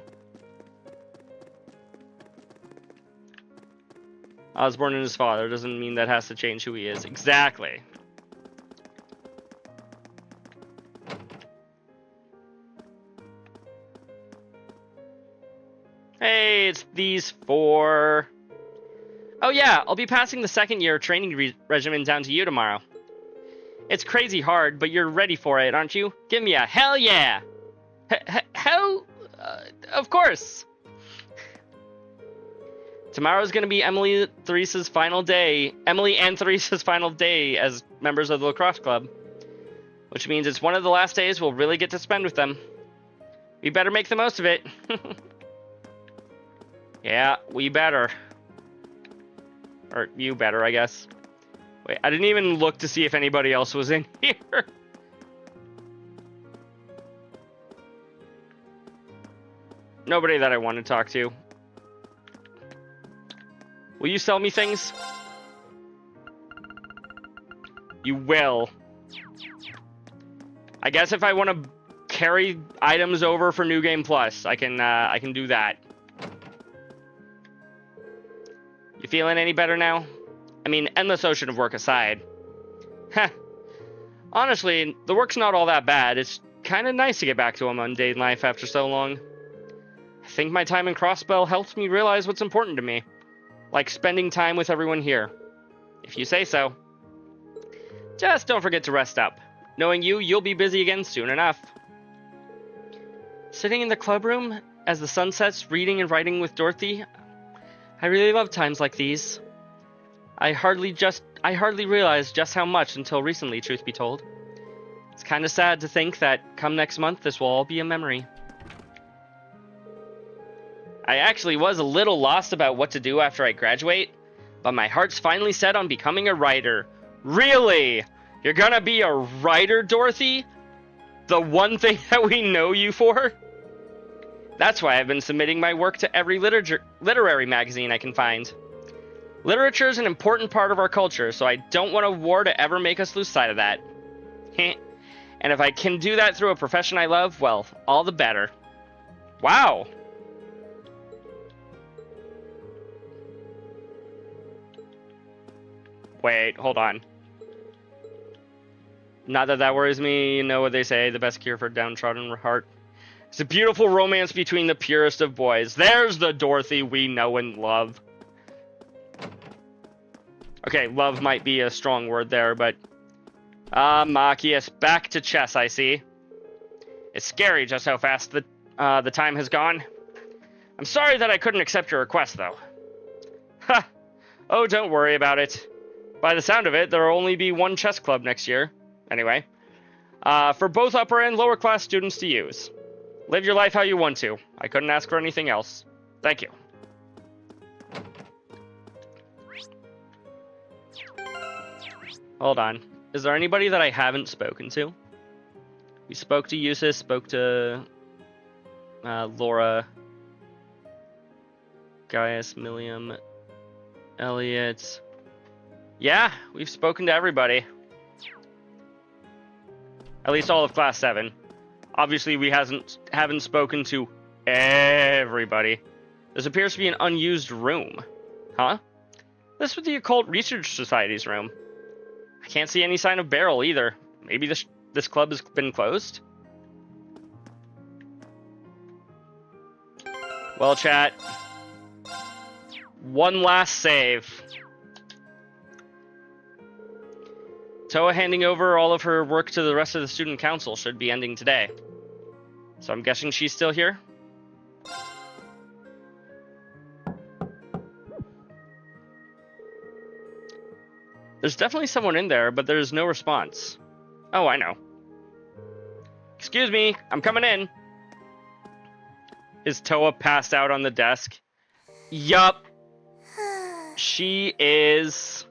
Osborne and his father doesn't mean that has to change who he is. Exactly. Hey, it's these four. Oh yeah, I'll be passing the second year training regimen down to you tomorrow. It's crazy hard, but you're ready for it, aren't you? Give me a hell yeah! Hell? Of course! Tomorrow's gonna be Emily and Theresa's final day as members of the lacrosse club. Which means it's one of the last days we'll really get to spend with them. We better make the most of it. Yeah, we better. Or you better, I guess. Wait, I didn't even look to see if anybody else was in here. Nobody that I want to talk to. Will you sell me things? You will. I guess if I want to carry items over for New Game Plus, I can do that. You feeling any better now? I mean, endless ocean of work aside. Heh. Honestly, the work's not all that bad. It's kind of nice to get back to a mundane life after so long. I think my time in Crossbell helped me realize what's important to me. Like spending time with everyone here. If you say so. Just don't forget to rest up. Knowing you'll be busy again soon enough. Sitting in the club room as the sun sets, reading and writing with Dorothy. I really love times like these. I hardly realized just how much until recently, truth be told. It's kind of sad to think that come next month, this will all be a memory. I actually was a little lost about what to do after I graduate, but my heart's finally set on becoming a writer. Really? You're gonna be a writer, Dorothy? The one thing that we know you for? That's why I've been submitting my work to every literary magazine I can find. Literature is an important part of our culture, so I don't want a war to ever make us lose sight of that. And if I can do that through a profession I love, well, all the better. Wow. Wait, hold on. Not that that worries me. You know what they say, the best cure for downtrodden heart. It's a beautiful romance between the purest of boys. There's the Dorothy we know and love. Okay, love might be a strong word there, but... Machias, back to chess, I see. It's scary just how fast the time has gone. I'm sorry that I couldn't accept your request, though. Ha! Oh, don't worry about it. By the sound of it, there'll only be one chess club next year. Anyway. For both upper and lower class students to use. Live your life how you want to. I couldn't ask for anything else. Thank you. Hold on. Is there anybody that I haven't spoken to? We spoke to Eustace, spoke to Laura, Gaius, Milliam, Elliot. Yeah, we've spoken to everybody. At least all of Class 7. Obviously, we haven't spoken to everybody. This appears to be an unused room. Huh? This was the Occult Research Society's room. I can't see any sign of Beryl either. Maybe this club has been closed? Well, chat. One last save. Toa handing over all of her work to the rest of the student council should be ending today. So I'm guessing she's still here? There's definitely someone in there, but there's no response. Oh, I know. Excuse me, I'm coming in. Is Toa passed out on the desk? Yup. She is...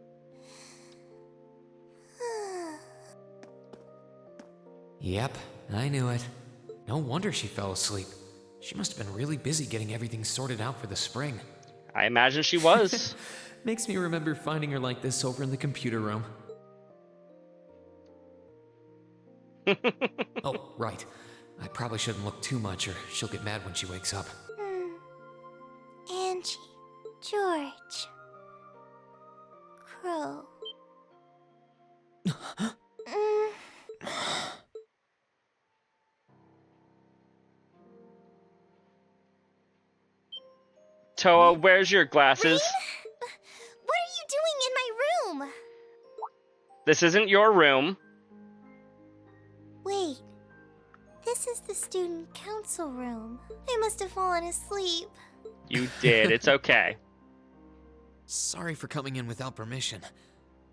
Yep, I knew it. No wonder she fell asleep. She must have been really busy getting everything sorted out for the spring.
I imagine she was.
Makes me remember finding her like this over in the computer room. Oh, right. I probably shouldn't look too much or she'll get mad when she wakes up.
Angie, George, Crow.
Toa, where's your glasses?
What are you doing in my room?
This isn't your room.
Wait. This is the student council room. I must have fallen asleep.
You did. It's okay.
Sorry for coming in without permission.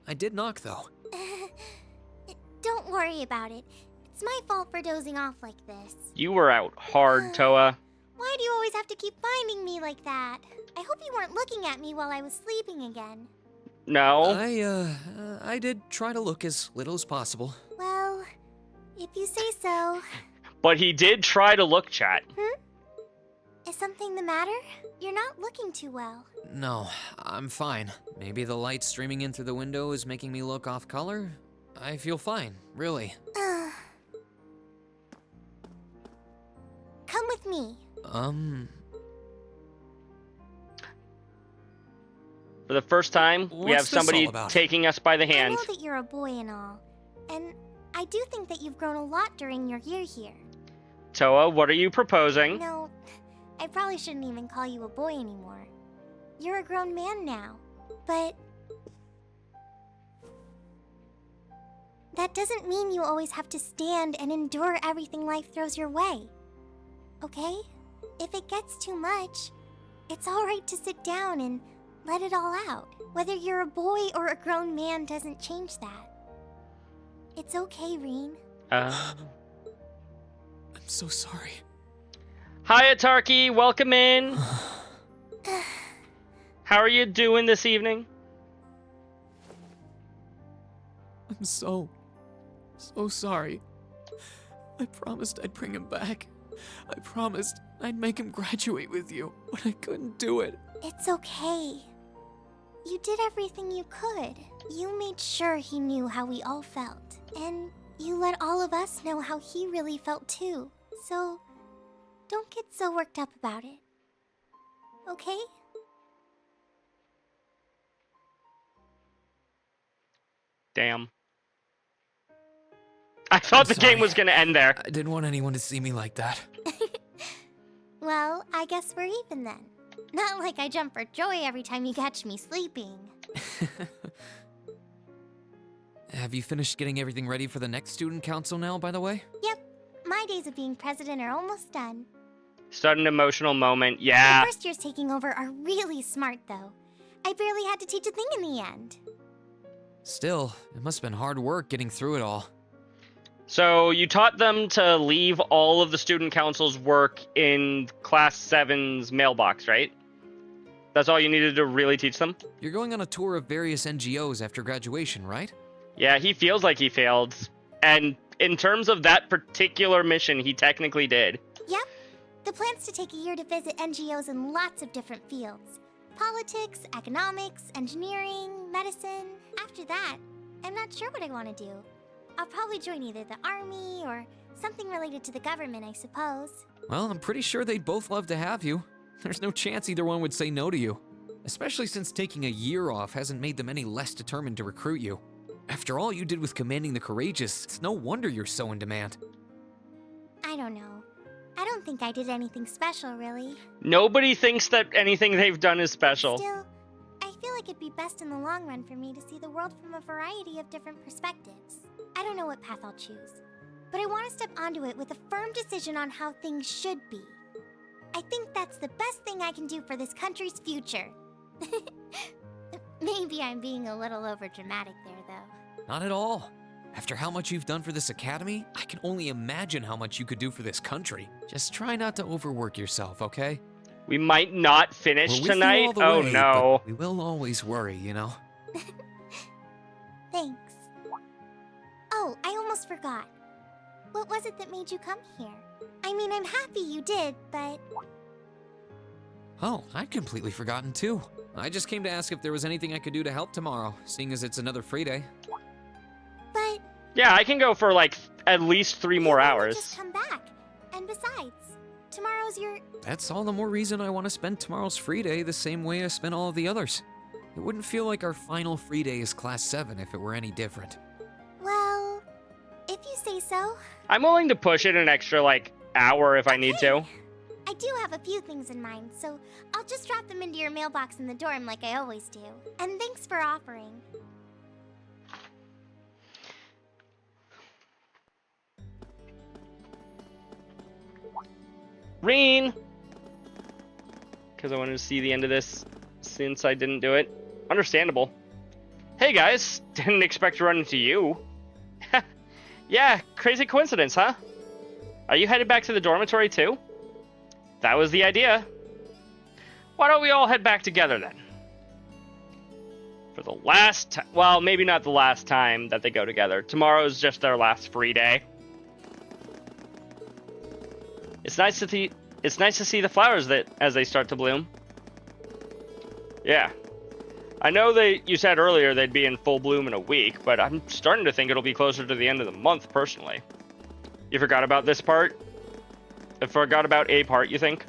I did knock, though.
Don't worry about it. It's my fault for dozing off like this.
You were out hard, Toa.
Why do you always have to keep finding me like that? I hope you weren't looking at me while I was sleeping again.
No.
I did try to look as little as possible.
Well, if you say so.
But he did try to look, chat.
Is something the matter? You're not looking too well.
No, I'm fine. Maybe the light streaming in through the window is making me look off color? I feel fine, really.
Come with me.
For the first time, we have
What's this
somebody
all about?
taking us by the hand.
I know that you're a boy and all. And I do think that you've grown a lot during your year here.
Toa, what are you proposing?
No, I probably shouldn't even call you a boy anymore. You're a grown man now. But that doesn't mean you always have to stand and endure everything life throws your way. Okay? If it gets too much, it's alright to sit down and let it all out. Whether you're a boy or a grown man doesn't change that. It's okay, Reen.
I'm so sorry.
Hi, Atarki. Welcome in. How are you doing this evening?
I'm so sorry. I promised I'd bring him back. I promised I'd make him graduate with you, but I couldn't do it.
It's okay. You did everything you could. You made sure he knew how we all felt. And you let all of us know how he really felt too. So, don't get so worked up about it. Okay?
Damn. I thought the game was gonna end there.
I didn't want anyone to see me like that.
Well, I guess we're even then. Not like I jump for joy every time you catch me sleeping.
Have you finished getting everything ready for the next student council now, by the way?
Yep, my days of being president are almost done.
Sudden emotional moment, yeah.
The first years taking over are really smart, though. I barely had to teach a thing in the end.
Still, it must have been hard work getting through it all.
So you taught them to leave all of the student council's work in Class 7's mailbox, right? That's all you needed to really teach them?
You're going on a tour of various NGOs after graduation, right?
Yeah, he feels like he failed. And in terms of that particular mission, he technically did.
Yep. The plan's to take a year to visit NGOs in lots of different fields. Politics, economics, engineering, medicine. After that, I'm not sure what I want to do. I'll probably join either the army or something related to the government, I suppose.
Well, I'm pretty sure they'd both love to have you. There's no chance either one would say no to you. Especially since taking a year off hasn't made them any less determined to recruit you. After all you did with commanding the courageous, it's no wonder you're so in demand.
I don't know. I don't think I did anything special, really.
Nobody thinks that anything they've done is special.
Still, I feel like it'd be best in the long run for me to see the world from a variety of different perspectives. I don't know what path I'll choose, but I want to step onto it with a firm decision on how things should be. I think that's the best thing I can do for this country's future. Maybe I'm being a little overdramatic there, though.
Not at all. After how much you've done for this academy, I can only imagine how much you could do for this country. Just try not to overwork yourself, okay?
We might not finish
We're with you
tonight.
all the
Oh
way,
no.
but we will always worry, you know?
Thanks. Oh, I almost forgot. What was it that made you come here? I mean, I'm happy you did, but...
Oh, I'd completely forgotten too. I just came to ask if there was anything I could do to help tomorrow, seeing as it's another free day.
But...
Yeah, I can go for like at least 3 more hours.
Just come back. And besides, tomorrow's your...
That's all the more reason I want to spend tomorrow's free day the same way I spent all of the others. It wouldn't feel like our final free day is Class 7 if it were any different.
Well, if you say so.
I'm willing to push it an extra like hour if I need to.
I do have a few things in mind, so I'll just drop them into your mailbox in the dorm like I always do. And thanks for offering.
Reen! Because I wanted to see the end of this since I didn't do it. Understandable. Hey guys, didn't expect to run into you. Yeah, crazy coincidence, huh? Are you headed back to the dormitory too? That was the idea. Why don't we all head back together then? For the last time, well, maybe not the last time that they go together. Tomorrow's just their last free day. It's nice to see the flowers as they start to bloom. Yeah. I know you said earlier they'd be in full bloom in a week, but I'm starting to think it'll be closer to the end of the month personally. You forgot about this part? I forgot about a part, you think?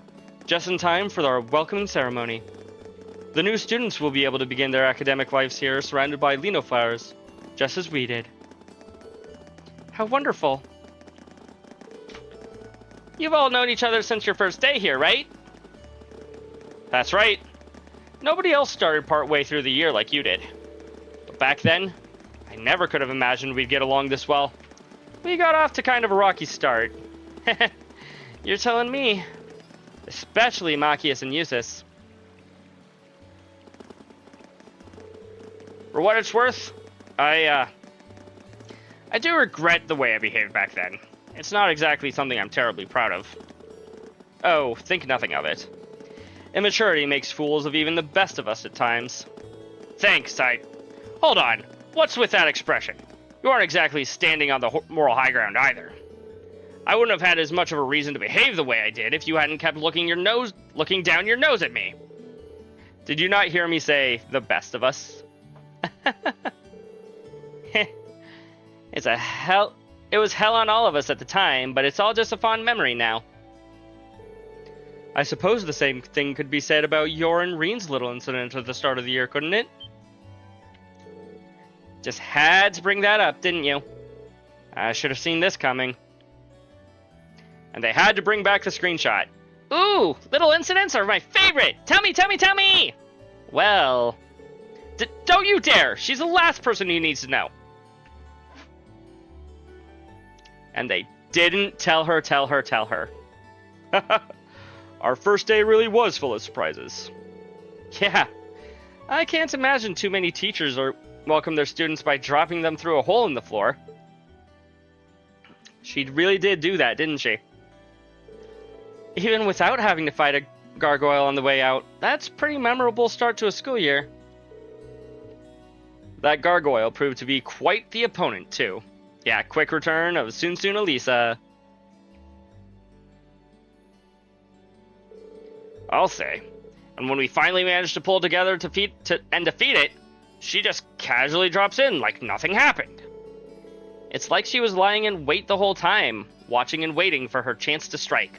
Just in time for our welcoming ceremony. The new students will be able to begin their academic lives here surrounded by lino flowers, just as we did. How wonderful. You've all known each other since your first day here, right? That's right. Nobody else started partway through the year like you did. But back then, I never could have imagined we'd get along this well. We got off to kind of a rocky start. You're telling me. Especially Machias and Eustace. For what it's worth, I do regret the way I behaved back then. It's not exactly something I'm terribly proud of. Oh, think nothing of it. Immaturity makes fools of even the best of us at times. Thanks, Hold on. What's with that expression? You aren't exactly standing on the moral high ground either. I wouldn't have had as much of a reason to behave the way I did if you hadn't kept looking down your nose at me. Did you not hear me say, the best of us? It was hell on all of us at the time, but it's all just a fond memory now.
I suppose the same thing could be said about your and Reen's little incident at the start of the year, couldn't it?
Just had to bring that up, didn't you? I should have seen this coming. And they had to bring back the screenshot. Ooh, little incidents are my favorite! Tell me, tell me, tell me! Well... don't you dare! She's the last person who needs to know. And they didn't tell her.
Our first day really was full of surprises.
Yeah. I can't imagine too many teachers welcome their students by dropping them through a hole in the floor. She really did do that, didn't she? Even without having to fight a gargoyle on the way out, that's a pretty memorable start to a school year. That gargoyle proved to be quite the opponent, too. Yeah, quick return of Soon Soon Elisa. I'll say. And when we finally managed to pull together to defeat it, she just casually drops in like nothing happened. It's like she was lying in wait the whole time, watching and waiting for her chance to strike.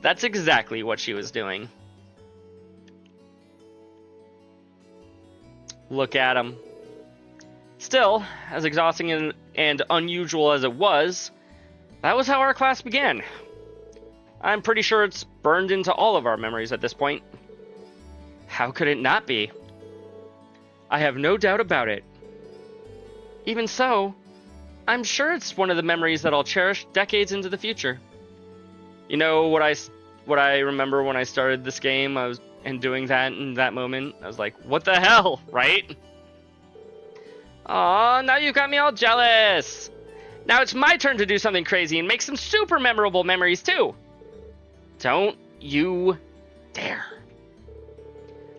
That's exactly what she was doing. Look at him. Still, as exhausting and unusual as it was, that was how our class began. I'm pretty sure it's burned into all of our memories at this point. How could it not be? I have no doubt about it. Even so, I'm sure it's one of the memories that I'll cherish decades into the future. You know what I remember when I started this game, and doing that in that moment, I was like, what the hell, right? Aw, now you got me all jealous. Now it's my turn to do something crazy and make some super memorable memories too. Don't you dare.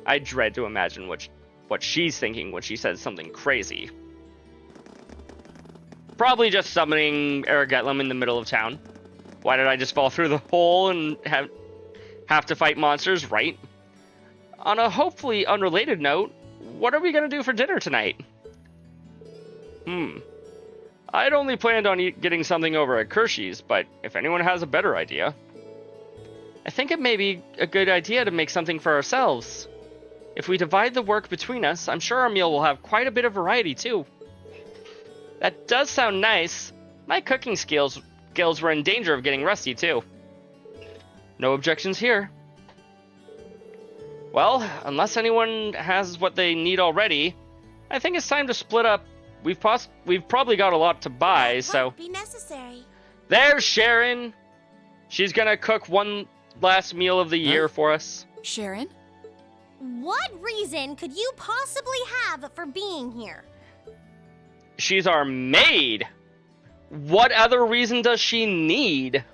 I dread to imagine what she's thinking when she says something crazy. Probably just summoning Aragetlum in the middle of town. Why did I just fall through the hole and have to fight monsters, right? On a hopefully unrelated note, what are we gonna do for dinner tonight? I'd only planned on getting something over at Kershey's, but if anyone has a better idea... I think it may be a good idea to make something for ourselves. If we divide the work between us, I'm sure our meal will have quite a bit of variety too. That does sound nice. My cooking skills were in danger of getting rusty too. No objections here. Well, unless anyone has what they need already, I think it's time to split up. We've probably got a lot to buy, so...
Be necessary.
There's Sharon! She's gonna cook one last meal of the year for us.
Sharon?
What reason could you possibly have for being here?
She's our maid! What other reason does she need?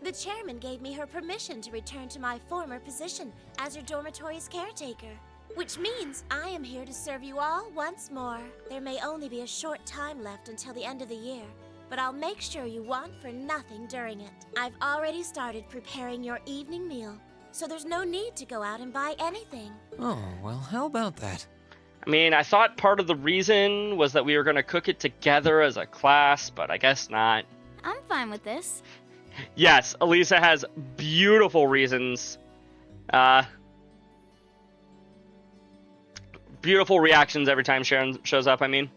The chairman gave me her permission to return to my former position as your dormitory's caretaker. Which means I am here to serve you all once more. There may only be a short time left until the end of the year, but I'll make sure you want for nothing during it. I've already started preparing your evening meal, so there's no need to go out and buy anything.
Oh, well, how about that?
I mean, I thought part of the reason was that we were going to cook it together as a class, but I guess not.
I'm fine with this.
Yes, Elisa has beautiful reasons. Beautiful reactions every time Sharon shows up, I mean.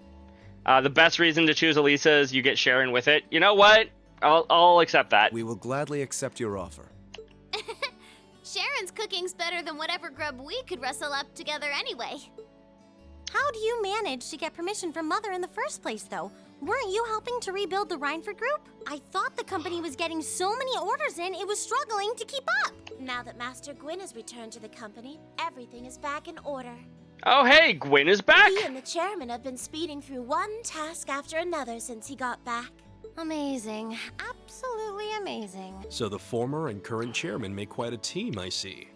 The best reason to choose Elisa is you get Sharon with it. You know what? I'll accept that.
We will gladly accept your offer.
Sharon's cooking's better than whatever grub we could rustle up together anyway. How do you manage to get permission from Mother in the first place, though? Weren't you helping to rebuild the Rhineford group? I thought the company was getting so many orders in, it was struggling to keep up. Now that Master Gwyn has returned to the company, everything is back in order.
Oh, hey, Gwyn is back!
He and the chairman have been speeding through one task after another since he got back. Amazing. Absolutely amazing.
So the former and current chairman make quite a team, I see.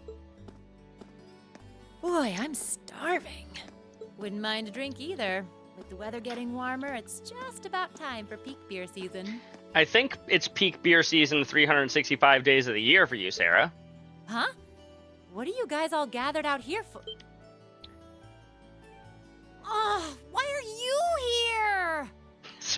Boy, I'm starving. Wouldn't mind a drink either. With the weather getting warmer, it's just about time for peak beer season.
I think it's peak beer season 365 days of the year for you, Sarah.
Huh? What are you guys all gathered out here for? Oh, why are you here?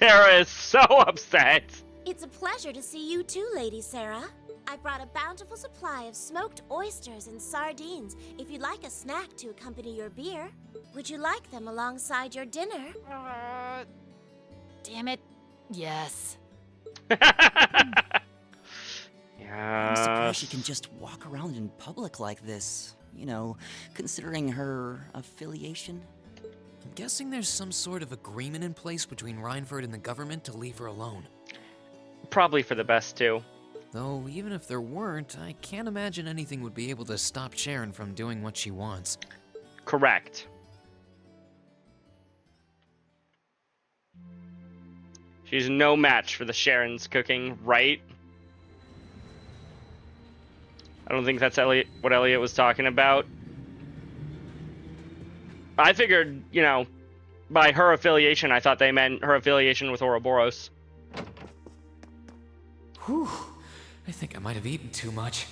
Sarah is so upset.
It's a pleasure to see you too, Lady Sarah. I brought a bountiful supply of smoked oysters and sardines if you'd like a snack to accompany your beer. Would you like them alongside your dinner?
Damn it. Yes.
I'm surprised she can just walk around in public like this. You know, considering her affiliation.
I'm guessing there's some sort of agreement in place between Reinford and the government to leave her alone.
Probably for the best, too.
Though, even if there weren't, I can't imagine anything would be able to stop Sharon from doing what she wants.
Correct. She's no match for the Sharon's cooking, right? I don't think that's what Elliot was talking about. I figured, you know, by her affiliation, I thought they meant her affiliation with Ouroboros.
Whew. I think I might have eaten too much.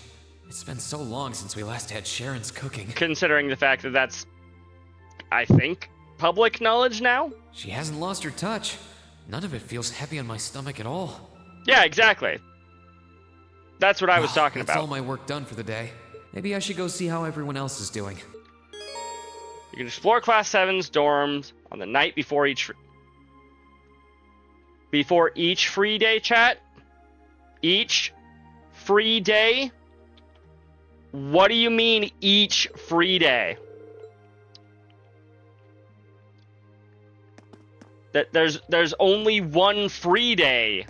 It's been so long since we last had Sharon's cooking.
Considering the fact that that's, I think, public knowledge now?
She hasn't lost her touch. None of it feels heavy on my stomach at all.
Yeah, exactly. That's what I was talking
That's
about.
all my work done for the day. Maybe I should go see how everyone else is doing.
You can explore Class 7's dorms on the night before each free day, chat. Each free day? What do you mean each free day? That there's only one free day,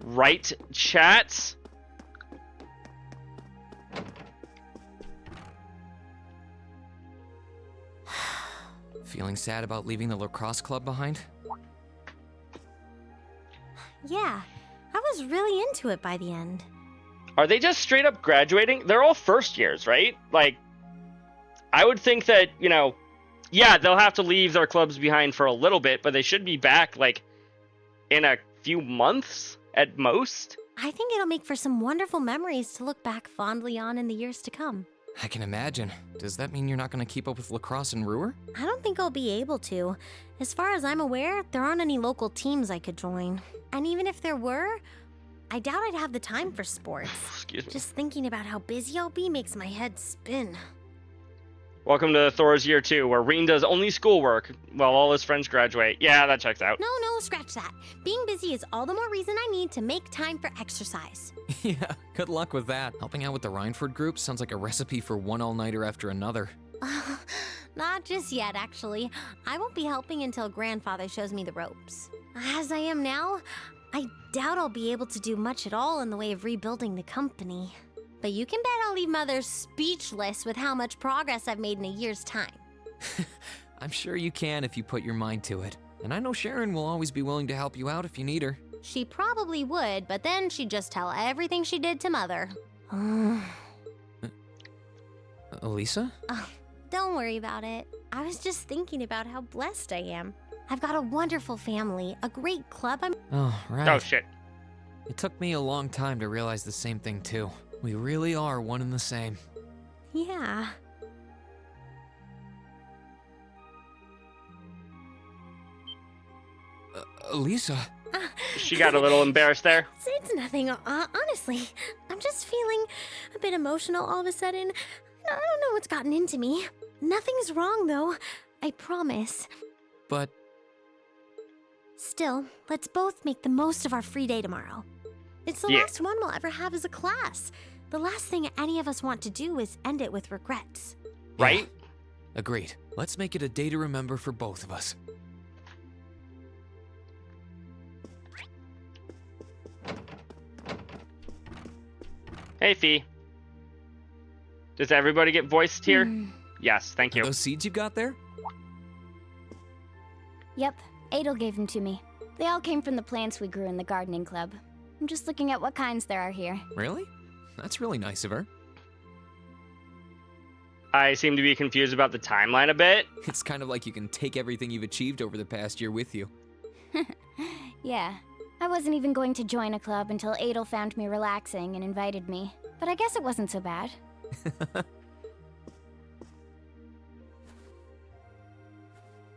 right, chat?
Feeling sad about leaving the lacrosse club behind?
Yeah, I was really into it by the end.
Are they just straight up graduating? They're all first years, right? Like, I would think that, you know, yeah, they'll have to leave their clubs behind for a little bit, but they should be back, like, in a few months at most.
I think it'll make for some wonderful memories to look back fondly on in the years to come.
I can imagine. Does that mean you're not going to keep up with lacrosse and Ruhr?
I don't think I'll be able to. As far as I'm aware, there aren't any local teams I could join. And even if there were, I doubt I'd have the time for sports.
Excuse me.
Just thinking about how busy I'll be makes my head spin.
Welcome to Thor's Year 2, where Reen does only schoolwork while all his friends graduate. Yeah, that checks out.
No, scratch that. Being busy is all the more reason I need to make time for exercise.
Yeah, good luck with that. Helping out with the Reinford group sounds like a recipe for one all-nighter after another.
Not just yet, actually. I won't be helping until Grandfather shows me the ropes. As I am now, I doubt I'll be able to do much at all in the way of rebuilding the company. But you can bet I'll leave Mother speechless with how much progress I've made in a year's time.
I'm sure you can if you put your mind to it. And I know Sharon will always be willing to help you out if you need her.
She probably would, but then she'd just tell everything she did to Mother.
Elisa?
Oh, don't worry about it. I was just thinking about how blessed I am. I've got a wonderful family, a great club.
Oh, right.
Oh, shit.
It took me a long time to realize the same thing, too. We really are one and the same.
Yeah.
Elisa?
She got a little embarrassed there.
It's nothing, honestly. I'm just feeling a bit emotional all of a sudden. I don't know what's gotten into me. Nothing's wrong, though. I promise.
But...
Still, let's both make the most of our free day tomorrow. It's the last one we'll ever have as a class. The last thing any of us want to do is end it with regrets.
Right?
Yeah. Agreed. Let's make it a day to remember for both of us.
Hey, Fee. Does everybody get voiced here? Yes, thank you.
Are those seeds you got there?
Yep, Adel gave them to me. They all came from the plants we grew in the gardening club. I'm just looking at what kinds there are here.
Really? That's really nice of her.
I seem to be confused about the timeline a bit.
It's kind of like you can take everything you've achieved over the past year with you.
Yeah. I wasn't even going to join a club until Adel found me relaxing and invited me. But I guess it wasn't so bad.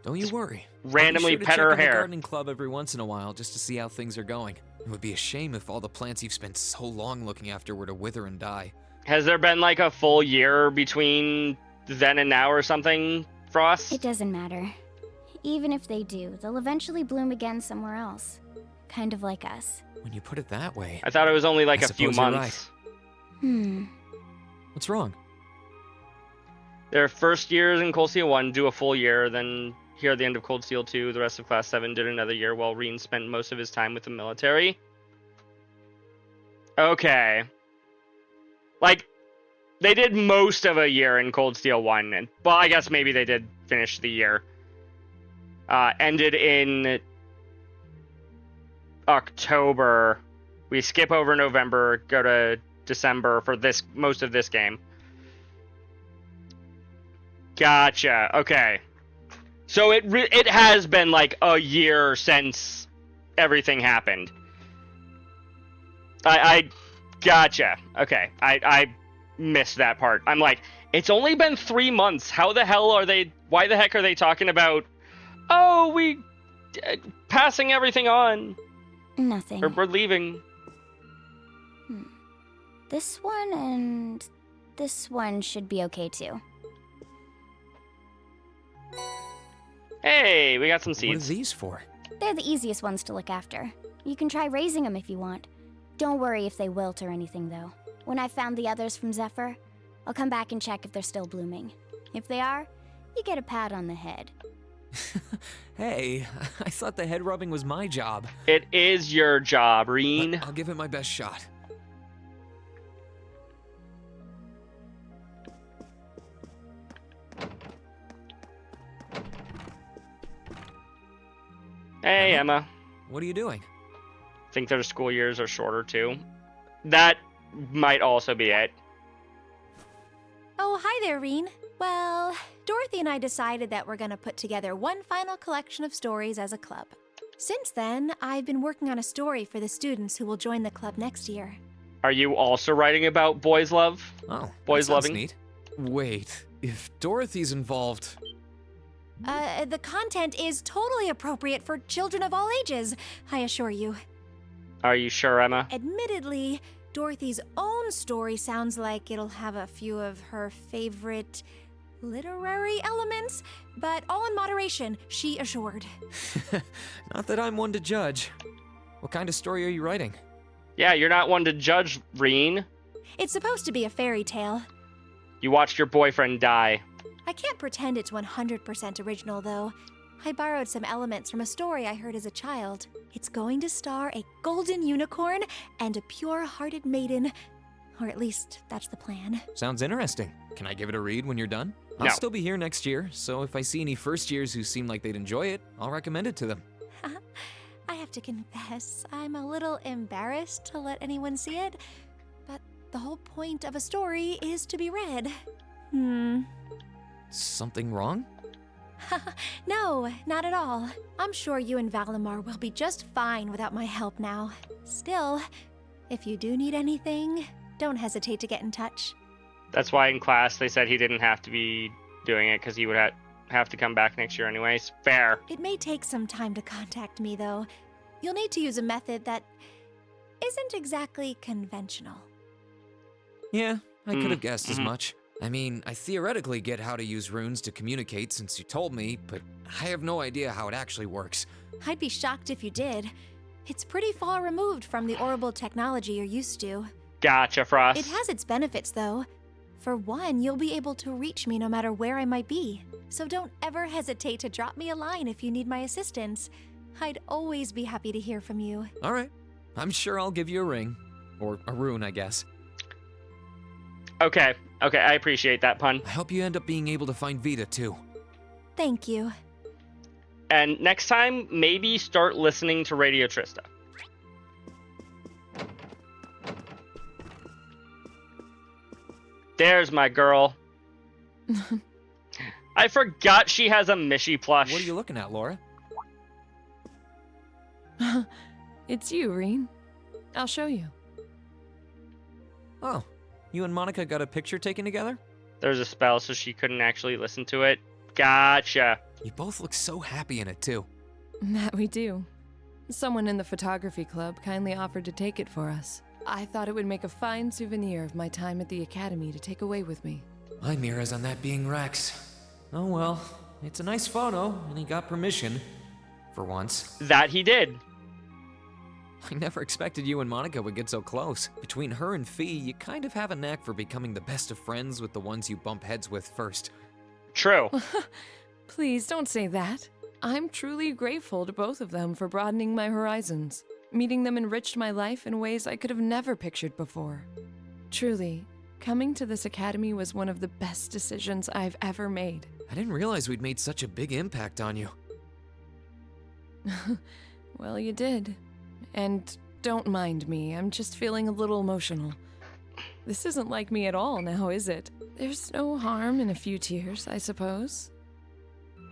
Don't you worry.
Randomly
I'll be sure to
pet
check
her
on the
hair.
gardening club every once in a while just to see how things are going. It would be a shame if all the plants you've spent so long looking after were to wither and die.
Has there been like a full year between then and now or something, Frost?
It doesn't matter. Even if they do, they'll eventually bloom again somewhere else. Kind of like us.
When you put it that way...
I thought it was only like a few
suppose you're
months.
right. What's wrong?
Their first years in Cold Steel 1 do a full year, then here at the end of Cold Steel 2, the rest of Class 7 did another year while Reen spent most of his time with the military. Okay. Like, they did most of a year in Cold Steel 1, and, well, I guess maybe they did finish the year. Ended in October. We skip over November, go to December for this most of this game. Gotcha. Okay. So it has been like a year since everything happened. I gotcha. Okay. I missed that part. I'm like, it's only been 3 months. How the hell are they? Why the heck are they talking about? Oh, we passing everything on.
Nothing.
Or we're leaving.
This one and this one should be okay too.
Hey, we got some seeds.
What are these for?
They're the easiest ones to look after. You can try raising them if you want. Don't worry if they wilt or anything, though. When I've found the others from Zephyr, I'll come back and check if they're still blooming. If they are, you get a pat on the head.
Hey, I thought the head rubbing was my job.
It is your job, Reen.
I'll give it my best shot.
Hey, Emma.
What are you doing?
Think their school years are shorter, too. That might also be it.
Oh, hi there, Reen. Well, Dorothy and I decided that we're going to put together one final collection of stories as a club. Since then, I've been working on a story for the students who will join the club next year.
Are you also writing about boys' love?
Oh,
boys
that sounds
loving?
neat. Wait, if Dorothy's involved...
The content is totally appropriate for children of all ages, I assure you.
Are you sure, Emma?
Admittedly, Dorothy's own story sounds like it'll have a few of her favorite literary elements, but all in moderation, she assured.
Not that I'm one to judge. What kind of story are you writing?
Yeah, you're not one to judge, Reen.
It's supposed to be a fairy tale.
You watched your boyfriend die.
I can't pretend it's 100% original, though. I borrowed some elements from a story I heard as a child. It's going to star a golden unicorn and a pure-hearted maiden. Or at least, that's the plan.
Sounds interesting. Can I give it a read when you're done? I'll
No.
still be here next year, so if I see any first years who seem like they'd enjoy it, I'll recommend it to them.
I have to confess, I'm a little embarrassed to let anyone see it, but the whole point of a story is to be read.
Something wrong?
No, not at all. I'm sure you and Valimar will be just fine without my help now. Still, if you do need anything, don't hesitate to get in touch.
That's why in class they said he didn't have to be doing it because he would have to come back next year anyways. Fair.
It may take some time to contact me, though. You'll need to use a method that isn't exactly conventional.
Yeah, I could have guessed
Mm-hmm.
as much. I mean, I theoretically get how to use runes to communicate since you told me, but I have no idea how it actually works.
I'd be shocked if you did. It's pretty far removed from the orbital technology you're used to.
Gotcha, Frost.
It has its benefits, though. For one, you'll be able to reach me no matter where I might be. So don't ever hesitate to drop me a line if you need my assistance. I'd always be happy to hear from you.
All right. I'm sure I'll give you a ring. Or a rune, I guess.
Okay, I appreciate that pun.
I hope you end up being able to find Vita, too.
Thank you.
And next time, maybe start listening to Radio Trista. There's my girl. I forgot she has a Mishy plush.
What are you looking at, Laura?
It's you, Reen. I'll show you.
Oh, you and Monica got a picture taken together?
There's a spell, so she couldn't actually listen to it. Gotcha.
You both look so happy in it, too.
That we do. Someone in the photography club kindly offered to take it for us. I thought it would make a fine souvenir of my time at the academy to take away with me.
My mirror's on that being Rex. Oh well, it's a nice photo, and he got permission. For once.
That he did.
I never expected you and Monica would get so close. Between her and Fee, you kind of have a knack for becoming the best of friends with the ones you bump heads with first.
True.
Please don't say that. I'm truly grateful to both of them for broadening my horizons. Meeting them enriched my life in ways I could have never pictured before. Truly, coming to this academy was one of the best decisions I've ever made.
I didn't realize we'd made such a big impact on you.
Well, you did. And don't mind me, I'm just feeling a little emotional. This isn't like me at all now, is it? There's no harm in a few tears, I suppose.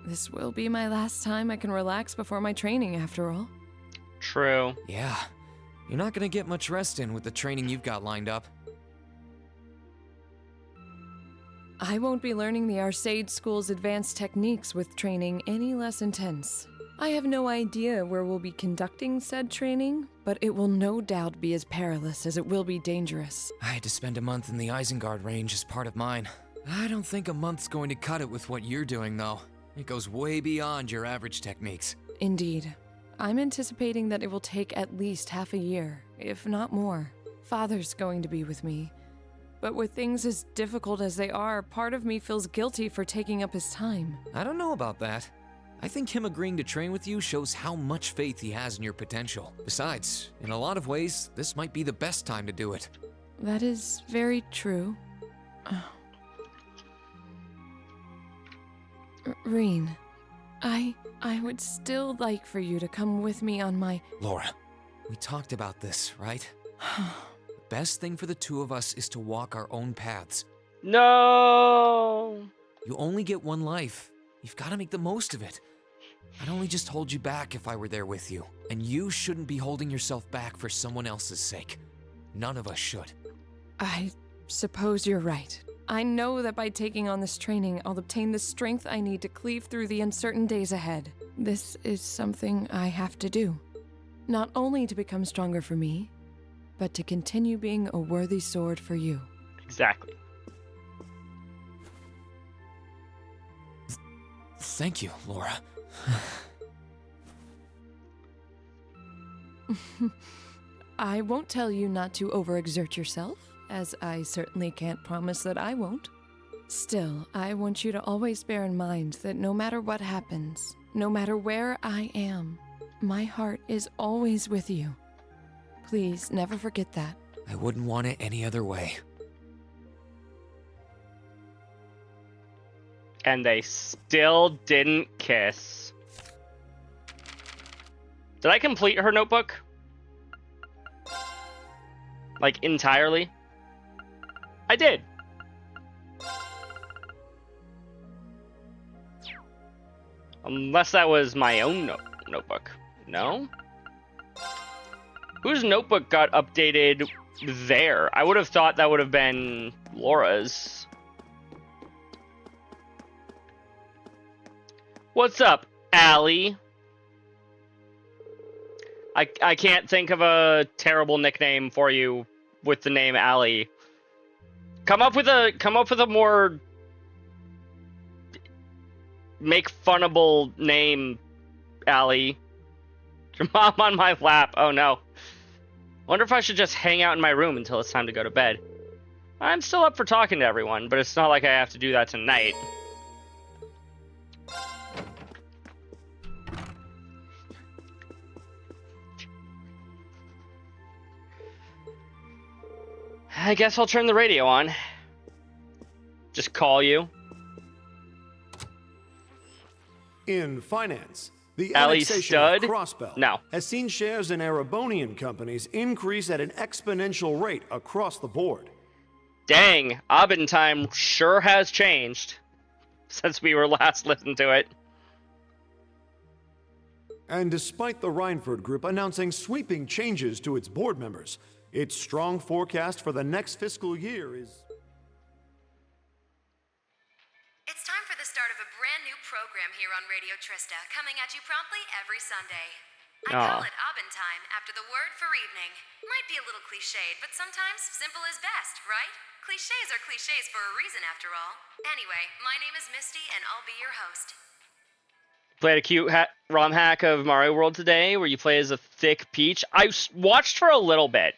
This will be my last time I can relax before my training, after all.
True.
Yeah. You're not gonna get much rest in with the training you've got lined up.
I won't be learning the Arcade School's advanced techniques with training any less intense. I have no idea where we'll be conducting said training, but it will no doubt be as perilous as it will be dangerous.
I had to spend a month in the Isengard range as part of mine. I don't think a month's going to cut it with what you're doing, though. It goes way beyond your average techniques.
Indeed. I'm anticipating that it will take at least half a year, if not more. Father's going to be with me. But with things as difficult as they are, part of me feels guilty for taking up his time.
I don't know about that. I think him agreeing to train with you shows how much faith he has in your potential. Besides, in a lot of ways, this might be the best time to do it.
That is very true. Reen, I would still like for you to come with me on my...
Laura, we talked about this, right? The best thing for the two of us is to walk our own paths.
No!
You only get one life. You've got to make the most of it. I'd only just hold you back if I were there with you. And you shouldn't be holding yourself back for someone else's sake. None of us should.
I suppose you're right. I know that by taking on this training, I'll obtain the strength I need to cleave through the uncertain days ahead. This is something I have to do. Not only to become stronger for me, but to continue being a worthy sword for you.
Exactly.
Thank you, Laura.
I won't tell you not to overexert yourself, as I certainly can't promise that I won't. Still, I want you to always bear in mind that no matter what happens, no matter where I am, my heart is always with you. Please never forget that.
I wouldn't want it any other way.
And they still didn't kiss. Did I complete her notebook? Like, entirely? I did. Unless that was my own notebook. No? Whose notebook got updated there? I would have thought that would have been Laura's. What's up, Allie? I can't think of a terrible nickname for you with the name Allie. Come up with a more make funnable name, Allie. Your mom on my lap. Oh no. Wonder if I should just hang out in my room until it's time to go to bed. I'm still up for talking to everyone, but it's not like I have to do that tonight. I guess I'll turn the radio on. Just call you.
In finance, the
Allie
annexation
Stud?
of Crossbell
No.
has seen shares in Erebonian companies increase at an exponential rate across the board.
Dang, Abin time sure has changed since we were last listening to it.
And despite the Reinford Group announcing sweeping changes to its board members, its strong forecast for the next fiscal year is...
It's time time for the start of a brand new program here on Radio Trista, coming at you promptly every Sunday. I call it Abend Time after the word for evening. Might be a little cliched, but sometimes simple is best, right? Clichés are clichés for a reason, after all. Anyway, my name is Misty, and I'll be your host.
Played a cute ROM hack of Mario World today where you play as a thick Peach. I watched for a little bit.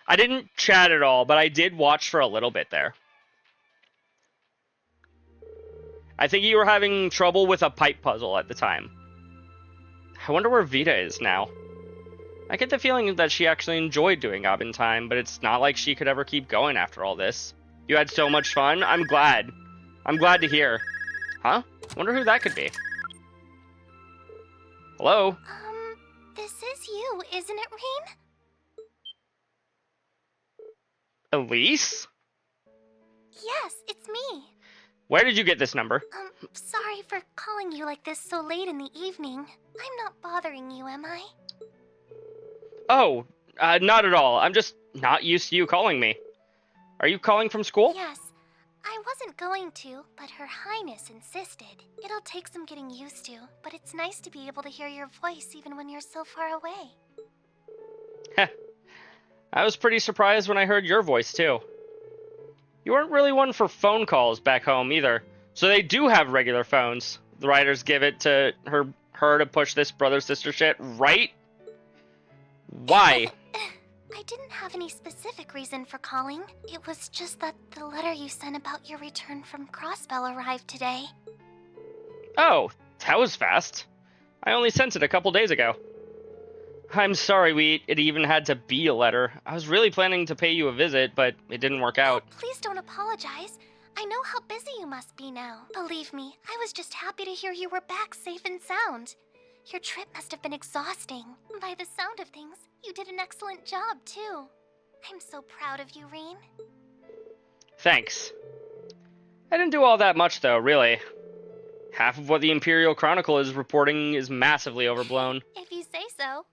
I didn't chat at all, but I did watch for a little bit there. I think you were having trouble with a pipe puzzle at the time. I wonder where Vita is now. I get the feeling that she actually enjoyed doing Abend Time, but it's not like she could ever keep going after all this. You had so much fun. I'm glad. I'm glad to hear. Huh? Wonder who that could be. Hello?
This is you, isn't it, Rean?
Elise?
Yes, it's me.
Where did you get this number?
Sorry for calling you like this so late in the evening. I'm not bothering you, am I?
Oh, not at all. I'm just not used to you calling me. Are you calling from school?
Yes. I wasn't going to, but Her Highness insisted. It'll take some getting used to, but it's nice to be able to hear your voice even when you're so far away.
Heh. I was pretty surprised when I heard your voice, too. You weren't really one for phone calls back home, either. So they do have regular phones. The writers give it to her to push this brother-sister shit, right? Why?
I didn't have any specific reason for calling. It was just that the letter you sent about your return from Crossbell arrived today.
Oh, that was fast. I only sent it a couple days ago. I'm sorry it even had to be a letter. I was really planning to pay you a visit, but it didn't work out.
Oh, please don't apologize. I know how busy you must be now. Believe me, I was just happy to hear you were back safe and sound. Your trip must have been exhausting. By the sound of things, you did an excellent job, too. I'm so proud of you, Rean.
Thanks. I didn't do all that much, though, really. Half of what the Imperial Chronicle is reporting is massively overblown.
If you say so.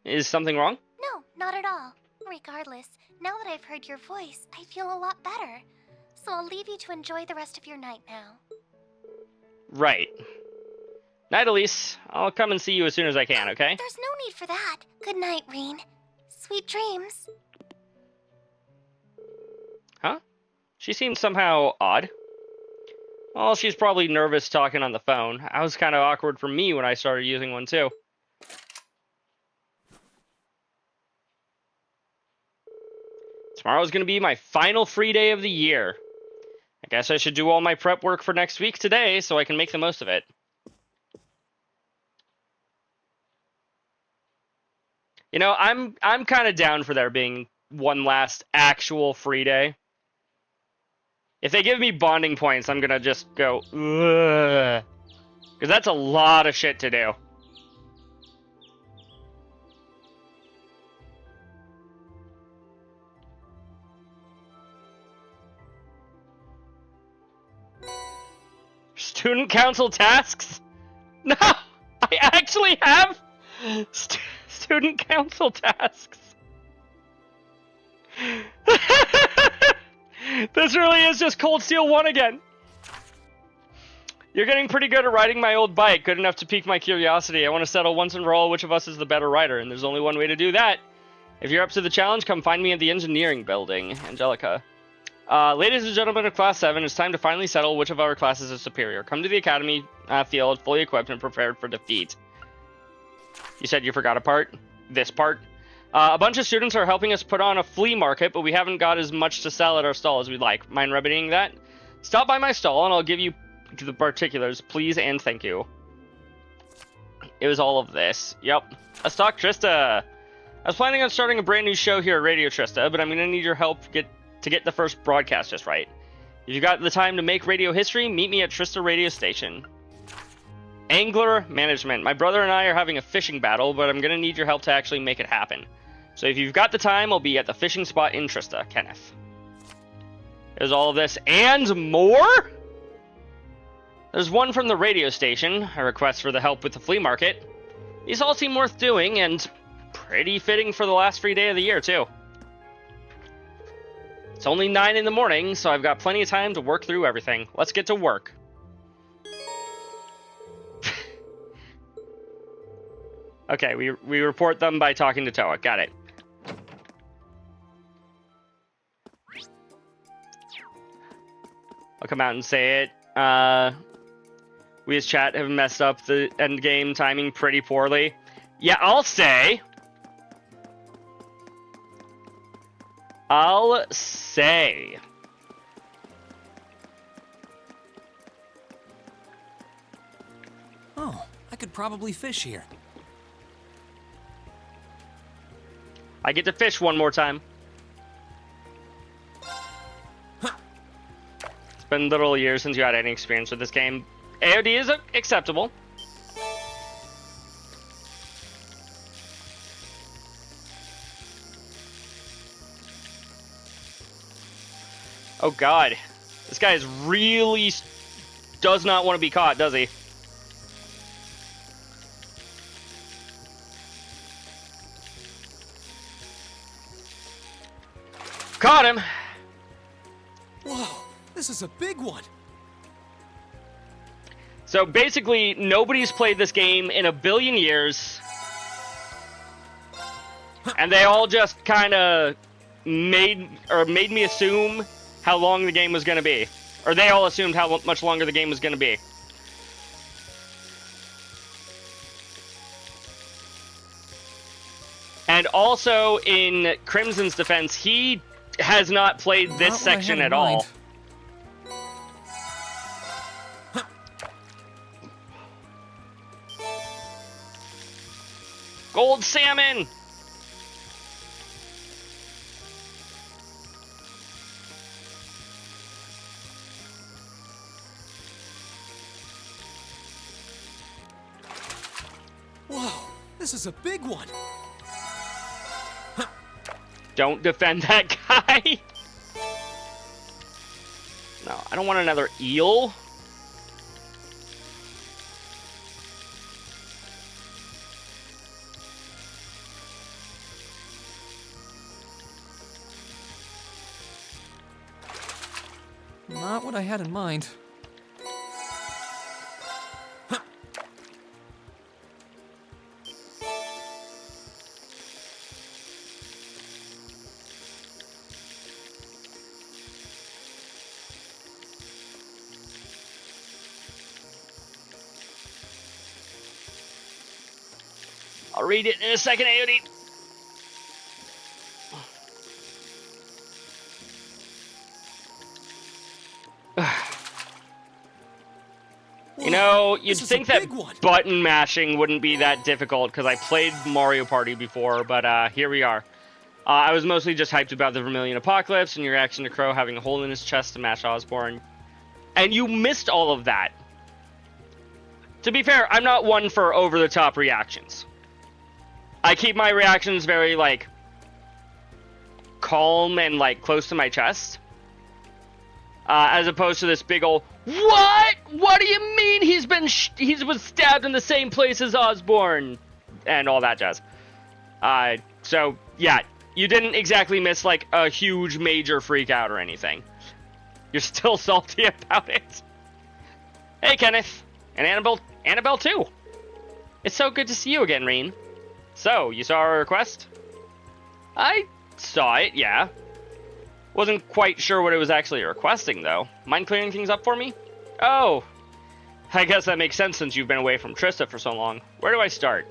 Is something wrong?
No, not at all. Regardless, now that I've heard your voice, I feel a lot better. So I'll leave you to enjoy the rest of your night now.
Right. Night, Elise. I'll come and see you as soon as I can, okay?
There's no need for that. Good night, Rean. Sweet dreams.
Huh? She seemed somehow odd. Well, she's probably nervous talking on the phone. I was kind of awkward for me when I started using one, too. Tomorrow's gonna be my final free day of the year. I guess I should do all my prep work for next week today so I can make the most of it. You know, I'm kind of down for there being one last actual free day. If they give me bonding points, I'm gonna just go, ugh. Because that's a lot of shit to do. Student council tasks? No! I actually have student council tasks. This really is just Cold Steel 1 again. You're getting pretty good at riding my old bike, good enough to pique my curiosity. I want to settle once and for all which of us is the better rider, and there's only one way to do that. If you're up to the challenge, come find me at the engineering building. Angelica. Ladies and gentlemen of Class 7, it's time to finally settle which of our classes is superior. Come to the academy field, fully equipped and prepared for defeat. You said you forgot a part? This part? A bunch of students are helping us put on a flea market, but we haven't got as much to sell at our stall as we'd like. Mind remedying that? Stop by my stall and I'll give you the particulars, please and thank you. It was all of this. Yep. A stock Trista. I was planning on starting a brand new show here at Radio Trista, but I'm going to need your help to get the first broadcast just right. If you got the time to make radio history, meet me at Trista Radio Station. Angler management. My brother and I are having a fishing battle, but I'm going to need your help to actually make it happen. So if you've got the time, I'll be at the fishing spot in Trista. Kenneth. There's all of this and more? There's one from the radio station, a request for the help with the flea market. These all seem worth doing, and pretty fitting for the last free day of the year, too. It's only 9 in the morning, so I've got plenty of time to work through everything. Let's get to work. Okay, we report them by talking to Toa. Got it. I'll come out and say it. We as chat have messed up the end game timing pretty poorly. Yeah, I'll say.
Oh, I could probably fish here.
I get to fish one more time. It's been literal years since you had any experience with this game. AOD is acceptable. Oh god. This guy is really does not want to be caught, does he? Caught him!
Whoa, this is a big one.
So basically, nobody's played this game in a billion years. And they all just kind of made me assume how long the game was going to be. Or they all assumed how much longer the game was going to be. And also, in Crimson's defense, he has not played this section at all. Gold salmon!
Whoa, this is a big one.
Don't defend that guy. No, I don't want another eel.
Not what I had in mind.
I'll read it in a second, AOD. You know, you'd think that button mashing wouldn't be that difficult because I played Mario Party before, but here we are. I was mostly just hyped about the Vermilion Apocalypse and your reaction to Crow having a hole in his chest to mash Osborne. And you missed all of that. To be fair, I'm not one for over-the-top reactions. I keep my reactions very, like, calm and, like, close to my chest. As opposed to this big ol' what? What do you mean he was stabbed in the same place as Osborne? And all that jazz. So, yeah, you didn't exactly miss, like, a huge major freak out or anything. You're still salty about it. Hey, Kenneth. And Annabelle too. It's so good to see you again, Reen. So, you saw our request? I saw it, yeah. Wasn't quite sure what it was actually requesting, though. Mind clearing things up for me? Oh. I guess that makes sense since you've been away from Trista for so long. Where do I start?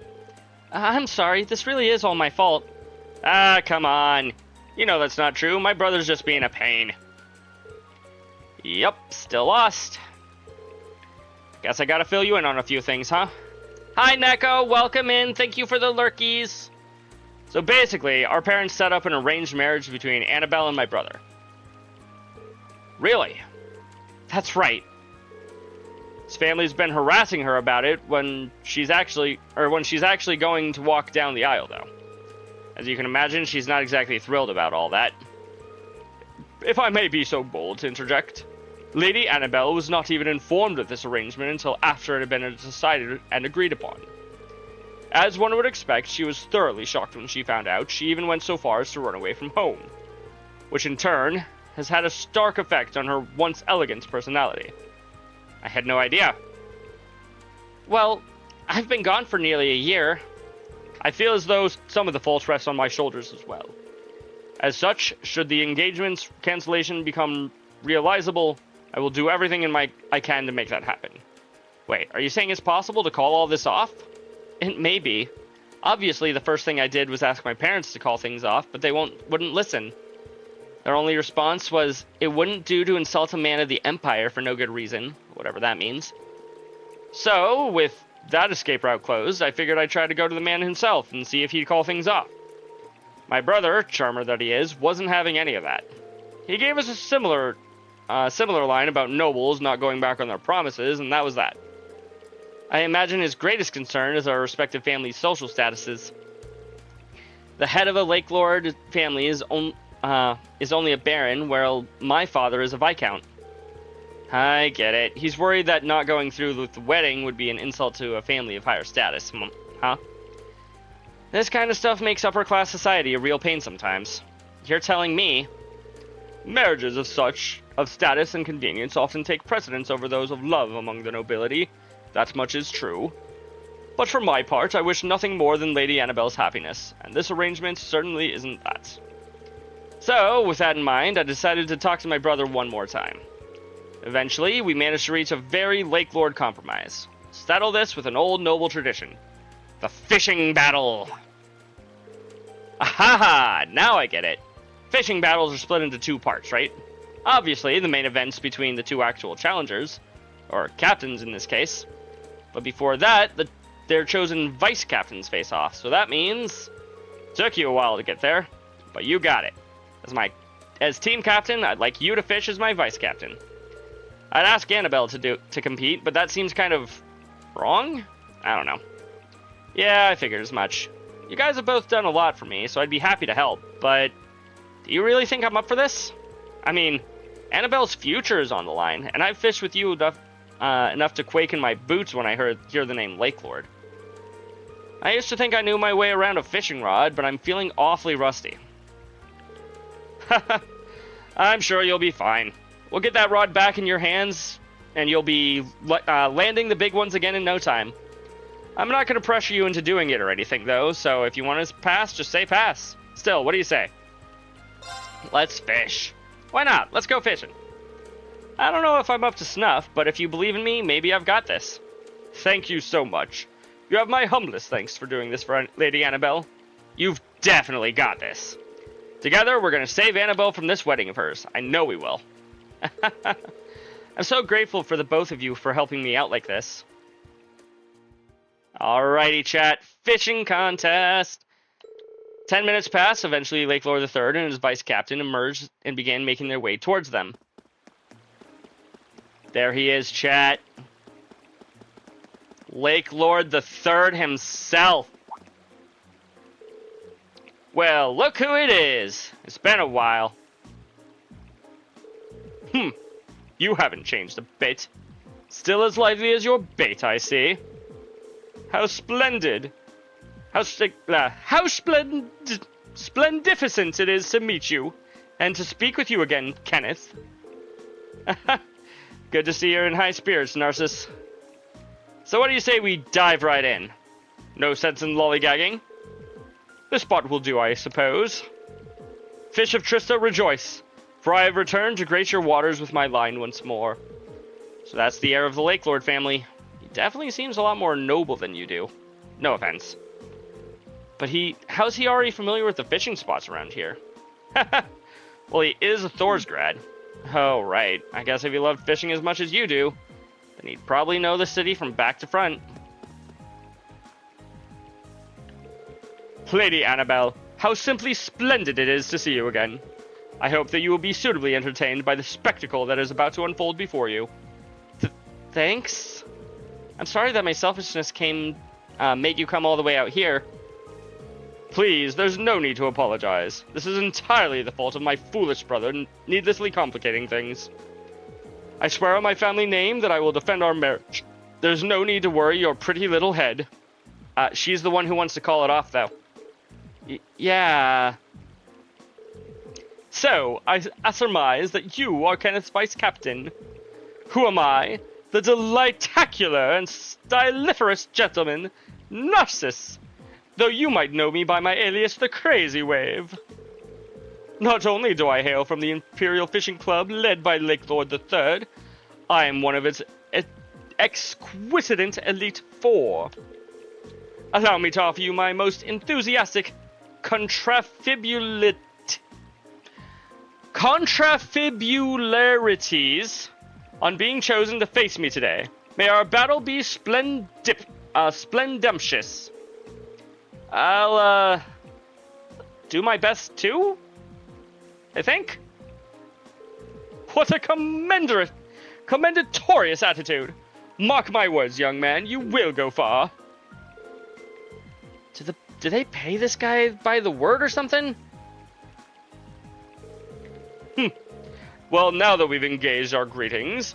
I'm sorry, this really is all my fault. Ah, come on. You know that's not true. My brother's just being a pain. Yup, still lost. Guess I gotta fill you in on a few things, huh? Hi, Neko. Welcome in. Thank you for the lurkies. So basically, our parents set up an arranged marriage between Annabelle and my brother. Really? That's right. His family's been harassing her about it when she's actually going to walk down the aisle, though. As you can imagine, she's not exactly thrilled about all that. If I may be so bold to interject, Lady Annabelle was not even informed of this arrangement until after it had been decided and agreed upon. As one would expect, she was thoroughly shocked when she found out. She even went so far as to run away from home. Which in turn
has had a stark effect on her once elegant personality. I had no idea. Well, I've been gone for nearly a year. I feel as though some of the fault rests on my shoulders as well. As such, should the engagement's cancellation become realizable, I will do everything I can to make that happen. Wait, are you saying it's possible to call all this off? It may be. Obviously, the first thing I did was ask my parents to call things off, but they wouldn't listen. Their only response was, it wouldn't do to insult a man of the Empire for no good reason, whatever that means. So, with that escape route closed, I figured I'd try to go to the man himself and see if he'd call things off. My brother, charmer that he is, wasn't having any of that. He gave us a similar line about nobles not going back on their promises, and that was that. I imagine his greatest concern is our respective families' social statuses. The head of a Lake Lord family is only a baron, while my father is a viscount. I get it. He's worried that not going through with the wedding would be an insult to a family of higher status, huh? This kind of stuff makes upper-class society a real pain sometimes. You're telling me marriages of status and convenience often take precedence over those of love among the nobility. That much is true. But for my part, I wish nothing more than Lady Annabelle's happiness, and this arrangement certainly isn't that. So, with that in mind, I decided to talk to my brother one more time. Eventually, we managed to reach a very Lake Lord compromise. Settle this with an old noble tradition. The fishing battle! Ahaha! Now I get it. Fishing battles are split into two parts, right? Obviously, the main event's between the two actual challengers, or captains in this case. But before that, their chosen vice captains face off, so that means took you a while to get there, but you got it. As team captain, I'd like you to fish as my vice captain. I'd ask Annabelle to compete, but that seems kind of wrong? I don't know. Yeah, I figured as much. You guys have both done a lot for me, so I'd be happy to help, but do you really think I'm up for this? I mean, Annabelle's future is on the line, and I've fished with you enough to quake in my boots when I hear the name Lake Lord. I used to think I knew my way around a fishing rod, but I'm feeling awfully rusty. I'm sure you'll be fine. We'll get that rod back in your hands, and you'll be landing the big ones again in no time. I'm not going to pressure you into doing it or anything, though, so if you want to pass, just say pass. Still, what do you say? Let's fish. Why not? Let's go fishing. I don't know if I'm up to snuff, but if you believe in me, maybe I've got this. Thank you so much. You have my humblest thanks for doing this for Lady Annabelle. You've definitely got this. Together, we're going to save Annabelle from this wedding of hers. I know we will. I'm so grateful for the both of you for helping me out like this. Alrighty, chat. Fishing contest. 10 minutes pass. Eventually, Lake Lord III and his vice captain emerged and began making their way towards them. There he is, chat. Lake Lord III himself. Well, look who it is. It's been a while. You haven't changed a bit. Still as lively as your bait, I see. How splendid. How splendificent it is to meet you. And to speak with you again, Kenneth. Good to see you're in high spirits, Narcissus. So what do you say we dive right in? No sense in lollygagging? This spot will do, I suppose. Fish of Trista, rejoice, for I have returned to grace your waters with my line once more. So that's the heir of the Lake Lord family. He definitely seems a lot more noble than you do. No offense. But how's he already familiar with the fishing spots around here? Well, he is a Thorsgrad. Oh, right. I guess if he loved fishing as much as you do, then he'd probably know the city from back to front. Lady Annabelle, how simply splendid it is to see you again. I hope that you will be suitably entertained by the spectacle that is about to unfold before you. Thanks? I'm sorry that my selfishness made you come all the way out here. Please, there's no need to apologize. This is entirely the fault of my foolish brother, needlessly complicating things. I swear on my family name that I will defend our marriage. There's no need to worry your pretty little head. She's the one who wants to call it off, though. Yeah. So, I surmise that you are Kenneth's vice captain. Who am I? The deligtacular and styliferous gentleman, Narcissus, though you might know me by my alias, the Crazy Wave. Not only do I hail from the Imperial Fishing Club led by Lake Lord III, I am one of its exquisite Elite Four. Allow me to offer you my most enthusiastic contrafibularities on being chosen to face me today. May our battle be splendemptious. I'll, do my best too? I think? What a commendatorious attitude. Mark my words, young man, you will go far. Do they pay this guy by the word or something? Well, now that we've engaged our greetings,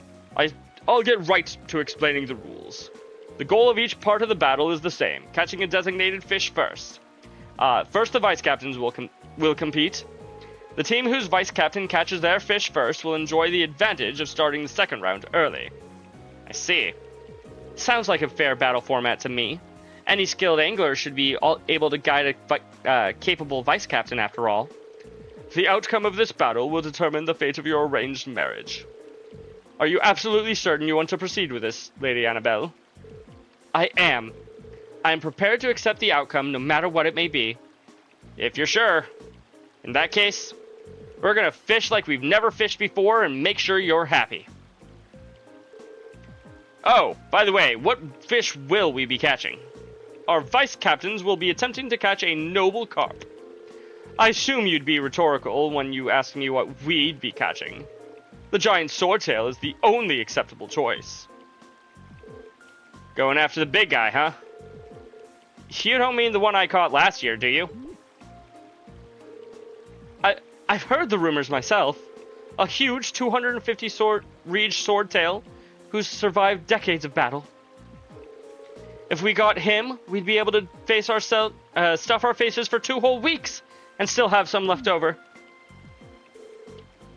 I'll get right to explaining the rules. The goal of each part of the battle is the same, catching a designated fish first. First, the vice captains will compete. The team whose vice captain catches their fish first will enjoy the advantage of starting the second round early. I see. Sounds like a fair battle format to me. Any skilled angler should be able to guide a capable vice captain after all. The outcome of this battle will determine the fate of your arranged marriage. Are you absolutely certain you want to proceed with this, Lady Annabelle? I am. I am prepared to accept the outcome no matter what it may be. If you're sure. In that case, we're gonna fish like we've never fished before and make sure you're happy. Oh, by the way, what fish will we be catching? Our vice captains will be attempting to catch a noble carp. I assume you'd be rhetorical when you ask me what we'd be catching. The giant swordtail is the only acceptable choice. Going after the big guy, huh? You don't mean the one I caught last year, do you? I've heard the rumors myself. A huge 250 reach swordtail who's survived decades of battle. If we got him, we'd be able to stuff our faces for 2 whole weeks and still have some left over.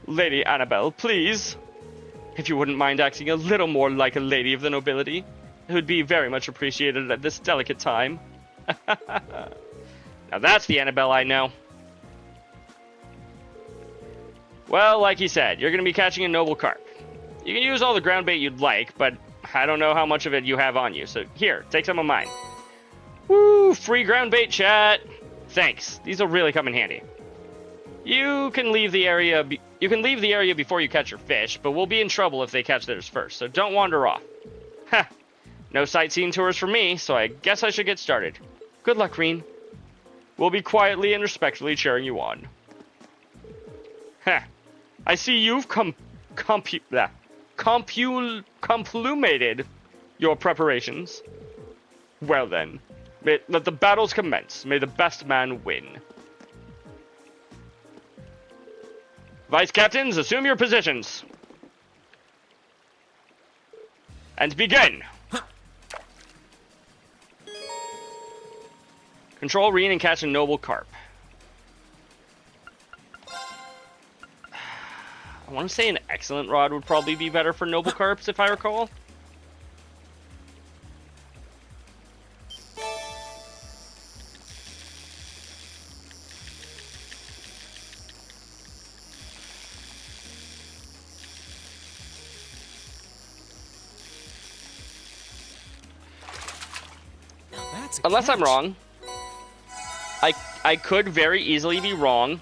Lady Annabelle, please. If you wouldn't mind acting a little more like a lady of the nobility, it would be very much appreciated at this delicate time. Now that's the Annabelle I know. Well, like he said, you're going to be catching a noble carp. You can use all the ground bait you'd like, but I don't know how much of it you have on you, so here, take some of mine. Woo, free ground bait, chat. Thanks, these will really come in handy. You can leave the area before you catch your fish, but we'll be in trouble if they catch theirs first, so don't wander off. Heh, no sightseeing tours for me, so I guess I should get started. Good luck, Reen. We'll be quietly and respectfully cheering you on. Heh, I see you've complumated your preparations. Well then, let the battles commence. May the best man win. Vice captains, assume your positions. And begin. Control Reen and catch a noble carp. I want to say an excellent rod would probably be better for noble carps, if I recall. Unless I'm wrong. I could very easily be wrong.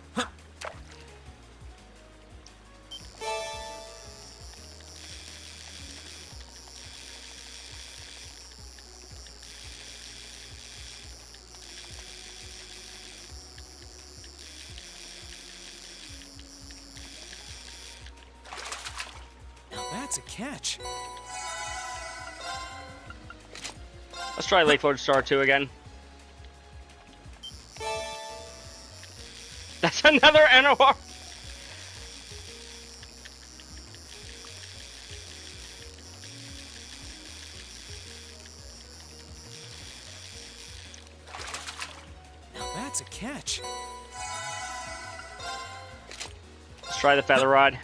That's a catch.
Let's try Lake Lord Star 2 again. That's another NOR.
Now that's a catch.
try the feather rod.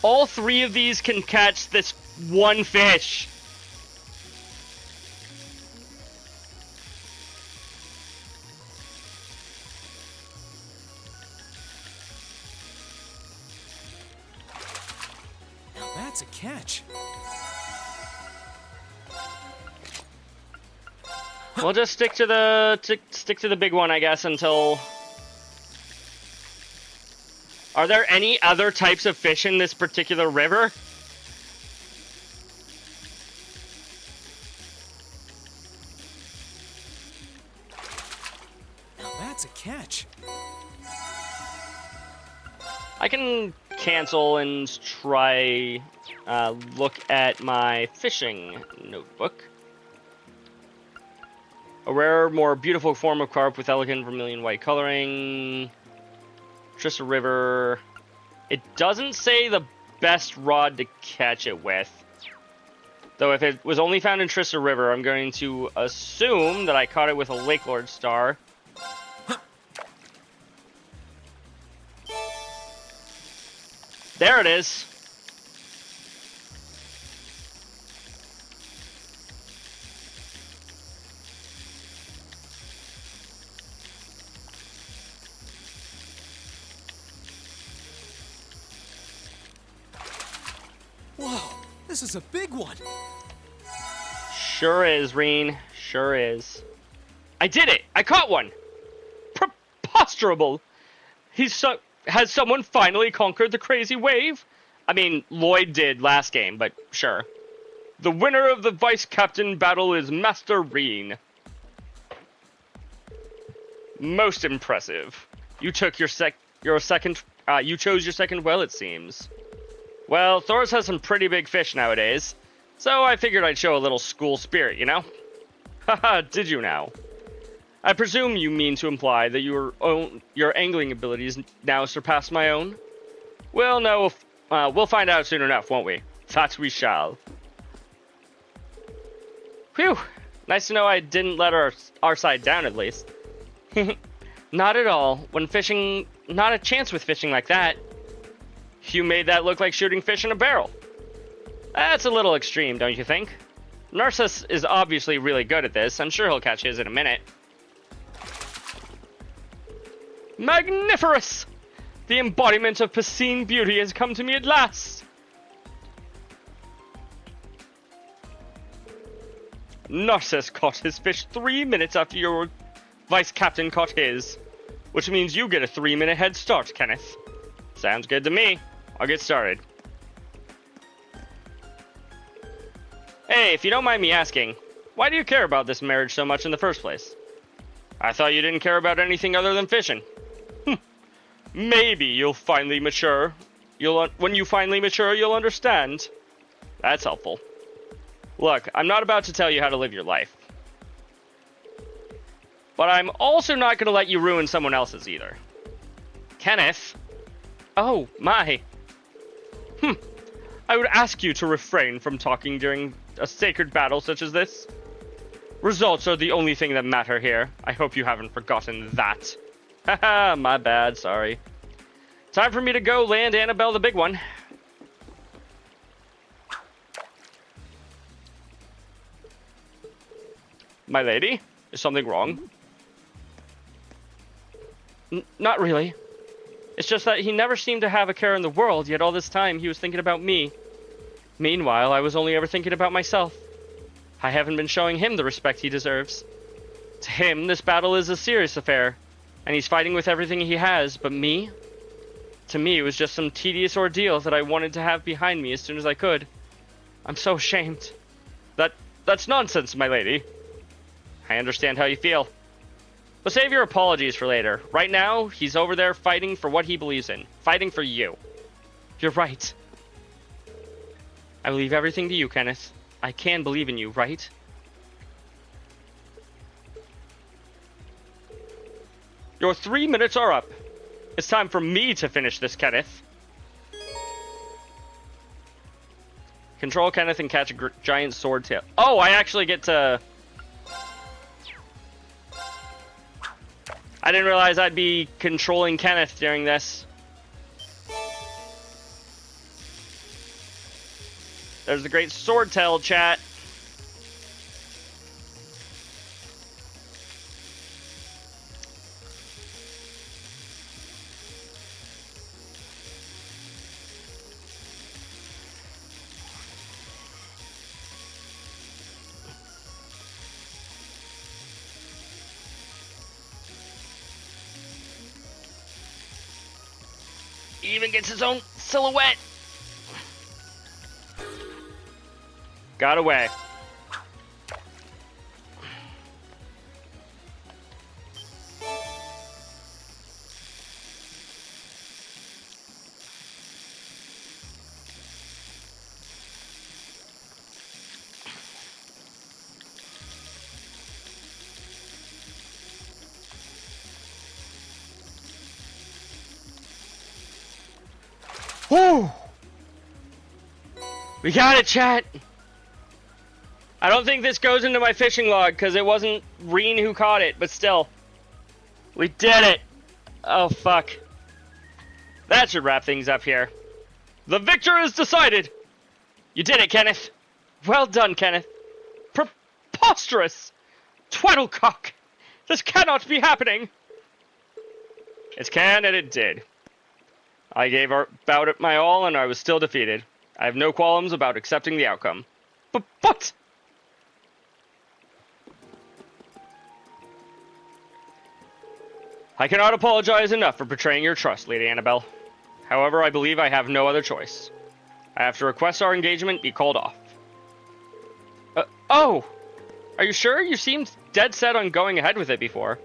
All three of these can catch this one fish.
Now that's a catch.
We'll just stick to the big one, I guess, until... Are there any other types of fish in this particular river?
Now that's a catch.
I can cancel and try look at my fishing notebook. A rare, more beautiful form of carp with elegant vermilion white coloring. Trista River. It doesn't say the best rod to catch it with. Though if it was only found in Trista River, I'm going to assume that I caught it with a Lake Lord Star. There it is.
Whoa, this is a big one.
Sure is, Reen. Sure is. I did it! I caught one! Preposterable! Has someone finally conquered the crazy wave? I mean, Lloyd did last game, but sure. The winner of the vice captain battle is Master Reen. Most impressive. You took you chose your second well, it seems. Well, Thoris has some pretty big fish nowadays, so I figured I'd show a little school spirit, you know? Haha, did you now? I presume you mean to imply that your angling abilities now surpass my own? Well, no, we'll find out soon enough, won't we? That we shall. Phew, nice to know I didn't let our side down at least. Not at all. When fishing, not a chance with fishing like that. You made that look like shooting fish in a barrel. That's a little extreme, don't you think? Narcissus is obviously really good at this. I'm sure he'll catch his in a minute. Magniferous! The embodiment of pristine beauty has come to me at last! Narcissus caught his fish 3 minutes after your vice captain caught his. Which means you get a 3-minute head start, Kenneth. Sounds good to me. I'll get started. Hey, if you don't mind me asking, why do you care about this marriage so much in the first place? I thought you didn't care about anything other than fishing. Maybe you'll finally mature. When you finally mature, you'll understand. That's helpful. Look, I'm not about to tell you how to live your life. But I'm also not going to let you ruin someone else's either. Kenneth? Oh, my. I would ask you to refrain from talking during a sacred battle such as this. Results are the only thing that matter here. I hope you haven't forgotten that. Haha, my bad, sorry. Time for me to go land Annabelle the big one. My lady? Is something wrong? Not really. It's just that he never seemed to have a care in the world, yet all this time he was thinking about me. Meanwhile, I was only ever thinking about myself. I haven't been showing him the respect he deserves. To him, this battle is a serious affair, and he's fighting with everything he has, but me? To me, it was just some tedious ordeal that I wanted to have behind me as soon as I could. I'm so ashamed. That's nonsense, my lady. I understand how you feel. But save your apologies for later. Right now, he's over there fighting for what he believes in. Fighting for you. You're right. I believe everything to you, Kenneth. I can believe in you, right? Your 3 minutes are up. It's time for me to finish this, Kenneth. Control Kenneth and catch a giant sword tail. Oh, I actually get to... I didn't realize I'd be controlling Kenneth during this. There's the great sword tell, chat. He even gets his own silhouette. Got away. Woo! We got it, chat. I don't think this goes into my fishing log because it wasn't Reen who caught it, but still. We did it! Oh, fuck. That should wrap things up here. The victor is decided! You did it, Kenneth. Well done, Kenneth. Preposterous! Twaddlecock! This cannot be happening! It can, and it did. I gave about it my all, and I was still defeated. I have no qualms about accepting the outcome. But... I cannot apologize enough for betraying your trust, Lady Annabelle. However, I believe I have no other choice. I have to request our engagement be called off. Oh! Are you sure? You seemed dead set on going ahead with it before.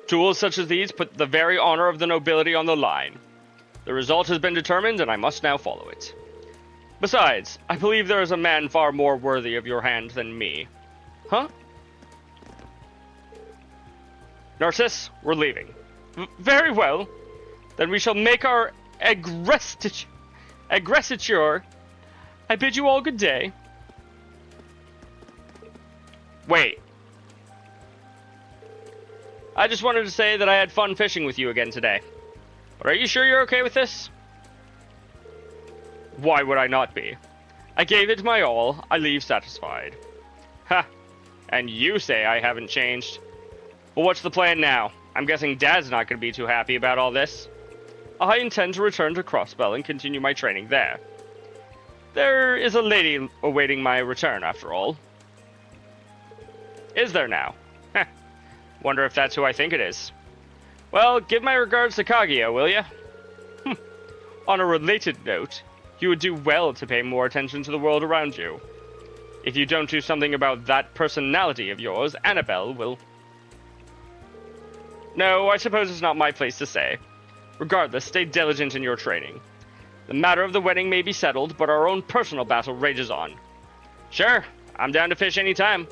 Tools such as these put the very honor of the nobility on the line. The result has been determined, and I must now follow it. Besides, I believe there is a man far more worthy of your hand than me. Huh? Narcissus, we're leaving. Very well. Then we shall make our aggressiture. I bid you all good day. Wait. I just wanted to say that I had fun fishing with you again today. But are you sure you're okay with this? Why would I not be? I gave it my all. I leave satisfied. Ha! And you say I haven't changed. Well, what's the plan now? I'm guessing Dad's not going to be too happy about all this. I intend to return to Crossbell and continue my training there. There is a lady awaiting my return, after all. Is there now? Heh. Wonder if that's who I think it is. Well, give my regards to Kaguya, will ya? On a related note, you would do well to pay more attention to the world around you. If you don't do something about that personality of yours, Annabelle will... No, I suppose it's not my place to say. Regardless, stay diligent in your training. The matter of the wedding may be settled, but our own personal battle rages on. Sure, I'm down to fish anytime.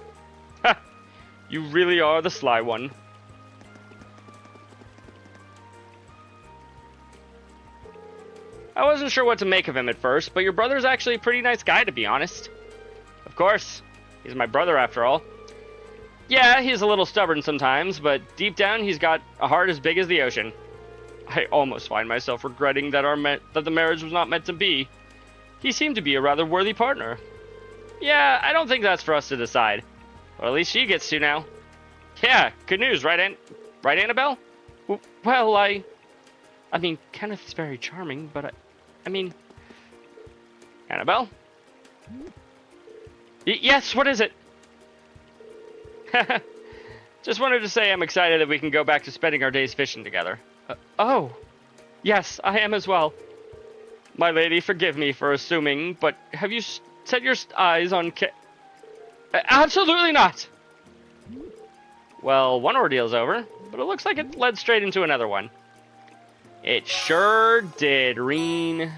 Ha! You really are the sly one. I wasn't sure what to make of him at first, but your brother's actually a pretty nice guy, to be honest. Of course. He's my brother, after all. Yeah, he's a little stubborn sometimes, but deep down he's got a heart as big as the ocean. I almost find myself regretting that the marriage was not meant to be. He seemed to be a rather worthy partner. Yeah, I don't think that's for us to decide. But at least she gets to now. Yeah, good news, right, Annabelle? Well, I mean, Kenneth's very charming, but I mean... Annabelle? Yes, what is it? Just wanted to say I'm excited that we can go back to spending our days fishing together. Oh, yes, I am as well. My lady, forgive me for assuming, but have you set your eyes on Absolutely not! Well, one ordeal's over, but it looks like it led straight into another one. It sure did, Reen.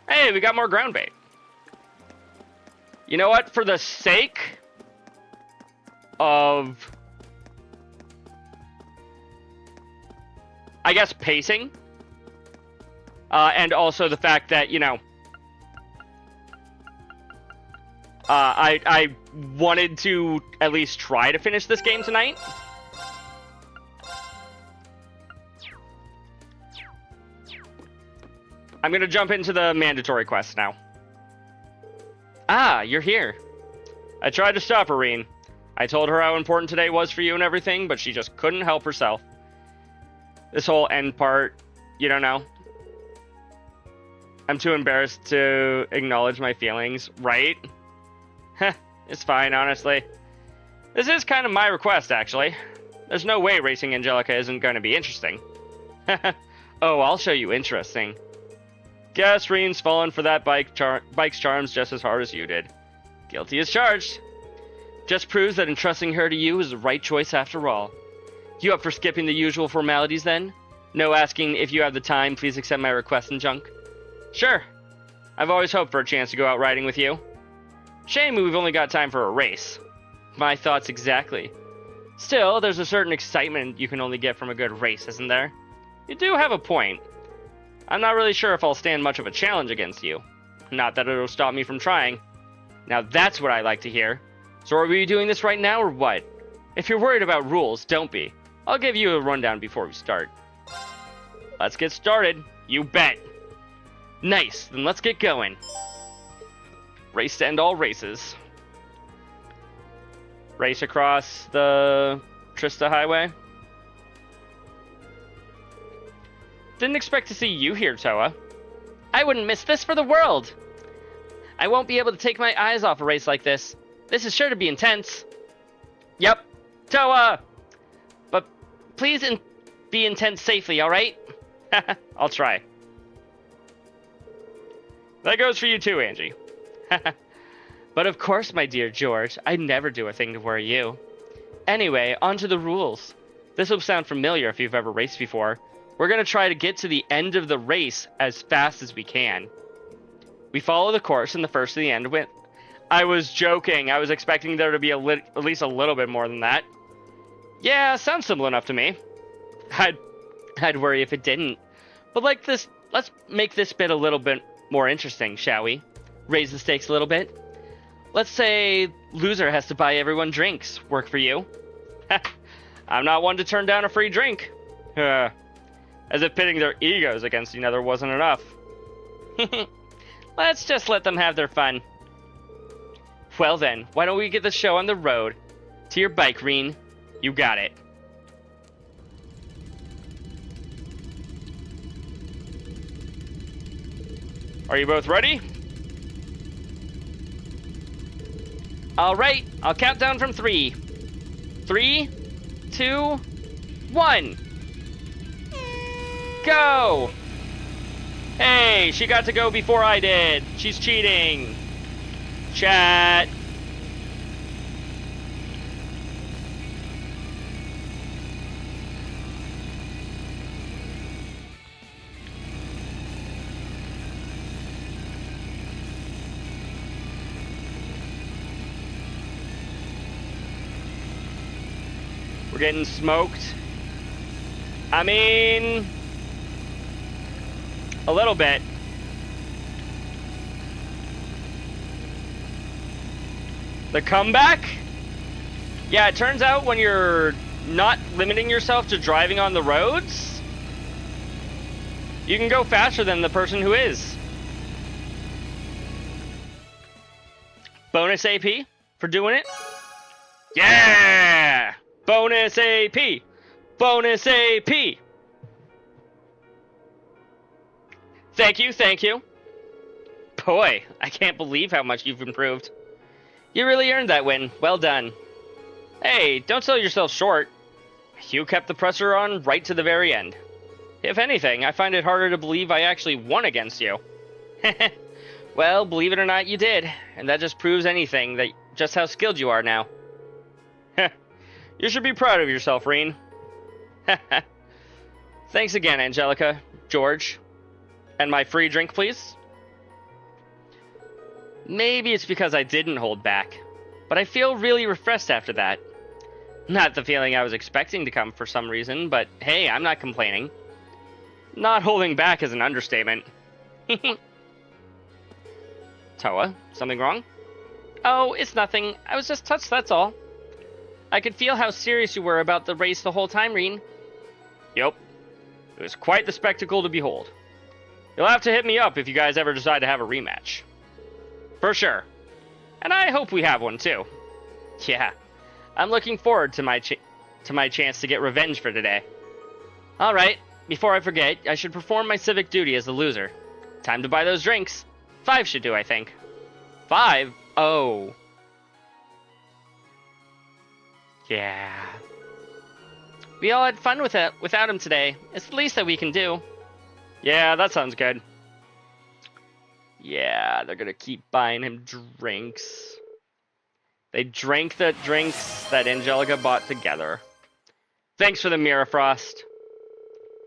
Hey, we got more ground bait. You know what? For the sake of, I guess, pacing, and also the fact that, you know, I wanted to at least try to finish this game tonight. I'm gonna jump into the mandatory quest now. Ah, you're here. I tried to stop her, Reen. I told her how important today was for you and everything, but she just couldn't help herself. This whole end part, you don't know. I'm too embarrassed to acknowledge my feelings, right? Heh, it's fine, honestly. This is kind of my request, actually. There's no way racing Angelica isn't going to be interesting. Oh, I'll show you interesting. Guess Reen's fallen for that bike's charms just as hard as you did. Guilty as charged. Just proves that entrusting her to you is the right choice after all. You up for skipping the usual formalities then? No asking if you have the time, please accept my request and junk? Sure. I've always hoped for a chance to go out riding with you. Shame we've only got time for a race. My thoughts exactly. Still, there's a certain excitement you can only get from a good race, isn't there? You do have a point. I'm not really sure if I'll stand much of a challenge against you. Not that it'll stop me from trying. Now that's what I like to hear. So are we doing this right now or what? If you're worried about rules, don't be. I'll give you a rundown before we start. Let's get started. You bet. Nice, then let's get going. Race to end all races. Race across the Trista Highway. Didn't expect to see you here, Toa. I wouldn't miss this for the world. I won't be able to take my eyes off a race like this. This is sure to be intense. Yep, Toa! But please be intense safely, alright? I'll try. That goes for you too, Angie. But of course, my dear George, I'd never do a thing to worry you. Anyway, on to the rules. This will sound familiar if you've ever raced before. We're going to try to get to the end of the race as fast as we can. We follow the course and the first to the end win. I was joking. I was expecting there to be at least a little bit more than that. Yeah, sounds simple enough to me. I'd worry if it didn't. But like this, let's make this bit a little bit more interesting, shall we? Raise the stakes a little bit. Let's say loser has to buy everyone drinks. Work for you? I'm not one to turn down a free drink. As if pitting their egos against each other wasn't enough. Let's just let them have their fun. Well then, why don't we get the show on the road? To your bike, Reen. You got it. Are you both ready? Alright, I'll count down from 3. 3, 2, 1. Go! Hey, she got to go before I did. She's cheating. Chat. We're getting smoked. I mean, a little bit. The comeback? Yeah, it turns out when you're not limiting yourself to driving on the roads, you can go faster than the person who is. Bonus AP for doing it? Yeah! Bonus AP! Bonus AP! Thank you, thank you. Boy, I can't believe how much you've improved. You really earned that win. Well done. Hey, don't sell yourself short. You kept the pressure on right to the very end. If anything, I find it harder to believe I actually won against you. Well, believe it or not, you did. And that just proves anything, that just how skilled you are now. You should be proud of yourself, Reen. Thanks again, Angelica, George. And my free drink, please? Maybe it's because I didn't hold back, but I feel really refreshed after that. Not the feeling I was expecting to come for some reason, but hey, I'm not complaining. Not holding back is an understatement. Toa, something wrong? Oh, it's nothing. I was just touched, that's all. I could feel how serious you were about the race the whole time, Reen. Yup. It was quite the spectacle to behold. You'll have to hit me up if you guys ever decide to have a rematch. For sure. And I hope we have one too. Yeah, I'm looking forward to my chance to get revenge for today. Alright, before I forget, I should perform my civic duty as the loser. Time to buy those drinks. 5 should do, I think. 5? Oh. Yeah. We all had fun without him today. It's the least that we can do. Yeah, that sounds good. Yeah, they're gonna keep buying him drinks. They drank the drinks that Angelica bought together. Thanks for the Mirror Frost.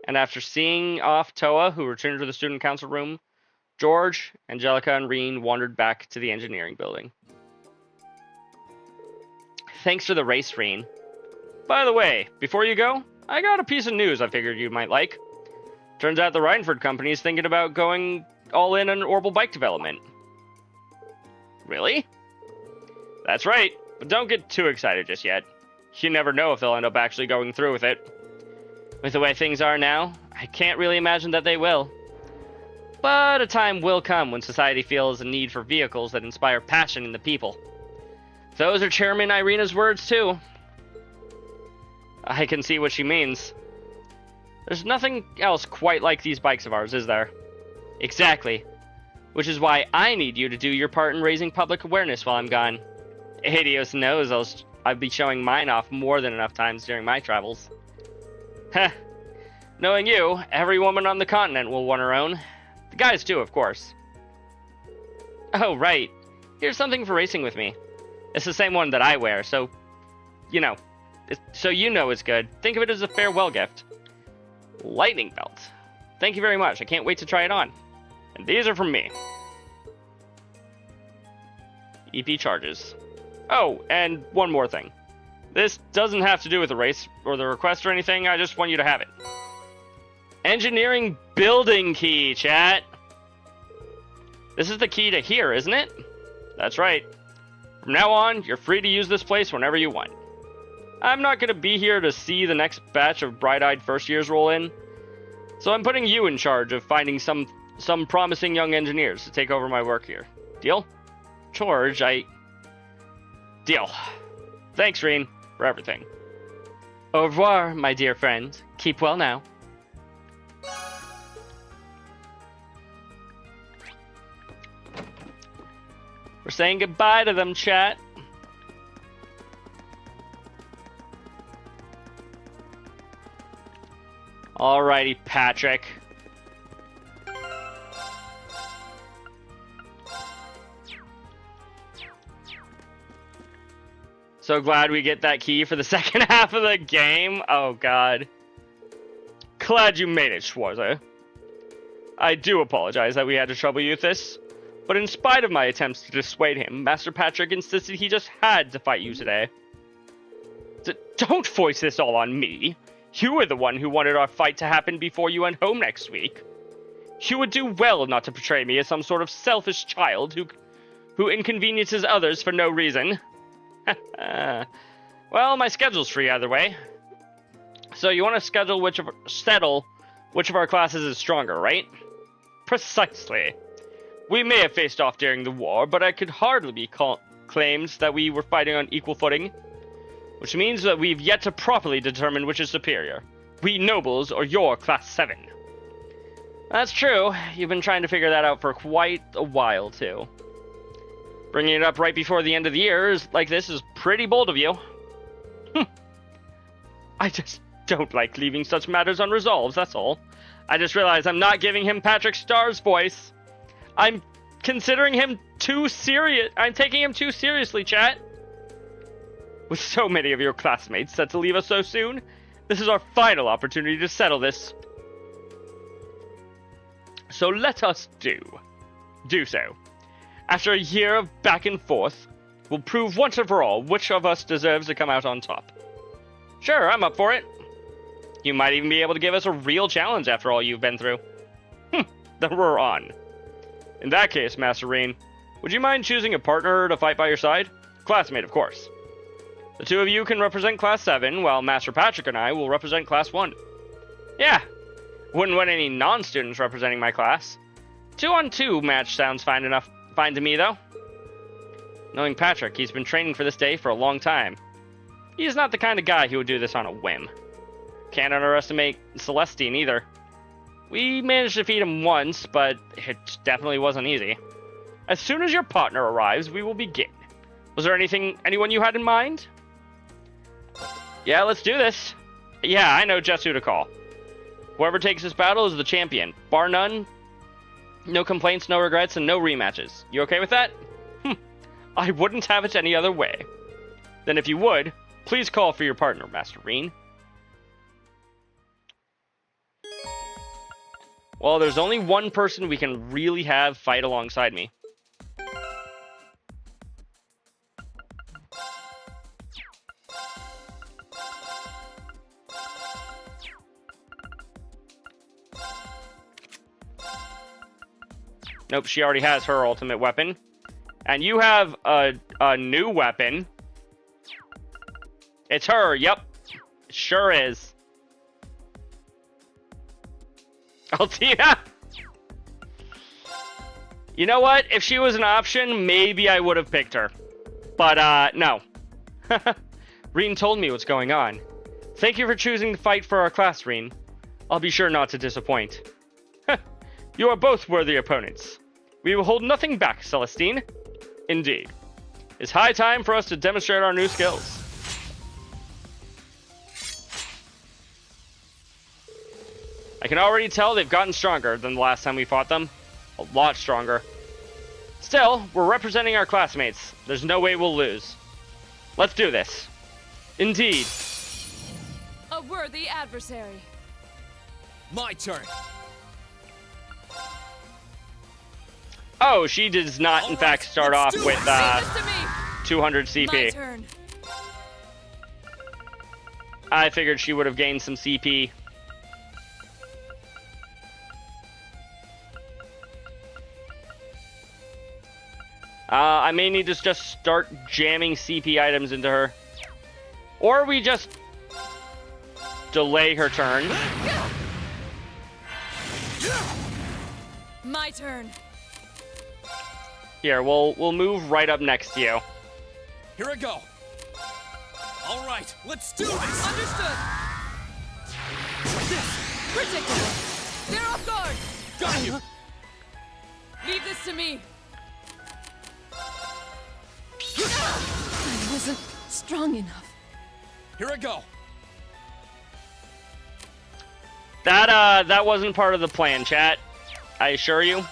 And after seeing off Toa, who returned to the student council room, George, Angelica, and Reen wandered back to the engineering building. Thanks for the race, Reen. By the way, before you go, I got a piece of news I figured you might like. Turns out the Rhineford company is thinking about going all in on orbital bike development. Really? That's right, but don't get too excited just yet. You never know if they'll end up actually going through with it. With the way things are now, I can't really imagine that they will. But a time will come when society feels a need for vehicles that inspire passion in the people. Those are Chairman Irina's words, too. I can see what she means. There's nothing else quite like these bikes of ours, is there? Exactly. Which is why I need you to do your part in raising public awareness while I'm gone. Helios knows I'll be showing mine off more than enough times during my travels. Heh. Knowing you, every woman on the continent will want her own. The guys too, of course. Oh, right. Here's something for racing with me. It's the same one that I wear, so you know it's good. Think of it as a farewell gift. Lightning belt. Thank you very much. I can't wait to try it on. And these are from me. EP charges. Oh, and one more thing. This doesn't have to do with the race or the request or anything. I just want you to have it. Engineering building key, chat. This is the key to here, isn't it? That's right. From now on, you're free to use this place whenever you want. I'm not going to be here to see the next batch of bright-eyed first years roll in, so I'm putting you in charge of finding some promising young engineers to take over my work here. Deal? George, Deal. Thanks, Reen, for everything. Au revoir, my dear friend. Keep well now. We're saying goodbye to them, chat. Alrighty, Patrick. So glad we get that key for the second half of the game. Oh, God. Glad you made it, Schwarzer. I do apologize that we had to trouble you with this, but in spite of my attempts to dissuade him, Master Patrick insisted he just had to fight you today. Don't voice this all on me. You were the one who wanted our fight to happen before you went home next week. You would do well not to portray me as some sort of selfish child who inconveniences others for no reason. Well, my schedule's free either way. So you want to settle which of our classes is stronger, right? Precisely. We may have faced off during the war, but it could hardly be claimed that we were fighting on equal footing. Which means that we've yet to properly determine which is superior. We nobles or your class 7. That's true. You've been trying to figure that out for quite a while, too. Bringing it up right before the end of the year like this is pretty bold of you. I just don't like leaving such matters unresolved, that's all. I just realized I'm not giving him Patrick Starr's voice. I'm considering him too serious. I'm taking him too seriously, chat. With so many of your classmates set to leave us so soon, this is our final opportunity to settle this. So let us do so. After a year of back and forth, we'll prove once and for all which of us deserves to come out on top. Sure, I'm up for it. You might even be able to give us a real challenge after all you've been through. Then we're on. In that case, Master Reen, would you mind choosing a partner to fight by your side? Classmate, of course. The two of you can represent Class 7, while Master Patrick and I will represent Class 1. Yeah,
Wouldn't want any non-students representing my class. 2-on-2 match sounds fine to me, though. Knowing Patrick, he's been training for this day for a long time. He's not the kind of guy who would do this on a whim. Can't underestimate Celestine either. We managed to defeat him once, but it definitely wasn't easy. As soon as your partner arrives, we will begin. Was there anyone you had in mind? Yeah, let's do this. Yeah, I know just who to call. Whoever takes this battle is the champion. Bar none, no complaints, no regrets, and no rematches. You okay with that? I wouldn't have it any other way. Then if you would, please call for your partner, Master Reen. Well, there's only one person we can really have fight alongside me. Nope, she already has her ultimate weapon. And you have a new weapon. It's her, yep. Sure is. Altia! You know what? If she was an option, maybe I would have picked her. But, no. Reen told me what's going on. Thank you for choosing to fight for our class, Reen. I'll be sure not to disappoint. You are both worthy opponents. We will hold nothing back, Celestine. Indeed. It's high time for us to demonstrate our new skills. I can already tell they've gotten stronger than the last time we fought them. A lot stronger. Still, we're representing our classmates. There's no way we'll lose. Let's do this. Indeed.
A worthy adversary.
My turn.
Oh, she does not, in fact, start off with 200 CP.
My turn.
I figured she would have gained some CP. I may need to just start jamming CP items into her. Or we just delay her turn.
My turn.
Here, we'll move right up next to you.
Here I go. All right, let's do this.
Understood. Predictable. They're off guard.
Got you.
Leave this to me. I wasn't strong enough.
Here I go.
That wasn't part of the plan, chat. I assure you.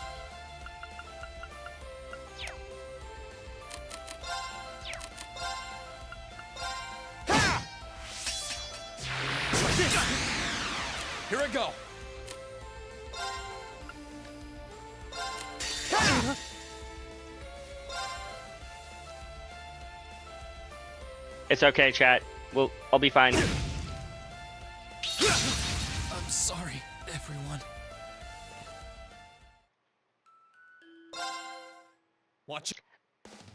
Here I go.
It's okay, chat. I'll be fine.
I'm sorry, everyone. Watch.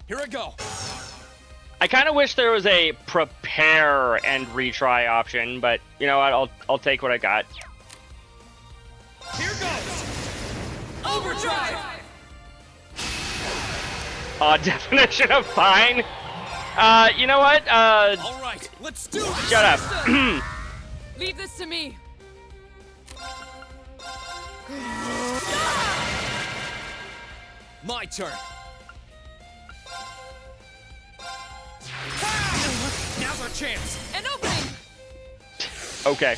Here I go.
I kind of wish there was a prepare and retry option, but you know what? I'll take what I got.
Here goes. Overdrive.
Definition of fine. You know what?
All right, let's do it.
Shut up.
Leave this to me.
My turn. Now's our chance.
An opening.
Okay.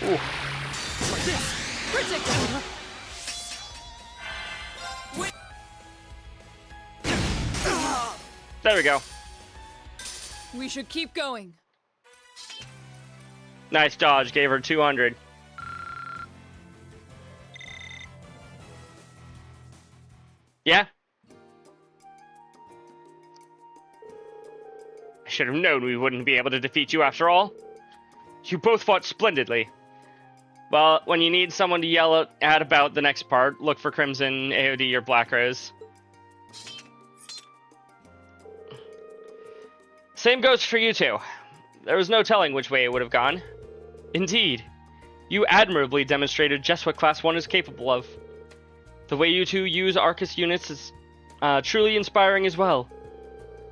Ooh.
Predictable.
There we go.
We should keep going.
Nice dodge. Gave her 200. Yeah? I should have known we wouldn't be able to defeat you after all. You both fought splendidly.
Well, when you need someone to yell at about the next part, look for Crimson, AOD, or Black Rose. Same goes for you two. There was no telling which way it would have gone. Indeed, you admirably demonstrated just what Class 1 is capable of. The way you two use Arcus units is truly inspiring as well.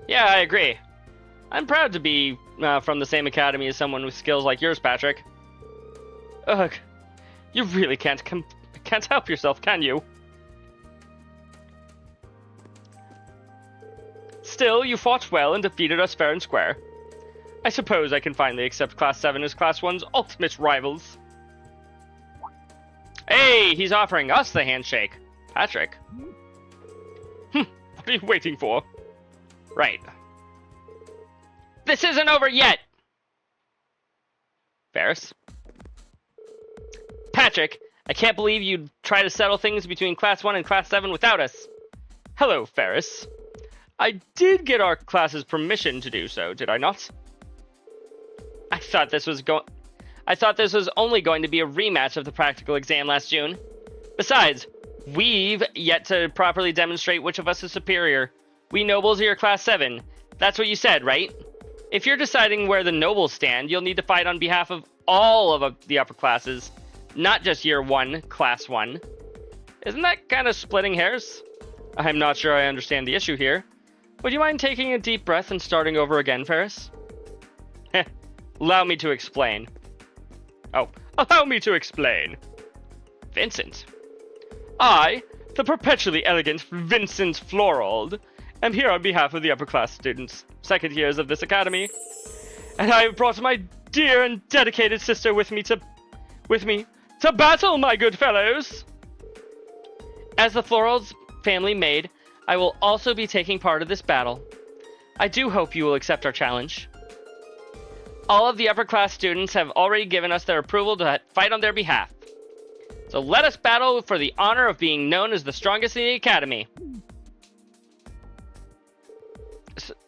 Yeah, I agree. I'm proud to be from the same academy as someone with skills like yours, Patrick. Ugh, you really can't help yourself, can you? Still, you fought well and defeated us fair and square. I suppose I can finally accept Class 7 as Class 1's ultimate rivals. Hey, he's offering us the handshake. Patrick. What are you waiting for? Right. This isn't over yet! Ferris? Patrick, I can't believe you'd try to settle things between Class 1 and Class 7 without us. Hello, Ferris. I did get our class's permission to do so, did I not? I thought this was only going to be a rematch of the practical exam last June. Besides, we've yet to properly demonstrate which of us is superior. We nobles are your Class 7. That's what you said, right? If you're deciding where the nobles stand, you'll need to fight on behalf of all of the upper classes, not just Year 1, Class 1. Isn't that kind of splitting hairs? I'm not sure I understand the issue here. Would you mind taking a deep breath and starting over again, Ferris? Allow me to explain. Oh, allow me to explain. Vincent. I, the perpetually elegant Vincent Florold, am here on behalf of the upper class students, second years of this academy, and I have brought my dear and dedicated sister with me to battle, my good fellows. As the Florald's family maid, I will also be taking part of this battle. I do hope you will accept our challenge. All of the upper class students have already given us their approval to fight on their behalf. So let us battle for the honor of being known as the strongest in the academy.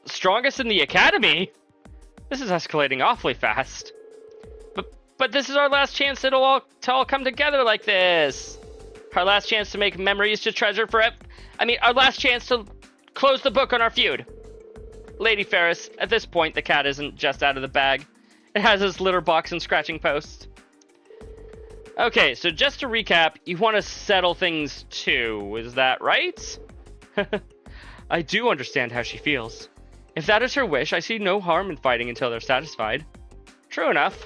Strongest in the academy? This is escalating awfully fast. But this is our last chance to all come together like this. Our last chance to make memories to treasure forever. Our last chance to close the book on our feud. Lady Ferris, at this point, the cat isn't just out of the bag. It has its litter box and scratching post. Okay, so just to recap, you want to settle things too, is that right? I do understand how she feels. If that is her wish, I see no harm in fighting until they're satisfied. True enough.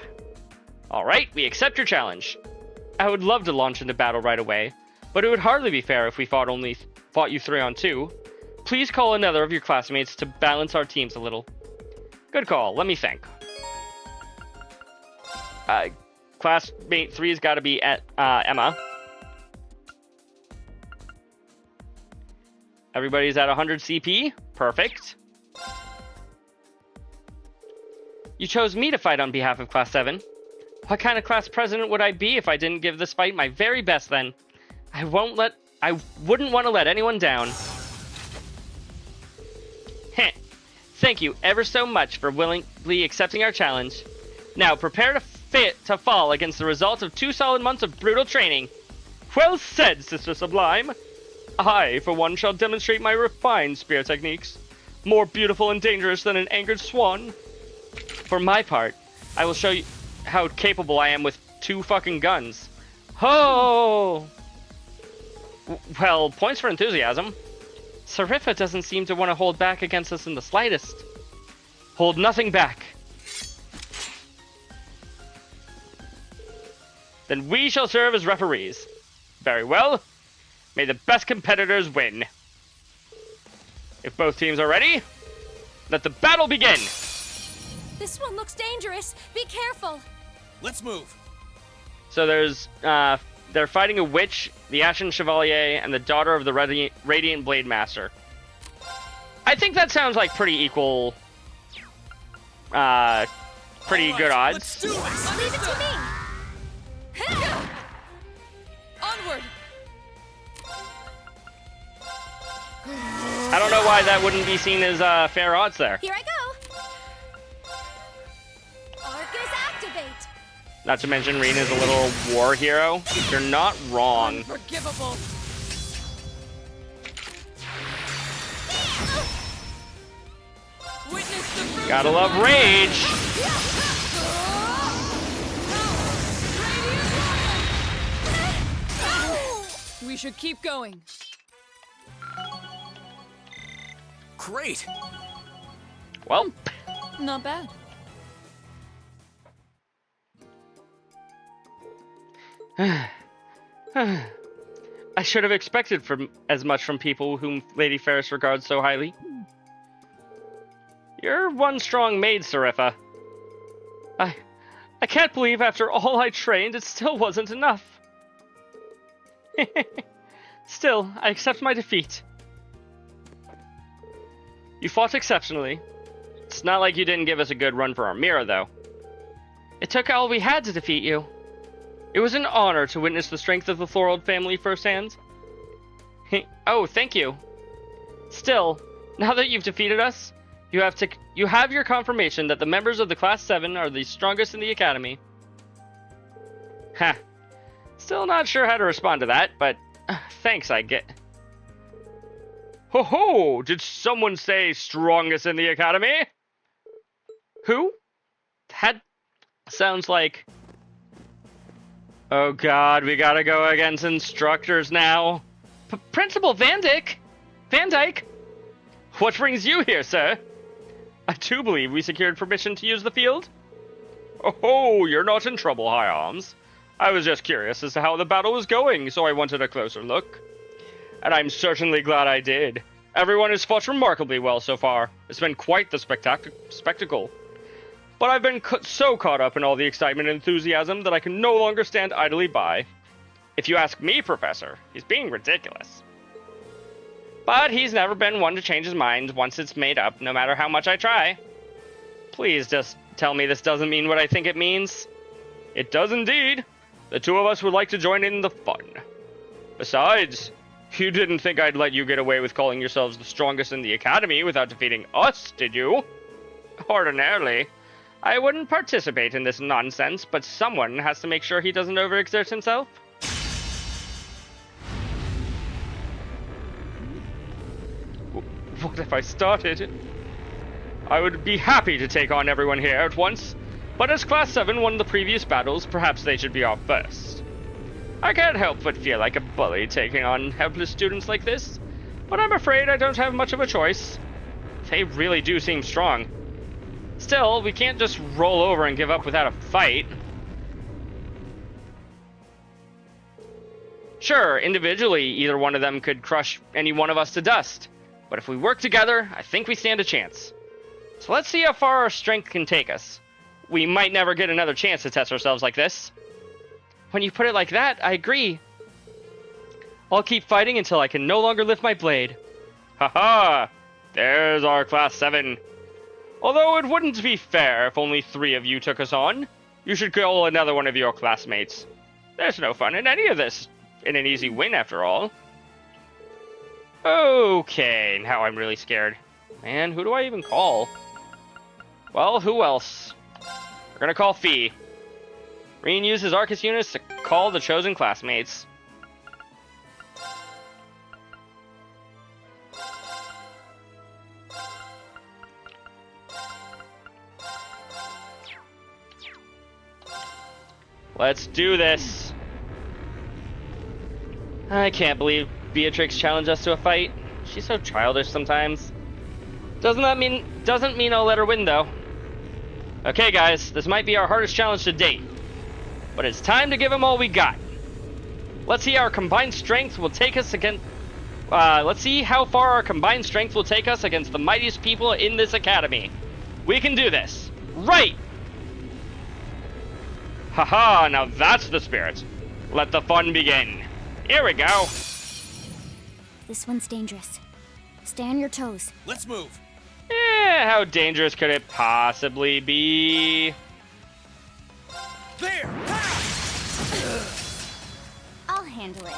Alright, we accept your challenge. I would love to launch into battle right away, but it would hardly be fair if we fought you 3-on-2. Please call another of your classmates to balance our teams a little. Good call, let me think. Classmate 3's gotta be Emma. Everybody's at 100 CP? Perfect. You chose me to fight on behalf of Class 7. What kind of class president would I be if I didn't give this fight my very best then? I wouldn't want to let anyone down. Heh. Thank you ever so much for willingly accepting our challenge. Now prepare to fall against the result of 2 solid months of brutal training. Well said, Sister Sublime. I, for one, shall demonstrate my refined spear techniques, more beautiful and dangerous than an angered swan. For my part, I will show you how capable I am with 2 fucking guns. Ho! Well, points for enthusiasm. Serifa doesn't seem to want to hold back against us in the slightest. Hold nothing back. Then we shall serve as referees. Very well. May the best competitors win. If both teams are ready, let the battle begin.
This one looks dangerous. Be careful.
Let's move.
So there's, they're fighting a witch, the Ashen Chevalier, and the daughter of the Radiant Blade Master. I think that sounds like pretty equal, pretty good odds.
Let's do it.
Leave it to me.
Onward.
I don't know why that wouldn't be seen as fair odds there.
Here I go. Arcus activate.
Not to mention Rina's a little war hero. You're not wrong.
Unforgivable.
Gotta love rage.
We should keep going.
Great.
Well,
not bad.
I should have expected as much from people whom Lady Ferris regards so highly. You're one strong maid, Seriffa. I can't believe after all I trained, it still wasn't enough. Still, I accept my defeat. You fought exceptionally. It's not like you didn't give us a good run for our mirror, though. It took all we had to defeat you. It was an honor to witness the strength of the Thorold family firsthand. Oh, thank you. Still, now that you've defeated us, you have your confirmation that the members of the Class 7 are the strongest in the Academy. Ha. Still not sure how to respond to that, but thanks, I get. Ho ho! Did someone say strongest in the Academy? Who? That sounds like... Oh god, we gotta go against instructors now. Principal Van Dyke? What brings you here, sir? I do believe we secured permission to use the field. Oh, you're not in trouble, High Arms. I was just curious as to how the battle was going, so I wanted a closer look. And I'm certainly glad I did. Everyone has fought remarkably well so far. It's been quite the spectacle. But I've been so caught up in all the excitement and enthusiasm that I can no longer stand idly by. If you ask me, Professor, he's being ridiculous. But he's never been one to change his mind once it's made up, no matter how much I try. Please just tell me this doesn't mean what I think it means. It does indeed. The two of us would like to join in the fun. Besides, you didn't think I'd let you get away with calling yourselves the strongest in the Academy without defeating us, did you? Ordinarily, I wouldn't participate in this nonsense, but someone has to make sure he doesn't overexert himself. What if I started? I would be happy to take on everyone here at once, but as Class 7 won the previous battles, perhaps they should be off first. I can't help but feel like a bully taking on helpless students like this, but I'm afraid I don't have much of a choice. They really do seem strong. Still, we can't just roll over and give up without a fight. Sure, individually, either one of them could crush any one of us to dust. But if we work together, I think we stand a chance. So let's see how far our strength can take us. We might never get another chance to test ourselves like this. When you put it like that, I agree. I'll keep fighting until I can no longer lift my blade. Haha! There's our Class 7. Although it wouldn't be fair if only 3 of you took us on. You should call another one of your classmates. There's no fun in any of this. In an easy win, after all. Okay, now I'm really scared. Man, who do I even call? Well, who else? We're gonna call Fee. Reen uses Arcus units to call the chosen classmates. Let's do this. I can't believe Beatrix challenged us to a fight. She's so childish sometimes. Doesn't mean I'll let her win though. Okay guys, this might be our hardest challenge to date. But it's time to give them all we got. Let's see how our combined strength will take us against let's see how far our combined strength will take us against the mightiest people in this academy. We can do this. Right! Haha, now that's the spirit. Let the fun begin. Here we go.
This one's dangerous. Stay on your toes.
Let's move.
How dangerous could it possibly be?
There!
I'll handle it.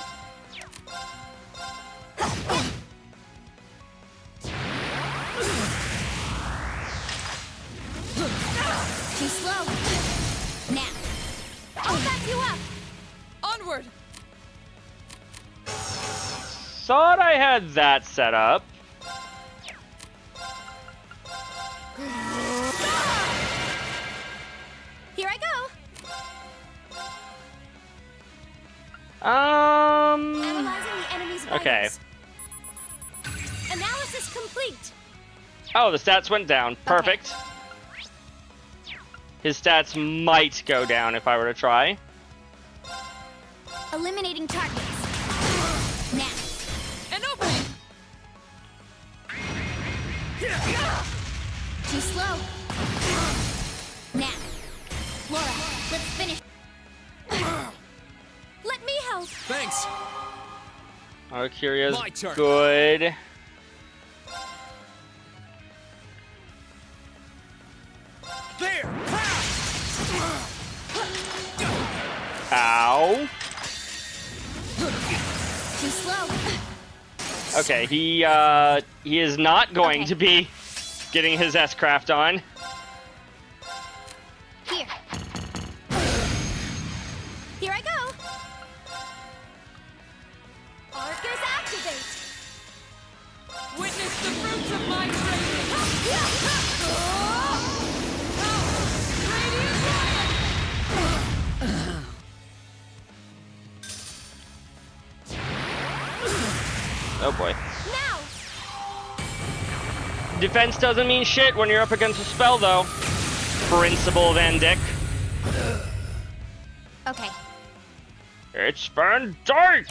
Too slow. Now. I'll back you up.
Onward.
Thought I had that set up.
Here I go. Analyzing the enemy's
Okay.
vitals. Analysis complete.
Oh, the stats went down. Perfect. His stats might go down if I were to try.
Eliminating targets. Now.
An opening.
Too slow. Now. Laura, let's finish. Let me help.
Thanks.
Arcuria's
My turn.
good.
There.
Ow.
Too slow.
Okay, he is not going to be getting his S-Craft on.
Here. Here I go. Arcus activate.
Witness the fruits of my training.
Oh boy.
Now.
Defense doesn't mean shit when you're up against a spell, though. Principal Van Dyck.
Okay.
It's Van Dyck!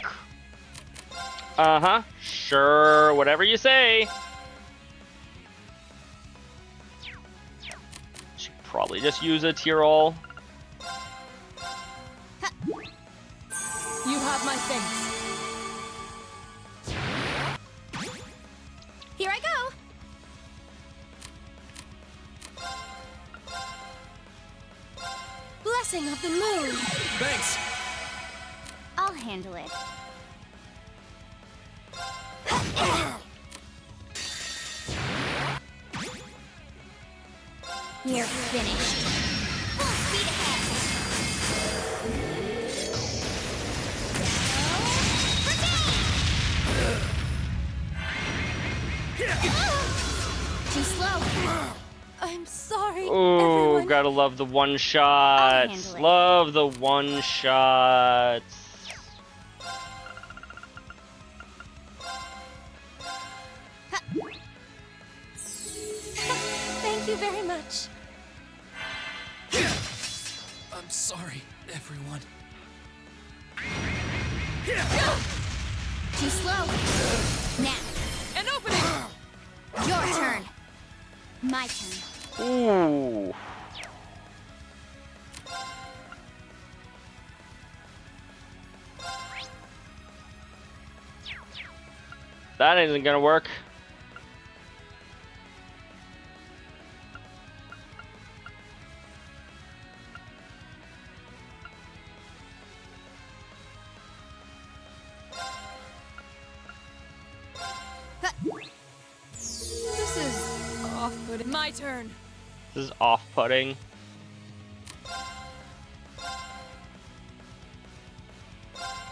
Uh-huh. Sure, whatever you say. Should probably just use a Tyrol.
You have my thanks.
Here I go. Blessing of the moon.
Thanks.
I'll handle it. You're finished. Full speed ahead. Too slow.
I'm sorry,
Ooh,
everyone.
gotta love the one-shots.
handle it.
Love the one-shots.
Thank you very much.
I'm sorry, everyone.
Too slow. Now.
An opening.
Your turn. My turn.
Ooh. That isn't gonna work.
This is off-putting. My turn.
This is off-putting.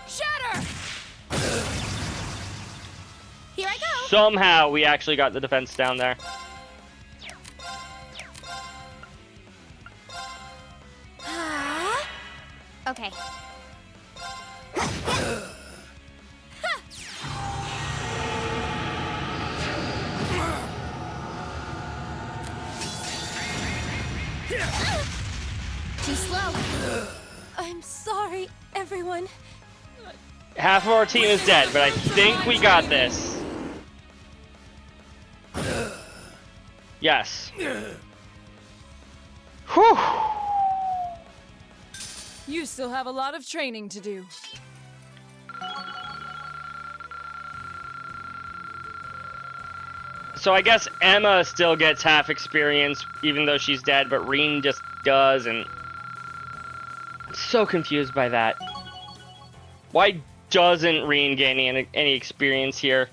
Shatter.
Here I go.
Somehow we actually got the defense down there.
Okay. Too slow.
I'm sorry, everyone.
Half of our team is dead, but I think we got this. Yes. Whew.
You still have a lot of training to do.
So I guess Emma still gets half experience, even though she's dead, but Reen just doesn't. I'm so confused by that. Why doesn't Reen gain any experience here?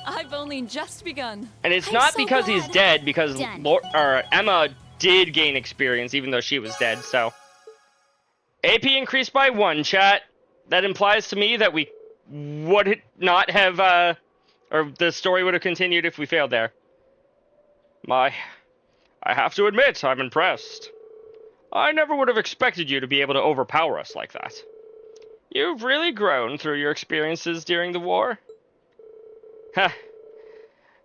I've only just begun.
And it's
I'm
not
so
because
glad.
he's dead, because
Done.
Emma did gain experience, even though she was dead, so.
AP increased by 1, chat. That implies to me that we would not have, or the story would have continued if we failed there. I have to admit, I'm impressed. I never would have expected you to be able to overpower us like that. You've really grown through your experiences during the war. Heh.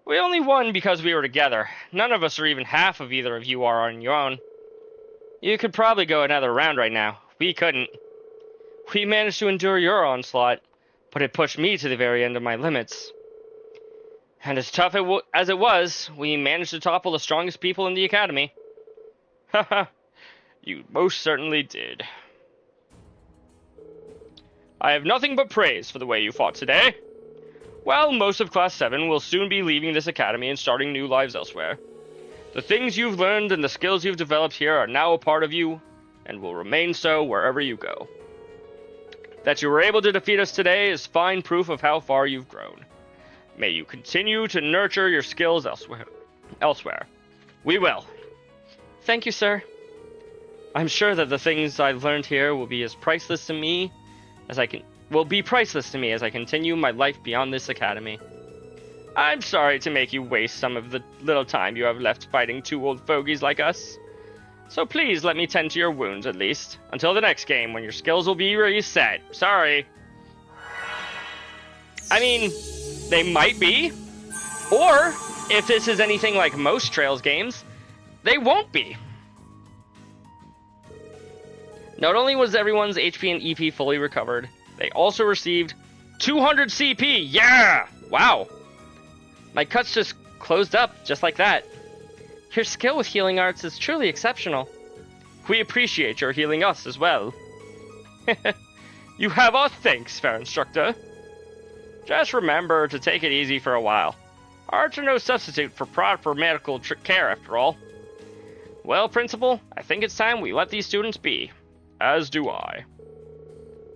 We only won because we were together. None of us are even half of either of you are on your own. You could probably go another round right now. We couldn't. We managed to endure your onslaught, but it pushed me to the very end of my limits. And as tough as it was, we managed to topple the strongest people in the academy. Haha, you most certainly did. I have nothing but praise for the way you fought today. Well, most of Class 7 will soon be leaving this academy and starting new lives elsewhere. The things you've learned and the skills you've developed here are now a part of you, and will remain so wherever you go. That you were able to defeat us today is fine proof of how far you've grown. May you continue to nurture your skills elsewhere. We will. Thank you, sir. I'm sure that the things I've learned here will be priceless to me as I continue my life beyond this academy. I'm sorry to make you waste some of the little time you have left fighting 2 old fogies like us. So please let me tend to your wounds at least, until the next game when your skills will be reset. Sorry. I mean, they might be. Or, if this is anything like most Trails games, they won't be. Not only was everyone's HP and EP fully recovered, they also received 200 CP. Yeah! Wow. My cuts just closed up, just like that. Your skill with healing arts is truly exceptional. We appreciate your healing us as well. You have our thanks, fair instructor. Just remember to take it easy for a while. Arts are no substitute for proper medical care, after all. Well, Principal, I think it's time we let these students be. As do I.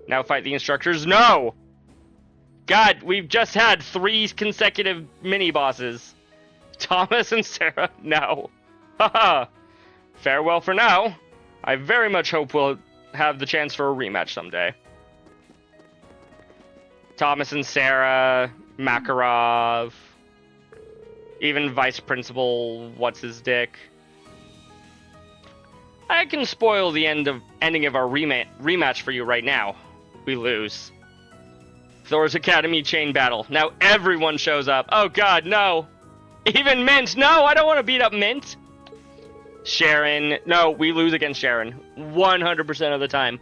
Now fight the instructors. No! God, we've just had 3 consecutive mini-bosses. Thomas and Sarah, no. Haha. Farewell for now. I very much hope we'll have the chance for a rematch someday. Thomas and Sarah, Makarov, even Vice Principal, what's-his-dick. I can spoil the ending of our rematch for you right now. We lose. Thor's Academy chain battle. Now everyone shows up. Oh god, no. Even Mint. No, I don't want to beat up Mint. Sharon. No, we lose against Sharon. 100% of the time.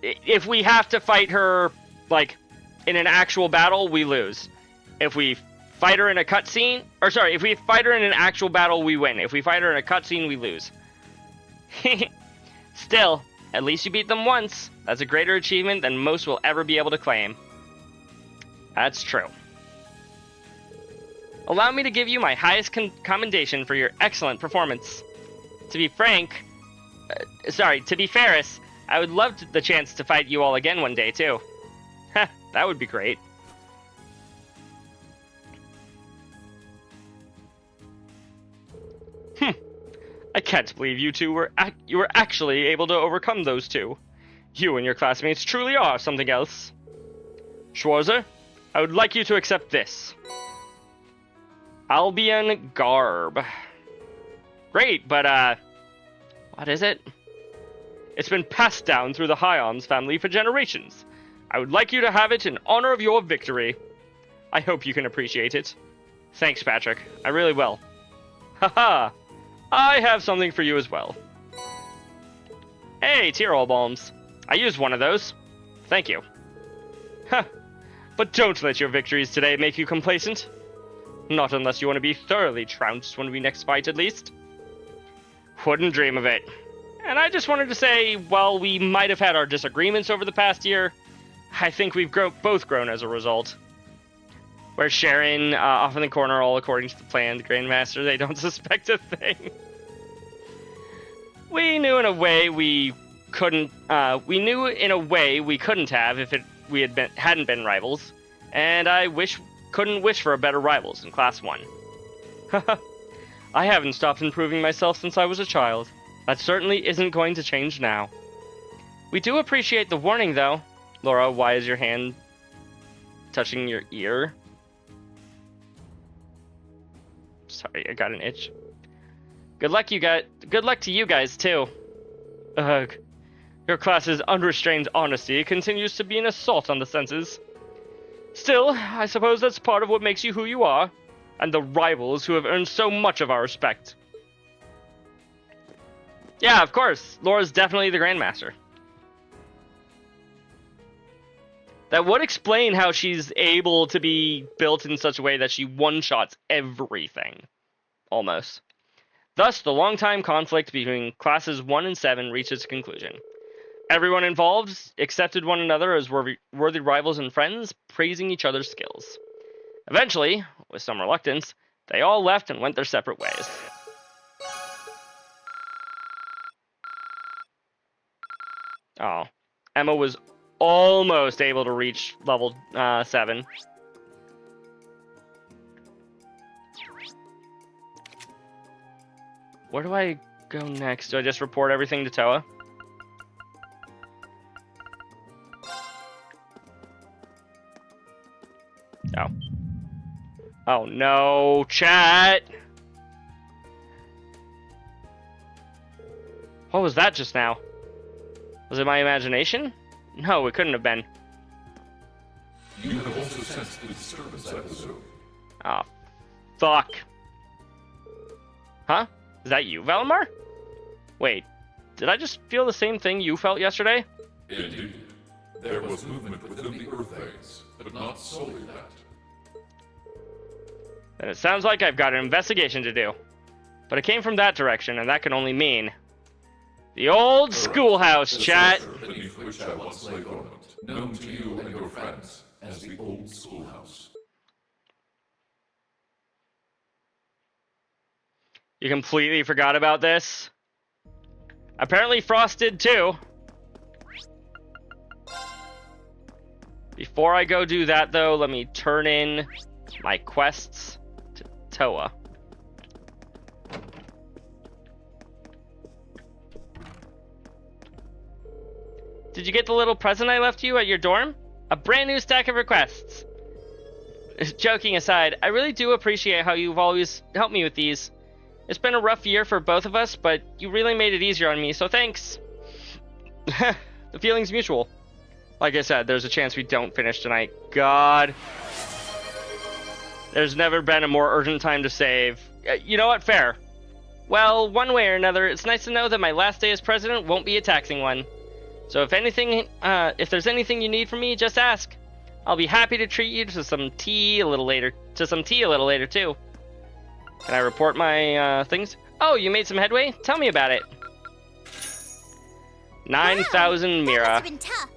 If we have to fight her, like, in an actual battle, we lose. If we fight her in a cutscene, or sorry, if we fight her in an actual battle, we win. If we fight her in a cutscene, we lose. Still, at least you beat them once. That's a greater achievement than most will ever be able to claim. That's true. Allow me to give you my highest commendation for your excellent performance. To be frank, to be Ferris, I would love the chance to fight you all again one day, too. Heh, that would be great. I can't believe you two were actually able to overcome those two. You and your classmates truly are something else. Schwarzer, I would like you to accept this. Albion Garb. Great, but, what is it? It's been passed down through the Hyons family for generations. I would like you to have it in honor of your victory. I hope you can appreciate it. Thanks, Patrick. I really will. Haha! I have something for you as well. Hey, Tyrol Balms. I used one of those. Thank you. Huh. But don't let your victories today make you complacent. Not unless you want to be thoroughly trounced when we next fight, at least. Wouldn't dream of it. And I just wanted to say, while we might have had our disagreements over the past year, I think we've both grown as a result. Where's Sharon, off in the corner, all according to the plan, the Grandmaster, they don't suspect a thing. We knew in a way we couldn't have if we hadn't been rivals, and I couldn't wish for a better rivals in Class 1. I haven't stopped improving myself since I was a child. That certainly isn't going to change now.
We do appreciate the warning, though. Laura, why is your hand touching your ear? Sorry, I got an itch. Good luck, Good luck to you guys, too. Ugh. Your class's unrestrained honesty continues to be an assault on the senses. Still, I suppose that's part of what makes you who you are, and the rivals who have earned so much of our respect. Yeah, of course. Laura's definitely the Grandmaster. That would explain how she's able to be built in such a way that she one-shots everything. Almost. Thus, the long-time conflict between classes 1 and 7 reached its conclusion. Everyone involved accepted one another as worthy rivals and friends, praising each other's skills. Eventually, with some reluctance, they all left and went their separate ways. Oh. Emma was almost able to reach level 7. Where do I go next? Do I just report everything to Toa? Oh. Oh no, chat! What was that just now? Was it my imagination? No, it couldn't have been.
You have also sensed the disturbance at the zoo.
Oh, fuck. Huh? Is that you, Valimar? Wait, did I just feel the same thing you felt yesterday?
Indeed. There was movement within the Earth Veins, but not solely that.
Then it sounds like I've got an investigation to do. But it came from that direction, and that can only mean... the old schoolhouse, chat!
Beneath which I once lay dormant, known to you and your friends as the old schoolhouse.
You completely forgot about this? Apparently Frost did too. Before I go do that though, let me turn in my quests to Toa. Did you get the little present I left you at your dorm? A brand new stack of requests. Joking aside, I really do appreciate how you've always helped me with these. It's been a rough year for both of us, but you really made it easier on me, so thanks. The feeling's mutual. Like I said, there's a chance we don't finish tonight. God. There's never been a more urgent time to save. You know what? Fair. Well, one way or another, it's nice to know that my last day as president won't be a taxing one. So if there's anything you need from me, just ask. I'll be happy to treat you to some tea a little later. Too. Can I report my things? Oh, you made some headway? Tell me about it. 9,000 Mira.
That must have been tough.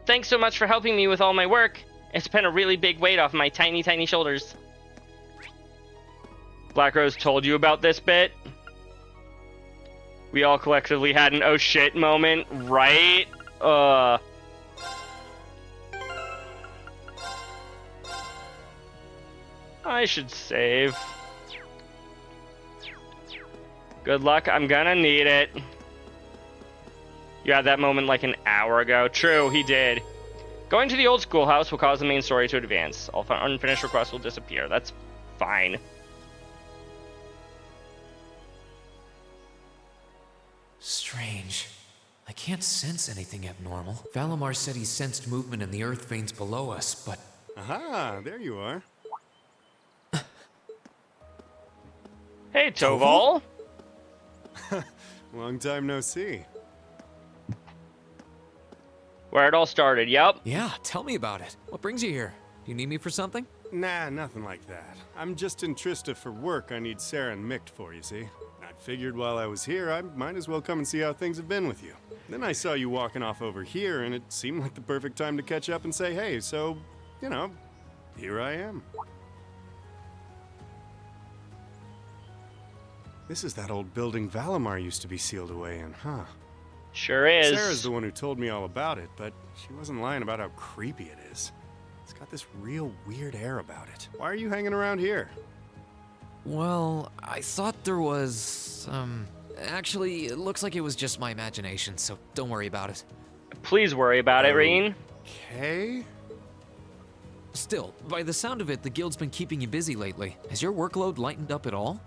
Thanks so much for helping me with all my work. It's been a really big weight off my tiny, tiny shoulders. Black Rose told you about this bit? We all collectively had an oh shit moment, right? I should save. Good luck, I'm gonna need it. You had that moment like an hour ago. True, he did. Going to the old schoolhouse will cause the main story to advance. All unfinished requests will disappear. That's fine.
Strange. I can't sense anything abnormal. Valimar said he sensed movement in the earth veins below us, but...
Aha, there you are.
Hey, Toval.
Long time no see.
Where it all started, yep.
Yeah, tell me about it. What brings you here? You need me for something?
Nah, nothing like that. I'm just in Trista for work I need Sarah and Mick for, you see. I figured while I was here, I might as well come and see how things have been with you. Then I saw you walking off over here, and it seemed like the perfect time to catch up and say hey, so, you know, here I am. This is that old building Valimar used to be sealed away in, huh?
Sure is.
Sarah's the one who told me all about it, but she wasn't lying about how creepy it is. It's got this real weird air about it. Why are you hanging around here?
Well, I thought there was, Actually, it looks like it was just my imagination, so don't worry about it.
Please worry about it, Reen.
Okay.
Still, by the sound of it, the guild's been keeping you busy lately. Has your workload lightened up at all?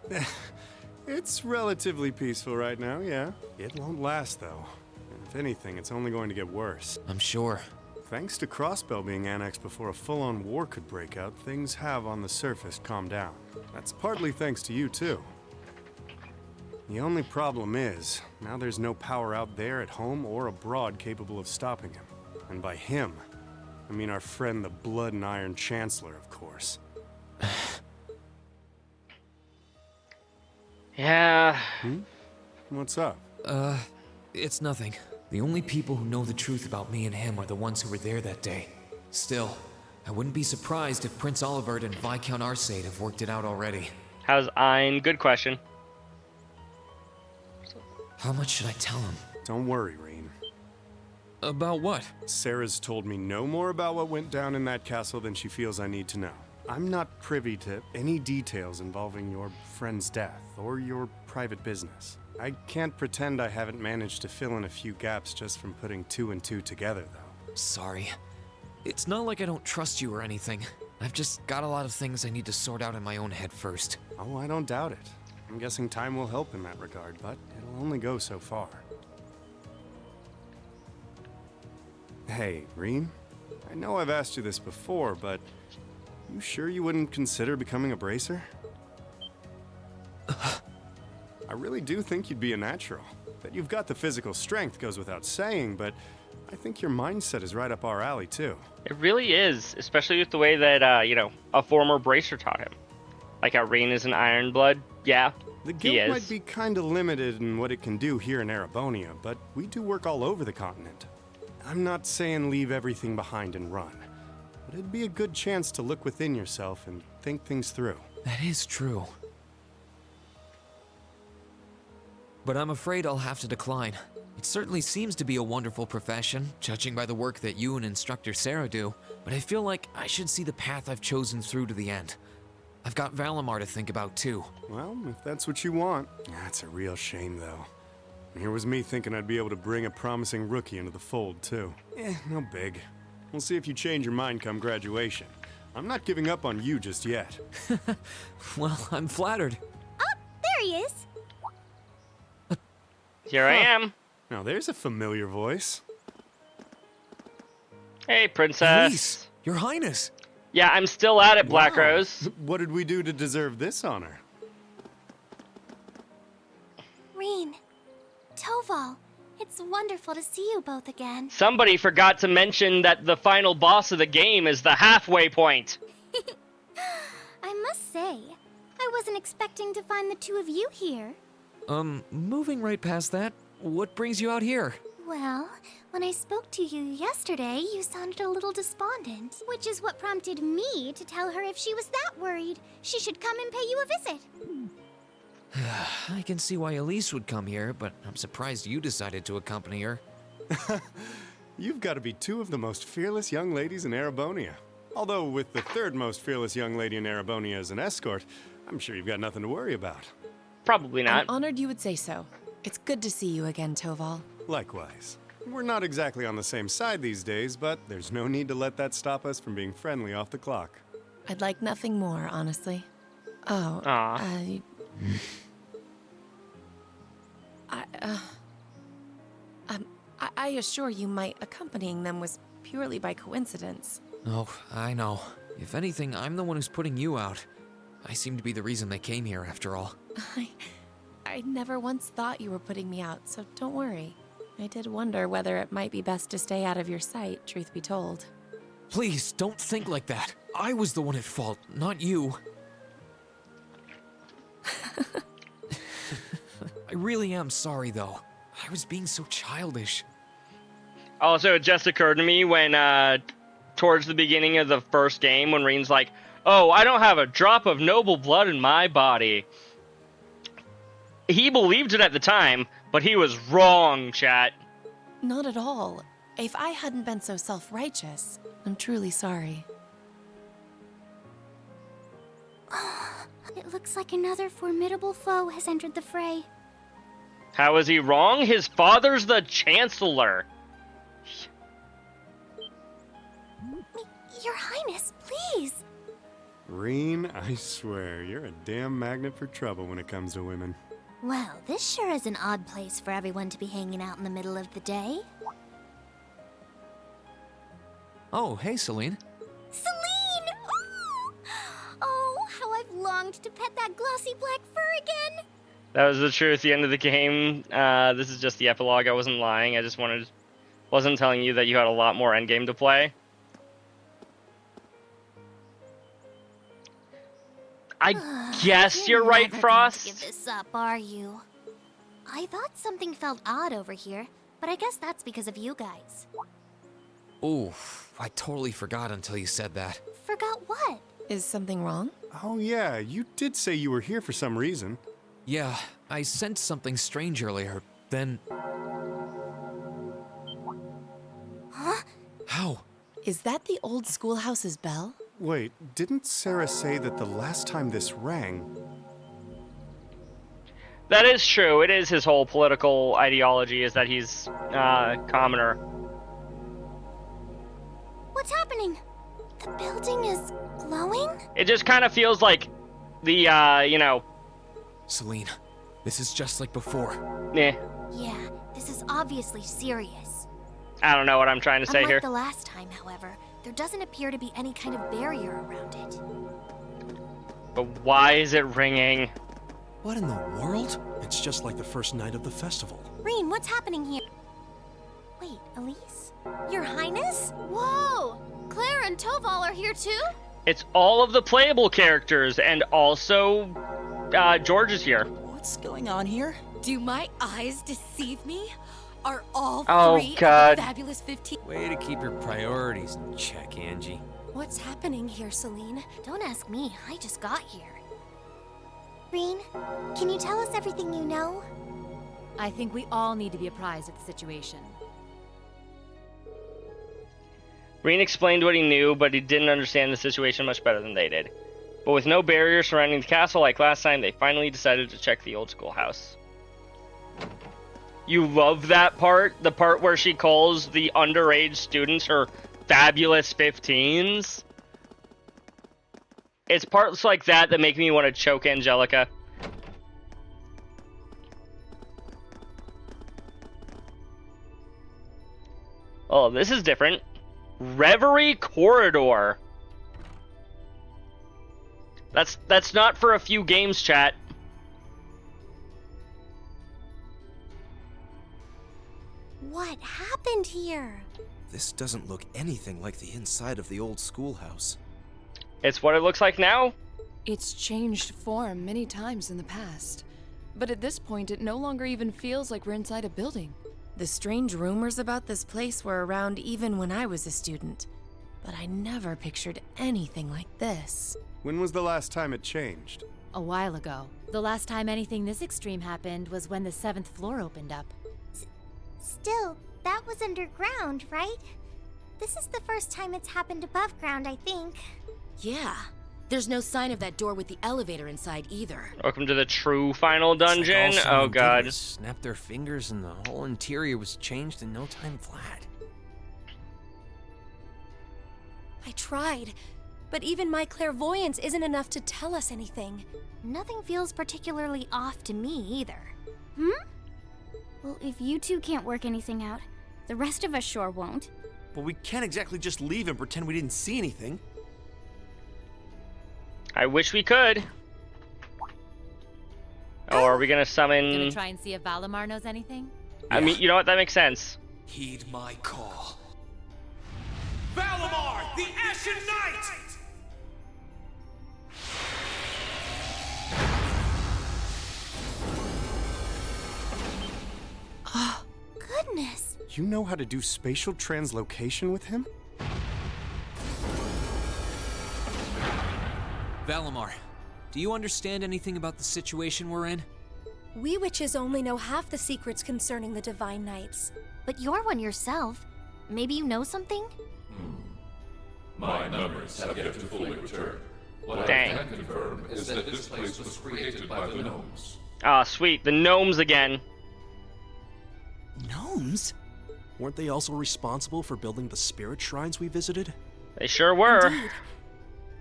It's relatively peaceful right now, yeah. It won't last, though. And if anything, it's only going to get worse.
I'm sure.
Thanks to Crossbell being annexed before a full-on war could break out, things have on the surface calmed down. That's partly thanks to you, too. The only problem is, now there's no power out there at home or abroad capable of stopping him. And by him, I mean our friend the Blood and Iron Chancellor, of course.
Yeah.
What's up?
It's nothing. The only people who know the truth about me and him are the ones who were there that day. Still, I wouldn't be surprised if Prince Olivert and Viscount Arcade have worked it out already.
How's Ein? Good question.
How much should I tell him?
Don't worry, Reen.
About what?
Sarah's told me no more about what went down in that castle than she feels I need to know. I'm not privy to any details involving your friend's death or your private business. I can't pretend I haven't managed to fill in a few gaps just from putting 2 and 2 together, though.
Sorry. It's not like I don't trust you or anything. I've just got a lot of things I need to sort out in my own head first.
Oh, I don't doubt it. I'm guessing time will help in that regard, but it'll only go so far. Hey, Reen, I know I've asked you this before, but you sure you wouldn't consider becoming a bracer? I really do think you'd be a natural. That you've got the physical strength goes without saying, but I think your mindset is right up our alley, too.
It really is, especially with the way that, a former bracer taught him. Like how Reen is an Iron Blood. Yeah,
The
he
guild
is.
might be kinda limited in what it can do here in Erebonia, but we do work all over the continent. I'm not saying leave everything behind and run, but it'd be a good chance to look within yourself and think things through.
That is true. But I'm afraid I'll have to decline. It certainly seems to be a wonderful profession, judging by the work that you and Instructor Sarah do, but I feel like I should see the path I've chosen through to the end. I've got Valimar to think about too.
Well, if that's what you want. That's a real shame, though. Here was me thinking I'd be able to bring a promising rookie into the fold, too. No big. We'll see if you change your mind come graduation. I'm not giving up on you just yet.
Well, I'm flattered.
Oh, there he is.
Here I am.
Now there's a familiar voice.
Hey, Princess.
Elise, Your Highness.
Yeah, I'm still at it, Black
Wow.
Rose.
What did we do to deserve this honor?
Reen, Toval, it's wonderful to see you both again.
Somebody forgot to mention that the final boss of the game is the halfway point.
I must say, I wasn't expecting to find the two of you here.
Moving right past that, what brings you out here?
Well, when I spoke to you yesterday, you sounded a little despondent, which is what prompted me to tell her if she was that worried, she should come and pay you a visit.
I can see why Elise would come here, but I'm surprised you decided to accompany her.
You've got to be two of the most fearless young ladies in Erebonia. Although with the third most fearless young lady in Erebonia as an escort, I'm sure you've got nothing to worry about.
Probably not.
I'm honored you would say so. It's good to see you again, Toval.
Likewise. We're not exactly on the same side these days, but there's no need to let that stop us from being friendly off the clock.
I'd like nothing more, honestly. Oh, I assure you my accompanying them was purely by coincidence.
Oh, I know. If anything, I'm the one who's putting you out. I seem to be the reason they came here, after all.
I never once thought you were putting me out, so don't worry. I did wonder whether it might be best to stay out of your sight, truth be told.
Please, don't think like that. I was the one at fault, not you. I really am sorry, though. I was being so childish.
Also, it just occurred to me when, towards the beginning of the first game, when Reen's like, oh, I don't have a drop of noble blood in my body. He believed it at the time, but he was wrong, chat.
Not at all. If I hadn't been so self-righteous, I'm truly sorry.
It looks like another formidable foe has entered the fray.
How is he wrong? His father's the Chancellor.
Your Highness, please.
Reen, I swear, you're a damn magnet for trouble when it comes to women.
Well, this sure is an odd place for everyone to be hanging out in the middle of the day.
Oh, hey, Celine.
Celine! Ooh! Oh, how I've longed to pet that glossy black fur again!
That was the truth. The end of the game. This is just the epilogue. I wasn't lying. I just wasn't telling you that you had a lot more endgame to play. I guess you're right, Frost.
Give this up, are you? I thought something felt odd over here, but I guess that's because of you guys.
Ooh, I totally forgot until you said that.
Forgot what?
Is something wrong?
Oh yeah, you did say you were here for some reason.
Yeah, I sensed something strange earlier. Then...
Huh?
How?
Is that the old schoolhouse's bell?
Wait, didn't Sarah say that the last time this rang...
That is true. It is his whole political ideology, is that he's commoner.
What's happening? The building is glowing?
It just kind of feels like the, you know...
Celine, this is just like before.
Eh.
Yeah, this is obviously serious.
I don't know what I'm trying to say
Unlike
here.
the last time, however, there doesn't appear to be any kind of barrier around it.
But why is it ringing?
What in the world? It's just like the first night of the festival.
Reen, what's happening here? Wait, Elise? Your Highness? Whoa! Claire and Toval are here too?
It's all of the playable characters, and also, George is here.
What's going on here?
Do my eyes deceive me? Are all
Oh,
three
God.
of the fabulous 15?
Way to keep your priorities in check, Angie.
What's happening here, Celine? Don't ask me, I just got here. Reen, can you tell us everything you know?
I think we all need to be apprised of the situation.
Reen explained what he knew, but he didn't understand the situation much better than they did. But with no barrier surrounding the castle like last time, they finally decided to check the old schoolhouse. You love that part? The part where she calls the underage students her fabulous 15s? It's parts like that that make me want to choke Angelica. Oh, this is different. Reverie Corridor. That's not for a few games, chat.
What happened here?
This doesn't look anything like the inside of the old schoolhouse.
It's what it looks like now.
It's changed form many times in the past, but at this point it no longer even feels like we're inside a building.
The strange rumors about this place were around even when I was a student, but I never pictured anything like this.
When was the last time it changed?
A while ago. The last time anything this extreme happened was when the 7th floor opened up.
Still, that was underground, right? This is the first time it's happened above ground, I think.
Yeah. There's no sign of that door with the elevator inside either.
Welcome to the true final dungeon.
Like all
Oh
someone did
god.
was snap their fingers and the whole interior was changed in no time flat.
I tried, but even my clairvoyance isn't enough to tell us anything.
Nothing feels particularly off to me either.
Well, if you two can't work anything out, the rest of us sure won't.
But we can't exactly just leave and pretend we didn't see anything.
I wish we could. Oh, are we gonna summon...
Gonna try and see if Valimar knows anything?
I mean, you know what? That makes sense.
Heed my call. Valimar, the Ashen Knight!
Goodness!
You know how to do spatial translocation with him?
Valimar, do you understand anything about the situation we're in?
We witches only know half the secrets concerning the Divine Knights.
But you're one yourself. Maybe you know something?
My memories have yet to fully return. What
Dang.
I can confirm is that this place was created by the gnomes.
Ah, sweet. The gnomes again.
Gnomes? Weren't they also responsible for building the spirit shrines we visited?
They sure were.
Indeed.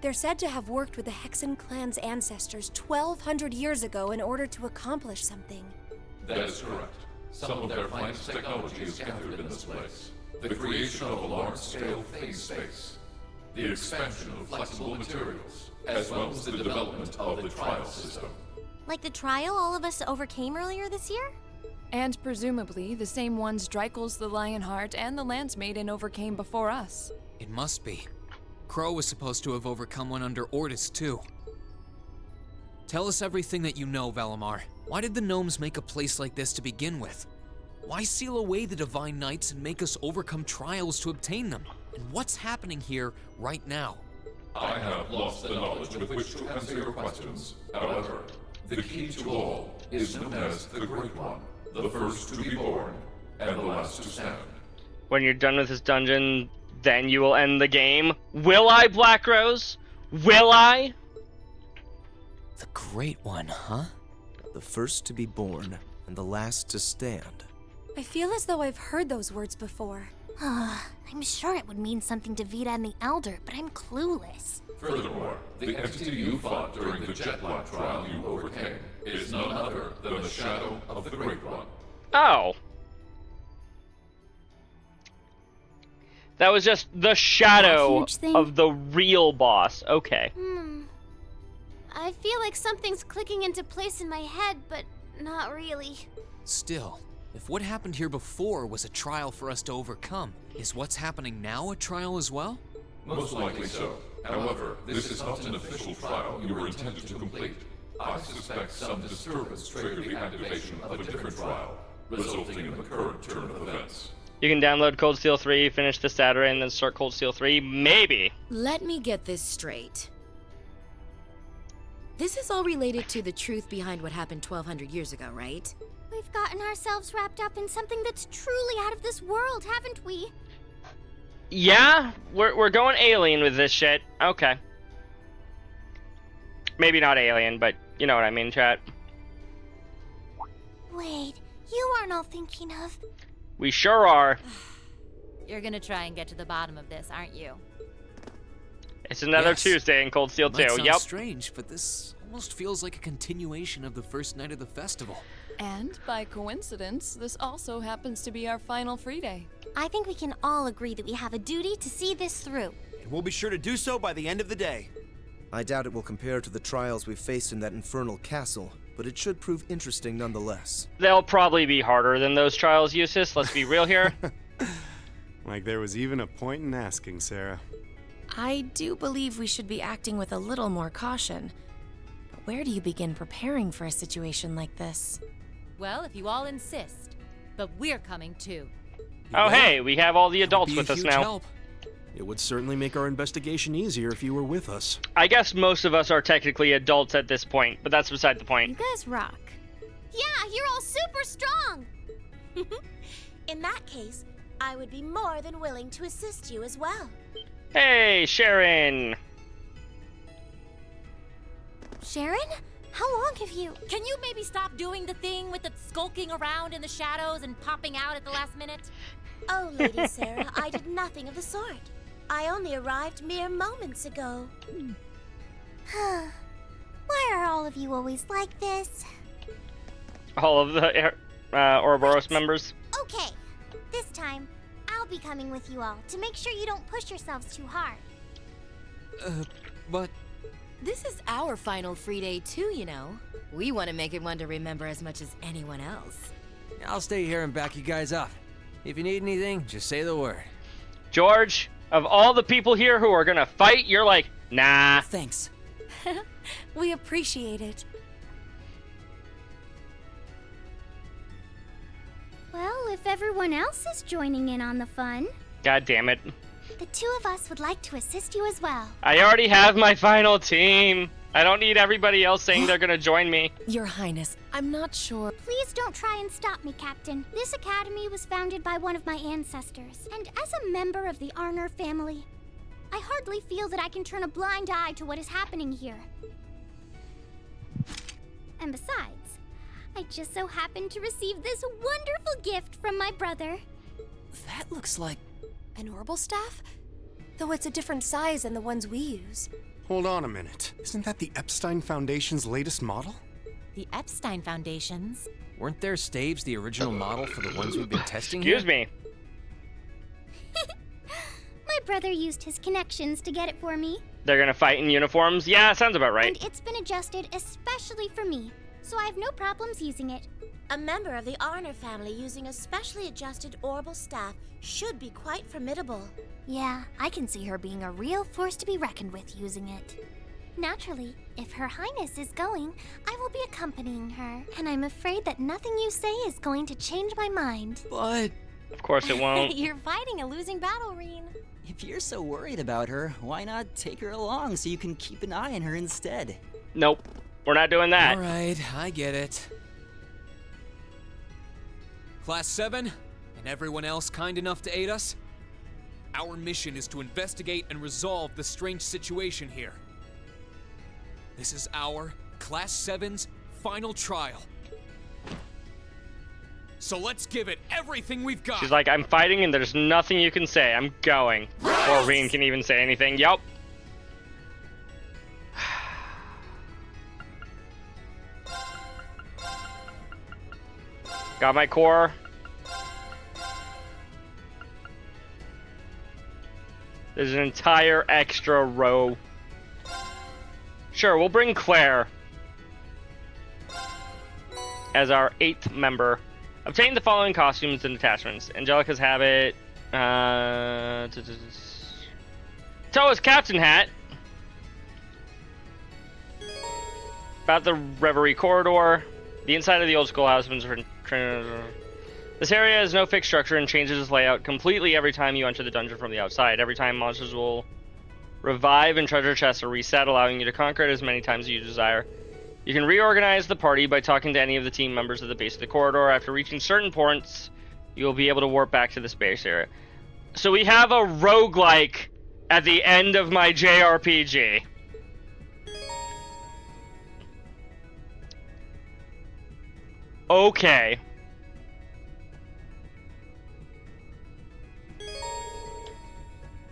They're said to have worked with the Hexen clan's ancestors 1,200 years ago in order to accomplish something.
That is correct. Some of their finest technology is gathered in this place. The creation of a large-scale phase space, the expansion of flexible materials, as well as the development of the trial system.
Like the trial all of us overcame earlier this year?
And presumably the same ones Dreikel's the Lionheart and the Lance Maiden overcame before us.
It must be. Crow was supposed to have overcome one under Ordis, too. Tell us everything that you know, Valimar. Why did the gnomes make a place like this to begin with? Why seal away the Divine Knights and make us overcome trials to obtain them? And what's happening here right now?
I have lost the knowledge with which to answer your questions. However, the key to all is known as the Great One, the first to be born, and the last to stand.
When you're done with this dungeon, then you will end the game. Will I, Black Rose? Will I?
The Great One, huh? The first to be born, and the last to stand.
I feel as though I've heard those words before.
I'm sure it would mean something to Vita and the Elder, but I'm clueless.
Furthermore, the entity you fought during the Jetlock trial you overcame is none other than the shadow of the Great One.
Oh. That was just the shadow of the real boss. Okay.
I feel like something's clicking into place in my head, but not really.
Still, if what happened here before was a trial for us to overcome, is what's happening now a trial as well?
Most likely so. However, this is not an official trial you were intended to complete. I suspect some disturbance triggered the activation of a different trial, resulting in the current turn of events.
You can download Cold Steel 3, finish the Saturday, and then start Cold Steel 3? Maybe.
Let me get this straight. This is all related to the truth behind what happened 1,200 years ago, right?
We've gotten ourselves wrapped up in something that's truly out of this world, haven't we?
Yeah, we're going alien with this shit. Okay. Maybe not alien, but you know what I mean, chat.
Wait, you aren't all thinking of...
We sure are.
You're gonna try and get to the bottom of this, aren't you?
It's another Tuesday in Cold Steel 2.
Might sound
Yep.
strange, but this almost feels like a continuation of the first night of the festival.
And by coincidence, this also happens to be our final free day.
I think we can all agree that we have a duty to see this through.
And we'll be sure to do so by the end of the day. I doubt it will compare to the trials we faced in that infernal castle, but it should prove interesting nonetheless.
They'll probably be harder than those trials, Eustace. Let's be real here.
Like there was even a point in asking, Sarah.
I do believe we should be acting with a little more caution. But where do you begin preparing for a situation like this?
Well, if you all insist. But we're coming too.
Oh, hey, we have all the adults with us now.
Help. It would certainly make our investigation easier if you were with us.
I guess most of us are technically adults at this point, but that's beside the point.
You guys rock. Yeah, you're all super strong! In that case, I would be more than willing to assist you as well.
Hey, Sharon!
Sharon? How long have you...
Can you maybe stop doing the thing with the skulking around in the shadows and popping out at the last minute?
Oh, Lady Sarah, I did nothing of the sort. I only arrived mere moments ago. Why are all of you always like this?
All of the Ouroboros members?
Okay, this time, I'll be coming with you all to make sure you don't push yourselves too hard.
But...
This is our final free day too, you know. We want to make it one to remember as much as anyone else.
I'll stay here and back you guys up. If you need anything, just say the word.
George, of all the people here who are gonna fight, you're like, nah.
Thanks. We appreciate it.
Well, if everyone else is joining in on the fun.
God damn it.
The two of us would like to assist you as well.
I already have my final team. I don't need everybody else saying they're gonna join me.
Your Highness, I'm not sure.
Please don't try and stop me, Captain. This academy was founded by one of my ancestors, and as a member of the Arner family, I hardly feel that I can turn a blind eye to what is happening here. And besides, I just so happened to receive this wonderful gift from my brother.
That looks like an orbital staff? Though it's a different size than the ones we use.
Hold on a minute. Isn't that the Epstein Foundation's latest model?
The Epstein Foundation's?
Weren't their staves the original model for the ones we've been testing
Excuse
here?
me.
My brother used his connections to get it for me.
They're gonna fight in uniforms? Yeah, sounds about right.
And it's been adjusted especially for me, so I have no problems using it.
A member of the Arner family using a specially adjusted orbital staff should be quite formidable.
Yeah, I can see her being a real force to be reckoned with using it. Naturally, if Her Highness is going, I will be accompanying her, and I'm afraid that nothing you say is going to change my mind.
But...
Of course it won't.
You're fighting a losing battle, Reen.
If you're so worried about her, why not take her along so you can keep an eye on her instead?
Nope. We're not doing that.
All right, I get it. Class 7, and everyone else kind enough to aid us? Our mission is to investigate and resolve the strange situation here. This is our Class 7's final trial. So let's give it everything we've got.
She's like, I'm fighting and there's nothing you can say. I'm going. Or Reen can even say anything. Yup. Got my core. There's an entire extra row. Sure, we'll bring Claire as our 8th member. Obtain the following costumes and attachments. Angelica's habit. Toa's captain hat. About the Reverie corridor. The inside of the old schoolhouse. This area has no fixed structure and changes its layout completely every time you enter the dungeon from the outside. Every time monsters will revive and treasure chests are reset, allowing you to conquer it as many times as you desire. You can reorganize the party by talking to any of the team members at the base of the corridor. After reaching certain points, you will be able to warp back to this base area. So we have a roguelike at the end of my JRPG. Okay.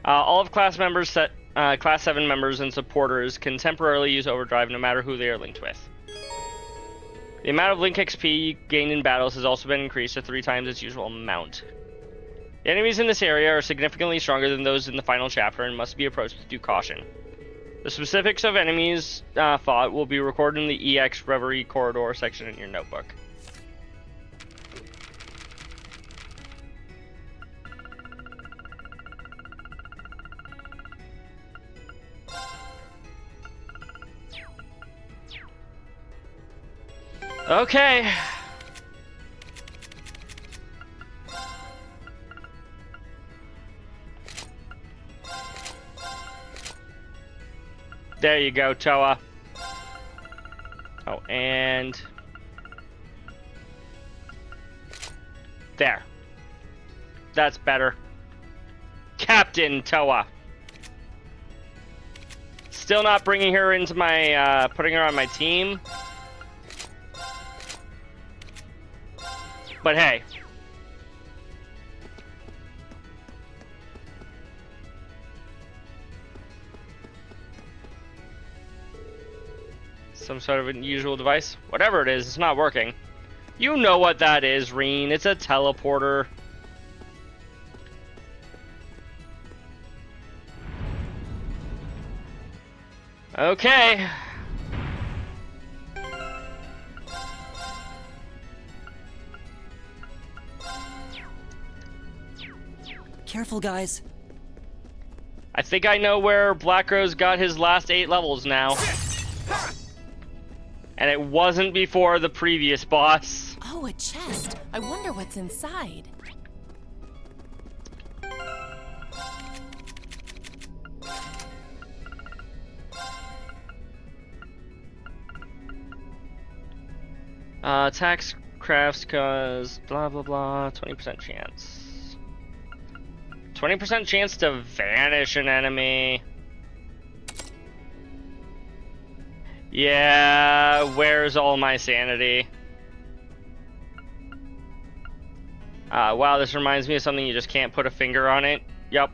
All of class Class 7 members and supporters can temporarily use Overdrive no matter who they are linked with. The amount of Link XP gained in battles has also been increased to 3 times its usual amount. The enemies in this area are significantly stronger than those in the final chapter and must be approached with due caution. The specifics of enemies fought will be recorded in the EX Reverie Corridor section in your notebook. Okay. There you go, Toa. Oh, and there. That's better. Captain Toa. Still not bringing her into my, putting her on my team. But hey. Some sort of unusual device? Whatever it is, it's not working. You know what that is, Reen. It's a teleporter. Okay.
Careful, guys.
I think I know where Black Rose got his last 8 levels now. And it wasn't before the previous boss.
Oh, a chest. I wonder what's inside.
Attacks crafts cause blah blah blah, 20% chance. 20% chance to vanish an enemy. Yeah, where's all my sanity? Wow, this reminds me of something you just can't put a finger on it. Yup.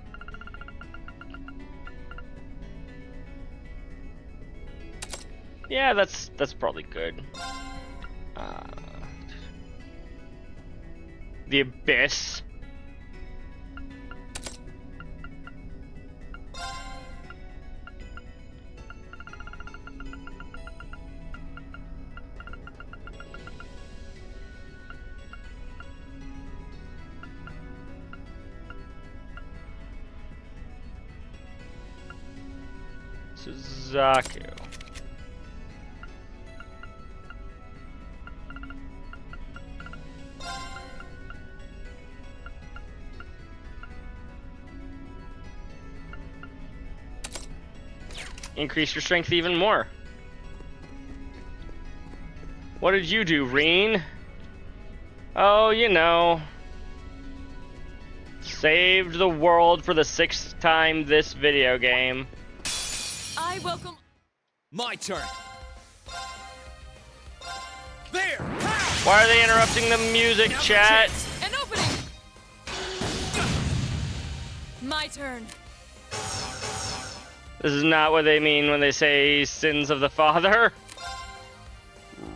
Yeah, that's probably good. The Abyss. Suzaku. Increase your strength even more. What did you do, Reen? Oh, you know. Saved the world for the 6th time this video game.
I welcome... My turn. There!
Why are they interrupting the music, chat?
An opening! My turn.
This is not what they mean when they say sins of the father.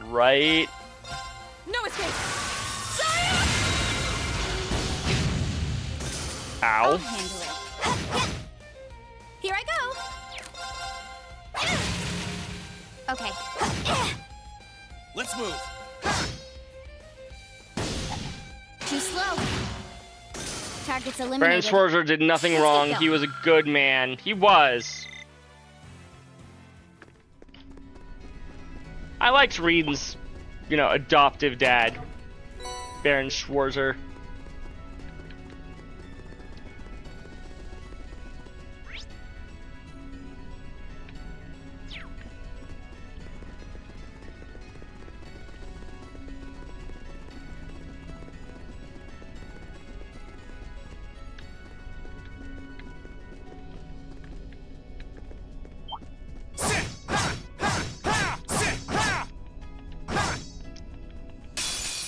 Right?
No escape!
Ow.
I'll handle it. Here I go. Okay.
Let's move.
Too slow. Target's
Baron
eliminated.
Schwarzer did nothing
Let's
wrong.
get
He was a
going.
good man. He was. I liked Reed's, adoptive dad, Baron Schwarzer.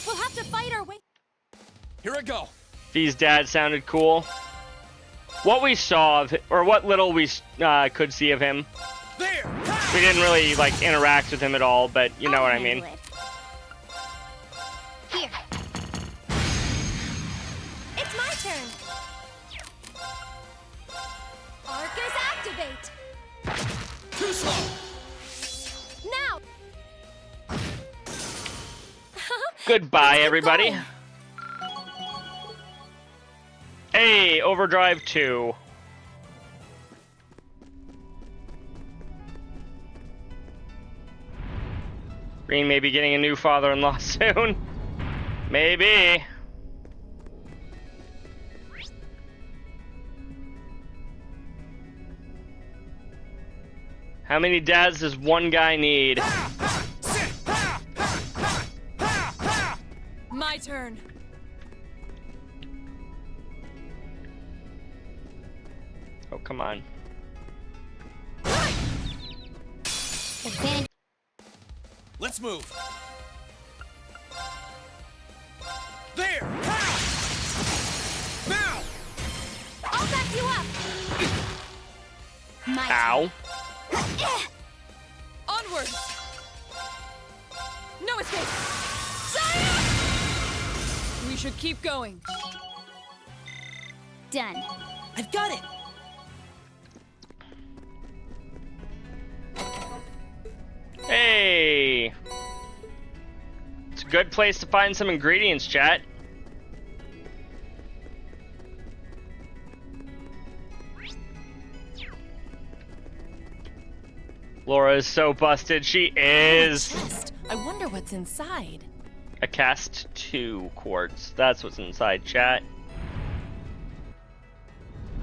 We'll have to fight our way.
Here I go.
Fee's dad sounded cool. What we saw of, or what little we could see of him, we didn't really interact with him at all. But you know what I mean.
Here.
It's my turn. Arcus activate.
Too slow.
Now.
Goodbye, everybody. Hey, Overdrive 2. Green may be getting a new father-in-law soon. Maybe. How many dads does one guy need?
My turn.
Oh, come on.
Advantage.
Let's move. There! Now!
I'll back you up. My
Ow.
Onward. No escape. We should keep going.
Done.
I've got it.
Hey! It's a good place to find some ingredients, chat. Laura is so busted. She is.
Chest. I wonder what's inside.
A cast 2 quartz. That's what's inside, chat.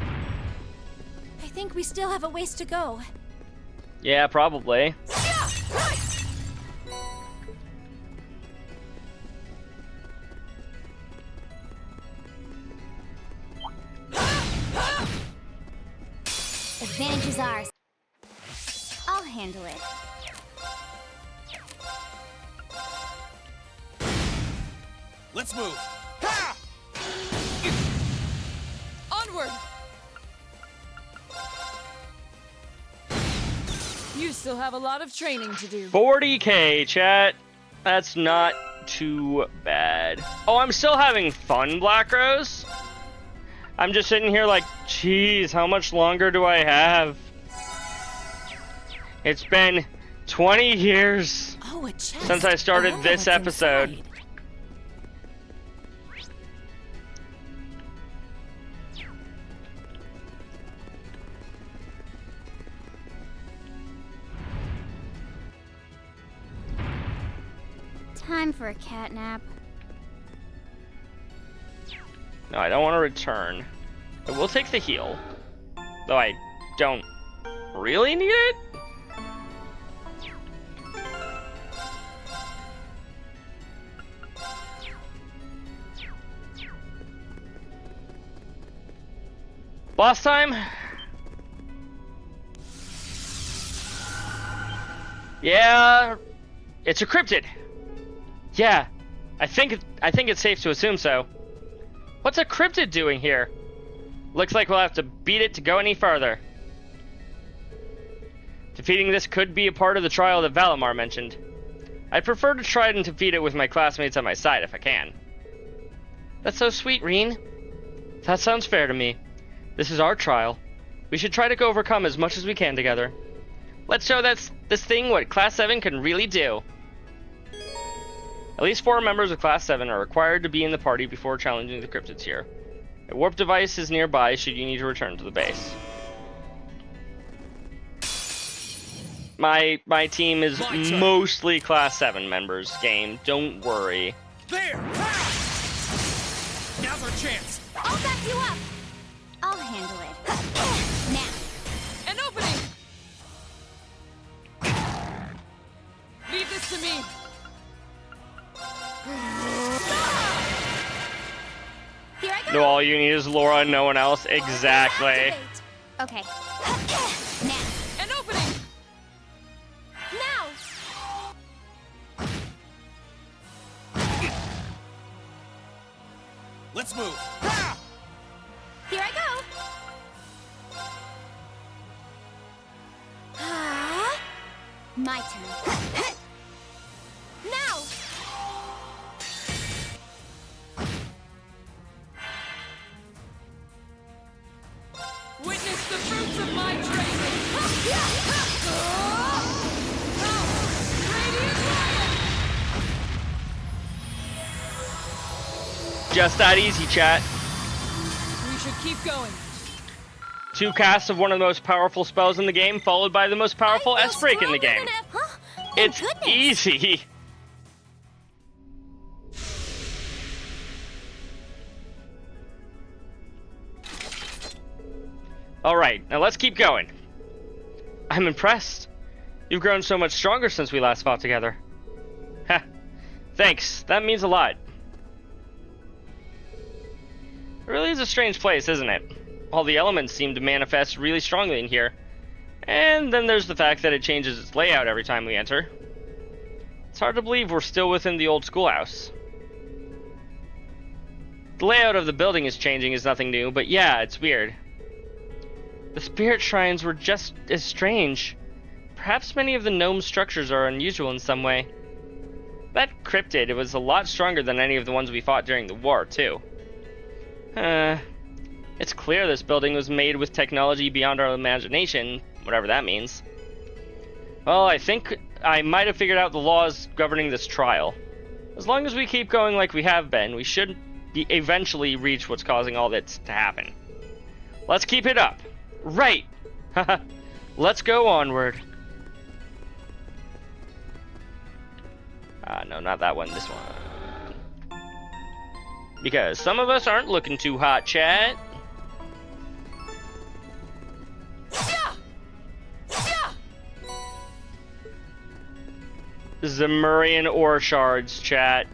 I think we still have a ways to go.
Yeah, probably.
Advantage is ours. I'll handle it.
Let's move.
Onward! You still have a lot of training to do.
40k, chat. That's not too bad. Oh, I'm still having fun, Black Rose. I'm just sitting here like, geez, how much longer do I have? It's been 20 years since I started this episode.
Time for a cat nap.
No, I don't want to return. I will take the heal, though I don't really need it. Boss time? Yeah, it's a cryptid. Yeah, I think it's safe to assume so. What's a cryptid doing here? Looks like we'll have to beat it to go any further. Defeating this could be a part of the trial that Valimar mentioned. I'd prefer to try and defeat it with my classmates on my side if I can. That's so sweet, Reen. That sounds fair to me. This is our trial. We should try to overcome as much as we can together. Let's show this thing what Class 7 can really do. At least 4 members of Class 7 are required to be in the party before challenging the cryptids here. A warp device is nearby should you need to return to the base. My team is mostly Class 7 members, game. Don't worry.
There! Now's our chance!
I'll back you up!
I'll handle it. Now.
An opening! Leave this to me.
Here I go!
No, all you need is Laura and no one else. Exactly.
Okay.
Now.
An opening!
Now!
Let's move!
Here I go!
My turn.
Now!
Witness the fruits of my training!
Just that easy, chat.
We should keep going.
2 casts of one of the most powerful spells in the game, followed by the most powerful S-break in the game. It's easy. Alright, now let's keep going. I'm impressed. You've grown so much stronger since we last fought together. Heh. Thanks, that means a lot. It really is a strange place, isn't it? All the elements seem to manifest really strongly in here. And then there's the fact that it changes its layout every time we enter. It's hard to believe we're still within the old schoolhouse. The layout of the building is changing is nothing new, but yeah, it's weird. The spirit shrines were just as strange. Perhaps many of the gnome structures are unusual in some way. That cryptid, it was a lot stronger than any of the ones we fought during the war, too. It's clear this building was made with technology beyond our imagination, whatever that means. Well, I think I might have figured out the laws governing this trial. As long as we keep going like we have been, we should eventually reach what's causing all this to happen. Let's keep it up. Right! Let's go onward. No, not that one, this one. Because some of us aren't looking too hot, chat. Zemurian ore shards, chat.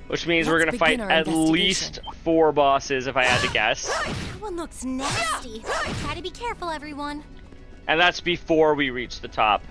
Which means we're gonna fight at least 4 bosses, if I had to guess.
That one looks nasty. Try to be careful, everyone.
And that's before we reach the top.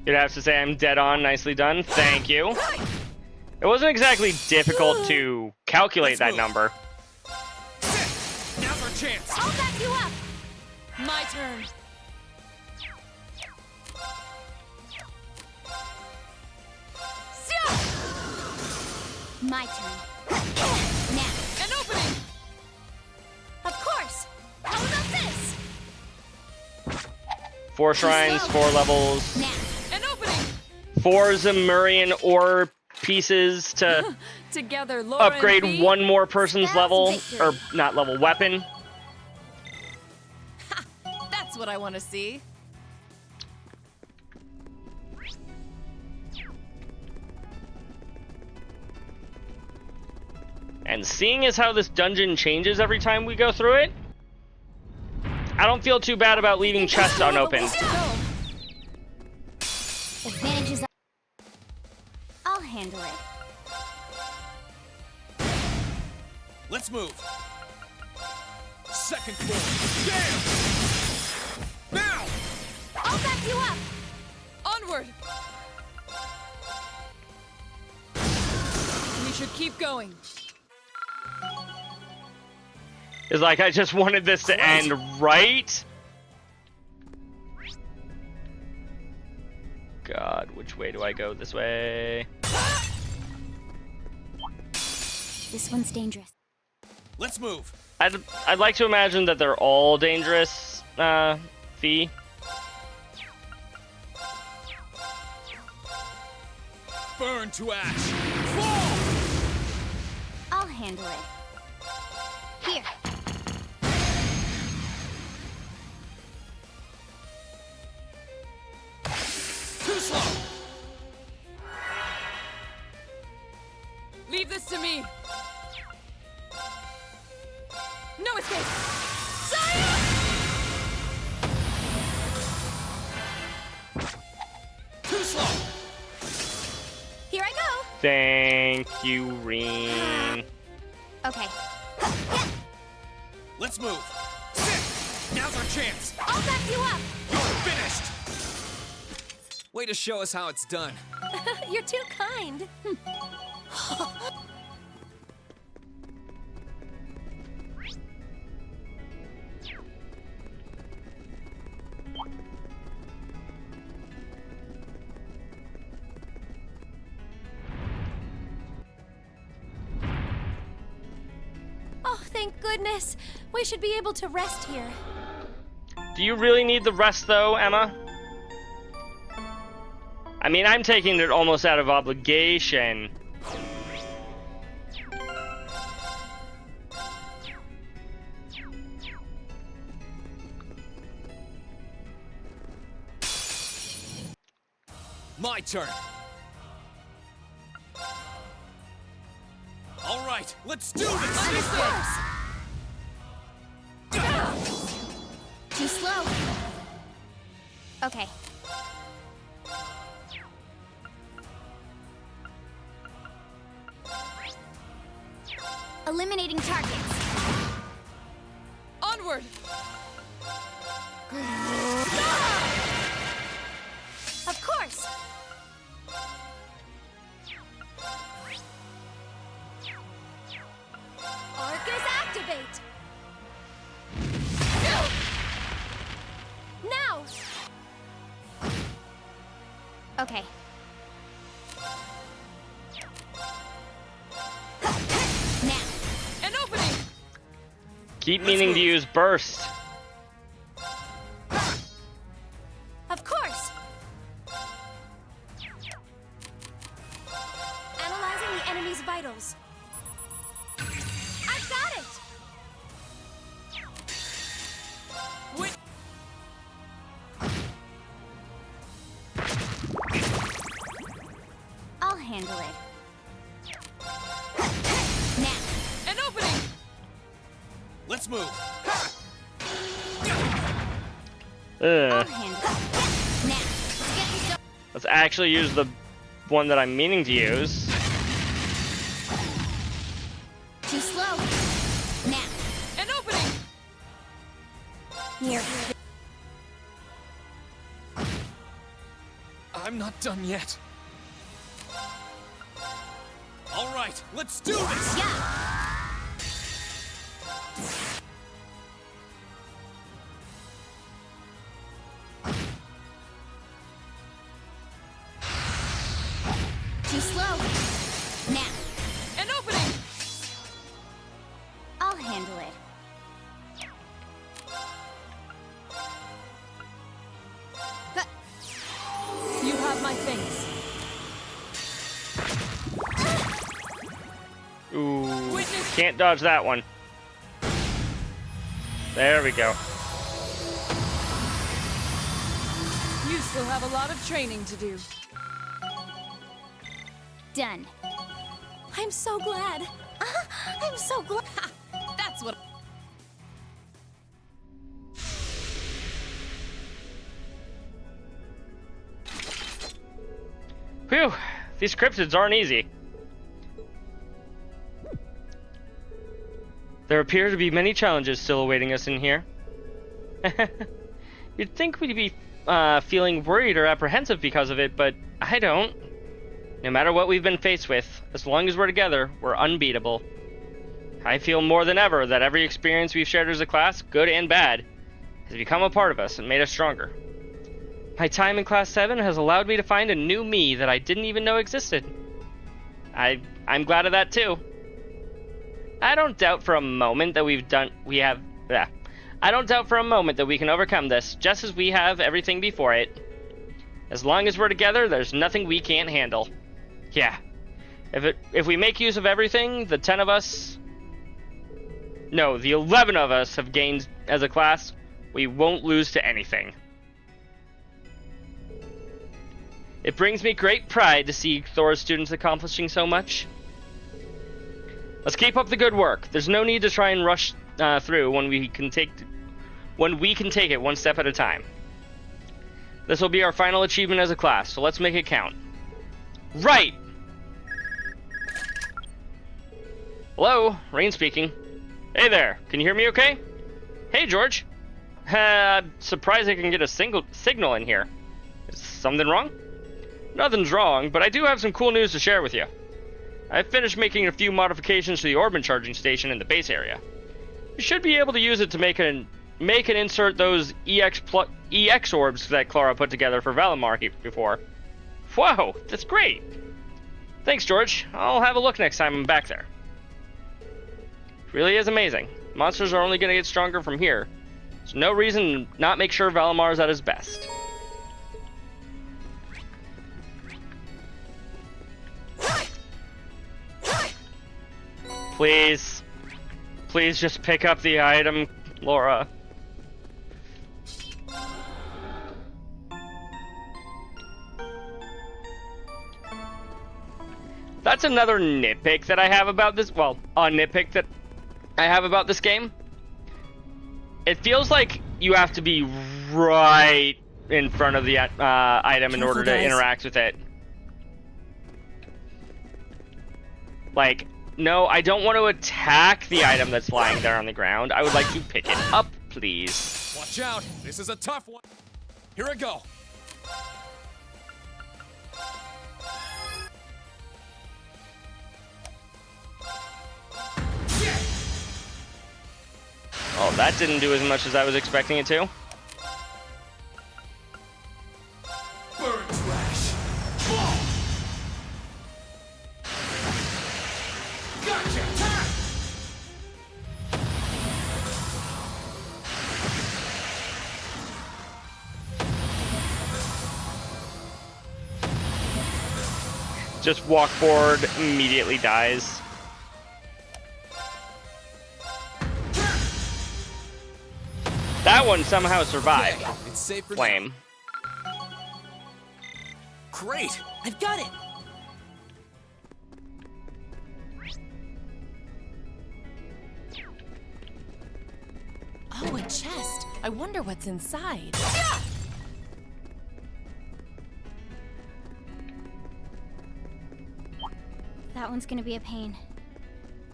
You'd have to say I'm dead on. Nicely done. Thank you. It wasn't exactly difficult to calculate that number.
Now's our chance.
I'll back you up.
My turn.
My turn. Now.
An opening.
Of course. How about this?
4 shrines, 4 levels,
Now.
An opening.
4 Zemurian ore pieces to
Together, Laura and
upgrade
Fee.
one more person's
Spells
level,
victory.
or not level, weapon.
That's what I want to see.
And seeing as how this dungeon changes every time we go through it, I don't feel too bad about leaving chests unopened.
Advantages. I'll handle it.
Let's move. Second floor. Damn! Now!
I'll back you up.
Onward. We should keep going.
It's like I just wanted this to end right. God, which way do I go? This way.
This one's dangerous.
Let's move.
I'd like to imagine that they're all dangerous, Fee.
Burn to ash. Fall!
I'll handle it. Here.
Too slow.
Leave this to me. No escape. Sire!
Too slow.
Here I go.
Thank you, Reen.
Okay.
Let's move. Sit. Now's our chance.
I'll back you up.
You're finished.
Way to show us how it's done.
You're too kind. Oh, thank goodness. We should be able to rest here.
Do you really need the rest, though, Emma? I mean, I'm taking it almost out of obligation.
My turn. All right, let's do this.
Too slow. Okay. Eliminating targets.
Onward.
Of course. Arcus activate. Now. Okay. Now.
An opening.
Keep meaning to use burst.
Of course. Analyzing the enemy's vitals. I've got it.
Wait.
I'll handle it. Now.
An opening.
Let's move.
I'll
Ugh.
handle it. Now. Let's get this.
Let's actually use the one that I'm meaning to use.
Too slow. Now.
An opening.
Here.
I'm I'm not done yet. All right, let's do this!
Yeah! Too slow. Now.
An opening! I'll handle it.
You have my thanks.
Ooh, can't dodge that one. There we go.
You still have a lot of training to do.
Done.
I'm so glad.
I'm so glad.
That's what.
Phew, these cryptids aren't easy. There appear to be many challenges still awaiting us in here. You'd think we'd be feeling worried or apprehensive because of it, but I don't. No matter what we've been faced with, as long as we're together, we're unbeatable. I feel more than ever that every experience we've shared as a class, good and bad, has become a part of us and made us stronger. My time in Class 7 has allowed me to find a new me that I didn't even know existed. I'm glad of that too. I don't doubt for a moment that I don't doubt for a moment that we can overcome this, just as we have everything before it. As long as we're together, there's nothing we can't handle. Yeah. If we make use of everything, the 11 of us have gained as a class, we won't lose to anything. It brings me great pride to see Thor's students accomplishing so much. Let's keep up the good work. There's no need to try and rush through when we can take it one step at a time. This will be our final achievement as a class, so let's make it count. Right! Hello, Rain speaking. Hey there, can you hear me okay? Hey, George. Surprised I can get a signal in here. Is something wrong? Nothing's wrong, but I do have some cool news to share with you. I've finished making a few modifications to the Orban charging station in the base area. You should be able to use it to make and insert those EX orbs that Clara put together for Valimar before. Whoa, that's great! Thanks, George. I'll have a look next time I'm back there. It really is amazing. Monsters are only going to get stronger from here. There's no reason to not make sure Valimar's at his best. Please. Please just pick up the item, Laura. That's another nitpick that I have about this. Well, a nitpick that I have about this game. It feels like you have to be right in front of the item in order to interact with it. Like, no, I don't want to attack the item that's lying there on the ground. I would like to pick it up, please.
Watch out! This is a tough one. Here I go.
Oh, that didn't do as much as I was expecting it to.
Burn trash. Gotcha.
Just walk forward, immediately dies. That one somehow survived.
It's safe for
Flame.
Great!
I've got it! Oh, a chest. I wonder what's inside.
That one's gonna be a pain.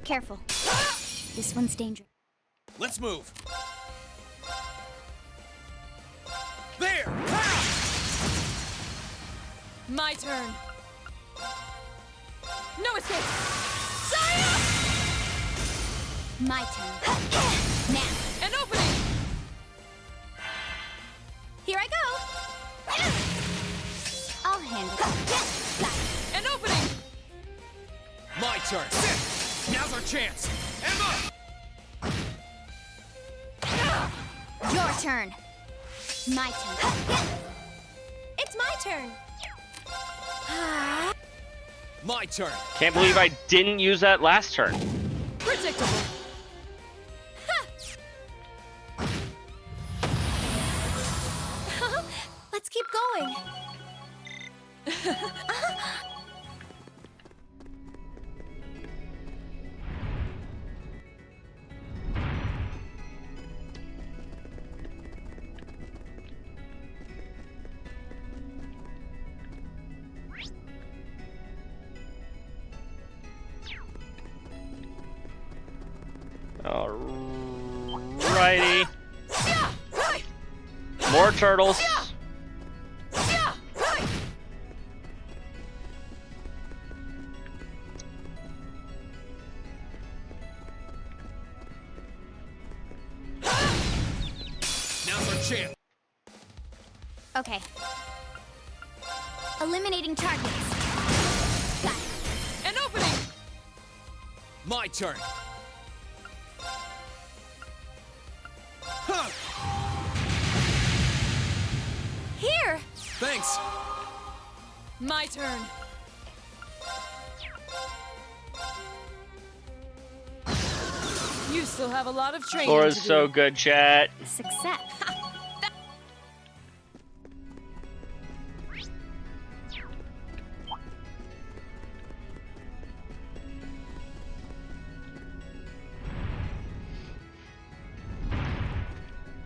Careful. This one's dangerous.
Let's move. There!
My turn. No escape. Saya!
My turn. Now.
An opening.
Here I go.
I'll handle it.
An opening.
My turn. Now's our chance. Emma!
Your turn. My turn.
It's my turn.
My turn.
Can't believe I didn't use that last turn.
Predictable.
Let's keep going.
Alrighty. More turtles.
Now's our chance.
Okay. Eliminating targets. Got it.
An opening.
My turn.
Here.
Thanks.
My turn. You still have a lot of training
Laura's
to do.
so good, chat.
Success.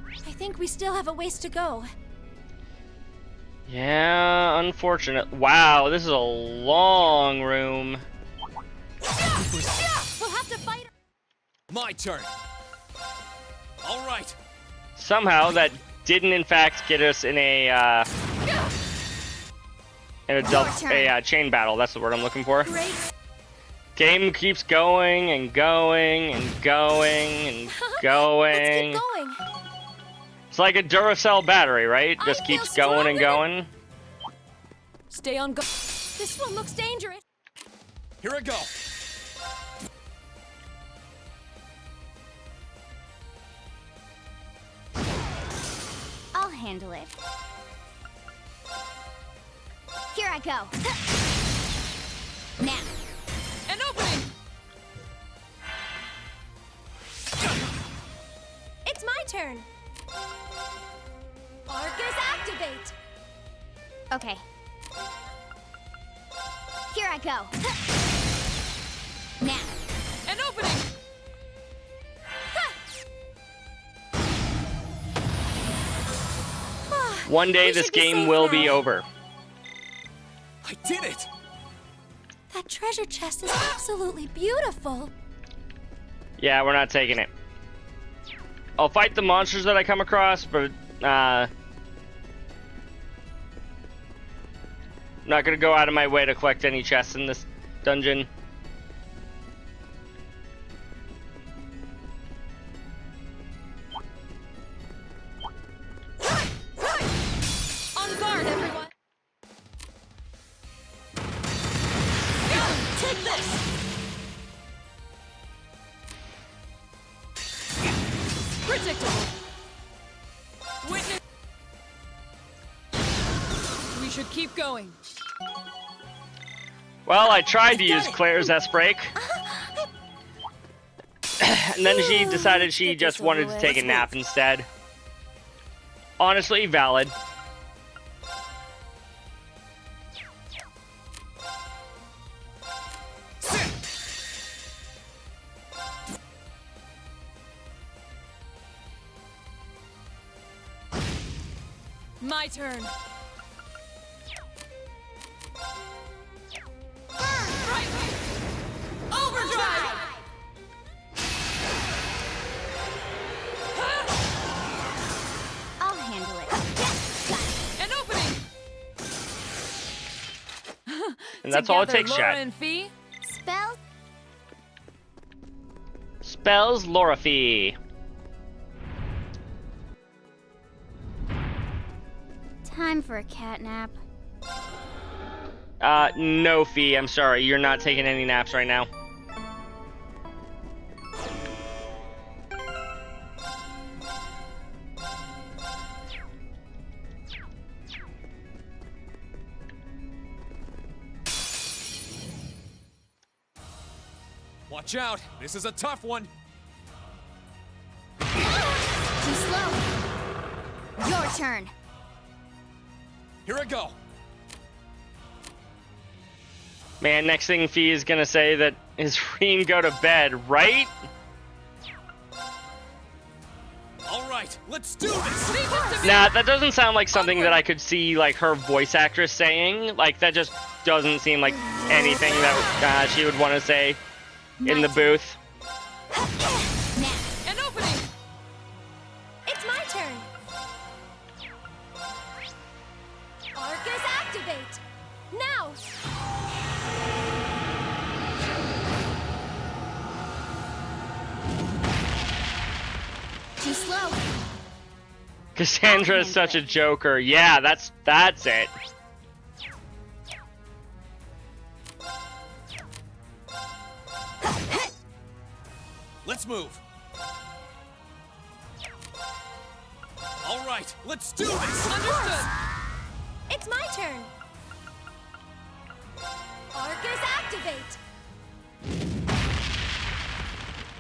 I think we still have a ways to go.
Yeah, unfortunate. Wow, this is a long room.
We'll have to fight.
My turn. All right.
Somehow that didn't in fact get us in a chain battle. That's the word I'm looking for.
Great.
Game keeps going and going and going and going.
Let's keep going.
It's like a Duracell battery, right? Just
I
keeps
feel
going and
stronger.
going.
Stay on go.
This one looks dangerous.
Here I go.
I'll handle it. Here I go. Now.
An opening.
It's my turn. Arcus activate.
Okay. Here I go. Now.
An opening.
One day
We
this
should be
game
safe
will
now.
be over.
I did it.
That treasure chest is absolutely beautiful.
Yeah, we're not taking it. I'll fight the monsters that I come across, but I'm not gonna go out of my way to collect any chests in this dungeon.
On guard, everyone.
Take this.
Predictable. Witness. We should keep going.
Well, I tried to use Claire's S-Break. And then she decided she just wanted to take a nap instead. Honestly, valid.
My turn. Right. Overdrive.
I'll handle it.
An opening.
That's all it takes,
Laura
chat.
and Fee.
Spell.
Spells Laura Fee.
Time for a cat nap.
No, Fee. I'm sorry. You're not taking any naps right now.
Watch out! This is a tough one!
Too slow. Your turn.
Here I go!
Man, next thing Fee is gonna say that his Reen go to bed, right?
Alright, let's do this!
Nah, that doesn't sound like something that I could see, like, her voice actress saying. Like, that just doesn't seem like anything that she would want to say in the booth.
An opening.
It's my turn. Arcus activate. Now.
Too slow.
Cassandra is such a joker. Yeah, that's it.
Let's move! Alright, let's do this!
Understood. It's my turn. Arcus activate.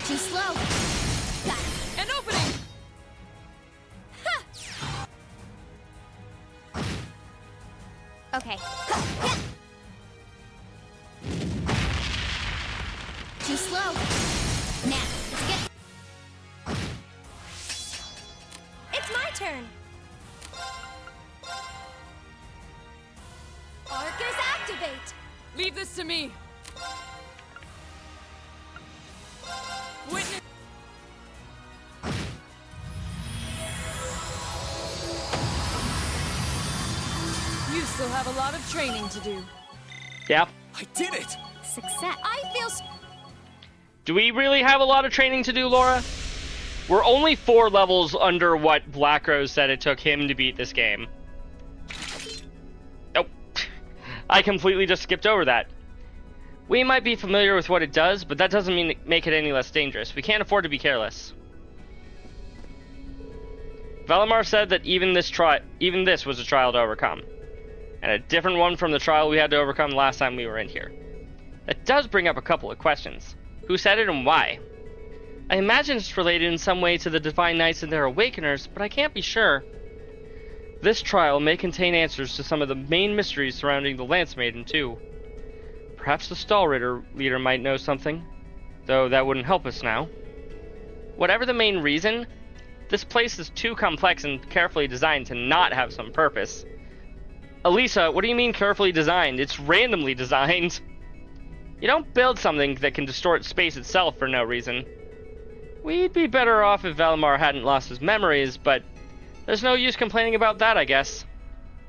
Too slow. Got it.
An opening.
Okay. Too slow. Now, let's get.
It's my turn. Arcus activate.
Leave this to me. Witness. You still have a lot of training to do.
Yeah.
I did it!
Success.
I feel.
Do we really have a lot of training to do, Laura? We're only 4 levels under what Black Rose said it took him to beat this game. Nope. I completely just skipped over that. We might be familiar with what it does, but that doesn't make it any less dangerous. We can't afford to be careless. Valimar said that even this was a trial to overcome. And a different one from the trial we had to overcome last time we were in here. That does bring up a couple of questions. Who said it and why? I imagine it's related in some way to the Divine Knights and their Awakeners, but I can't be sure. This trial may contain answers to some of the main mysteries surrounding the Lance Maiden, too. Perhaps the Stall leader might know something, though that wouldn't help us now. Whatever the main reason, this place is too complex and carefully designed to not have some purpose. Elisa, what do you mean carefully designed? It's randomly designed. You don't build something that can distort space itself for no reason. We'd be better off if Valimar hadn't lost his memories, but there's no use complaining about that, I guess.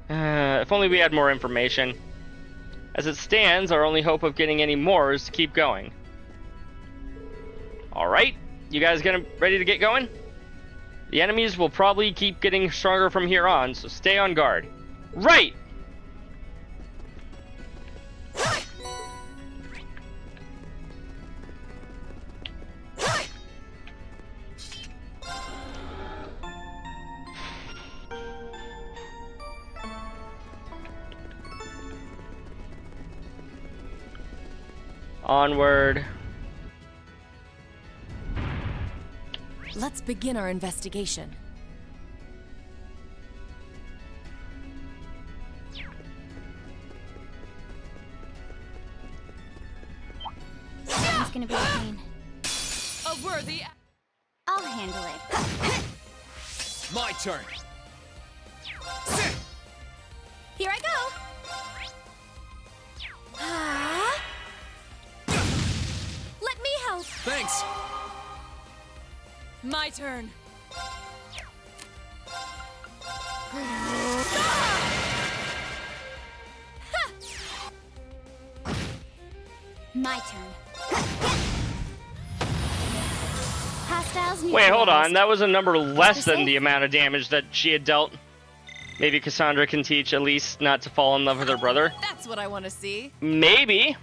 If only we had more information. As it stands, our only hope of getting any more is to keep going. Alright, you guys ready to get going? The enemies will probably keep getting stronger from here on, so stay on guard. Right! Onward.
Let's begin our investigation.
It's gonna be a pain.
A worthy.
I'll handle it.
My turn!
Here I go. Ah. Let me help.
Thanks!
My turn.
My turn. Hostiles
Wait, hold on.
neutralized.
That was a number less than the amount of damage that she had dealt. Maybe Cassandra can teach Elise not to fall in love with her brother.
That's what I want to see.
Maybe.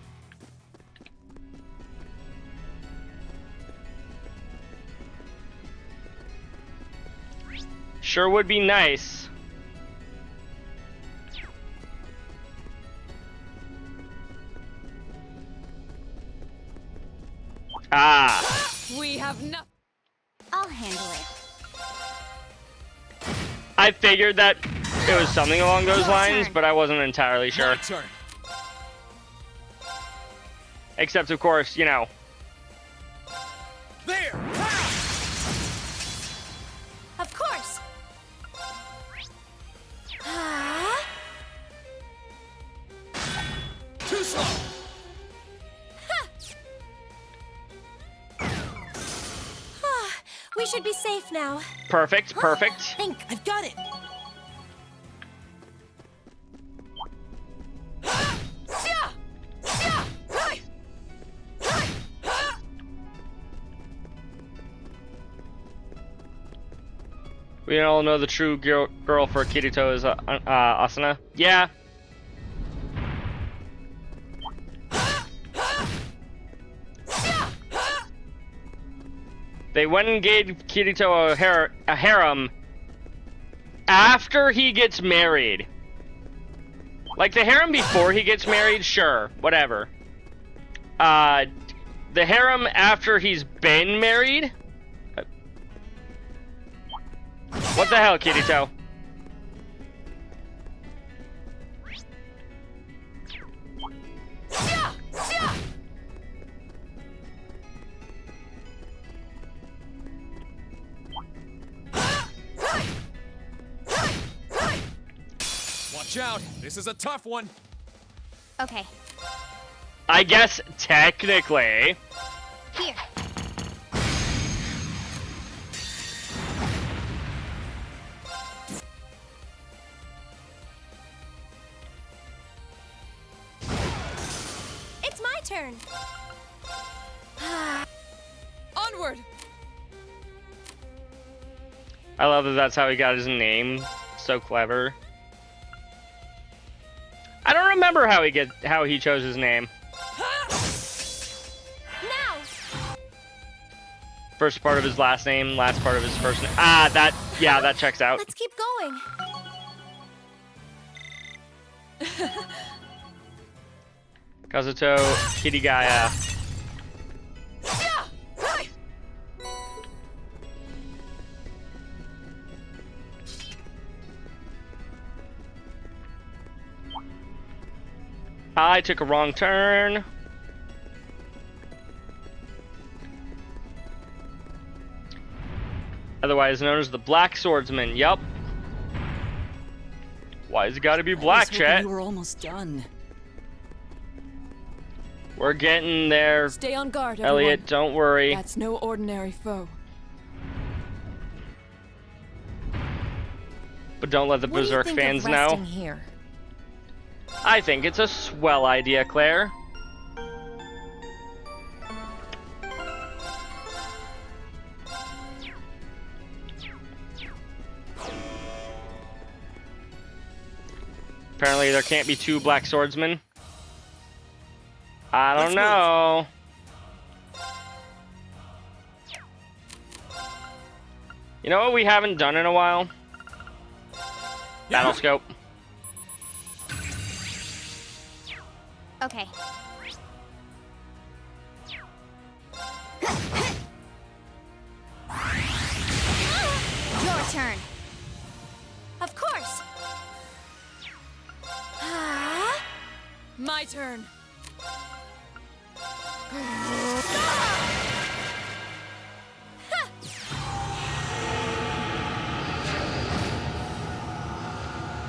Sure would be nice. Ah.
We have no.
I'll handle it.
I figured that it was something along those lines, but I wasn't entirely sure.
Turn.
Except, of course, you know.
There.
Of course.
Too slow.
We should be safe now.
Perfect, perfect.
Think, I've got it.
We all know the true girl for Kirito is Asuna. Yeah. They went and gave Kirito a harem after he gets married. Like the harem before he gets married, sure, whatever. The harem after he's been married? What the hell, Kirito?
Watch out. This is a tough one.
Okay.
I guess technically.
Here.
It's my turn.
Onward.
I love that that's how he got his name. So clever. I don't remember how he chose his name.
Now.
First part of his last name, last part of his first name. Ah, that checks out.
Let's keep going.
Kazuto Kirigaya. I took a wrong turn. Otherwise known as the Black Swordsman. Yup. Why has it got to be black, chat?
We were almost done.
We're getting there.
Stay on guard,
Elliot, don't worry.
That's no ordinary foe.
But don't let the Berserk fans know.
Here?
I think it's a swell idea, Claire. Apparently there can't be two black swordsmen. I don't know. You know what we haven't done in a while? Battle scope.
Okay. Your turn.
Of course.
My turn.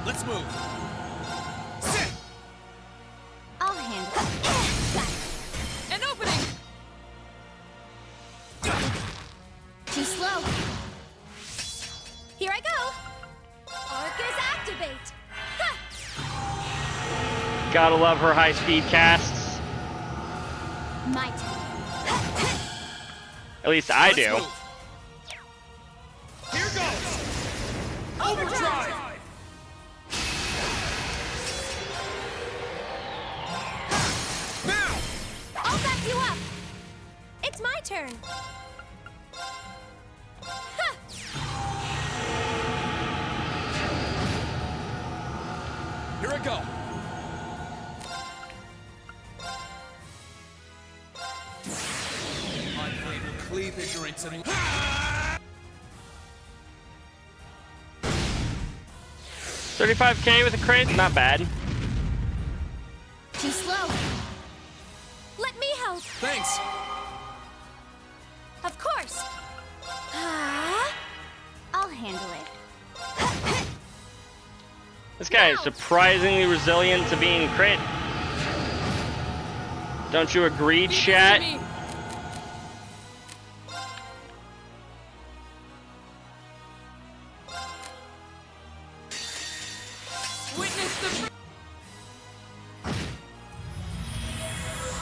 Let's move.
I'll handle it.
An opening.
Too slow.
Here I go. Arcus activate.
Gotta love her high-speed casts.
My turn.
At least I do.
Here goes! Overdrive!
I'll back you up. It's my turn.
Here I go. My blade will cleave ignorance and...
35k with a crit, not bad.
Too slow.
Let me help.
Thanks.
Of course.
I'll handle it.
This guy is surprisingly resilient to being crit. Don't you agree, chat?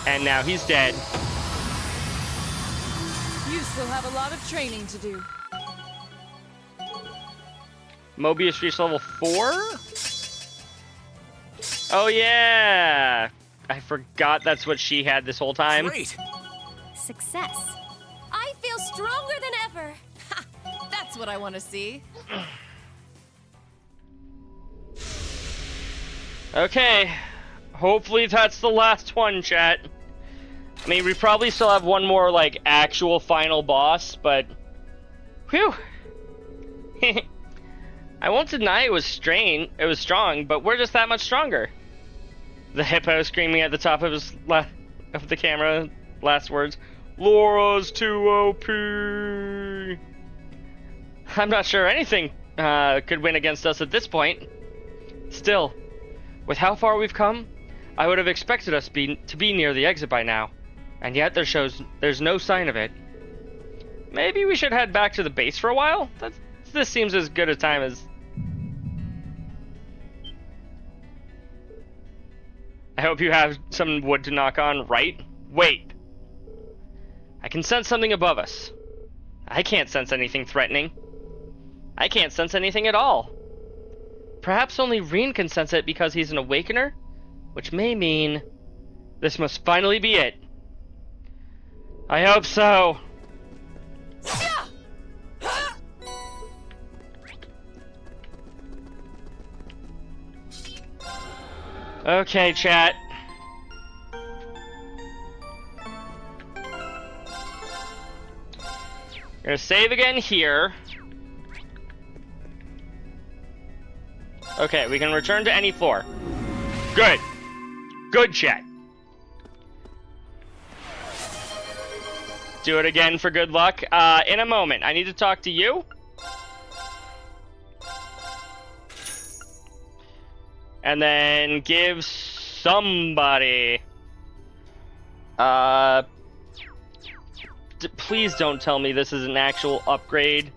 And now he's dead.
You still have a lot of training to do.
Mobius reached level 4? Oh yeah! I forgot that's what she had this whole time.
Great.
Success.
I feel stronger than ever.
That's what I want to see.
Okay. Hopefully that's the last one, chat. I mean, we probably still have one more, like, actual final boss, but... Whew! I won't deny it was strong, but we're just that much stronger. The hippo screaming at the top of of the camera, last words. Laura's too OP! I'm not sure anything could win against us at this point. Still, with how far we've come, I would have expected us to be near the exit by now. And yet there's no sign of it. Maybe we should head back to the base for a while? This seems as good a time as... I hope you have some wood to knock on, right? Wait. I can sense something above us. I can't sense anything threatening. I can't sense anything at all. Perhaps only Reen can sense it because he's an awakener? Which may mean... this must finally be it. I hope so. Okay, chat. We're gonna save again here. Okay, we can return to any floor. Good. Good, chat. Do it again for good luck. In a moment. I need to talk to you. And then give somebody... please don't tell me this is an actual upgrade.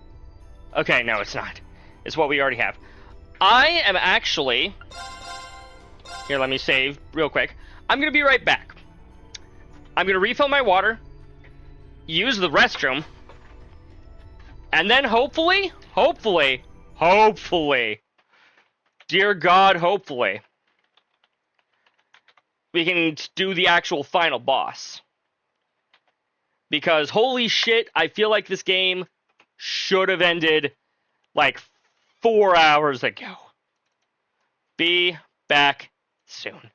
Okay, no, it's not. It's what we already have. I am actually... Here, let me save real quick. I'm going to be right back. I'm going to refill my water, use the restroom, and then hopefully, dear God, hopefully, we can do the actual final boss. Because holy shit, I feel like this game should have ended like 4 hours ago. Be back soon.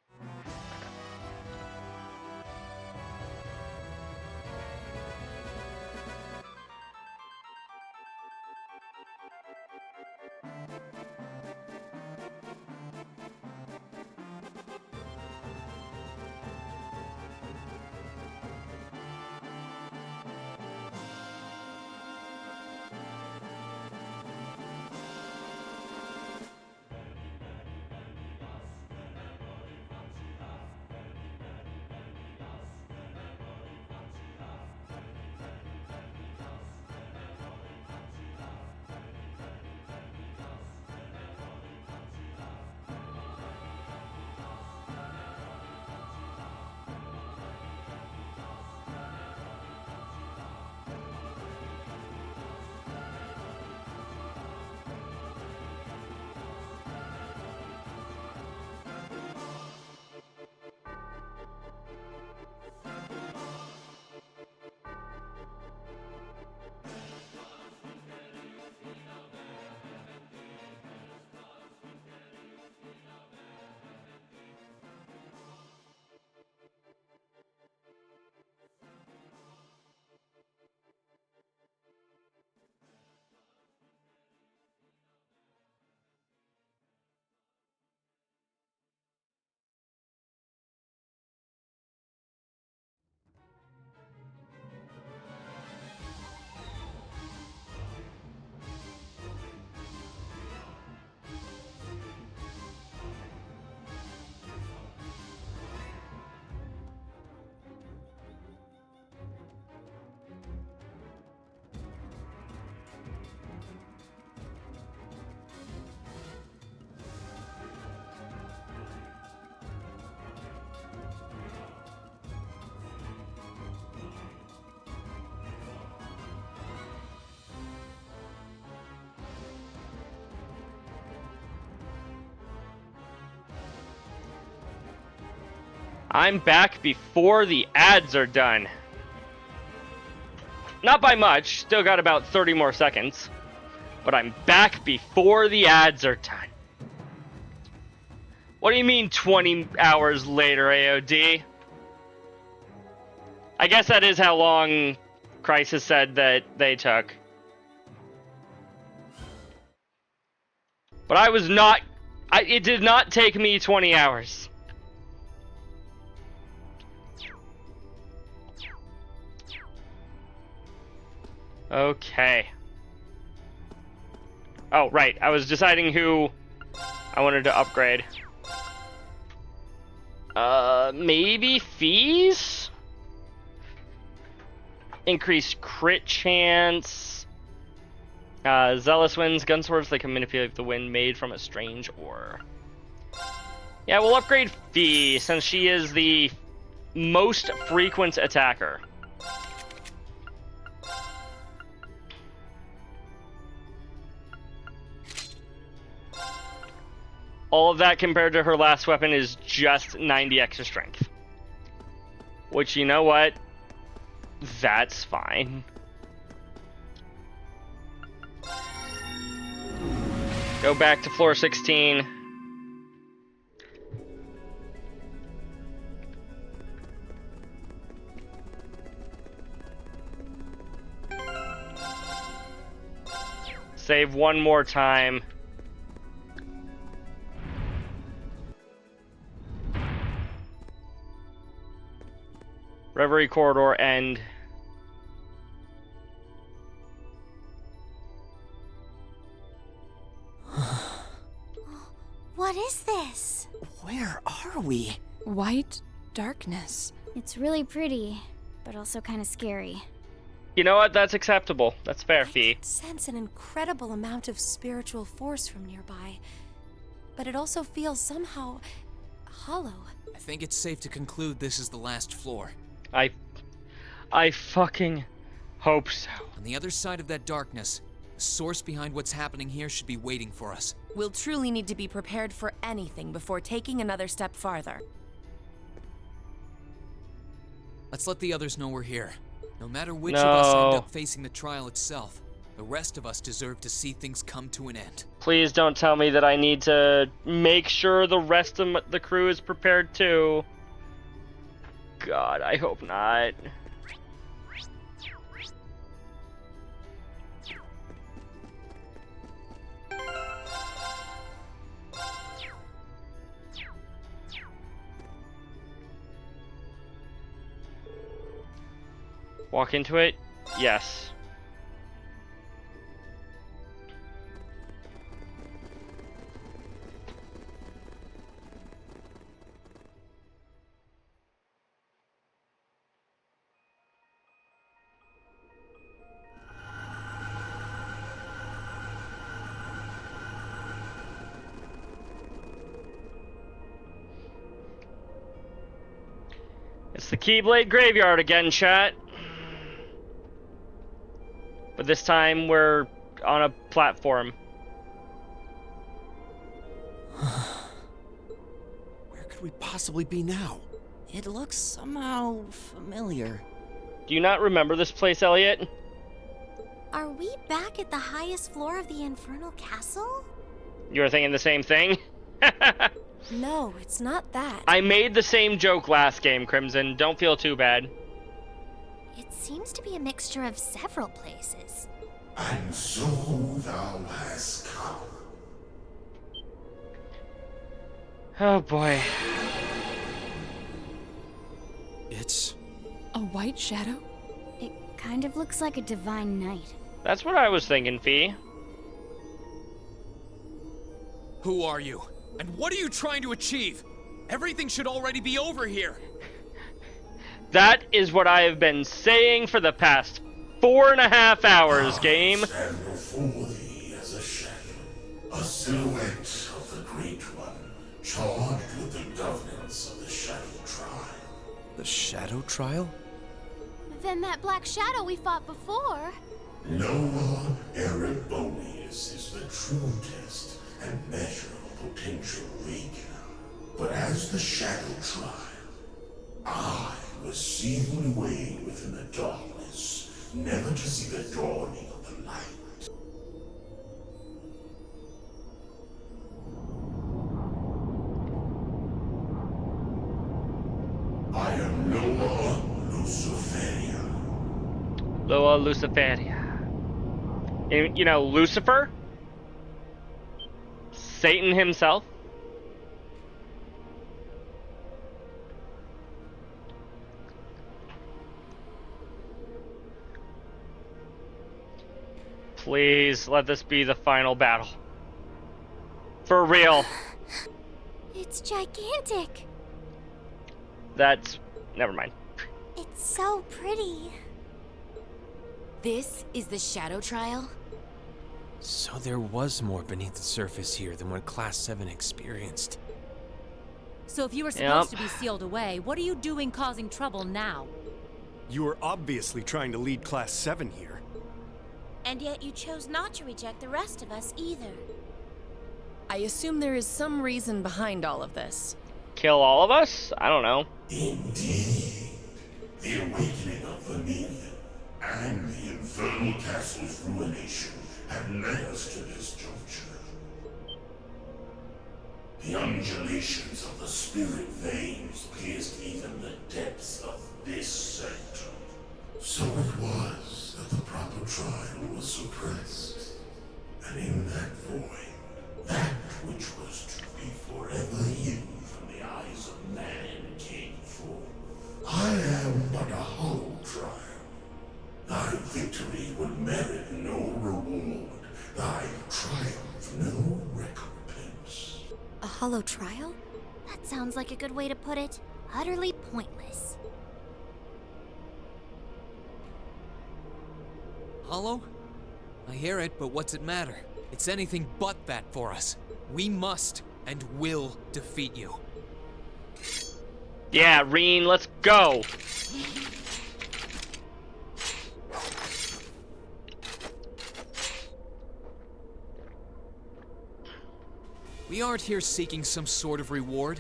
I'm back before the ads are done. Not by much, still got about 30 more seconds. But I'm back before the ads are done. What do you mean 20 hours later, AOD? I guess that is how long Crisis said that they took. But I was not... it did not take me 20 hours. Okay. Oh, right. I was deciding who I wanted to upgrade. Maybe fees? Increased crit chance. Zealous winds, gun swords that can manipulate the wind made from a strange ore. Yeah, we'll upgrade Fee since she is the most frequent attacker. All of that compared to her last weapon is just 90 extra strength. Which, you know what? That's fine. Go back to floor 16. Save one more time. Reverie corridor end.
What is this?
Where are we?
White darkness.
It's really pretty, but also kind of scary.
You know what? That's acceptable. That's fair, Fee.
Sense an incredible amount of spiritual force from nearby, but it also feels somehow hollow.
I think it's safe to conclude this is the last floor.
I fucking hope so.
On the other side of that darkness, the source behind what's happening here should be waiting for us.
We'll truly need to be prepared for anything before taking another step farther.
Let's let the others know we're here. No matter which of us end up facing the trial itself, the rest of us deserve to see things come to an end.
Please don't tell me that I need to make sure the rest of the crew is prepared too. God, I hope not. Walk into it? Yes. It's the Keyblade Graveyard again, chat. But this time we're on a platform.
Where could we possibly be now?
It looks somehow familiar.
Do you not remember this place, Elliot?
Are we back at the highest floor of the Infernal Castle?
You were thinking the same thing?
No, it's not that.
I made the same joke last game, Crimson. Don't feel too bad.
It seems to be a mixture of several places.
And so thou hast come.
Oh boy.
It's a white shadow?
It kind of looks like a divine night.
That's what I was thinking, Fee.
Who are you? And what are you trying to achieve? Everything should already be over here.
That is what I have been saying for the past 4.5 hours, game.
Stand before thee as a shadow, a silhouette of the Great One, charged with the governance of the Shadow Trial.
The Shadow Trial?
Then that black shadow we fought before.
Noah Erebonius is the true test and measure of potential Legion. But as the Shadow Trial,
I was sealed away within the darkness, never to see the dawning of the light. I am Loa Luciferia.
Loa Luciferia. You know, Lucifer? Satan himself? Please, let this be the final battle. For real.
It's gigantic.
That's... never mind.
It's so pretty.
This is the Shadow Trial?
So there was more beneath the surface here than what Class 7 experienced.
So if you were supposed to be sealed away, what are you doing causing trouble now?
You were obviously trying to lead Class 7 here.
And yet you chose not to reject the rest of us either.
I assume there is some reason behind all of this.
Kill all of us? I don't know.
Indeed. The awakening of the myth and the infernal castle's ruination have led us to this juncture. The undulations of the spirit veins pierced even the depths of this sanctum. So it was that the proper trial was suppressed. And in that void, that which was to be forever hidden from the eyes of man came forth. I am but a hollow trial. Thy victory would merit no reward, thy triumph no recompense.
A hollow trial? That sounds like a good way to put it. Utterly pointless.
Hollow? I hear it, but what's it matter? It's anything but that for us. We must and will defeat you.
Yeah, Reen, let's go!
We aren't here seeking some sort of reward.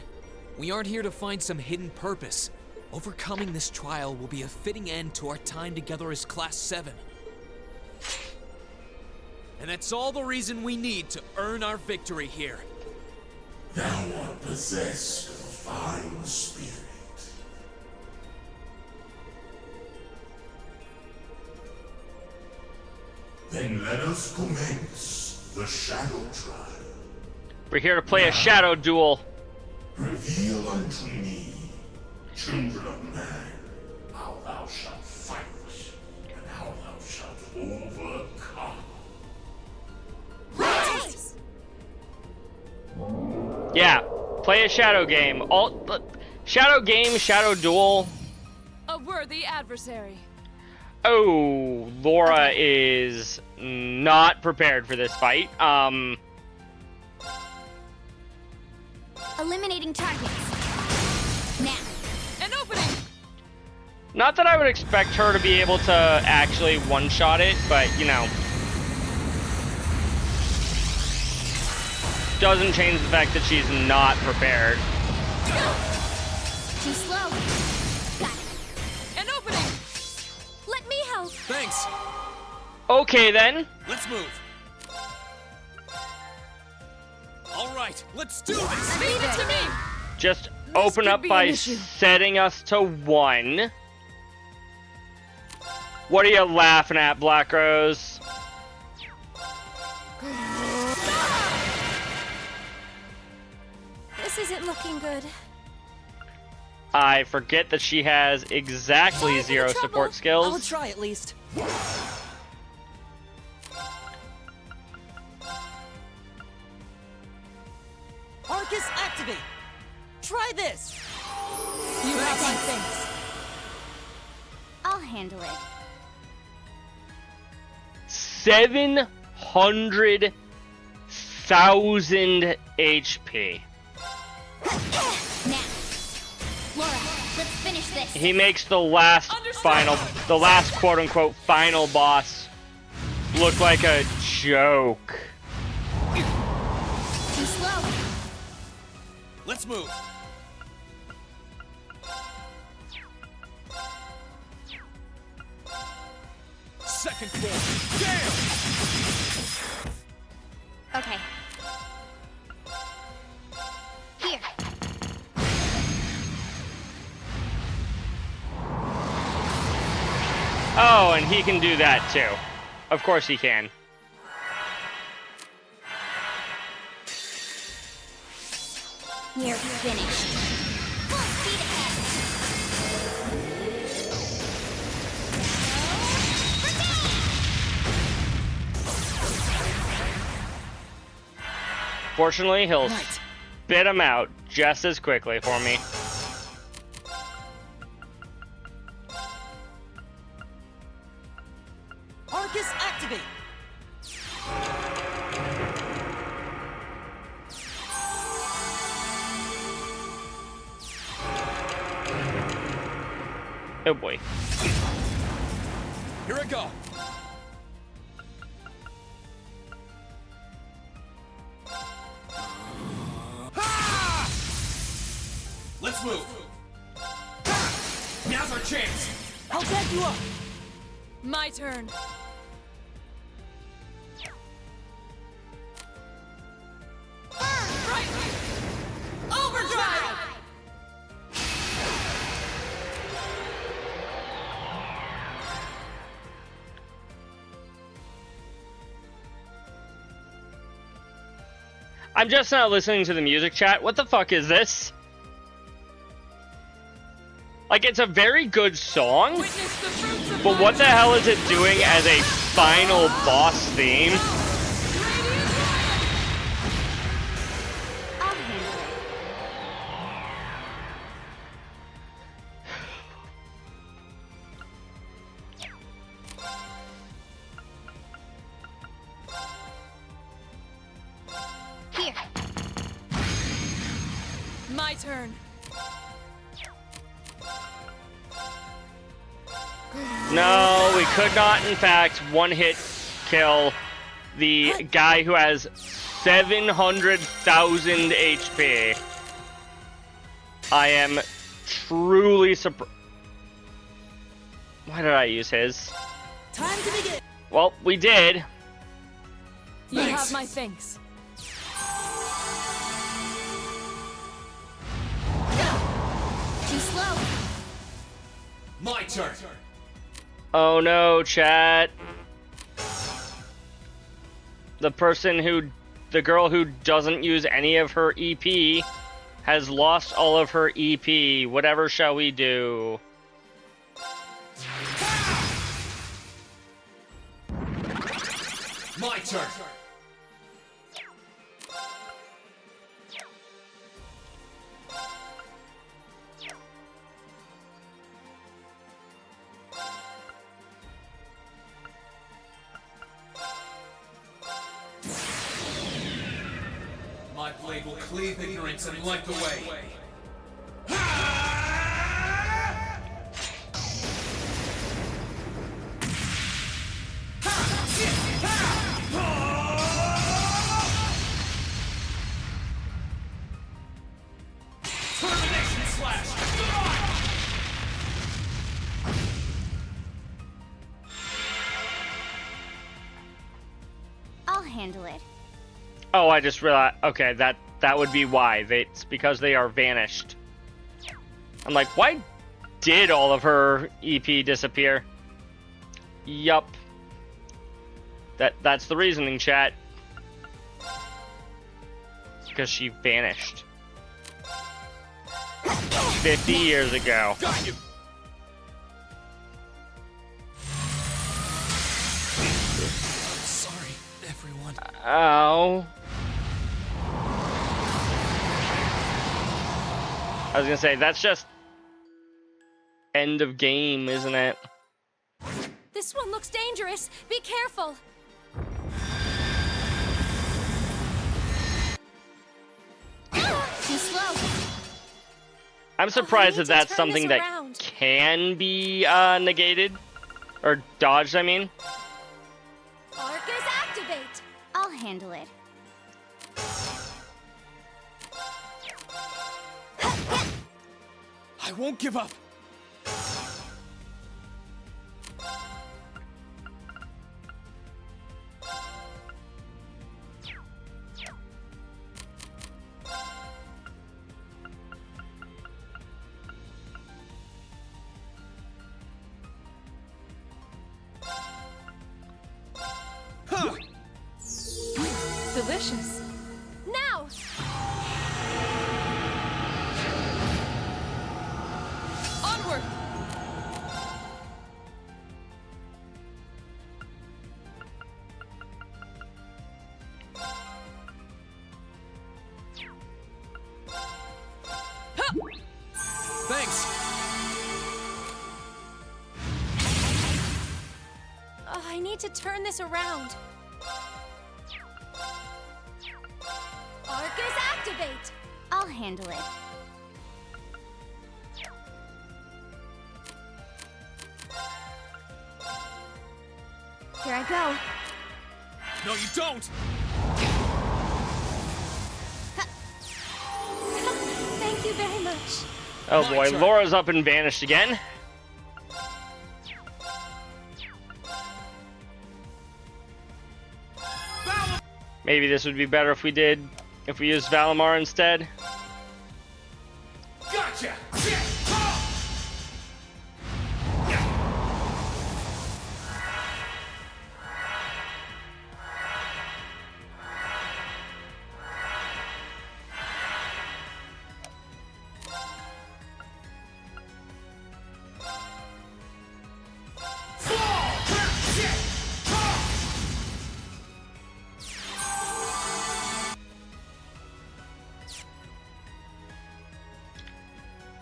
We aren't here to find some hidden purpose. Overcoming this trial will be a fitting end to our time together as Class 7. And that's all the reason we need to earn our victory here.
Thou art possessed of a fine spirit. Then let us commence the Shadow Trial.
We're here to play a shadow duel.
Reveal unto me, children of man, how thou shalt fight, and how thou shalt overcome.
Right!
Yeah, play a shadow game. Shadow game, shadow duel.
A worthy adversary.
Oh, Laura is not prepared for this fight.
Eliminating targets. Now.
An opening!
Not that I would expect her to be able to actually one-shot it, but, you know. Doesn't change the fact that she's not prepared.
Too slow. Got it.
An opening!
Let me help.
Thanks.
Okay, then.
Let's move. All right, let's do this.
Leave it to me!
Just open up by setting us to 1. What are you laughing at, Black Rose?
This isn't looking good.
I forget that she has exactly 0 support skills.
I'll try at least. Arcus activate. Try this.
You have my thanks.
I'll handle it.
700,000 HP.
Now. Laura, let's finish this.
He makes the last quote-unquote final boss look like a joke.
Too slow.
Let's move.
second form. Damn!
Okay. Here.
Oh, and he can do that too. Of course he can.
You're finished.
Full speed ahead.
Fortunately, he'll spit him out just as quickly for me.
Arcus, activate!
Oh boy.
Here I go. Ha! Let's move. Ha! Now's our chance.
I'll back you up!
My turn.
Overdrive!
I'm just not listening to the music chat. What the fuck is this? Like, it's a very good song, but what the hell is it doing as a final boss theme?
I'll handle it. Here.
My turn.
No, we could not, in fact, one-hit kill the guy who has 700,000 HP. I am truly surprised. Why did I use his?
Time to begin!
Well, we did.
You have my thanks.
Too slow.
My turn.
Oh no, chat. The girl who doesn't use any of her EP has lost all of her EP. Whatever shall we do?
My turn. My blade will cleave ignorance and light the way. Termination slash!
I'll handle it.
Oh, I just realized. Okay, that would be why. It's because they are vanished. I'm like, why did all of her EP disappear? Yup. That's the reasoning, chat. Because she vanished 50 years ago.
Got you. Sorry, everyone.
Ow. I was gonna say, that's just end of game, isn't it?
This one looks dangerous. Be careful.
Too slow.
I'm surprised that that's
turn
something
this
that
around.
can be negated. Or dodged, I mean.
Arcus, activate.
I'll handle it.
I won't give up.
Delicious.
Now!
Onward!
Thanks.
I need to turn this around. Arcus activate!
I'll handle it. Here I go.
No, you don't!
Thank you very much.
Oh boy, Laura's up and vanished again. Maybe this would be better if we used Valimar instead.
Gotcha!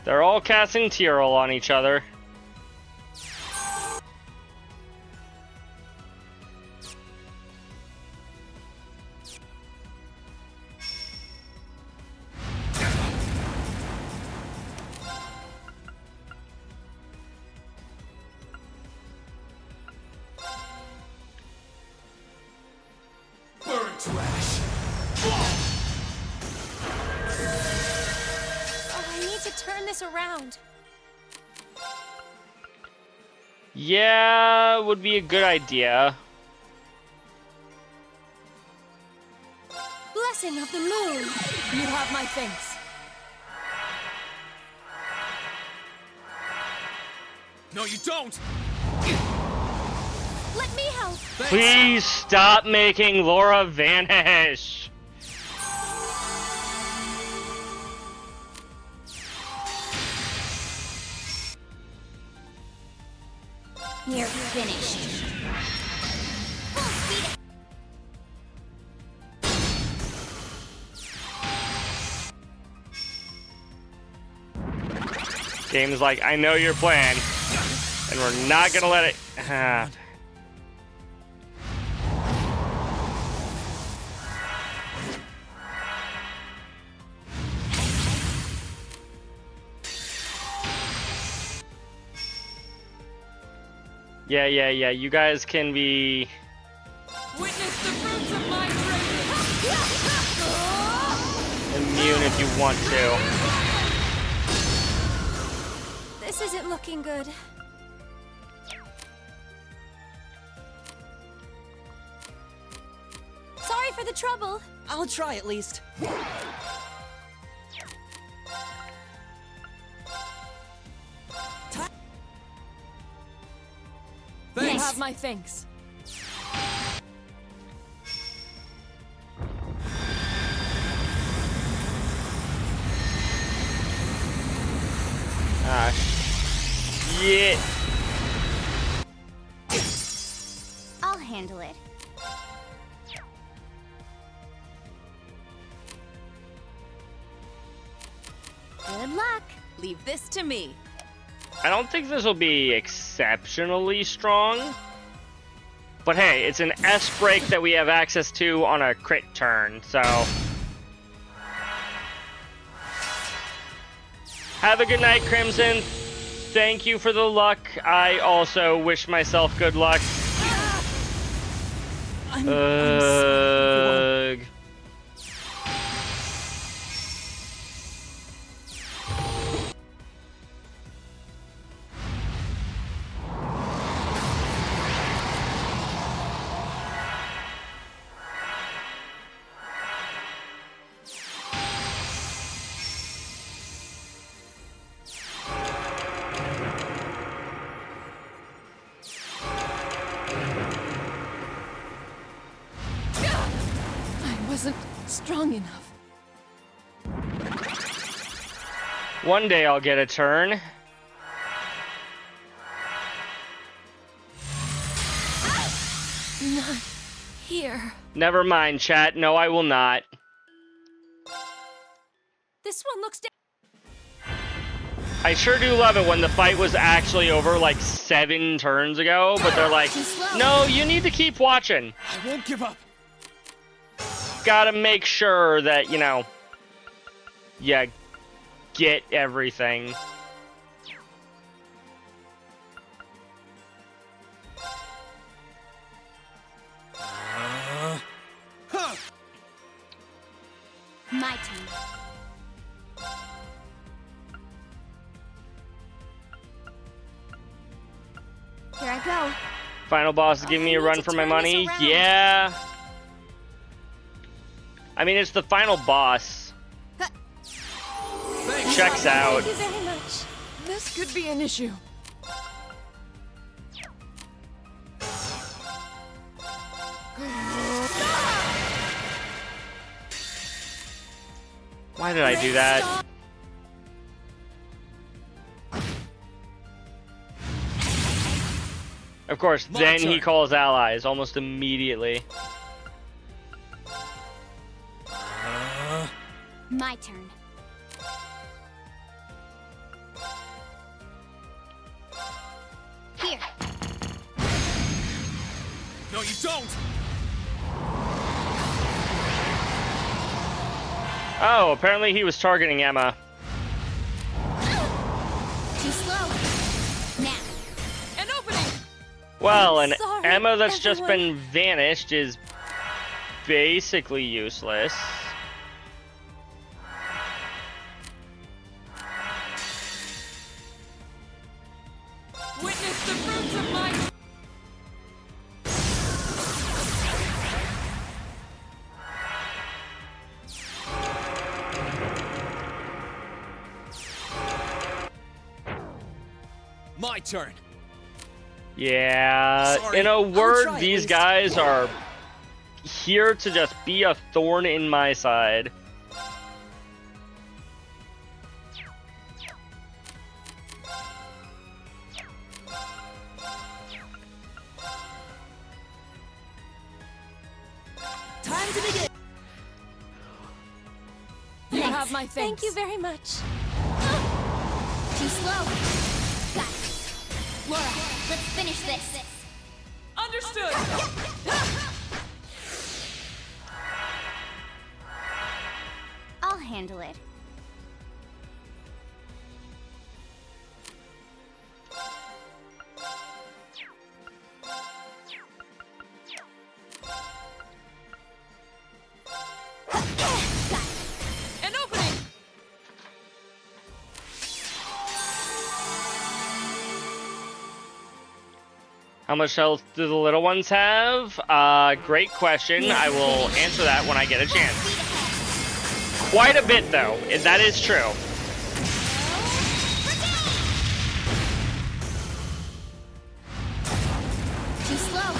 They're all casting Tyrell on each other.
Burn to ash!
I need to turn this around.
Yeah, would be a good idea.
Blessing of the moon.
You have my thanks.
No, you don't!
Let me help.
Please stop making Laura vanish.
You're finished.
Game's like, I know your plan, and we're not gonna let it. Yeah. You guys can be.
Witness the fruits of my training.
Immune if you want to.
This isn't looking good. Sorry for the trouble.
I'll try at least.
You have my thanks.
Ah, shit.
I'll handle it.
Good luck. Leave this to me.
I don't think this will be exceptionally strong. But hey, it's an S break that we have access to on a crit turn, so. Have a good night, Crimson. Thank you for the luck. I also wish myself good luck.
I'm sorry,
Ugh.
wasn't strong enough.
One day I'll get a turn.
Not here.
Never mind, chat. No, I will not.
This one looks
I sure do love it when the fight was actually over like 7 turns ago, but they're like, no, you need to keep watching.
I won't give up.
Gotta make sure that, you know, you get everything.
My turn. Here I go.
Final boss is giving me a run for my money. Yeah. I mean, it's the final boss. Checks out.
Thank you very much. This could be an issue.
Why did I do that? Of course, then he calls allies almost immediately.
My turn. Here.
No, you don't!
Oh, apparently he was targeting Emma.
Too slow. Now.
An opening!
Well, and
sorry,
Emma that's just
everyone.
been vanished is basically useless.
Witness the fruits of my...
My turn.
Yeah,
Sorry,
in a
I'll
word,
try at
these
least.
guys are here to just be a thorn in my side.
Time to begin.
You have my thanks.
Thank you very much.
Too slow. Got it. Laura, let's finish this.
Understood.
I'll handle it.
An opening!
How much health do the little ones have? Great question. I will answer that when I get a chance. Quite a bit, though. That is true.
Too slow.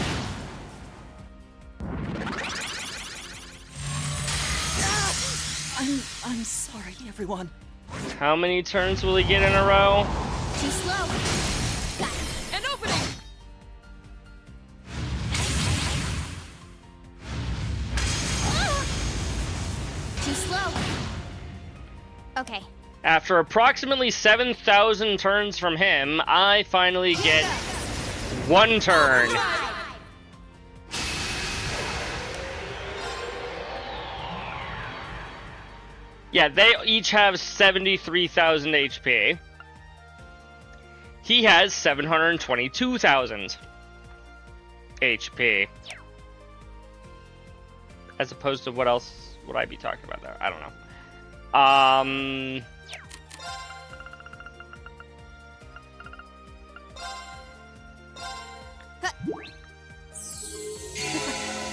I'm sorry, everyone.
How many turns will he get in a row?
Too slow. Got it.
An opening!
Too slow. Okay.
After approximately 7,000 turns from him, I finally get 1 turn. Yeah, they each have 73,000 HP. He has 722,000 HP. As opposed to what else would I be talking about there? I don't know.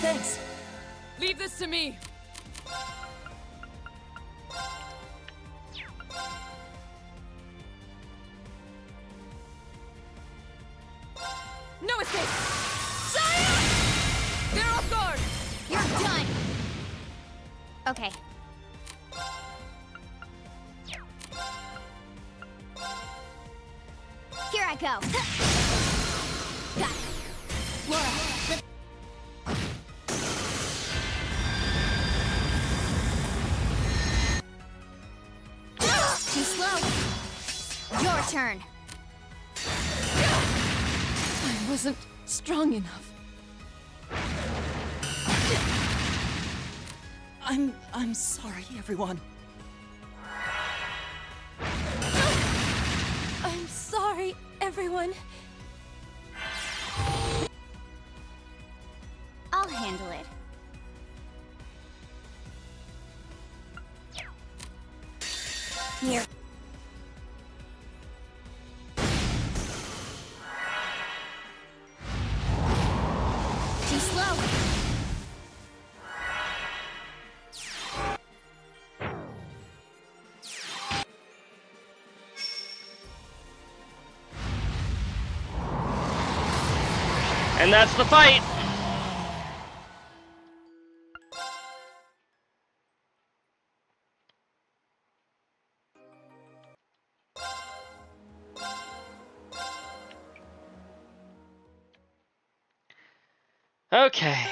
Thanks.
Leave this to me. No escape! Sire! They're off guard!
You're done.
Okay. Here I go. Got it. Laura, too slow. Your turn.
I wasn't strong enough.
I'm sorry, everyone.
I'm sorry, everyone.
I'll handle it. Here. Too slow.
And that's the fight. Okay.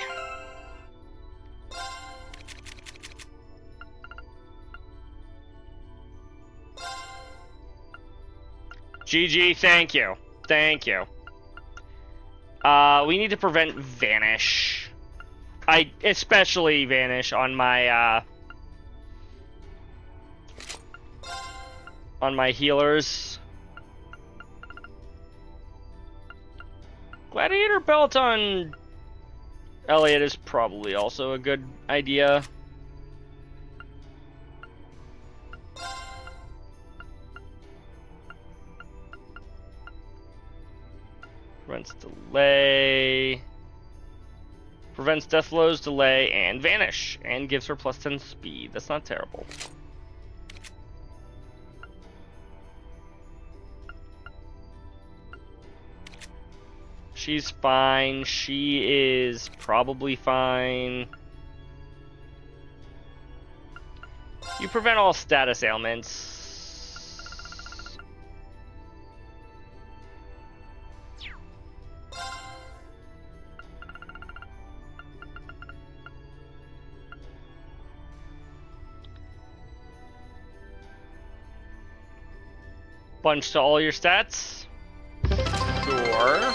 GG, thank you. Thank you. We need to prevent Vanish. Especially Vanish on my healers. Gladiator belt on Elliot is probably also a good idea. Prevents delay. Prevents death blows, delay, and vanish. And gives her plus 10 speed. That's not terrible. She's fine. She is probably fine. You prevent all status ailments. Bunch to all your stats. Sure.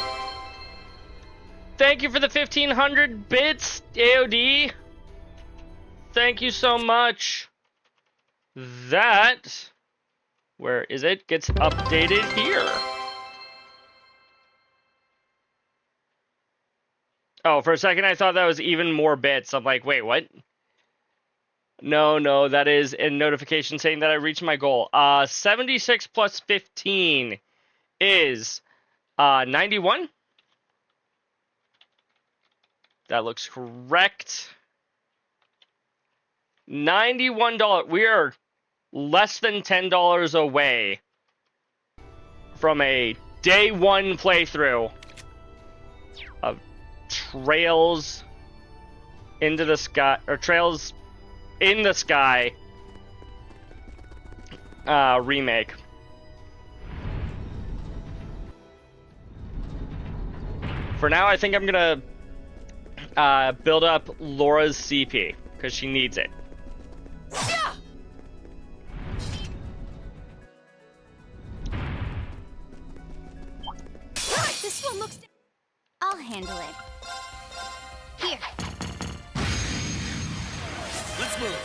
Thank you for the 1,500 bits, AOD. Thank you so much. That, where is it? Gets updated here. Oh, for a second I thought that was even more bits. I'm like, wait, what? No, that is a notification saying that I reached my goal. 76 plus 15 is 91. That looks correct. $91. We are less than $10 away from a day one playthrough of Trails into the Sky, or Trails in the Sky remake. For now, I think I'm gonna build up Laura's CP because she needs it.
This one looks. I'll handle it. Here.
Let's move.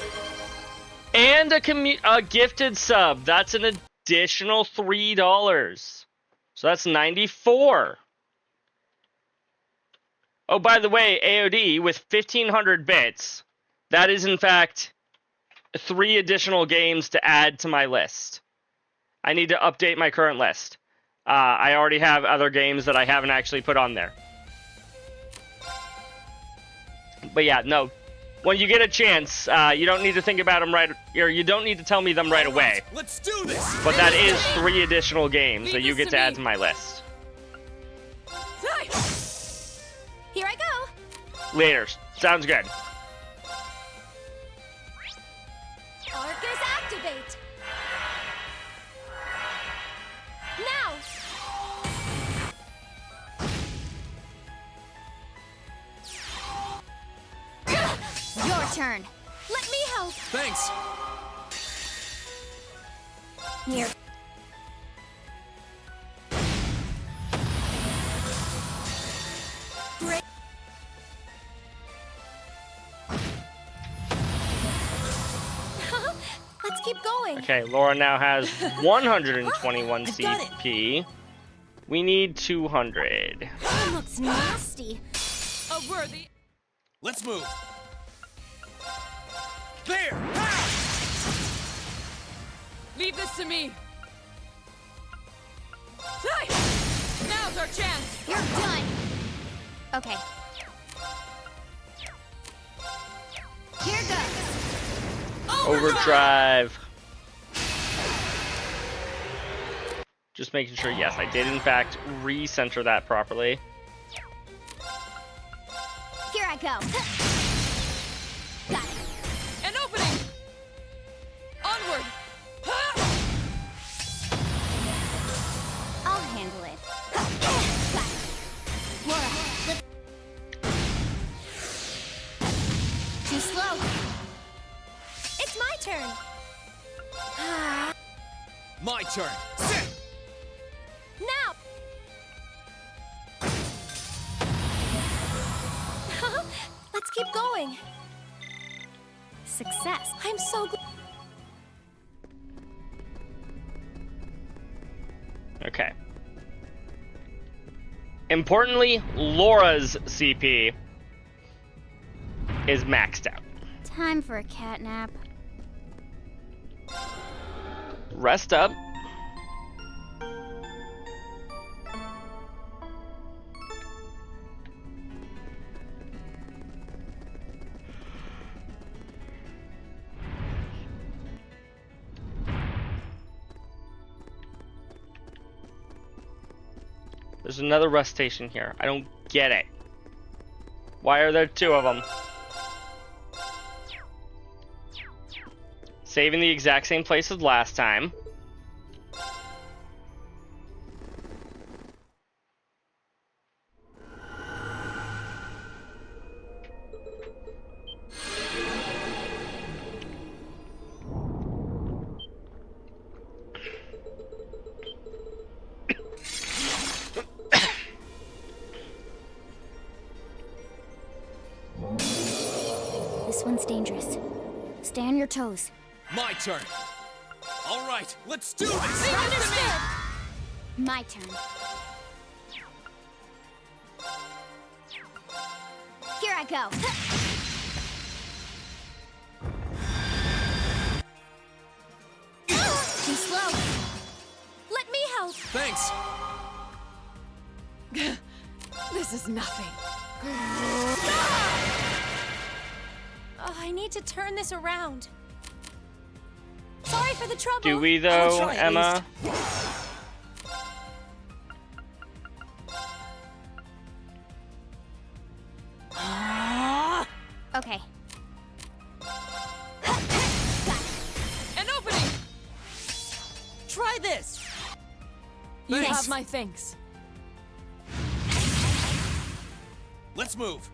And a gifted sub. That's an additional $3. So that's 94. Oh, by the way, AOD, with 1,500 bits, that is in fact 3 additional games to add to my list. I need to update my current list. I already have other games that I haven't actually put on there. But yeah, no. When you get a chance, you don't need to think about them or you don't need to tell me them right away.
Let's do this.
But that is 3 additional games that you get to add to my list.
Here I go.
Later. Sounds good.
Your turn.
Let me help.
Thanks.
Here.
Great.
Let's keep going.
Okay, Laura now has 121
I've got it.
CP. We need 200.
That looks nasty.
A worthy. Let's move. There!
Leave this to me. Now's our chance.
You're done. Okay. Here goes.
Overdrive. Just making sure, yes, I did in fact recenter that properly.
Here I go. Got it.
An opening. Onward.
I'll handle it. Got it. Laura, let's... Too slow.
It's my turn.
My turn.
Now.
Let's keep going.
Success.
I'm so glad.
Okay. Importantly, Laura's CP is maxed out.
Time for a cat nap.
Rest up. There's another rest station here. I don't get it. Why are there two of them? Saving the exact same place as last time.
This one's dangerous. Stay on your toes.
My turn. All right, let's do this.
Understood.
My turn. Here I go. Too slow.
Let me help.
Thanks.
This is nothing.
I need to turn this around. Sorry for the trouble.
Do we
I'll
though,
try at
Emma?
Okay.
An opening.
Try this.
You
Thanks.
have my thanks.
Let's move.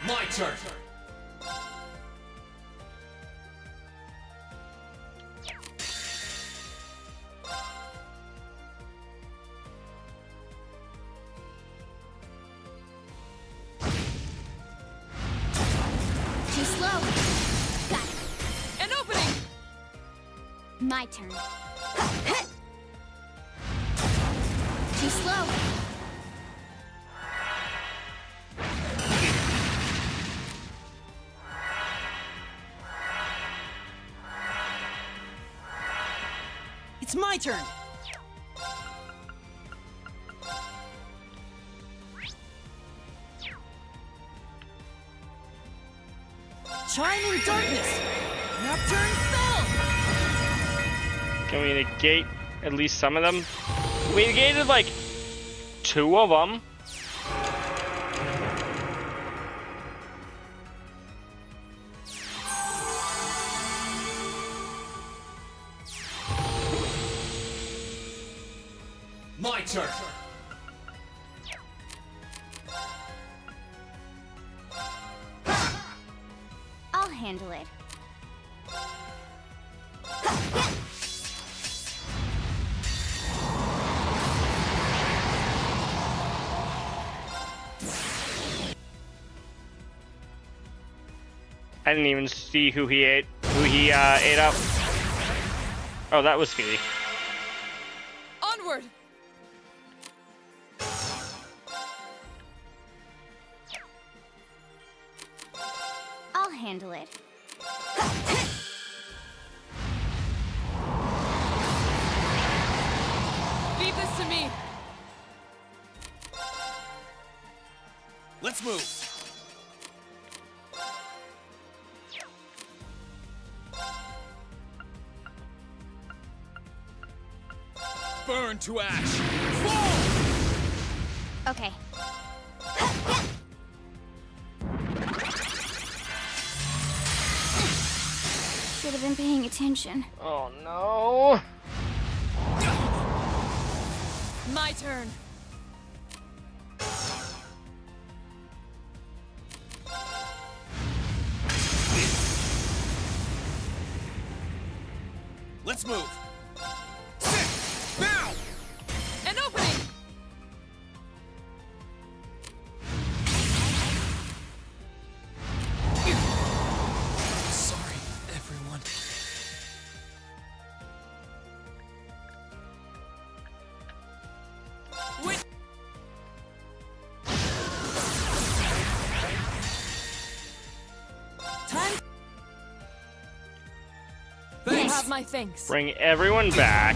My turn.
Too slow. Got it.
An opening.
My turn. Too slow.
It's my turn. Chime in darkness. Nocturne spell.
Can we negate at least some of them? We negated like 2 of them.
My turn.
I'll handle it.
I didn't even see who he ate up. Oh, that was Speedy.
Onward!
I'll handle it.
Leave this to me!
Let's move. Burn to ash. Fall!
Okay. Should have been paying attention.
Oh no.
My turn.
Let's move. Now!
An opening!
Sorry, everyone.
Wait! Time! You have my thanks.
Bring everyone back.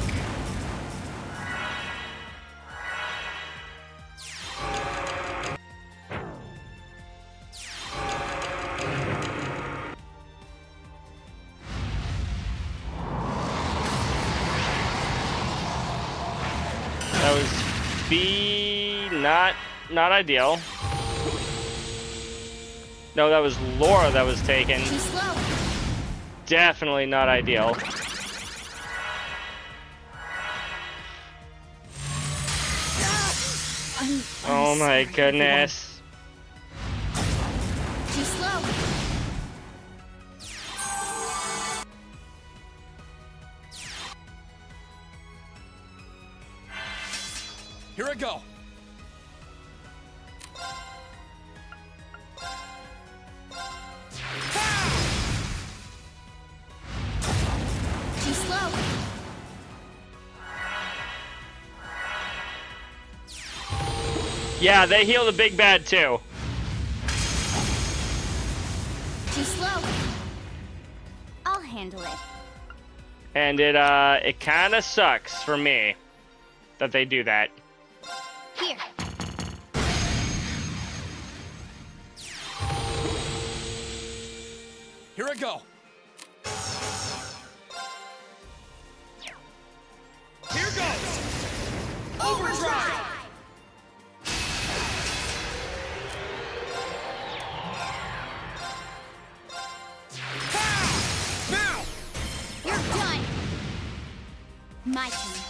That was B, not ideal. No, that was Laura that was taken.
Too slow.
Definitely not ideal. Oh my goodness.
Too slow.
Here I go.
Too slow.
Yeah, they heal the big bad too.
Too slow. I'll handle it.
And it kind of sucks for me that they do that.
Here.
Here I go. Here goes. Overdrive. Now.
You're done. My turn.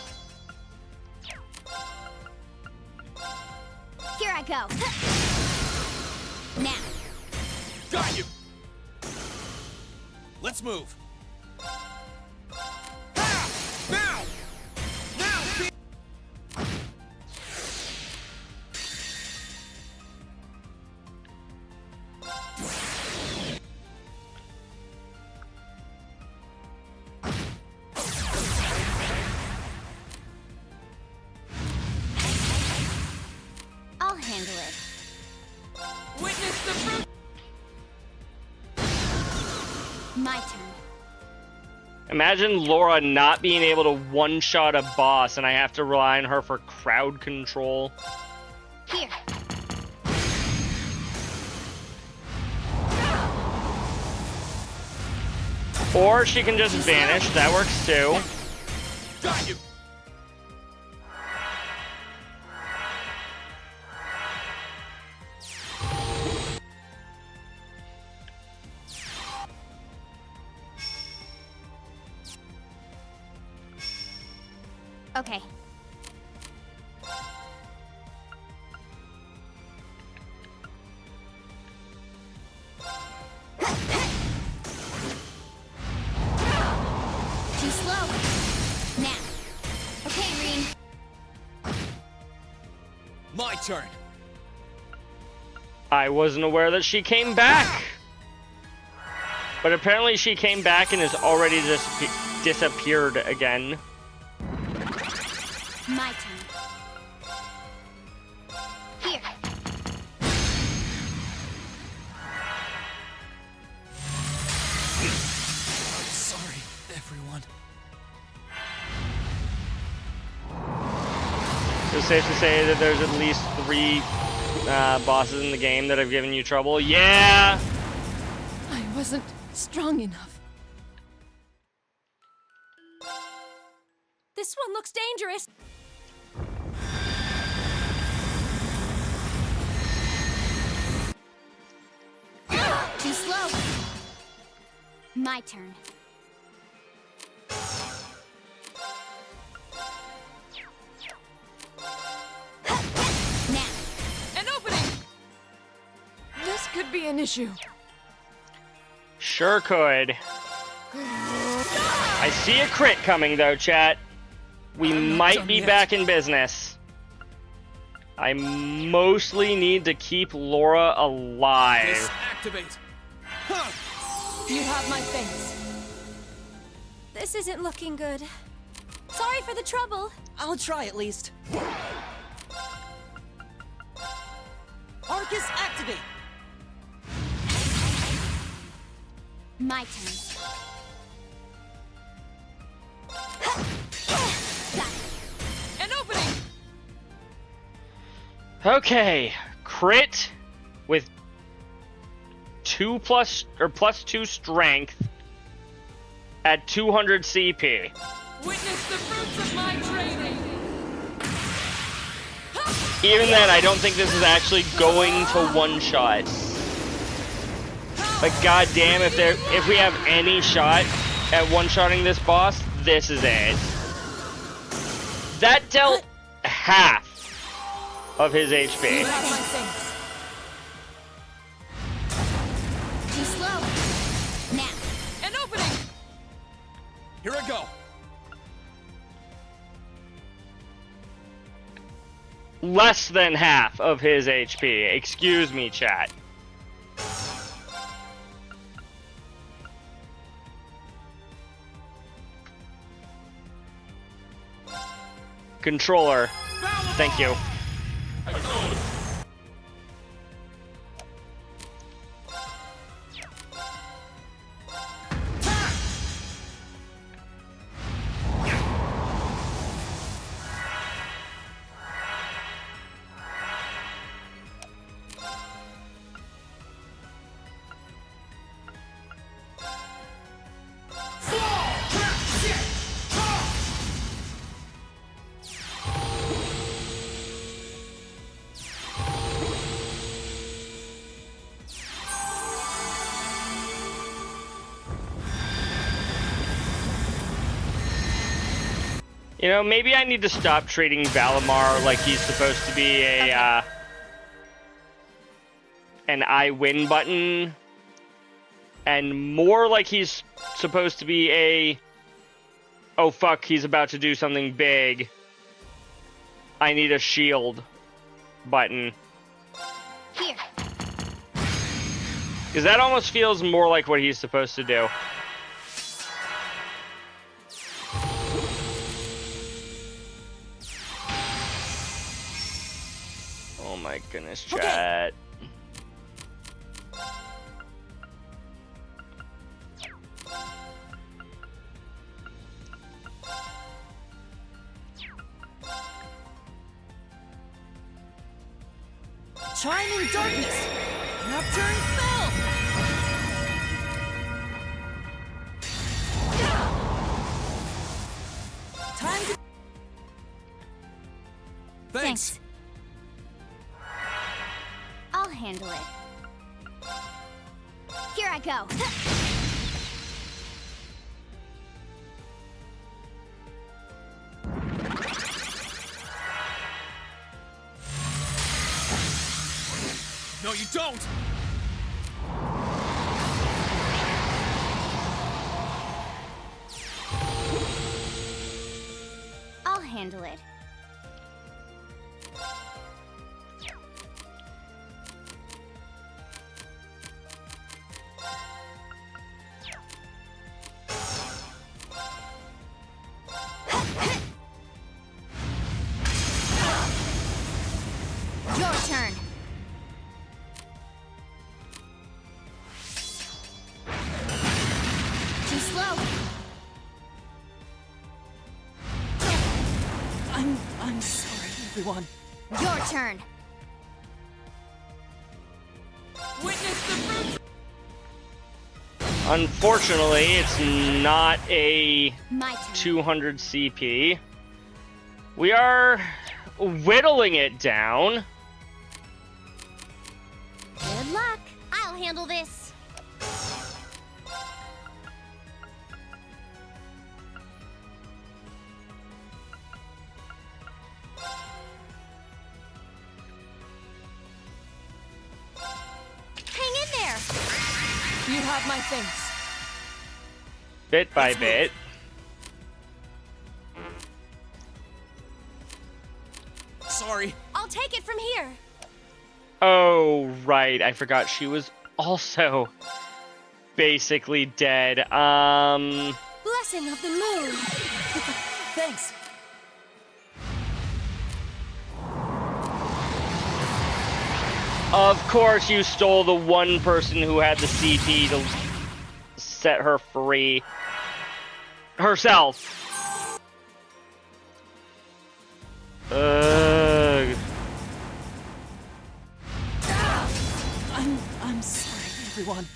Here I go. Now.
Got you. Let's move. Now. Now.
I'll handle it.
Witness the fruit!
My turn.
Imagine Laura not being able to one-shot a boss and I have to rely on her for crowd control.
Here.
Or she can just vanish, that works too.
Got you.
Okay.
My turn.
I wasn't aware that she came back. But apparently she came back and has already disappeared again.
My turn. Here.
I'm sorry, everyone.
So it's safe to say that there's at least 3 bosses in the game that have given you trouble. Yeah!
I wasn't strong enough.
This one looks dangerous.
Too slow. My turn. Now.
An opening! This could be an issue.
Sure could. I see a crit coming though, chat. We might be back in business. I mostly need to keep Laura alive.
Disactivate. Huh.
You have my thanks. This isn't looking good. Sorry for the trouble.
I'll try at least. Arcus, activate!
My turn.
An opening!
Okay, crit with plus 2 strength at 200 CP.
Witness the fruits of my training!
Even then, I don't think this is actually going to one-shot. But goddamn, if we have any shot at one-shotting this boss, this is it. That dealt half of his HP.
You have my thanks.
Too slow. Now.
An opening!
Here I go.
Less than half of his HP. Excuse me, chat. Controller. Thank you. You know, maybe I need to stop treating Valimar like he's supposed to be a, an I win button, and more like he's supposed to be a, oh fuck, he's about to do something big, I need a shield button.
Here.
Because that almost feels more like what he's supposed to do. Oh my goodness, chat.
Chime in darkness! Nocturne spell! Time to...
Thanks.
I'll handle it. Here I go.
No, you don't!
I'll handle it.
I'm sorry, everyone.
Your turn.
Witness the fruit.
Unfortunately, it's not a
My turn.
200 CP. We are whittling it down.
Good luck. I'll handle this. Hang in there.
You have my thanks.
Bit by bit.
Sorry.
I'll take it from here.
Oh, right. I forgot she was also basically dead.
Blessing of the moon.
Thanks.
Of course you stole the one person who had the CP to set her free. Herself. Ugh.
I'm sorry, everyone.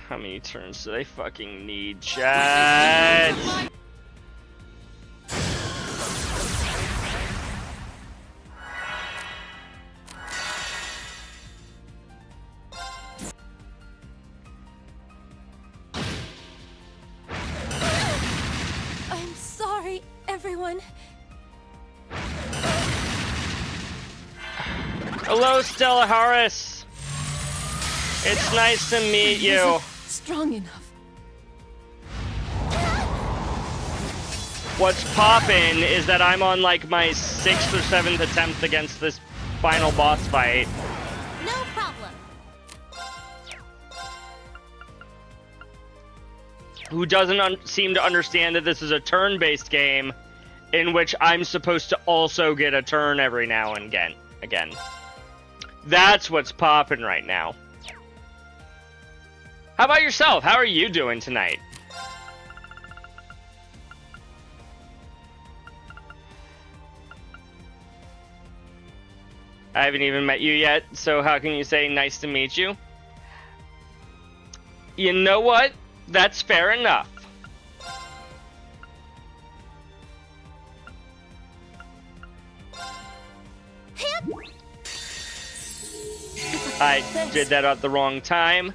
How many turns do they fucking need, Chad?
I'm sorry, everyone.
Hello, Stella Harris. It's nice to meet you.
Strong enough.
What's poppin' is that I'm on like my 6th or 7th attempt against this final boss fight.
No problem.
Who doesn't seem to understand that this is a turn-based game in which I'm supposed to also get a turn every now and again. That's what's poppin' right now. How about yourself? How are you doing tonight? I haven't even met you yet, so how can you say nice to meet you? You know what? That's fair enough. I did that at the wrong time.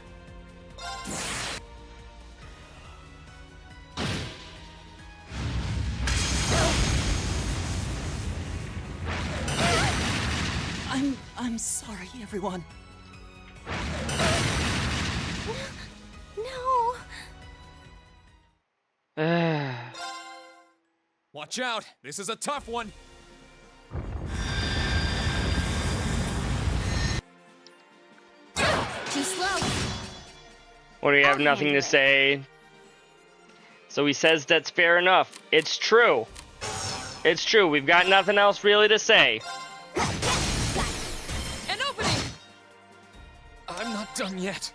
I'm sorry, everyone.
No.
Watch out! This is a tough one!
Too slow.
What do you have nothing to say? So he says that's fair enough. It's true. It's true. We've got nothing else really to say.
An opening! I'm not done yet.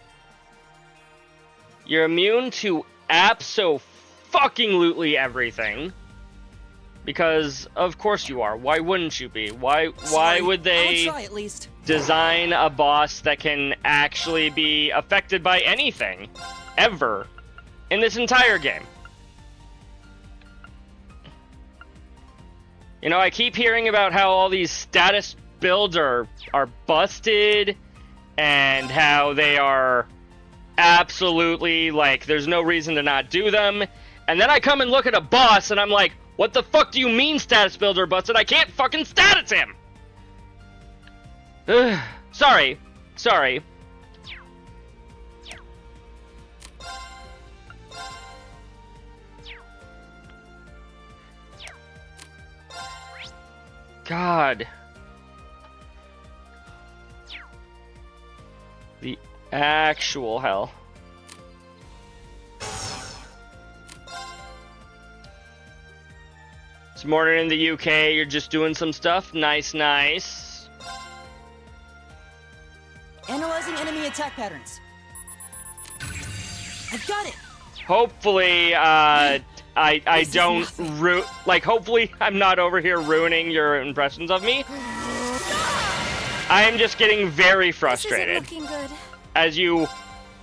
You're immune to abso-fucking-lutely everything. Because of course you are. Why wouldn't you be? Why would they
I'll try at least.
design a boss that can actually be affected by anything ever in this entire game? You know, I keep hearing about how all these status builds are busted and how they are absolutely, like, there's no reason to not do them. And then I come and look at a boss and I'm like, what the fuck do you mean status builds are busted? I can't fucking status him! Ugh, sorry. God. The actual hell. It's morning in the UK, you're just doing some stuff. Nice.
Analyzing enemy attack patterns. I've got it.
Hopefully, I don't like. Hopefully, I'm not over here ruining your impressions of me. I am just getting very frustrated,
This isn't looking good.
as you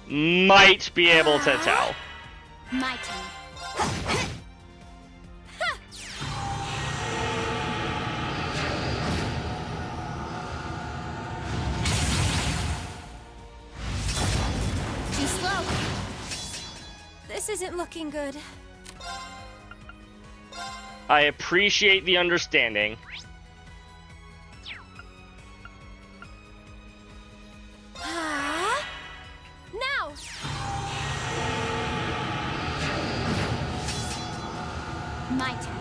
might be able to tell.
My turn.
Too slow. This isn't looking good.
I appreciate the understanding.
Now!
My turn.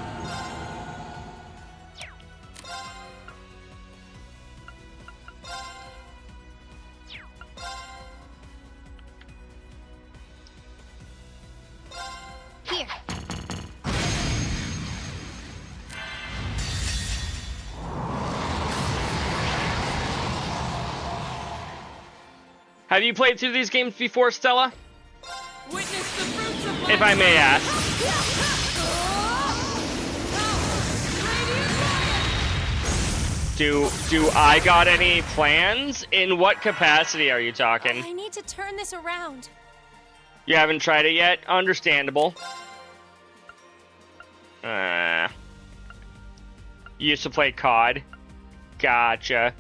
Here.
Have you played through these games before, Stella?
Witness the fruits of my
If I may ask. Do I got any plans? In what capacity are you talking?
I need to turn this around.
You haven't tried it yet? Understandable. You used to play COD? Gotcha.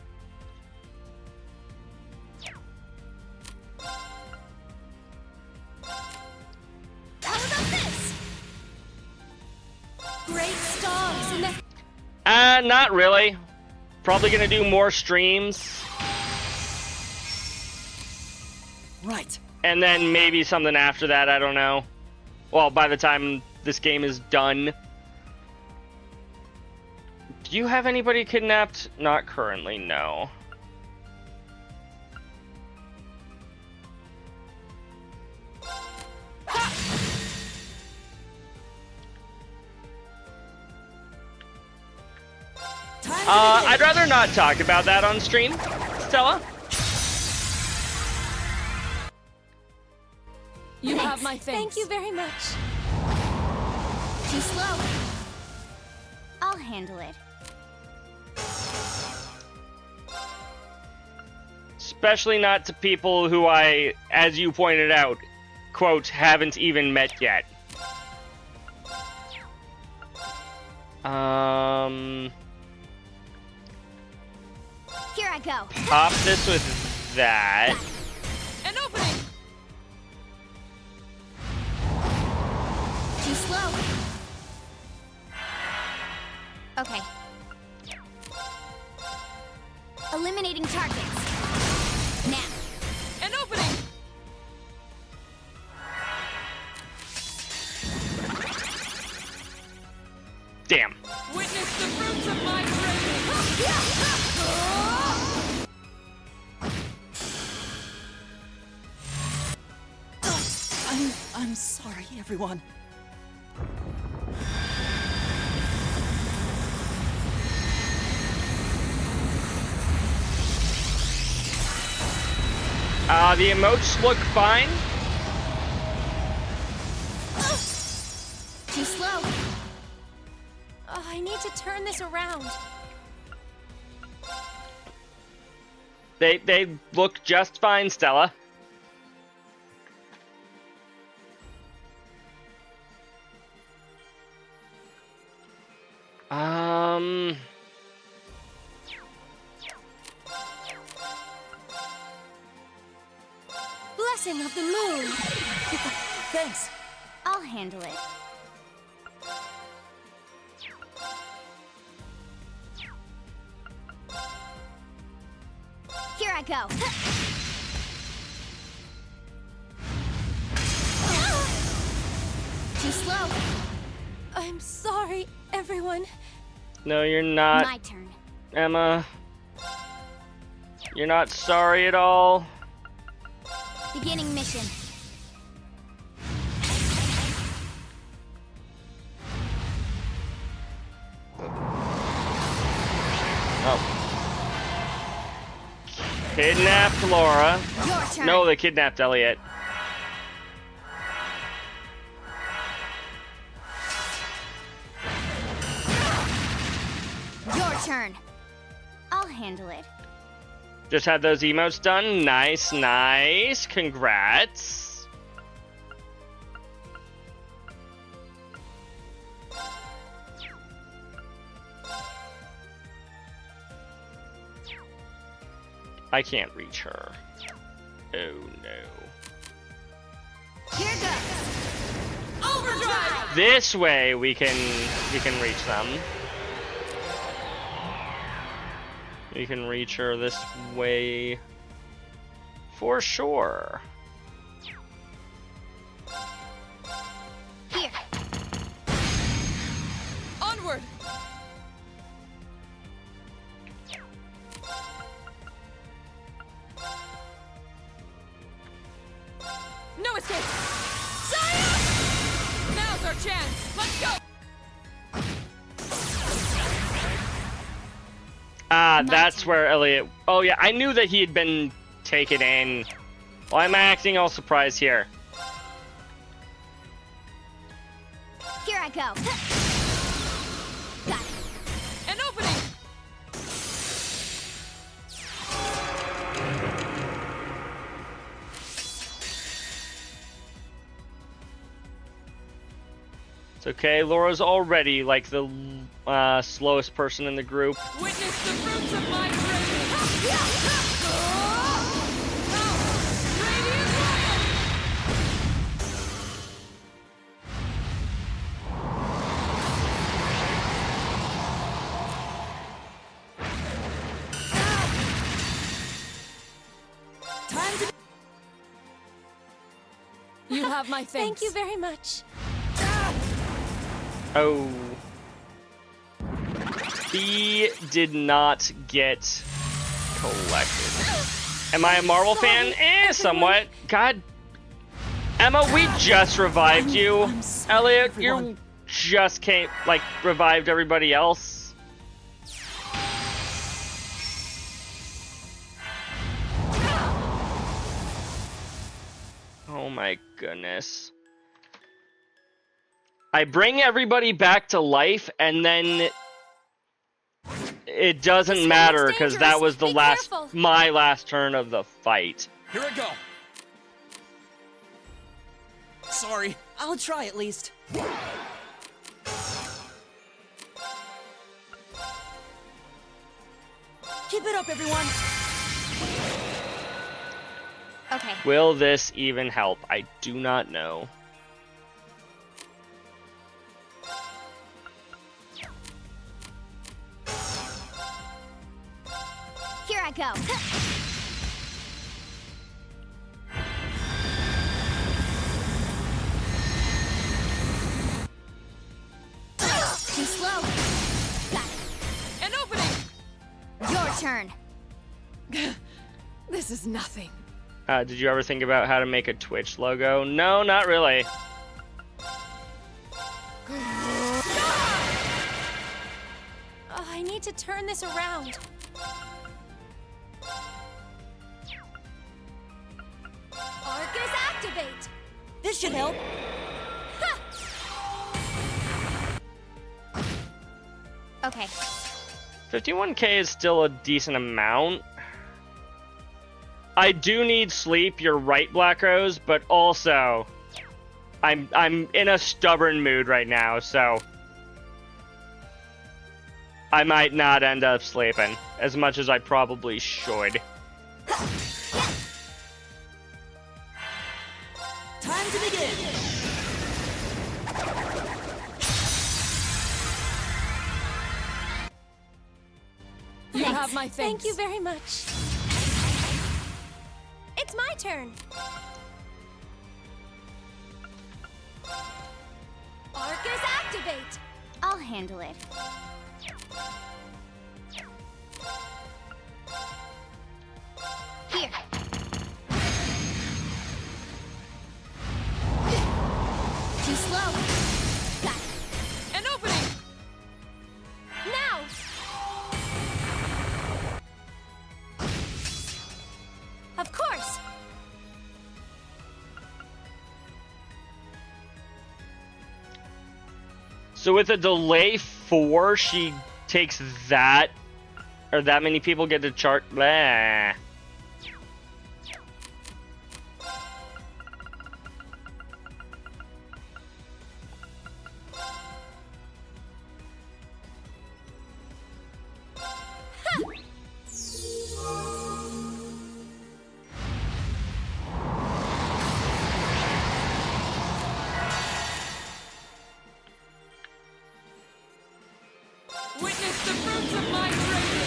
How about this? Great stars in the...
Not really. Probably gonna do more streams.
Right.
And then maybe something after that, I don't know. Well, by the time this game is done. Do you have anybody kidnapped? Not currently, no. I'd rather not talk about that on stream, Stella.
You have my thanks. Thank you very much.
Too slow. I'll handle it.
Especially not to people who I, as you pointed out, quote, haven't even met yet.
Here I go.
Pop this with that.
An opening.
Too slow. Okay. Eliminating targets. Now.
An opening.
Damn.
Witness the fruits of my training.
I'm sorry, everyone.
The emotes look fine.
Too slow.
I need to turn this around.
They look just fine, Stella.
Blessing of the moon.
Thanks.
I'll handle it. Here I go. Too slow.
I'm sorry, everyone.
No, you're not.
My turn.
Emma. You're not sorry at all.
Beginning mission.
Oh. Kidnapped Laura.
Your turn.
No, they kidnapped Elliot.
Your turn. I'll handle it.
Just had those emotes done. Nice, nice. Congrats. I can't reach her. Oh no.
Here goes. Overdrive.
This way we can reach them. We can reach her this way for sure.
Here.
Onward. No escape. Science! Now's our chance. Let's go.
Ah, that's where Elliot... Oh, yeah, I knew that he had been taken in. Why am I acting all surprised here?
Here I go. Got it.
An opening.
It's okay, Laura's already, like, the slowest person in the group.
Witness the fruits of my training.
Time to...
You have my thanks.
Thank you very much.
Oh. He did not get collected. Am I a Marvel fan? Somewhat. God. Emma, we just revived you. Elliot, you just came, like, revived everybody else. Oh my goodness. I bring everybody back to life, and then it doesn't matter because that was the my last turn of the fight.
Here I go. Sorry.
I'll try at least. Keep it up, everyone.
Okay.
Will this even help? I do not know.
Here I go. Too slow. Got it.
An opening.
Your turn.
This is nothing.
Did you ever think about how to make a Twitch logo? No, not really.
Oh, I need to turn this around. Arcus activate!
This should help.
Okay.
51k is still a decent amount. I do need sleep, you're right, Black Rose, but also I'm in a stubborn mood right now, so I might not end up sleeping as much as I probably should.
Time to begin.
You have my thanks.
Thank you very much. It's my turn. Arcus activate.
I'll handle it. Here. Too slow. Got it.
An opening.
Now. Of course.
So with a delay 4, she takes that, or that many people get to chart. Blah.
Witness the fruits of my training!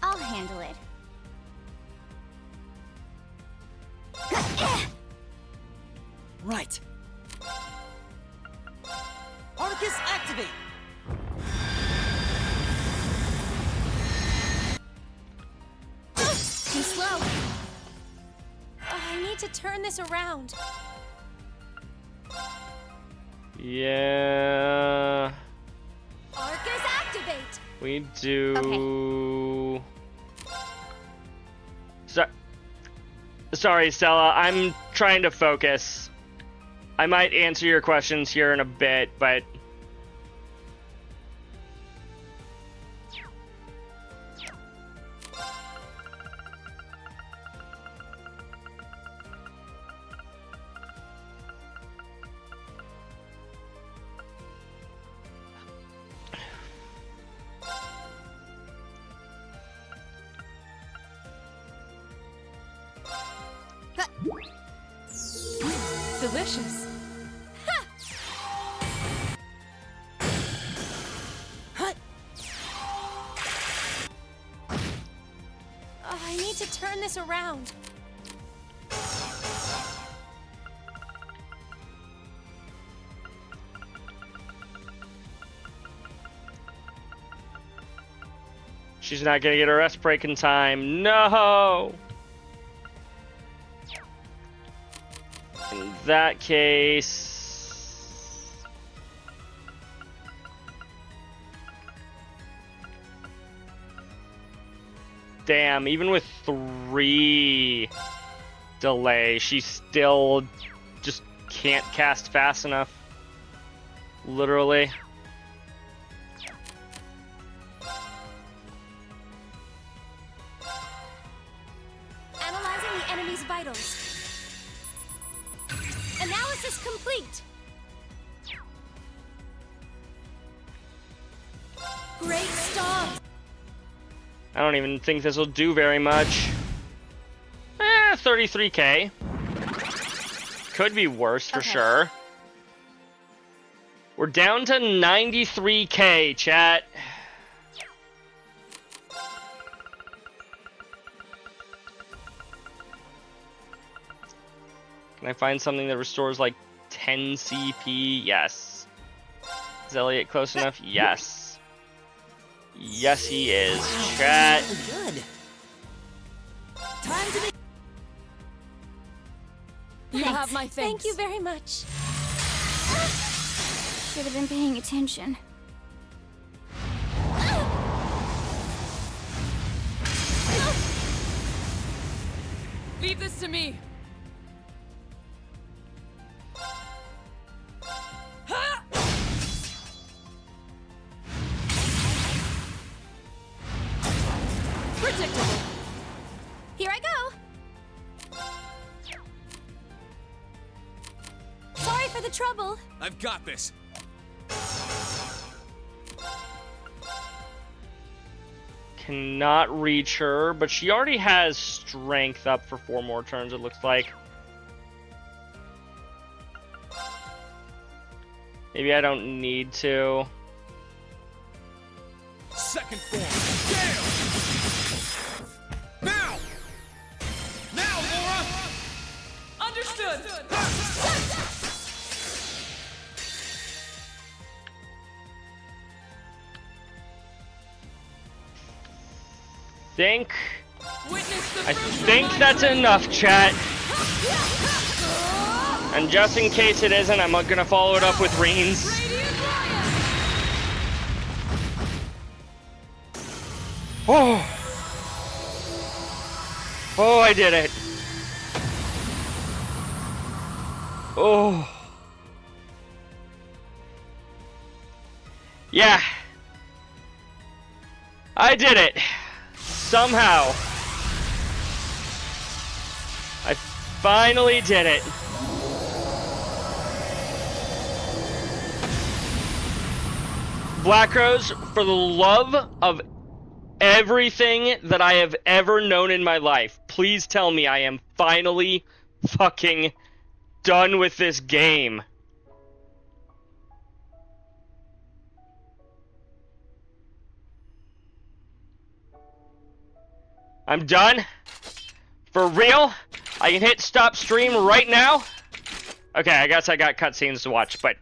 I'll handle it.
Right. Arcus, activate!
Too slow. I need to turn this around.
Yeah.
Arcus, activate!
We do. Sorry, Stella. I'm trying to focus. I might answer your questions here in a bit, but
Delicious.
I need to turn this around.
she's not gonna get her rest break in time. No! In that case... Damn, even with 3 delay, she still just can't cast fast enough. Literally.
Analyzing the enemy's vitals. Analysis complete. Great stomp.
I don't even think this will do very much. 33k. Could be worse for sure. We're down to 93k, chat. Can I find something that restores like 10 CP? Yes. Is Elliot close enough? Yes. Yes, he is. Chat.
Good. Time to make.
You have my thanks. Thank you very much.
Should have been paying attention.
Leave this to me.
Predictable. Here I go. Sorry for the trouble.
I've got this.
Cannot reach her, but she already has strength up for 4 more turns, it looks like. Maybe I don't need to.
Second form. Gale! Now! Now, Laura!
Understood.
I think that's enough, chat. And just in case it isn't, I'm gonna follow it up with Reigns.
3
Oh! Oh, I did it! Oh! Yeah! I did it! Somehow! I finally did it! Black Rose, for the love of everything that I have ever known in my life, please tell me I am finally fucking done with this game. I'm done. For real? I can hit stop stream right now? Okay, I guess I got cutscenes to watch, but...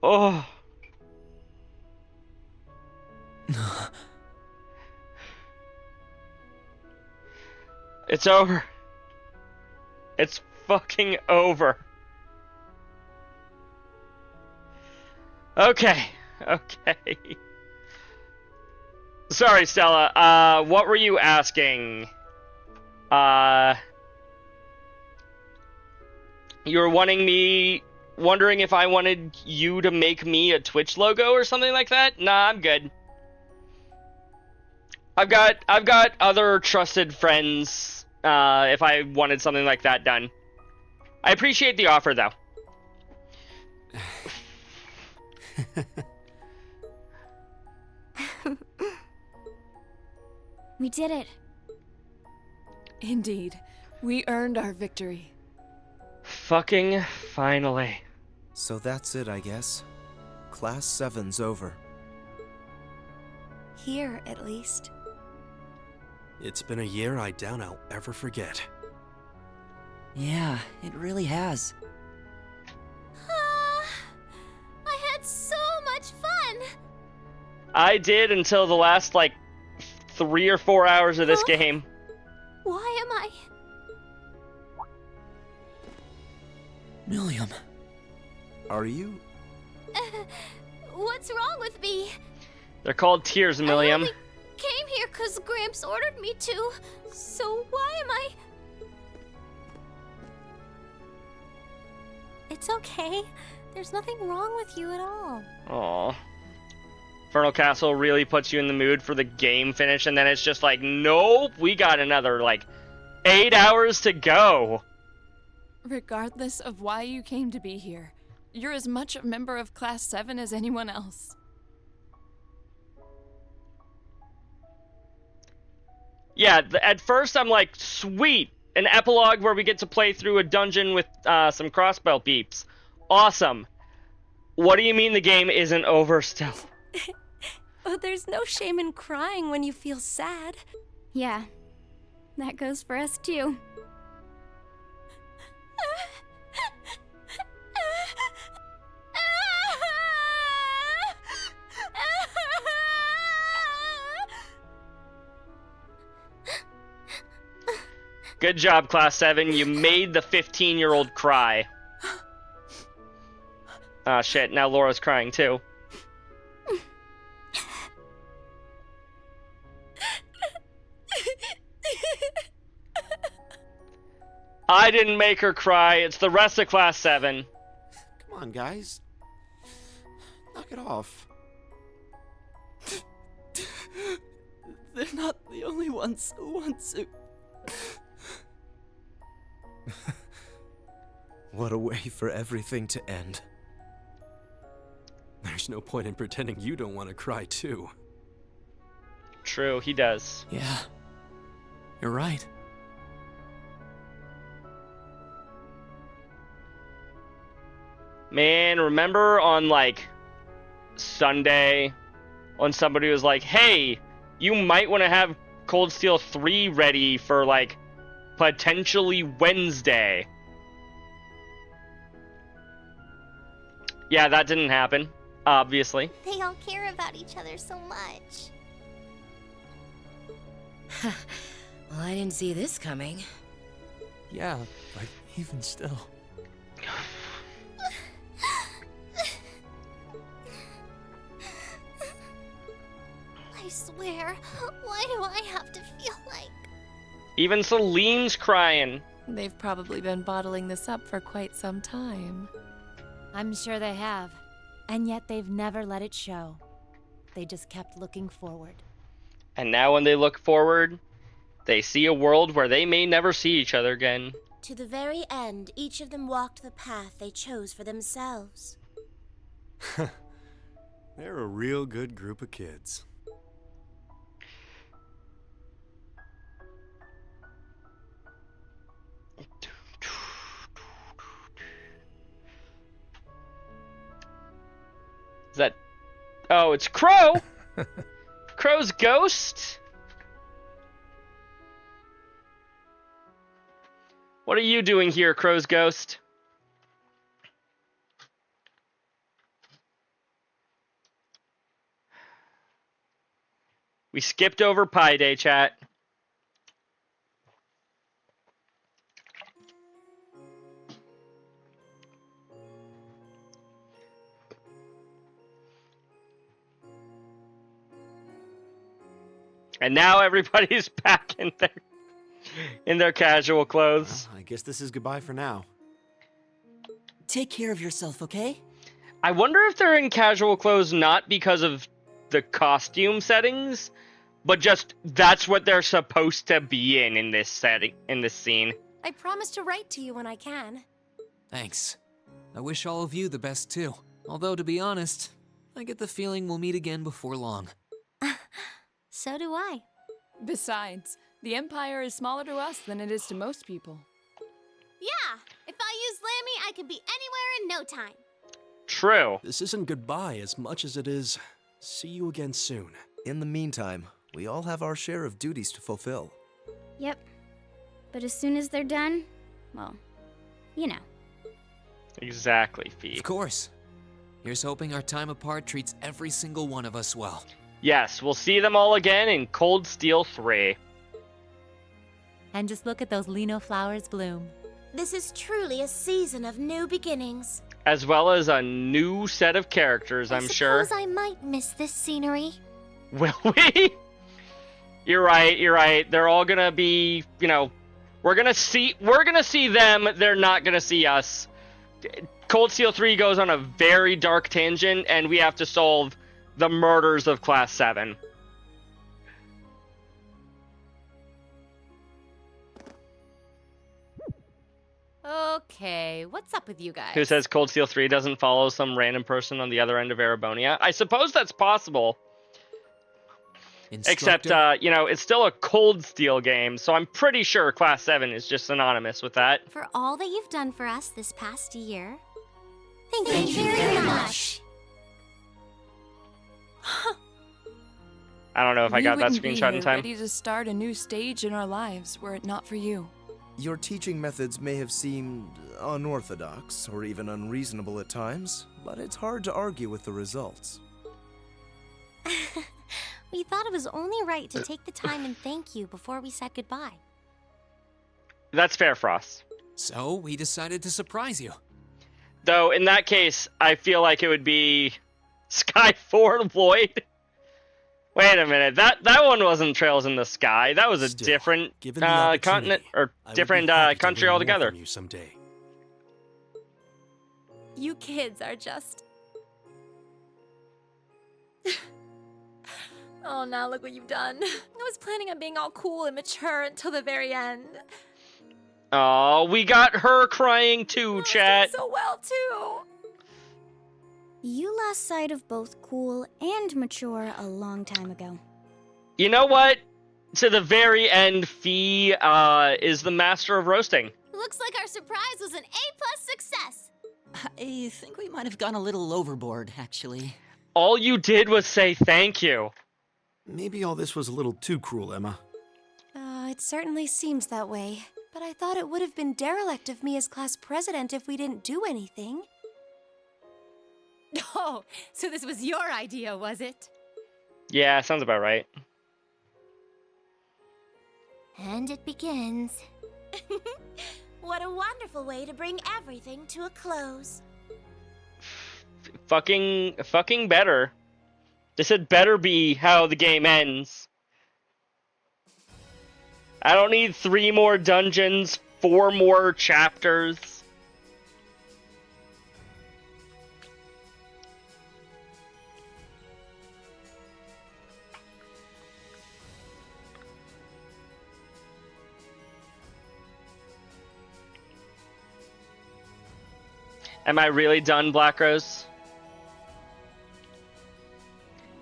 Oh... It's over. It's fucking over. Okay. Okay. Sorry, Stella. What were you asking? You were wondering if I wanted you to make me a Twitch logo or something like that? Nah, I'm good. I've got other trusted friends, if I wanted something like that done. I appreciate the offer, though.
We did it.
Indeed. We earned our victory.
Fucking finally.
So that's it, I guess. Class 7's over.
Here, at least.
It's been a year I doubt I'll ever forget.
Yeah, it really has.
I had so much fun!
I did until the last, 3 or 4 hours of this game.
Why am I...
Milliam. Are you?
What's wrong with me?
They're called tears, Milliam.
I only came here because Gramps ordered me to. So why am I...
It's okay. There's nothing wrong with you at all.
Aw. Infernal Castle really puts you in the mood for the game finish, and then it's just like, nope, we got another, 8 hours to go.
Regardless of why you came to be here, you're as much a member of Class 7 as anyone else.
Yeah, at first I'm like, sweet, an epilogue where we get to play through a dungeon with some crossbow peeps. Awesome. What do you mean the game isn't over still?
Oh, there's no shame in crying when you feel sad.
Yeah, that goes for us too.
Good job, Class 7. You made the 15-year-old cry. Ah, shit. Now Laura's crying, too. I didn't make her cry. It's the rest of Class 7.
Come on, guys. Knock it off.
They're not the only ones who want to.
What a way for everything to end. There's no point in pretending you don't want to cry, too.
True, he does.
Yeah, you're right.
Man, remember on, Sunday, when somebody was like, hey, you might want to have Cold Steel 3 ready for, potentially Wednesday. Yeah, that didn't happen, obviously.
They all care about each other so much.
Well, I didn't see this coming.
Yeah, but even still.
I swear, do I have to feel like?
Even Celine's crying.
They've probably been bottling this up for quite some time.
I'm sure they have. And yet they've never let it show. They just kept looking forward.
And now when they look forward, they see a world where they may never see each other again.
To the very end, each of them walked the path they chose for themselves.
They're a real good group of kids.
Is that... Oh, it's Crow! Crow's ghost? What are you doing here, Crow's ghost? We skipped over Pi Day, chat. And now everybody's back in their casual clothes.
I guess this is goodbye for now. Take care of yourself, okay?
I wonder if they're in casual clothes not because of the costume settings, but just that's what they're supposed to be in this setting, in this scene.
I promise to write to you when I can.
Thanks. I wish all of you the best too. Although, to be honest, I get the feeling we'll meet again before long.
So do I.
Besides, the Empire is smaller to us than it is to most people.
Yeah, if I use Lammy, I could be anywhere in no time.
True.
This isn't goodbye as much as it is see you again soon.
In the meantime, we all have our share of duties to fulfill.
Yep. But as soon as they're done, well, you know.
Exactly, Fee.
Of course. Here's hoping our time apart treats every single one of us well.
Yes, we'll see them all again in Cold Steel 3.
And just look at those lino flowers bloom.
This is truly a season of new beginnings.
As well as a new set of characters, I'm sure.
Suppose I might miss this scenery.
Will we? You're right. They're all gonna be, you know, we're gonna see them, they're not gonna see us. Cold Steel 3 goes on a very dark tangent, and we have to solve the murders of Class 7.
Okay, what's up with you guys?
Who says Cold Steel 3 doesn't follow some random person on the other end of Erebonia? I suppose that's possible. Except, you know, it's still a Cold Steel game, so I'm pretty sure Class 7 is just synonymous with that.
For all that you've done for us this past year, thank you very much.
I don't know if I got that screenshot in time.
Ready to start a new stage in our lives were it not for you.
Your teaching methods may have seemed unorthodox or even unreasonable at times, but it's hard to argue with the results.
We thought it was only right to take the time and thank you before we said goodbye.
That's fair, Frost.
So, we decided to surprise you.
Though, in that case, I feel like it would be Skyford Void. Wait a minute, that one wasn't Trails in the Sky. That was a different continent, or different country altogether.
You someday.
You kids are just... Oh, now look what you've done. I was planning on being all cool and mature until the very end.
Oh, we got her crying too, chat.
So well, too.
You lost sight of both cool and mature a long time ago.
You know what? To the very end, Fee is the master of roasting.
Looks like our surprise was an A+ success.
I think we might have gone a little overboard, actually.
All you did was say thank you.
Maybe all this was a little too cruel, Emma.
It certainly seems that way. But I thought it would have been derelict of me as class president if we didn't do anything.
Oh, so this was your idea, was it?
Yeah, sounds about right.
And it begins.
What a wonderful way to bring everything to a close.
Fucking better. This had better be how the game ends. I don't need 3 more dungeons, 4 more chapters. Am I really done, Black Rose?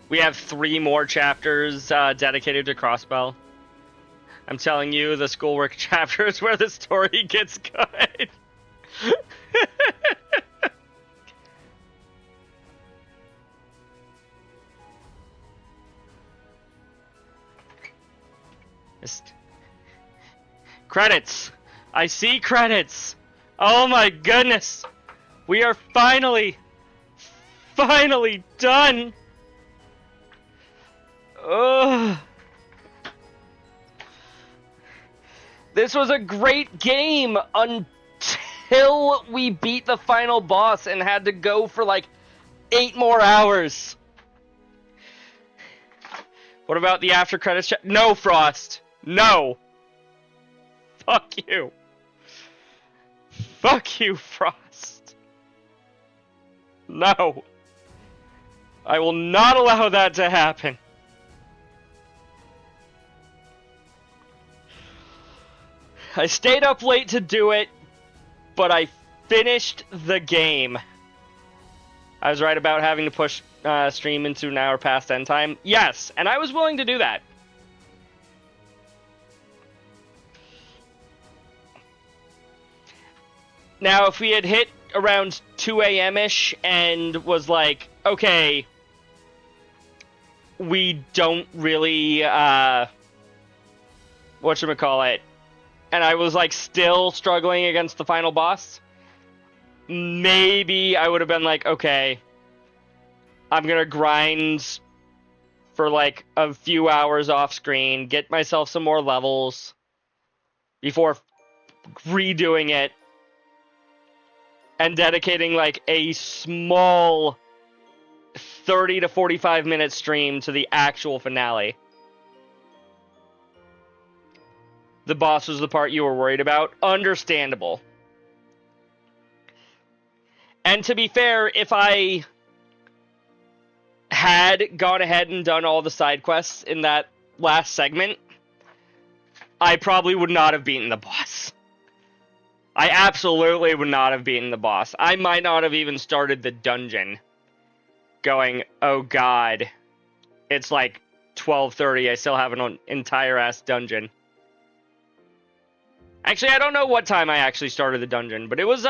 We have 3 more chapters dedicated to Crossbell. I'm telling you, the schoolwork chapter is where the story gets good. Credits! I see credits! Oh my goodness! We are finally done! Ugh. This was a great game until we beat the final boss and had to go for like 8 more hours. What about the after credits? No, Frost. No. Fuck you. Fuck you, Frost. No. I will not allow that to happen. I stayed up late to do it, but I finished the game. I was right about having to push stream into an hour past end time. Yes, and I was willing to do that. Now, if we had hit around 2 a.m.-ish and was like, okay, we don't really, whatchamacallit, and I was like still struggling against the final boss, maybe I would have been like, okay, I'm gonna grind for like a few hours off screen, get myself some more levels before redoing it and dedicating like a small 30 to 45 minute stream to the actual finale. The boss was the part you were worried about. Understandable. And to be fair, if I had gone ahead and done all the side quests in that last segment, I probably would not have beaten the boss. I absolutely would not have beaten the boss. I might not have even started the dungeon going, oh god, it's like 12:30, I still have an entire ass dungeon. Actually, I don't know what time I actually started the dungeon, but it was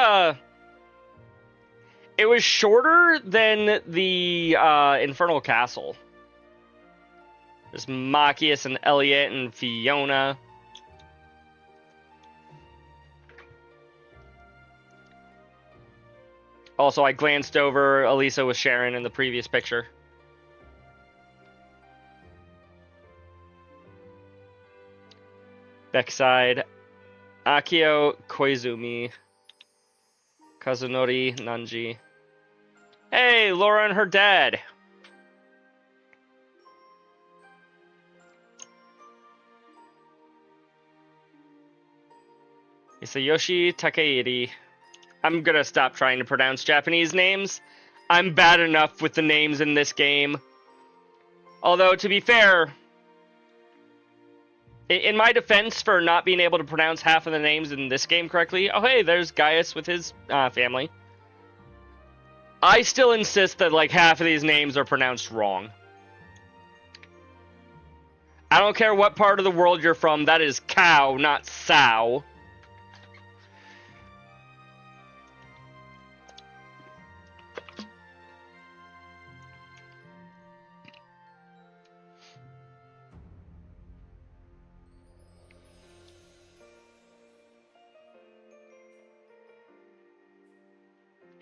shorter than the Infernal Castle. There's Machias and Elliot and Fiona. Also, I glanced over Elisa with Sharon in the previous picture. Backside, Akio Koizumi, Kazunori Nanji. Hey, Laura and her dad. Isayoshi Takehiri. I'm gonna stop trying to pronounce Japanese names. I'm bad enough with the names in this game. Although, to be fair, in my defense for not being able to pronounce half of the names in this game correctly, oh hey, there's Gaius with his family. I still insist that like half of these names are pronounced wrong. I don't care what part of the world you're from, that is cow, not sow.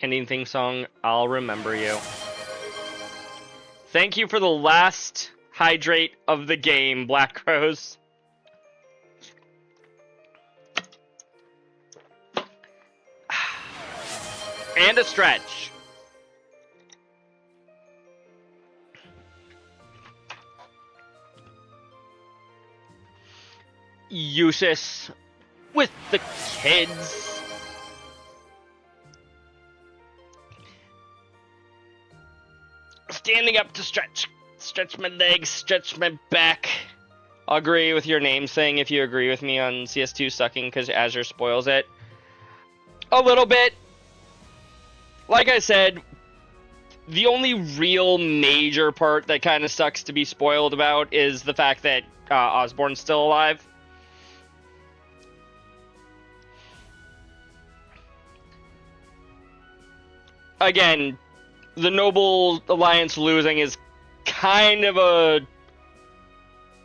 Ending theme song, I'll remember you. Thank you for the last hydrate of the game, Black Crows. And a stretch. Eustace with the kids. Standing up to stretch my legs, stretch my back. I'll agree with your name thing if you agree with me on CS2 sucking because Azure spoils it. A little bit. Like I said, the only real major part that kind of sucks to be spoiled about is the fact that Osborn's still alive. Again, the Noble Alliance losing is kind of a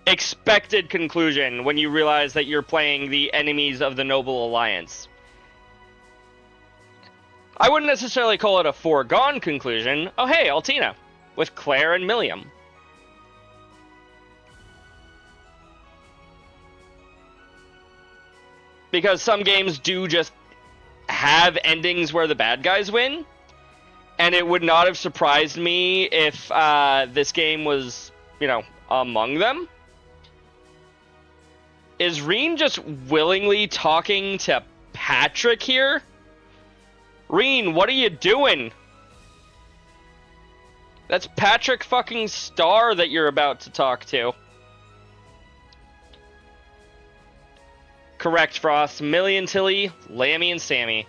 expected conclusion when you realize that you're playing the enemies of the Noble Alliance. I wouldn't necessarily call it a foregone conclusion. Oh hey, Altina, with Claire and Milliam. Because some games do just have endings where the bad guys win. And it would not have surprised me if this game was, you know, among them. Is Reen just willingly talking to Patrick here? Reen, what are you doing? That's Patrick fucking Star that you're about to talk to. Correct, Frost. Millie and Tilly, Lammy and Sammy.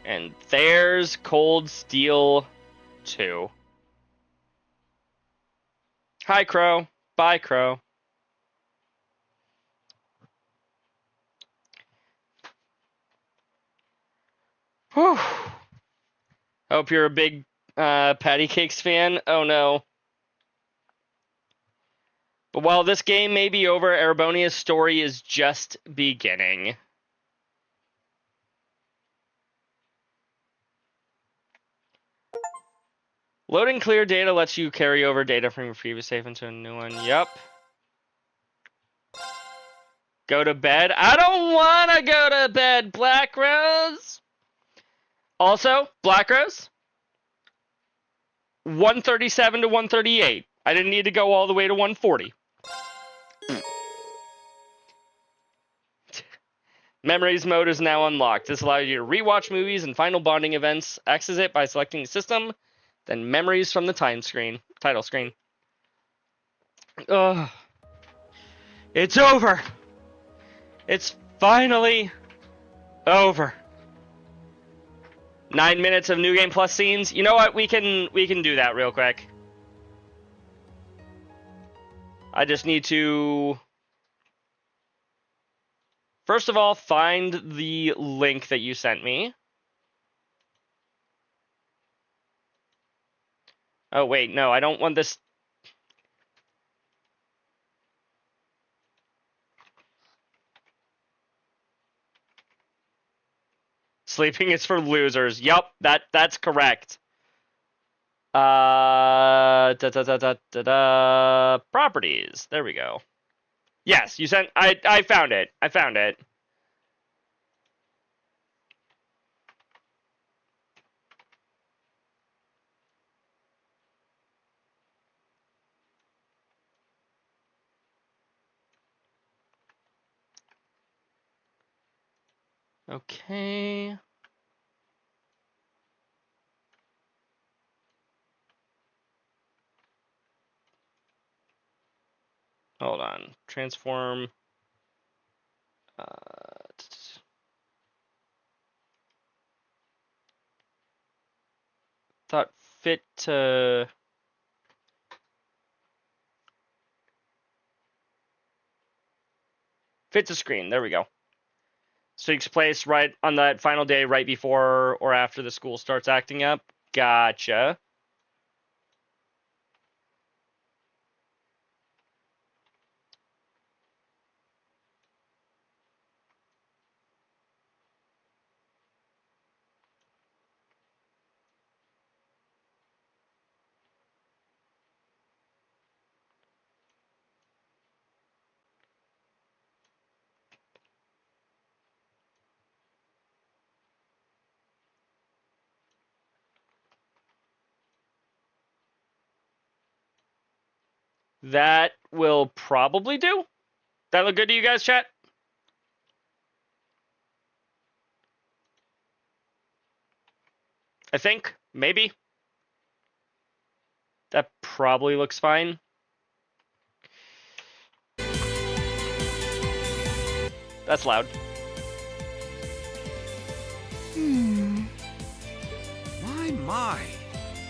And there's Cold Steel 2. Hi, Crow. Bye, Crow. Whew. Hope you're a big Patty Cakes fan. Oh no. But while this game may be over, Erebonia's story is just beginning. Loading clear data lets you carry over data from your previous save into a new one. Yep. Go to bed? I don't want to go to bed, Black Rose! Also, Black Rose, 137 to 138. I didn't need to go all the way to 140. Memories mode is now unlocked. This allows you to rewatch movies and final bonding events. Access it by selecting the system, then memories from the title screen. Ugh. It's over. It's finally over. 9 minutes of New Game Plus scenes. You know what? We can do that real quick. I just need to, first of all, find the link that you sent me. Oh wait, no, I don't want this. Sleeping is for losers. Yup, that's correct. Properties. There we go. Yes, you sent. I found it. I found it. Okay. Hold on. Transform. Thought fit to. Fit to screen. There we go. So takes place right on that final day, right before or after the school starts acting up. Gotcha. That will probably do. That look good to you guys, chat? I think. Maybe. That probably looks fine. That's loud.
My.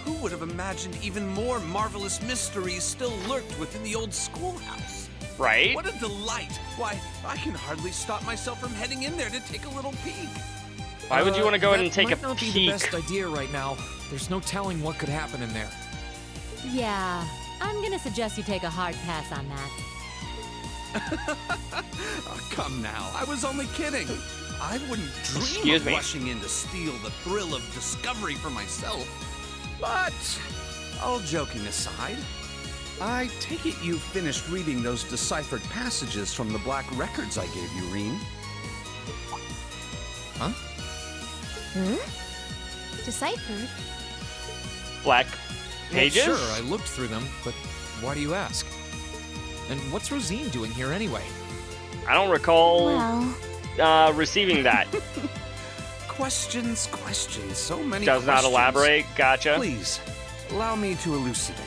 Who would have imagined even more marvelous mysteries still lurked within the old schoolhouse?
Right?
What a delight! Why, I can hardly stop myself from heading in there to take a little peek.
Why would you want to go in and take a
peek? That might not be the best idea right now. There's no telling what could happen in there.
Yeah, I'm gonna suggest you take a hard pass on that.
Oh, come now, I was only kidding. I wouldn't dream
Excuse
of
me.
rushing in to steal the thrill of discovery for myself. But, all joking aside, I take it you finished reading those deciphered passages from the black records I gave you, Reen.
Huh?
Deciphered?
Black pages?
Well, sure, I looked through them, but why do you ask? And what's Rosine doing here anyway?
I don't recall
Well,
receiving that.
Questions, so many
Does not
questions.
elaborate. Gotcha.
Please, allow me to elucidate.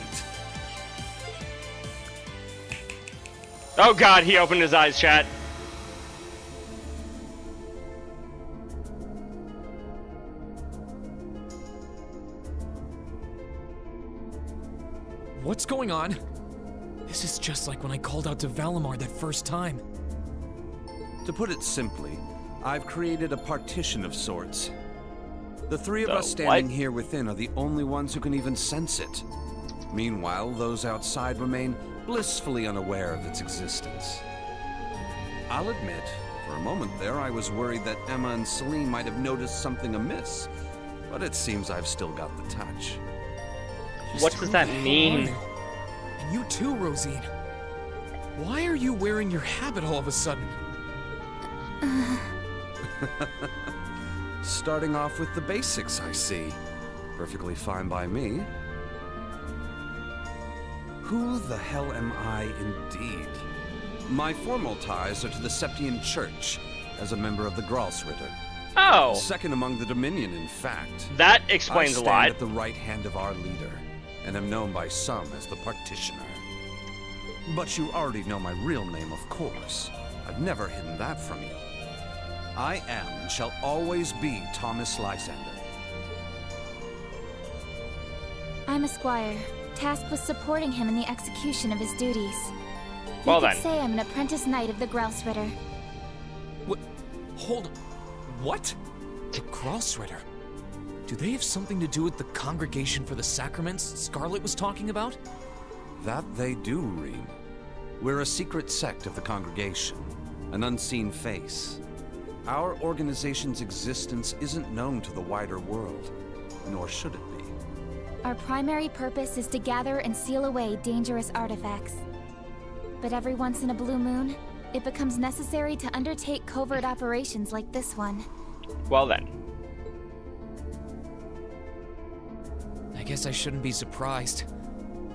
Oh god, he opened his eyes, chat.
What's going on? This is just like when I called out to Valimar that first time.
To put it simply, I've created a partition of sorts. The three of us standing here within are the only ones who can even sense it. Meanwhile, those outside remain blissfully unaware of its existence. I'll admit, for a moment there, I was worried that Emma and Celine might have noticed something amiss, but it seems I've still got the touch.
What does that mean?
And you too, Rosine. Why are you wearing your habit all of a sudden?
Starting off with the basics, I see. Perfectly fine by me. Who the hell am I indeed? My formal ties are to the Septian Church, as a member of the Gralsritter.
Oh!
Second among the Dominion, in fact.
That explains a lot.
I stand at the right hand of our leader, and am known by some as the Partitioner. But you already know my real name, of course. I've never hidden that from you. I am and shall always be Thomas Lysander.
I'm a squire, tasked with supporting him in the execution of his duties.
Well
you
then.
could say I'm an apprentice knight of the Gralsritter.
What? Hold on. What? The Gralsritter? Do they have something to do with the Congregation for the Sacraments Scarlet was talking about?
That they do, Reen. We're a secret sect of the Congregation, an unseen face. Our organization's existence isn't known to the wider world, nor should it be.
Our primary purpose is to gather and seal away dangerous artifacts. But every once in a blue moon, it becomes necessary to undertake covert operations like this one.
Well then.
I guess I shouldn't be surprised.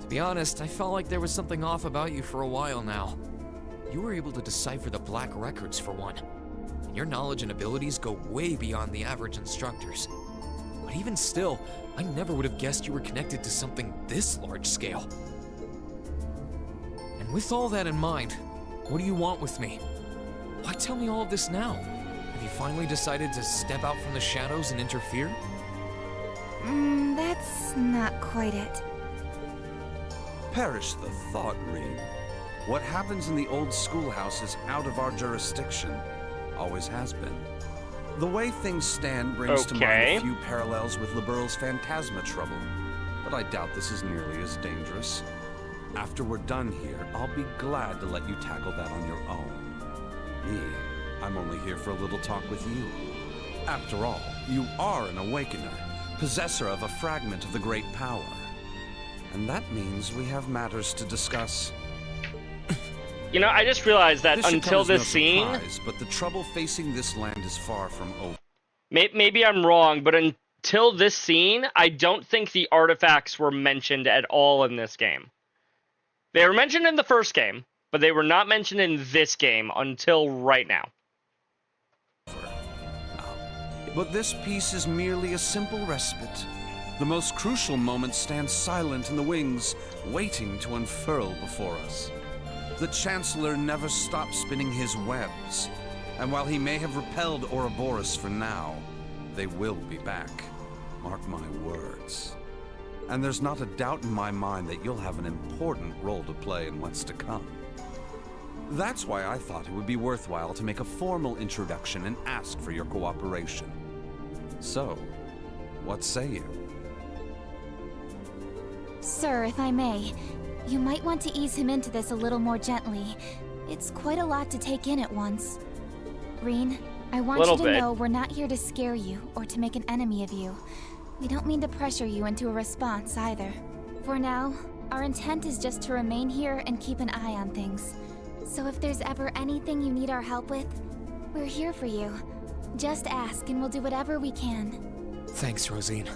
To be honest, I felt like there was something off about you for a while now. You were able to decipher the Black Records for one. And your knowledge and abilities go way beyond the average instructors. But even still, I never would have guessed you were connected to something this large scale. And with all that in mind, what do you want with me? Why tell me all of this now? Have you finally decided to step out from the shadows and interfere?
That's not quite it.
Perish the thought, Reen. What happens in the old schoolhouse is out of our jurisdiction. Always has been. The way things stand brings to mind a few parallels with Liberal's Phantasma trouble, but I doubt this is nearly as dangerous. After we're done here, I'll be glad to let you tackle that on your own. Me, I'm only here for a little talk with you. After all, you are an Awakener, possessor of a fragment of the Great Power. And that means we have matters to discuss.
You know, I just realized that
This should
until
come as
this
no
scene...
surprise, but the trouble facing this land is far from over.
Maybe I'm wrong, but until this scene, I don't think the artifacts were mentioned at all in this game. They were mentioned in the first game, but they were not mentioned in this game until right now.
But this piece is merely a simple respite. The most crucial moment stands silent in the wings, waiting to unfurl before us. The Chancellor never stops spinning his webs, and while he may have repelled Ouroboros for now, they will be back. Mark my words. And there's not a doubt in my mind that you'll have an important role to play in what's to come. That's why I thought it would be worthwhile to make a formal introduction and ask for your cooperation. So, what say you?
Sir, if I may, you might want to ease him into this a little more gently. It's quite a lot to take in at once. Reen, I want you to know we're not here to scare you or to make an enemy of you. We don't mean to pressure you into a response either. For now, our intent is just to remain here and keep an eye on things. So if there's ever anything you need our help with, we're here for you. Just ask and we'll do whatever we can.
Thanks, Rosine.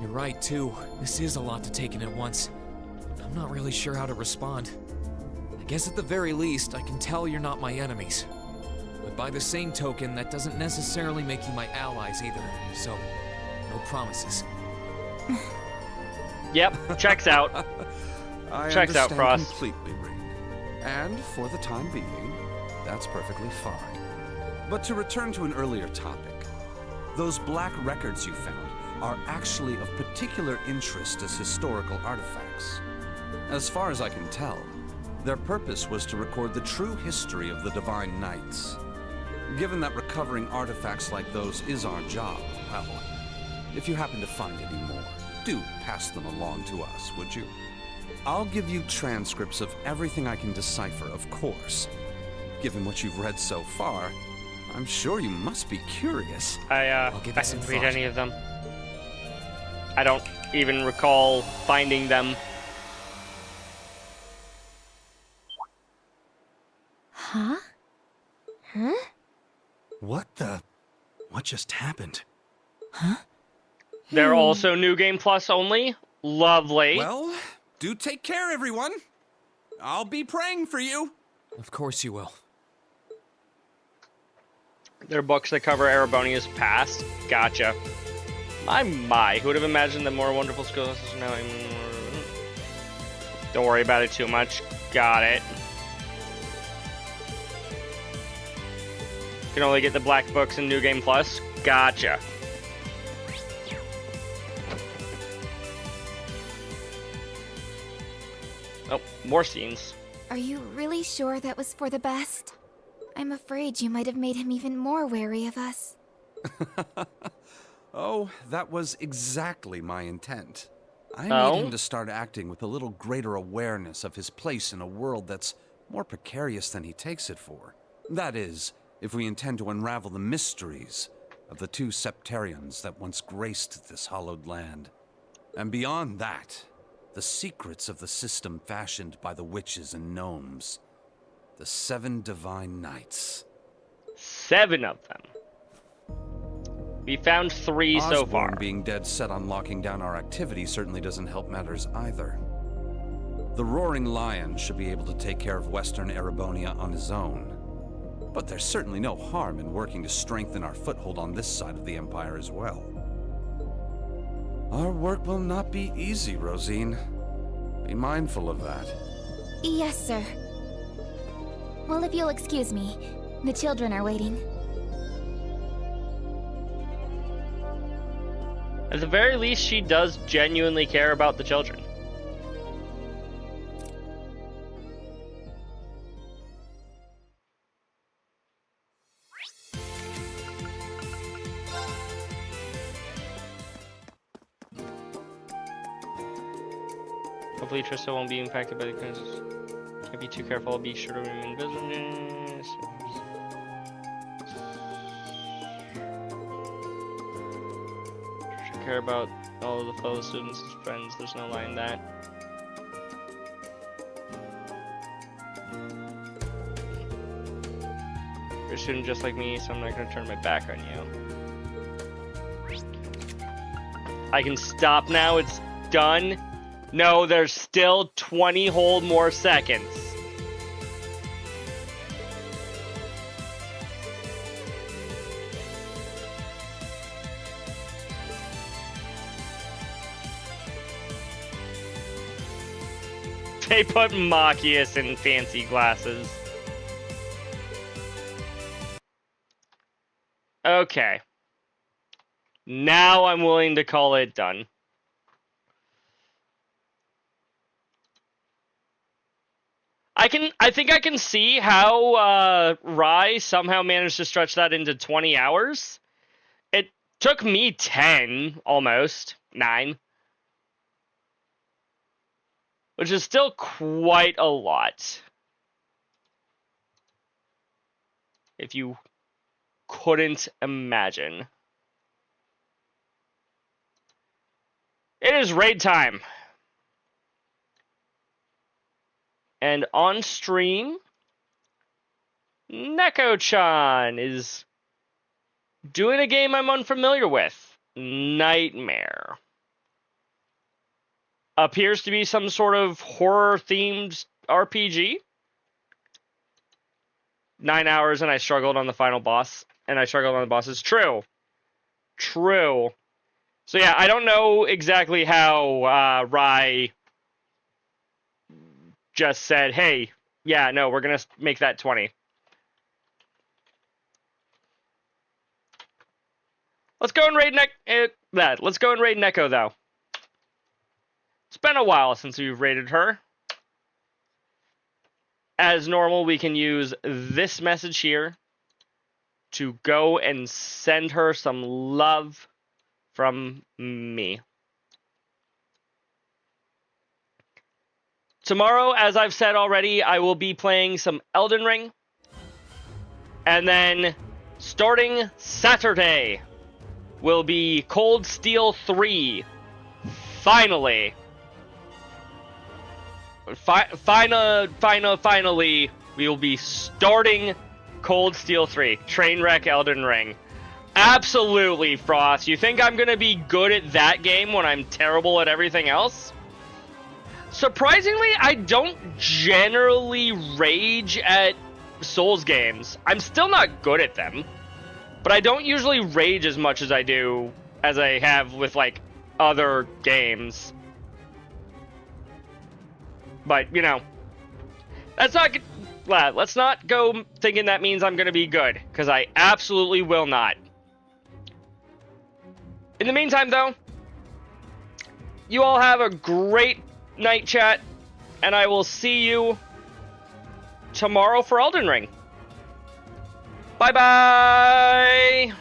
You're right, too. This is a lot to take in at once. I'm not really sure how to respond. I guess at the very least, I can tell you're not my enemies. But by the same token, that doesn't necessarily make you my allies either, so no promises.
Yep, checks out. Checks out, Frost.
Completely, Reed. And for the time being, that's perfectly fine. But to return to an earlier topic, those black records you found are actually of particular interest as historical artifacts. As far as I can tell, their purpose was to record the true history of the Divine Knights. Given that recovering artifacts like those is our job, well, if you happen to find any more, do pass them along to us, would you? I'll give you transcripts of everything I can decipher, of course. Given what you've read so far, I'm sure you must be curious.
I didn't read any of them. I don't even recall finding them.
Huh? Huh?
What just happened?
Huh?
They're also New Game Plus only? Lovely.
Well, do take care, everyone. I'll be praying for you.
Of course you will.
They're books that cover Erebonia's past. Gotcha. My, who would have imagined that more wonderful skills now? Don't worry about it too much. Got it. You can only get the black books in New Game Plus. Gotcha. Oh, more scenes.
Are you really sure that was for the best? I'm afraid you might have made him even more wary of us.
Oh, that was exactly my intent. I need him to start acting with a little greater awareness of his place in a world that's more precarious than he takes it for. That is, if we intend to unravel the mysteries of the two septarians that once graced this hallowed land. And beyond that, the secrets of the system fashioned by the witches and gnomes. The 7 Divine Knights. 7 of them. We found 3 so far. Osborne being dead set on locking down our activity certainly doesn't help matters either. The Roaring Lion should be able to take care of Western Erebonia on his own. But there's certainly no harm in working to strengthen our foothold on this side of the Empire as well. Our work will not be easy, Rosine. Be mindful of that.
Yes, sir. Well, if you'll excuse me, the children are waiting.
At the very least, she does genuinely care about the children. Hopefully Trista won't be impacted by the crisis. Can't be too careful, be sure to remain vigilant. Should care about all of the fellow students as friends, there's no lie in that. You're a student just like me, so I'm not gonna turn my back on you. I can stop now, it's done. No, there's still 20 whole more seconds. They put Machias in fancy glasses. Okay. Now I'm willing to call it done. I think I can see how Rai somehow managed to stretch that into 20 hours. It took me 10, almost. 9. Which is still quite a lot. If you couldn't imagine. It is raid time. And on stream, Neko-chan is doing a game I'm unfamiliar with. Nightmare. Appears to be some sort of horror-themed RPG. 9 hours and I struggled on the final boss. And I struggled on the bosses. True. True. So yeah, I don't know exactly how Rai just said, hey, yeah, no, we're going to make that 20. Let's go and raid Let's go and raid Neko, though. It's been a while since we've raided her. As normal, we can use this message here to go and send her some love from me. Tomorrow, as I've said already, I will be playing some Elden Ring. And then, starting Saturday, will be Cold Steel 3. Finally. Finally, we will be starting Cold Steel 3. Trainwreck Elden Ring. Absolutely, Frost. You think I'm going to be good at that game when I'm terrible at everything else? Surprisingly, I don't generally rage at Souls games. I'm still not good at them. But I don't usually rage as much as I have with, like, other games. But, you know, let's not go thinking that means I'm going to be good, because I absolutely will not. In the meantime, though, you all have a great night, chat, and I will see you tomorrow for Elden Ring. Bye-bye!